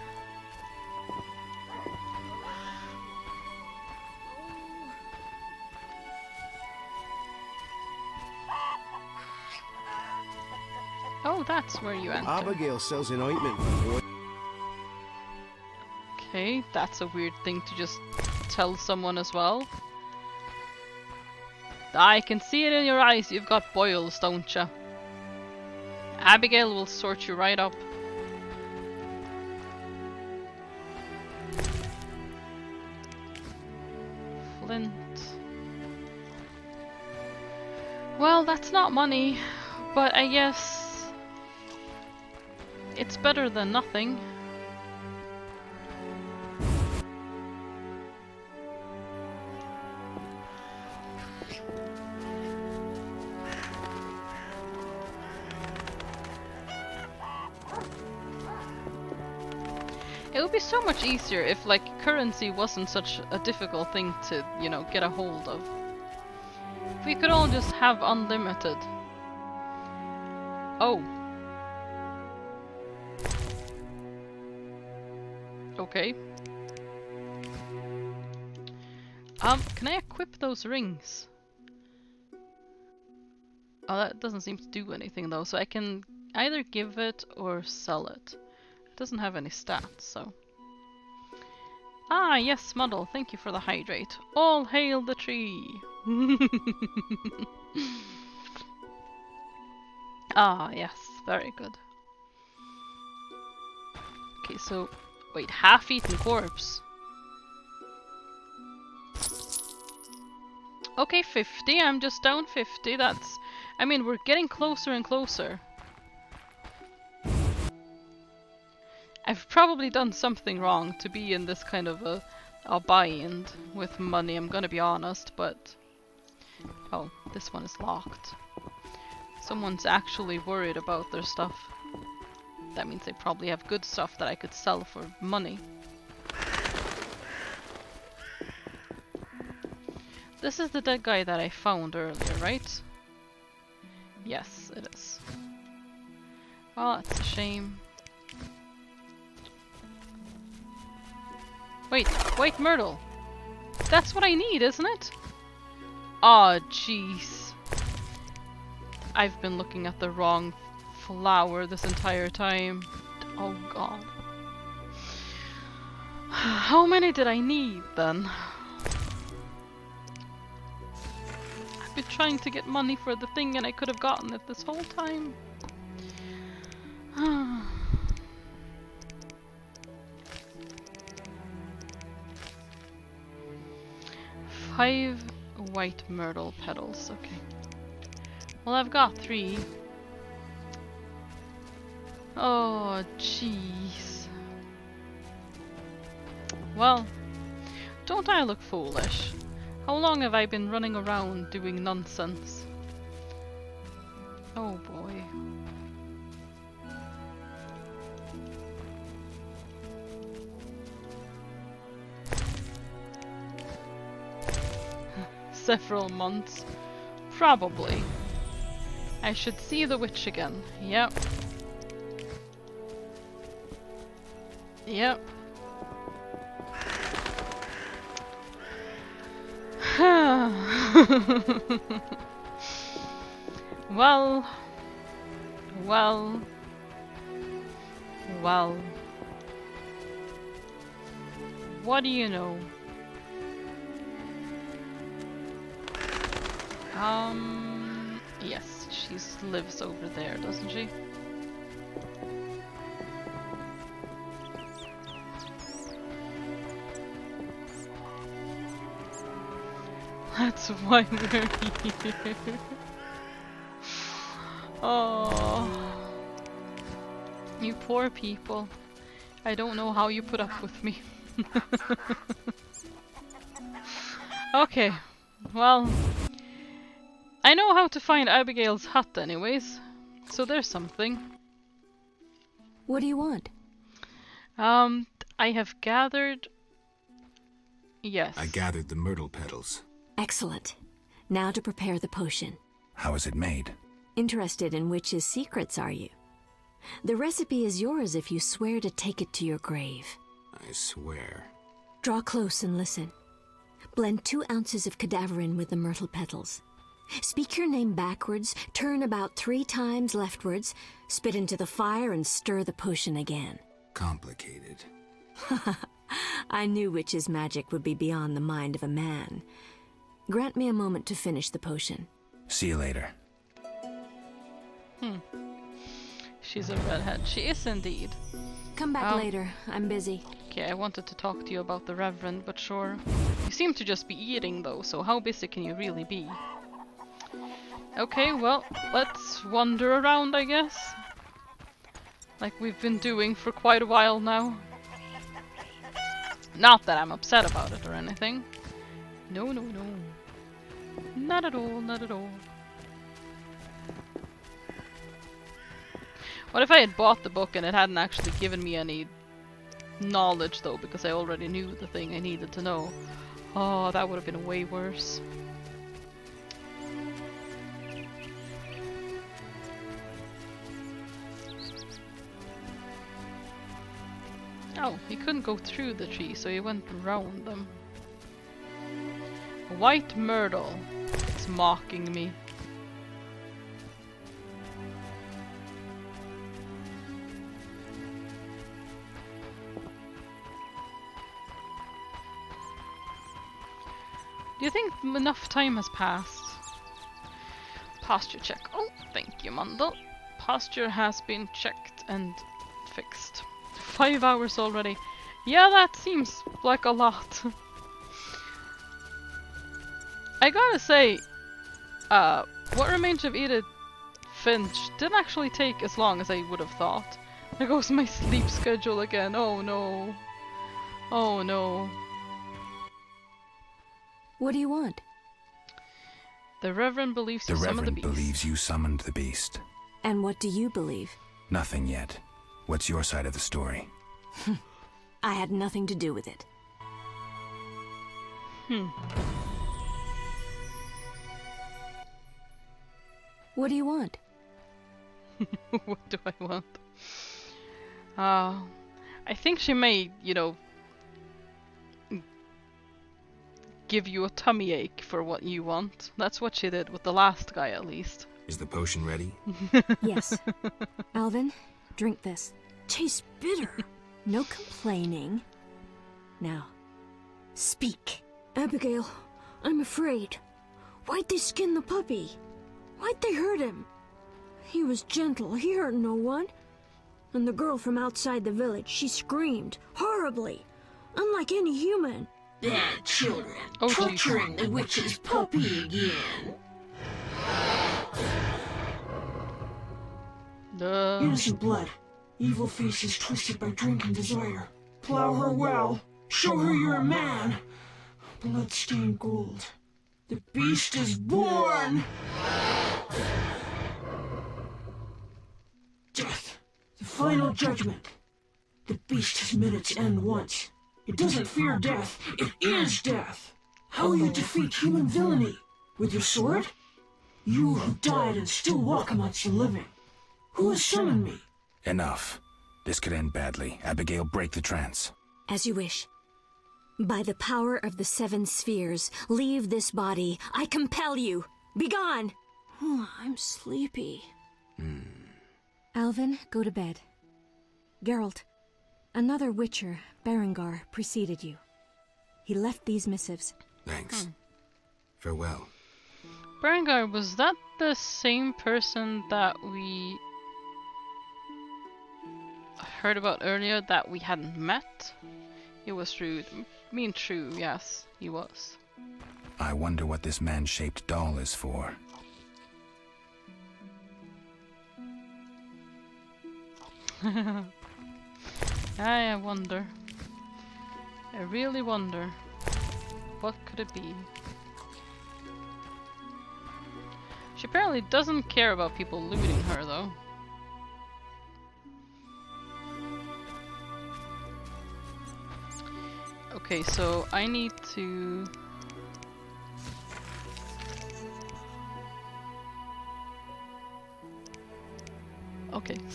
Oh, that's where you enter. Abigail sells an ointment for boys. Okay, that's a weird thing to just tell someone as well. I can see it in your eyes, you've got boils, don't you? Abigail will sort you right up. Flint. Well, that's not money, but I guess it's better than nothing. It would be so much easier if, like, currency wasn't such a difficult thing to, you know, get a hold of. If we could all just have unlimited. Oh. Okay. Can I equip those rings? Oh, that doesn't seem to do anything though, so I can either give it or sell it. It doesn't have any stats, so... Ah, yes, Muddle, thank you for the hydrate. All hail the tree! Ah, yes, very good. Okay, so... Wait, half-eaten corpse. Okay, 50, I'm just down 50, that's... I mean, we're getting closer and closer. I've probably done something wrong to be in this kind of a bind with money, I'm gonna be honest, but... Oh, this one is locked. Someone's actually worried about their stuff. That means they probably have good stuff that I could sell for money. This is the dead guy that I found earlier, right? Yes, it is. Oh, that's a shame. Wait, white myrtle! That's what I need, isn't it? Aw, jeez. I've been looking at the wrong flower this entire time. Oh god. How many did I need then? I've been trying to get money for the thing and I could have gotten it this whole time. 5 white myrtle petals, okay. Well, I've got 3. Oh, jeez. Well, don't I look foolish? How long have I been running around doing nonsense? Oh boy. Several months. Probably. I should see the witch again. Yep. Yep. Well. Well. Well. What do you know? Yes, she lives over there, doesn't she? That's why we're here. Oh, you poor people. I don't know how you put up with me. Okay, well, I know how to find Abigail's hut anyways, so there's something. What do you want? I have gathered... Yes. I gathered the myrtle petals. Excellent. Now to prepare the potion. How is it made? Interested in witches' secrets, are you? The recipe is yours if you swear to take it to your grave. I swear. Draw close and listen. Blend 2 ounces of cadaverine with the myrtle petals. Speak your name backwards, turn about 3 times leftwards, spit into the fire and stir the potion again. Complicated. I knew witches' magic would be beyond the mind of a man. Grant me a moment to finish the potion. See you later. She's a redhead. She is indeed. Come back later. I'm busy. Okay, I wanted to talk to you about the Reverend, but sure. You seem to just be eating though, so how busy can you really be? Okay, well, let's wander around, I guess. Like we've been doing for quite a while now. Not that I'm upset about it or anything. No, no, no. Not at all, not at all. What if I had bought the book and it hadn't actually given me any knowledge though, because I already knew the thing I needed to know? Oh, that would have been way worse. Oh, he couldn't go through the tree, so he went around them. A white myrtle. It's mocking me. Do you think enough time has passed? Posture check. Oh, thank you, Mundle. Posture has been checked and fixed. 5 hours already. Yeah, that seems like a lot. I gotta say, what Remains of Edith Finch didn't actually take as long as I would have thought. There goes my sleep schedule again. Oh no. Oh no. What do you want? The Reverend believes you summoned the beast. The Reverend believes you summoned the beast. And what do you believe? Nothing yet. What's your side of the story? I had nothing to do with it. What do you want? What do I want? I think she may, you know, give you a tummy ache for what you want. That's what she did with the last guy, at least. Is the potion ready? Yes. Alvin, drink this. Tastes bitter. No complaining. Now, speak. Abigail, I'm afraid. Why'd they skin the puppy? Why'd they hurt him? He was gentle. He hurt no one. And the girl from outside the village, she screamed horribly, unlike any human. Bad children, torturing the witch's puppy again. Innocent blood. Evil faces twisted by drink and desire. Plow her well. Show her you're a man. Blood-stained gold. The beast is born! Death. The final judgment. The beast has met its end once. It doesn't fear death. It is death. How will you defeat human villainy? With your sword? You who died and still walk amongst the living. Who has summoned me? Enough. This could end badly. Abigail, break the trance. As you wish. By the power of the 7 spheres, leave this body. I compel you. Begone! Oh, I'm sleepy. Alvin, go to bed. Geralt, another witcher, Berengar, preceded you. He left these missives. Thanks. Farewell. Berengar, was that the same person that we heard about earlier that we hadn't met? It was true. True, yes, he was. I wonder what this man-shaped doll is for. I wonder. I really wonder. What could it be? She apparently doesn't care about people looting her, though. Okay, so I need to...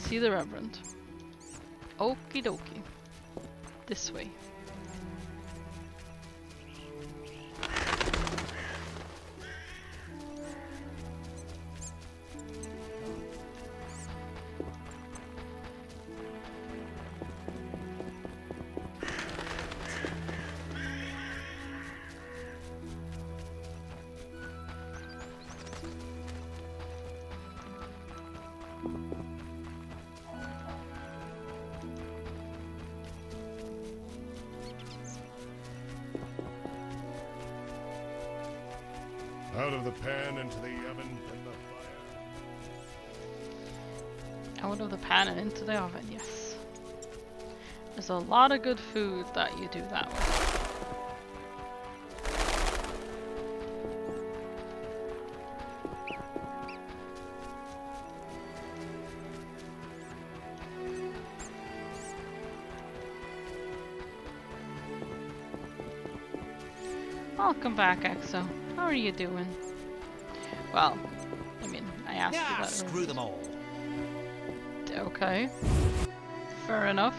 see the Reverend. Okie dokie. This way. Out of the pan into the oven and the fire. Out of the pan and into the oven, yes. There's a lot of good food that you do that way. Welcome back, Exo. How are you doing? Well, I mean, I asked you that screw earlier. them all. Okay. Fair enough.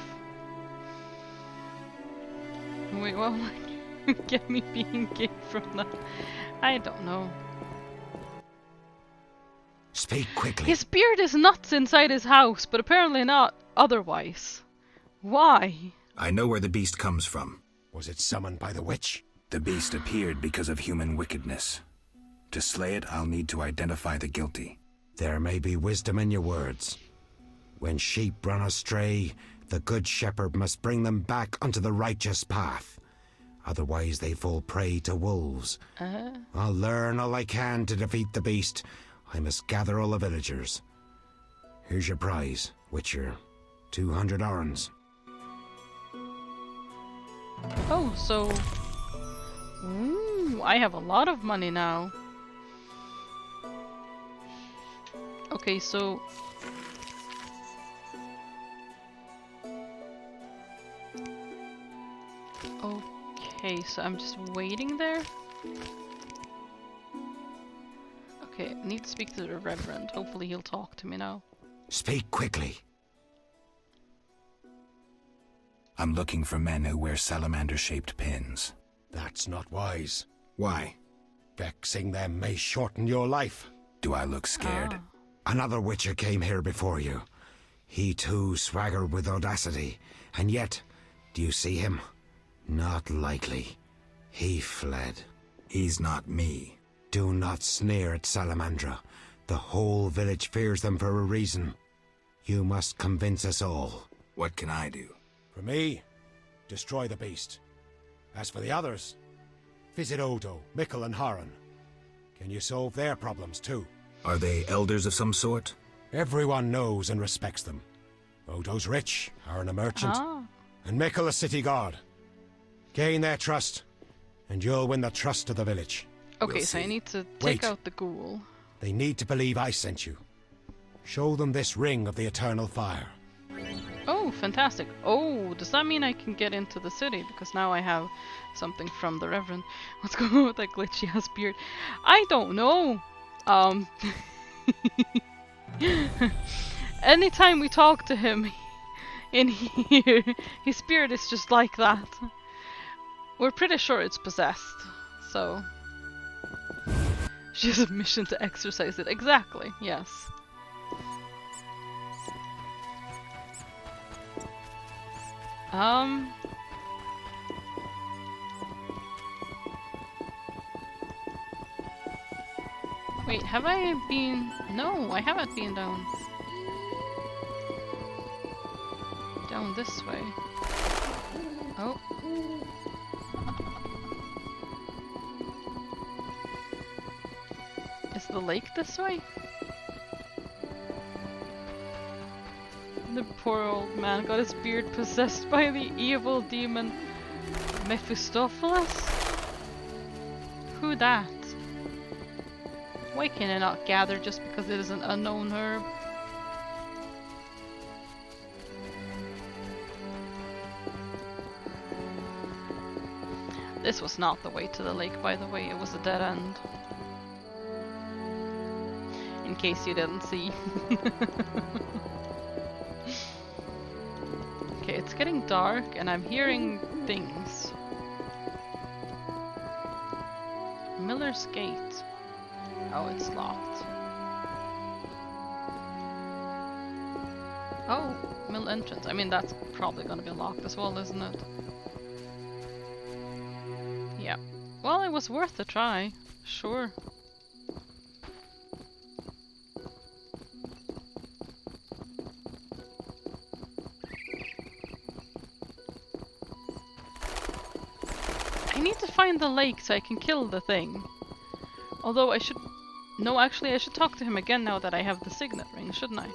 Wait, what will get me being gay from that? I don't know. Speak quickly. His beard is nuts inside his house, but apparently not otherwise. Why? I know where the beast comes from. Was it summoned by the witch? The beast appeared because of human wickedness. To slay it, I'll need to identify the guilty. There may be wisdom in your words. When sheep run astray, the good shepherd must bring them back onto the righteous path. Otherwise they fall prey to wolves. I'll learn all I can to defeat the beast. I must gather all the villagers. Here's your prize, Witcher. 200 orens. Oh, so... Ooh, I have a lot of money now. Okay, so... Okay, so I'm just waiting there? Okay, I need to speak to the Reverend. Hopefully he'll talk to me now. Speak quickly. I'm looking for men who wear salamander-shaped pins. That's not wise. Why? Vexing them may shorten your life. Do I look scared? Another Witcher came here before you. He too swaggered with audacity. And yet, do you see him? Not likely. He fled. He's not me. Do not sneer at Salamandra. The whole village fears them for a reason. You must convince us all. What can I do? For me, destroy the beast. As for the others, visit Odo, Mikkel and Haran. Can you solve their problems too? Are they elders of some sort? Everyone knows and respects them. Odo's rich, Haran a merchant, and Mikkel a city guard. Gain their trust, and you'll win the trust of the village. Okay, so I need to take out the ghoul. They need to believe I sent you. Show them this ring of the eternal fire. Oh, fantastic. Oh, does that mean I can get into the city? Because now I have something from the Reverend. What's going on with that glitchy ass beard? I don't know. Anytime we talk to him in here, his beard is just like that. We're pretty sure it's possessed, so... She has a mission to exorcise it. Exactly, yes. Wait, have I been... No, I haven't been down. Down this way. Oh. Is the lake this way? The poor old man got his beard possessed by the evil demon Mephistopheles? Who that? Why can I not gather just because it is an unknown herb? This was not the way to the lake, by the way, it was a dead end. In case you didn't see. getting dark and I'm hearing things. Miller's Gate. Oh, it's locked. Oh, mill entrance. I mean, that's probably gonna be locked as well, isn't it? Yeah. Well, it was worth a try. Sure. I need to find the lake so I can kill the thing. Although I should... No, actually I should talk to him again now that I have the signet ring, shouldn't I?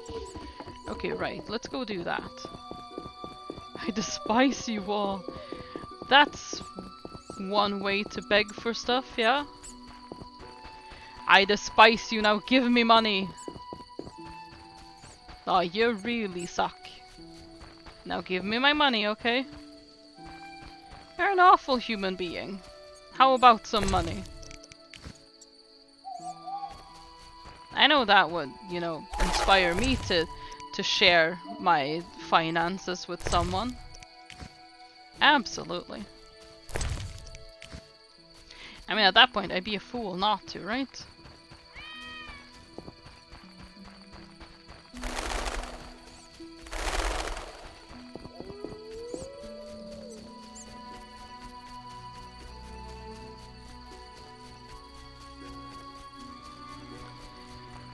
Okay, right. Let's go do that. I despise you all. That's one way to beg for stuff, yeah? I despise you, now give me money! Oh, you really suck. Now give me my money, okay? You're an awful human being. How about some money? I know that would, you know, inspire me to share my finances with someone. Absolutely. I mean, at that point, I'd be a fool not to, right?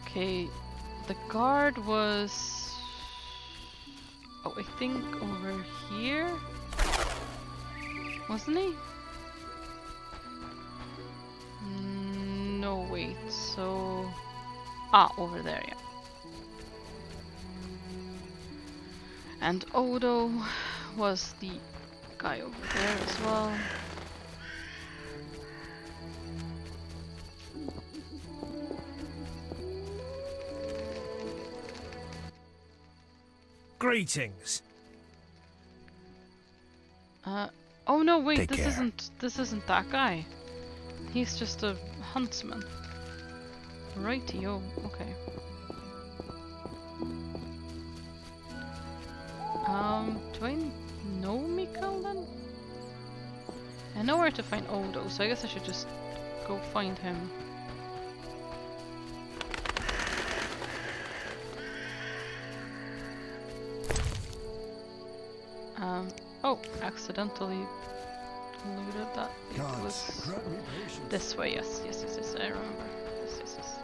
Okay, the guard was... Oh, I think over here? Wasn't he? No, wait, so... Ah, over there, yeah. And Odo was the guy over there as well. Greetings. Oh no, wait, Take this care. this isn't that guy. He's just a huntsman. Rightio, okay. Do I know Mikkel then? I know where to find Odo, so I guess I should just go find him. Oh, accidentally looted that. It was this way, yes, I remember. Yes.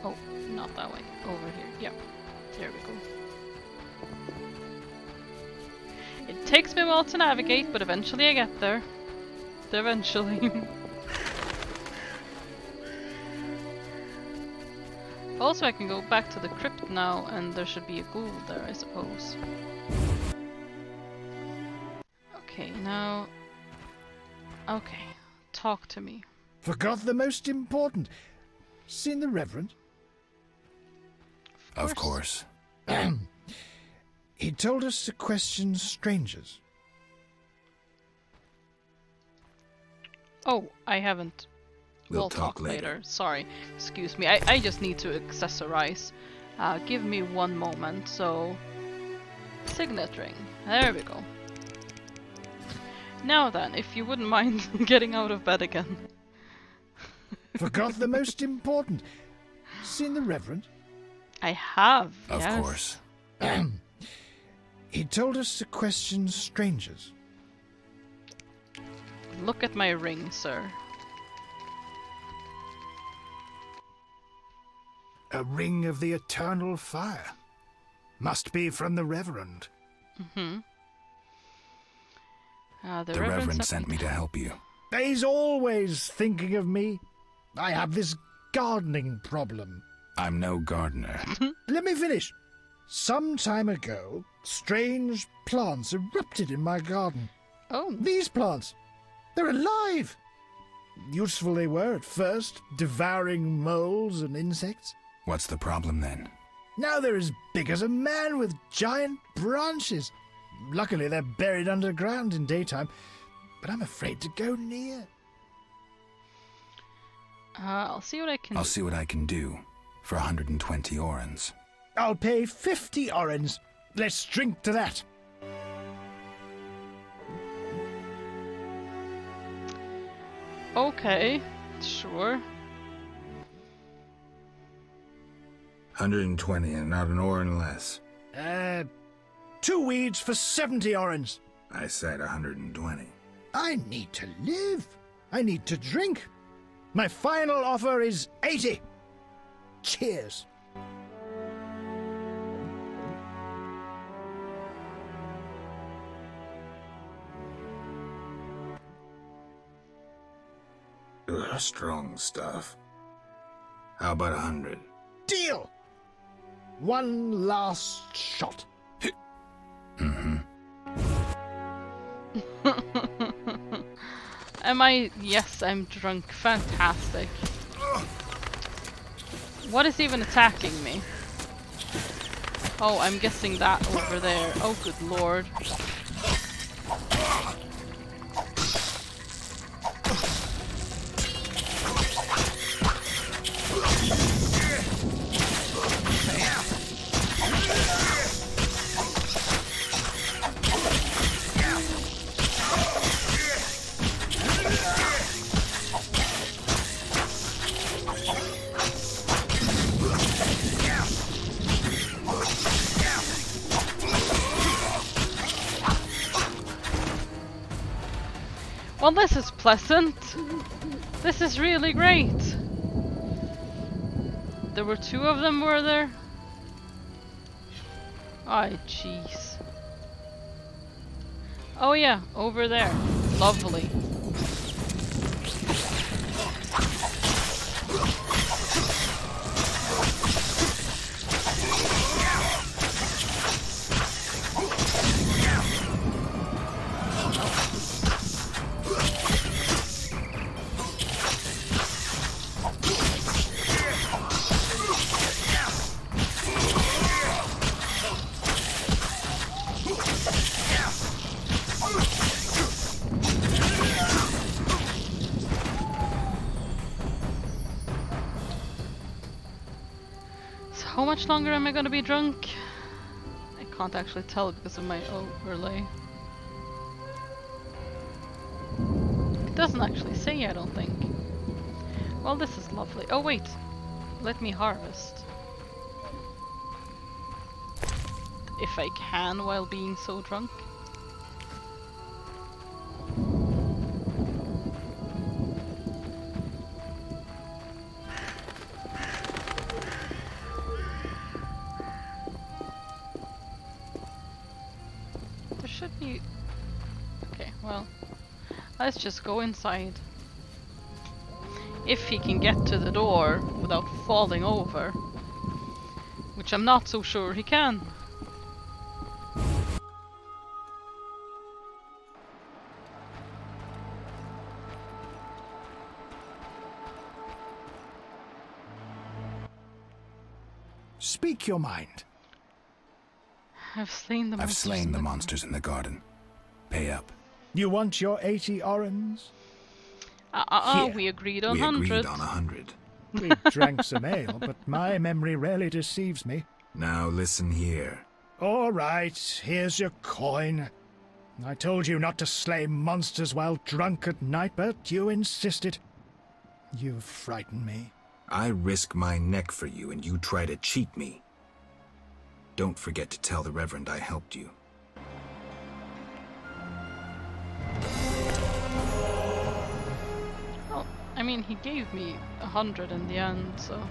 Oh, not that way, over here, yep, there we go. It takes me a while to navigate, but eventually I get there. Eventually. Also, I can go back to the crypt now, and there should be a ghoul there, I suppose. Okay, now... Okay, talk to me. Forgot the most important. Seen the Reverend? Of course. He told us to question strangers. Oh, I haven't. We'll talk later. Sorry, excuse me. I just need to accessorize. Give me one moment. So, signet ring. There we go. Now then, if you wouldn't mind getting out of bed again. Forgot the most important. Seen the Reverend? I have. Of yes. course. He told us to question strangers. Look at my ring, sir. A ring of the eternal fire. Must be from the Reverend. Mm-hmm. The Reverend sent me to help you. He's always thinking of me. I have this gardening problem. I'm no gardener. Let me finish. Some time ago, strange plants erupted in my garden. Oh. These plants. They're alive. Useful they were at first, devouring moles and insects. What's the problem then? Now they're as big as a man with giant branches. Luckily, they're buried underground in daytime, but I'm afraid to go near. I'll see what I can do for 120 orens. I'll pay 50 orens. Let's drink to that. Okay, sure. 120 and not an oren less. 2 weeds for 70 orens. I said 120. I need to live. I need to drink. My final offer is 80. Cheers. Ugh, strong stuff. How about 100? Deal. One last shot. Mm-hmm. Am I? Yes, I'm drunk. Fantastic. What is even attacking me? Oh, I'm guessing that over there. Oh, good lord. Well, this is pleasant. This is really great. There were 2 of them, were there? Ay, jeez. Oh yeah, over there. Lovely. How much longer am I gonna be drunk? I can't actually tell because of my overlay. It doesn't actually say, I don't think. Well, this is lovely. Oh wait, let me harvest. If I can while being so drunk. Should be... Okay, well, let's just go inside. If he can get to the door without falling over. Which I'm not so sure he can. Speak your mind. I've slain the monsters in the garden. Pay up. You want your 80 orens? We agreed on 100. We agreed on 100. We drank some ale, but my memory rarely deceives me. Now listen here. All right, here's your coin. I told you not to slay monsters while drunk at night, but you insisted. You frighten me. I risk my neck for you, and you try to cheat me. Don't forget to tell the Reverend I helped you. Well, I mean, he gave me 100 in the end, so...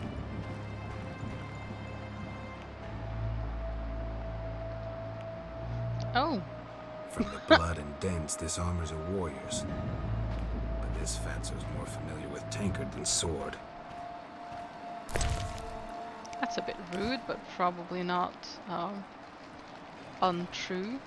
Oh! From the blood and dents, this armor's a warrior's. But this fatso's more familiar with tankard than sword. That's a bit rude, but probably not untrue.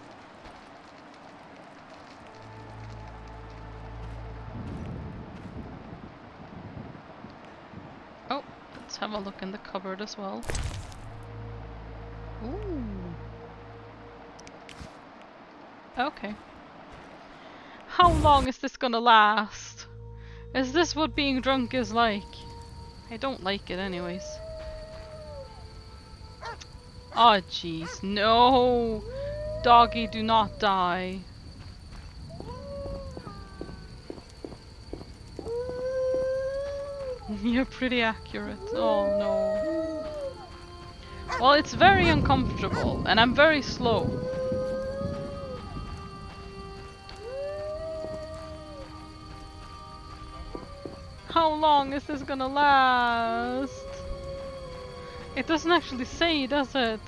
Oh, let's have a look in the cupboard as well. Ooh. Okay. How long is this gonna last? Is this what being drunk is like? I don't like it anyways. Oh jeez, no! Doggy, do not die. You're pretty accurate. Oh no. Well, it's very uncomfortable, and I'm very slow. How long is this gonna last? It doesn't actually say, does it?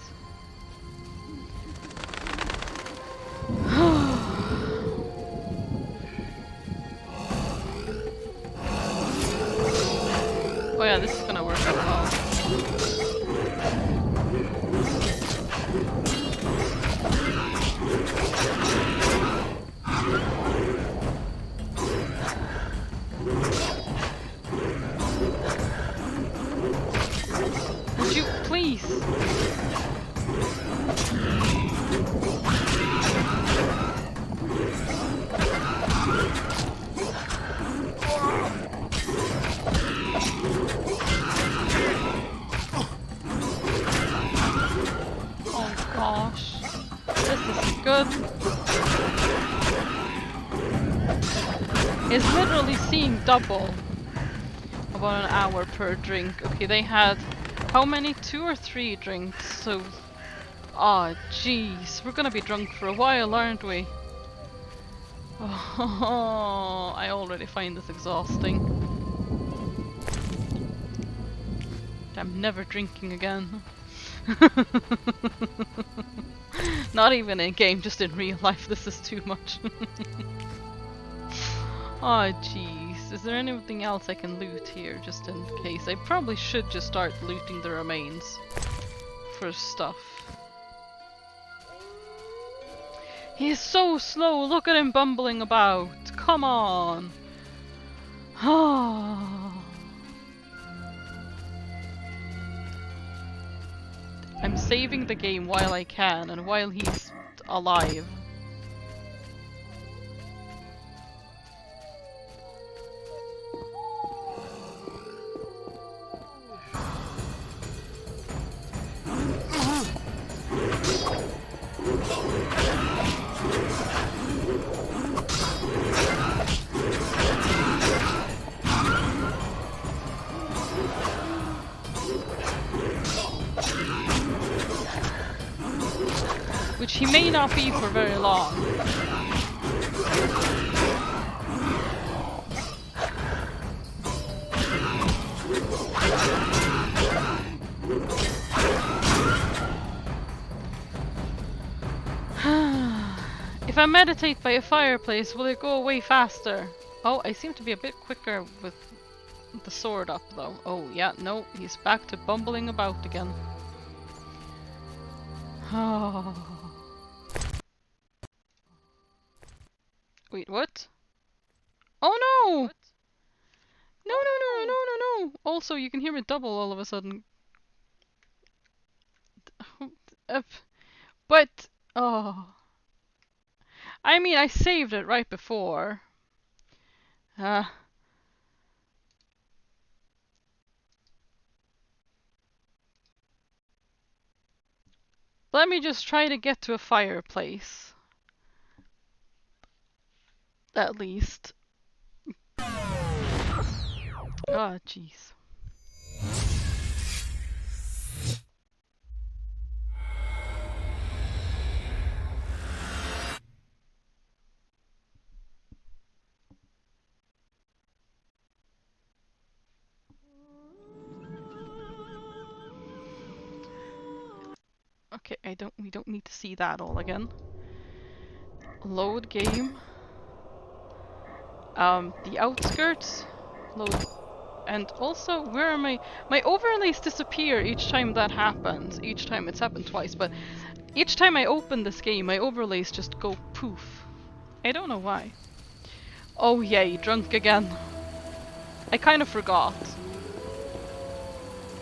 Oh yeah, this is gonna work out well. Would you please? Oh gosh, this is good. It's literally seeing double. About an hour per drink. Okay, they had how many? 2 or 3 drinks, so... Oh, jeez. We're gonna be drunk for a while, aren't we? Oh, I already find this exhausting. I'm never drinking again. Not even in game, just in real life. This is too much. Oh, jeez. Is there anything else I can loot here, just in case? I probably should just start looting the remains for stuff. He's so slow! Look at him bumbling about! Come on! I'm saving the game while I can, and while he's alive. Which he may not be for very long. If I meditate by a fireplace, will it go away faster? Oh, I seem to be a bit quicker with the sword up though. Oh yeah, no, he's back to bumbling about again. Oh. Wait, what? Oh no! What? No, no, no, no, no, no! Also, you can hear it double all of a sudden. But, oh. I mean, I saved it right before. Let me just try to get to a fireplace. At least. Oh, jeez. Okay, we don't need to see that all again. Load game. The outskirts. Load. And also, where are my overlays disappear each time that happens. Each time, it's happened twice, but each time I open this game, my overlays just go poof. I don't know why. Oh yay, drunk again. I kind of forgot.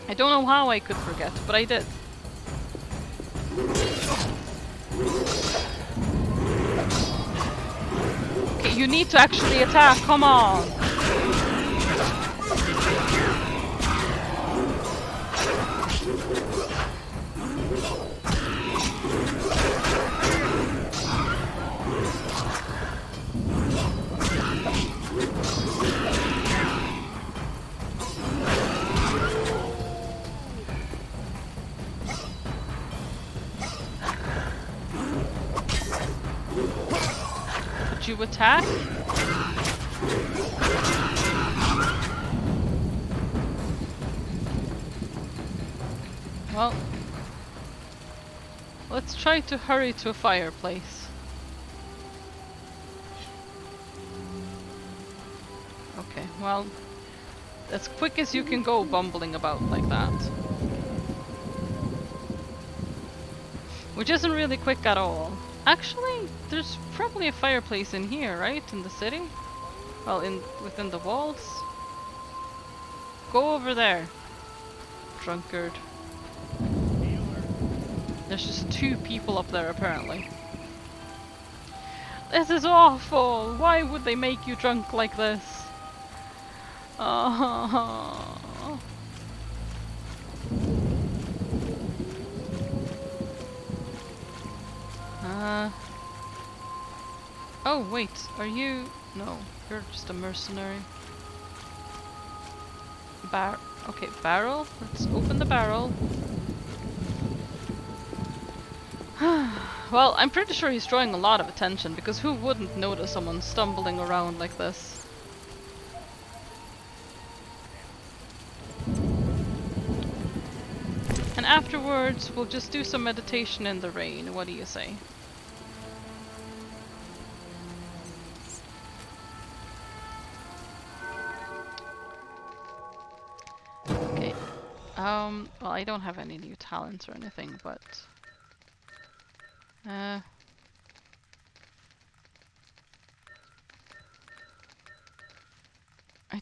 I don't know how I could forget, but I did. Okay, you need to actually attack, come on! Did you attack? Well, let's try to hurry to a fireplace. Okay, well, as quick as you can go bumbling about like that. Which isn't really quick at all. Actually, there's probably a fireplace in here, right? In the city? Well, within the walls? Go over there, drunkard. There's just 2 people up there, apparently. This is awful! Why would they make you drunk like this? Oh. Oh, wait, are you... No, you're just a mercenary. Okay, barrel. Let's open the barrel. Well, I'm pretty sure he's drawing a lot of attention, because who wouldn't notice someone stumbling around like this? And afterwards, we'll just do some meditation in the rain. What do you say? Okay. Well, I don't have any new talents or anything, but... I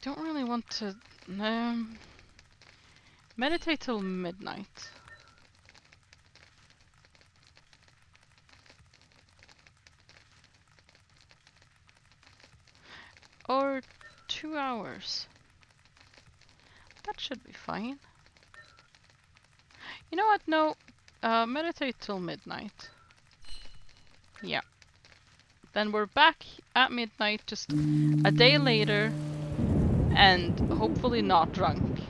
don't really want to... meditate till midnight. Or 2 hours. That should be fine. You know what? No. Meditate till midnight. Yeah. Then we're back at midnight, just a day later, and hopefully not drunk.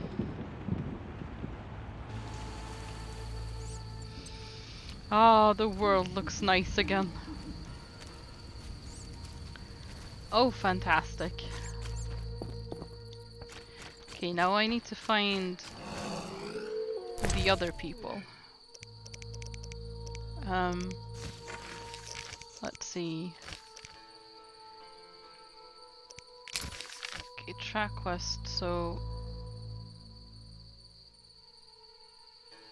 Ah, the world looks nice again. Oh, fantastic. Okay, now I need to find the other people. Let's see. Okay, track quest, so...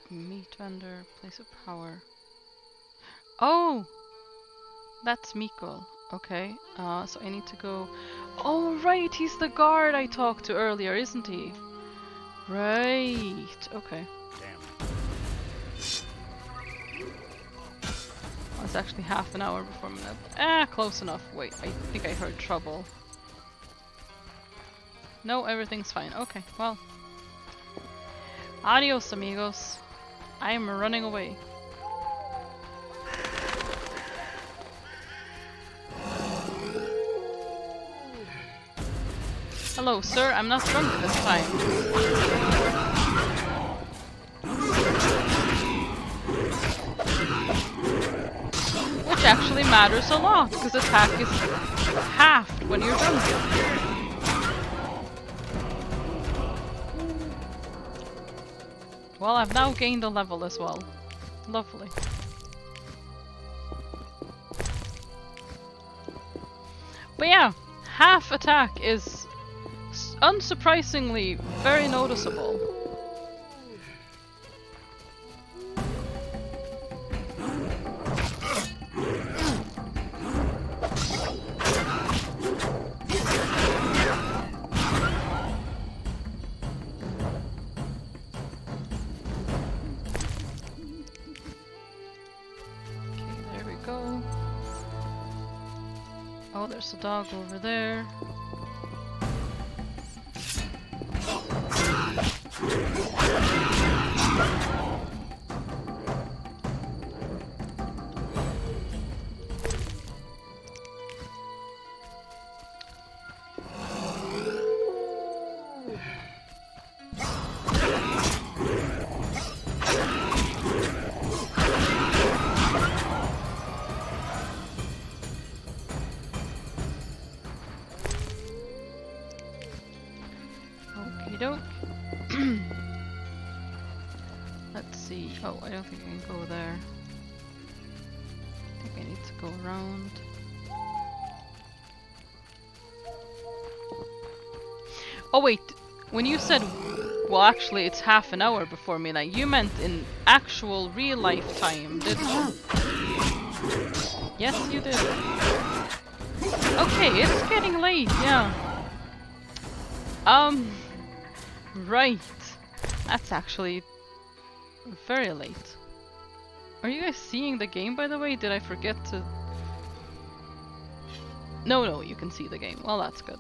Meat vendor, place of power. Oh! That's Mikol. Okay, so I need to go... Oh, right! He's the guard I talked to earlier, isn't he? Right, okay. Oh, it's actually half an hour before midnight. Ah, close enough. Wait, I think I heard trouble. No, everything's fine. Okay, well. Adios, amigos. I am running away. Hello, sir. I'm not drunk this time. Which actually matters a lot, because attack is halved when you're drunk. Well, I've now gained a level as well. Lovely. But yeah, half attack is unsurprisingly very noticeable. Oh, there's a dog over there. don't think I can go there. I think I need to go around. Oh wait, when you said, well actually it's half an hour before midnight, you meant in actual real life time, didn't you? Yes, you did. Okay, it's getting late, yeah. Right. That's actually very late. Are you guys seeing the game, by the way? Did I forget to... No, you can see the game. Well, that's good.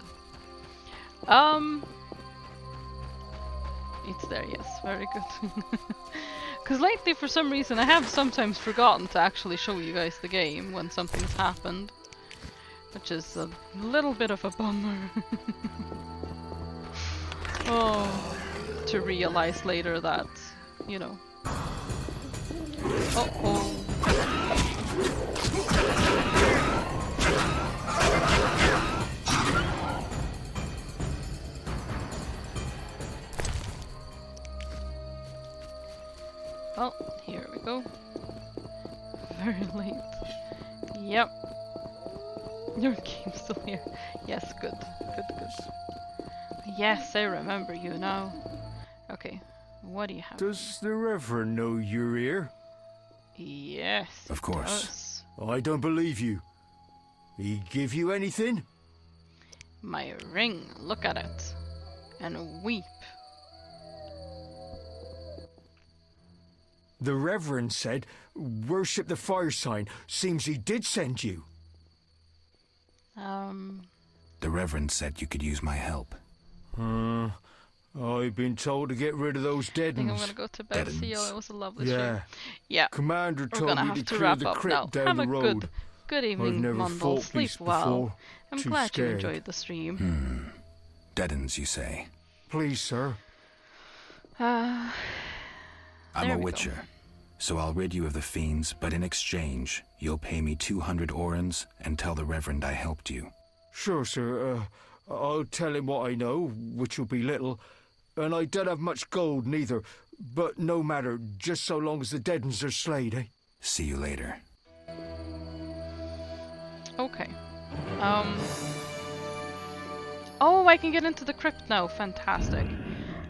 It's there, yes. Very good. Because lately, for some reason, I have sometimes forgotten to actually show you guys the game when something's happened. Which is a little bit of a bummer. Oh, to realize later that, you know. Uh-oh. Well, here we go. Very late. Yep. Your game's still here. Yes, good. Good. Yes, I remember you now. Okay, what do you have? Does the Reverend know you're here? Yes. Of course. I don't believe you. He give you anything? My ring, look at it. And weep. The Reverend said, worship the fire sign. Seems he did send you. The Reverend said you could use my help. I've been told to get rid of those dead I think I'm ones. gonna go to bed. See you. It was a lovely stream. Yeah. Yeah. Commander We're told gonna me have to to clear wrap the up crypt now. down Have the a road. good I've evening, never Mundle. fought Sleep beasts well. before. I'm Too glad you scared. enjoyed the stream. Deadens, you say? Please, sir. I'm There a we witcher, so I'll rid you of the fiends, but in exchange, you'll pay me 200 orens and tell the Reverend I helped you. Sure, sir. I'll tell him what I know, which will be little. And I don't have much gold neither. But no matter, just so long as the dead ones are slayed, eh? See you later. Okay. Oh, I can get into the crypt now. Fantastic.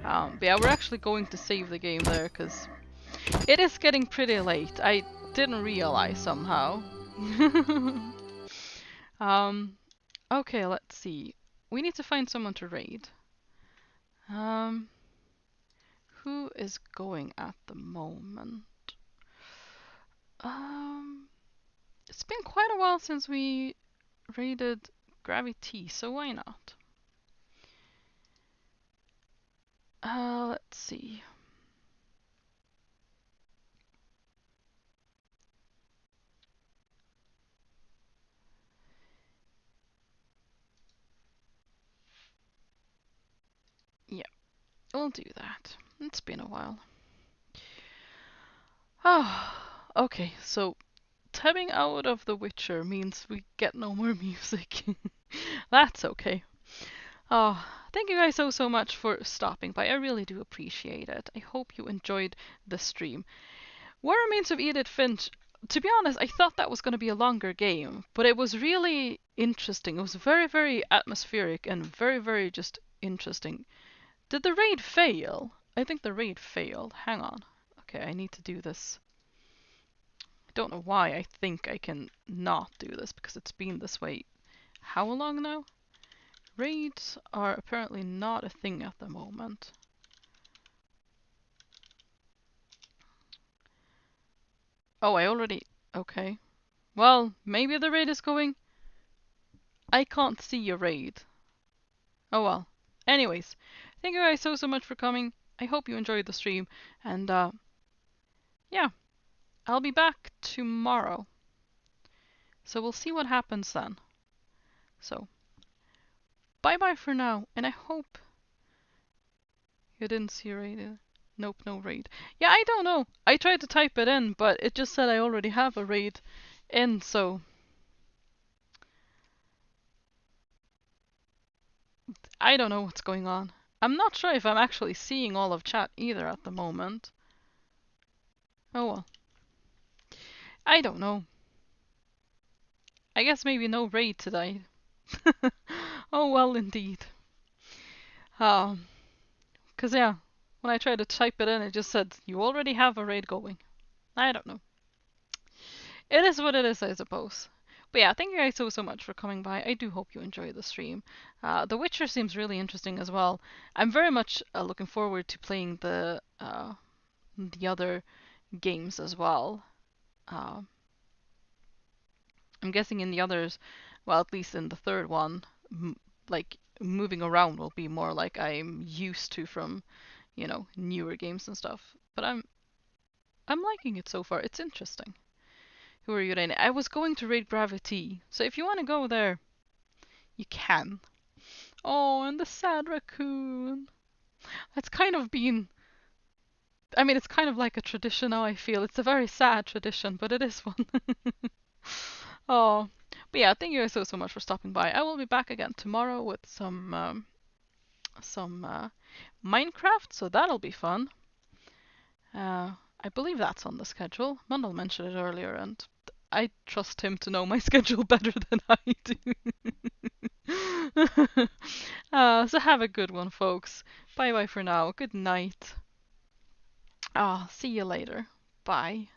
But yeah, we're actually going to save the game there because it is getting pretty late. I didn't realize somehow. Okay, let's see. We need to find someone to raid. Who is going at the moment? It's been quite a while since we raided Gravity, so why not? Let's see. Yeah, we'll do that. It's been a while. Okay, so tabbing out of The Witcher means we get no more music. That's okay. Thank you guys so much for stopping by. I really do appreciate it. I hope you enjoyed the stream. What Remains of Edith Finch? To be honest, I thought that was going to be a longer game, but it was really interesting. It was very, very atmospheric and very, very just interesting. Did the raid fail? I think the raid failed. Hang on. Okay, I need to do this. I don't know why I think I can not do this because it's been this way. How long now? Raids are apparently not a thing at the moment. Oh, I already... Okay. Well, maybe the raid is going... I can't see your raid. Oh well. Anyways, thank you guys so much for coming. I hope you enjoyed the stream. And, yeah. I'll be back tomorrow. So we'll see what happens then. So, bye-bye for now. And I hope you didn't see a raid either. Nope, no raid. Yeah, I don't know. I tried to type it in, but it just said I already have a raid in, so... I don't know what's going on. I'm not sure if I'm actually seeing all of chat either at the moment. Oh well. I don't know. I guess maybe no raid tonight. Oh well, indeed. Cause yeah, when I tried to type it in, it just said you already have a raid going. I don't know. It is what it is, I suppose. But yeah, thank you guys so much for coming by. I do hope you enjoy the stream. The Witcher seems really interesting as well. I'm very much looking forward to playing the other games as well. I'm guessing in the others, well, at least in the third one, like moving around will be more like I'm used to from, newer games and stuff. But I'm liking it so far. It's interesting. Who are you raiding? I was going to raid Gravity, so if you want to go there, you can. Oh, and the sad raccoon. That's kind of been. I mean, it's kind of like a tradition now, I feel. It's a very sad tradition, but it is one. Oh. But yeah, thank you guys so much for stopping by. I will be back again tomorrow with some Minecraft, so that'll be fun. I believe that's on the schedule. Mundell mentioned it earlier, and I trust him to know my schedule better than I do. So have a good one, folks. Bye bye for now. Good night. See you later. Bye.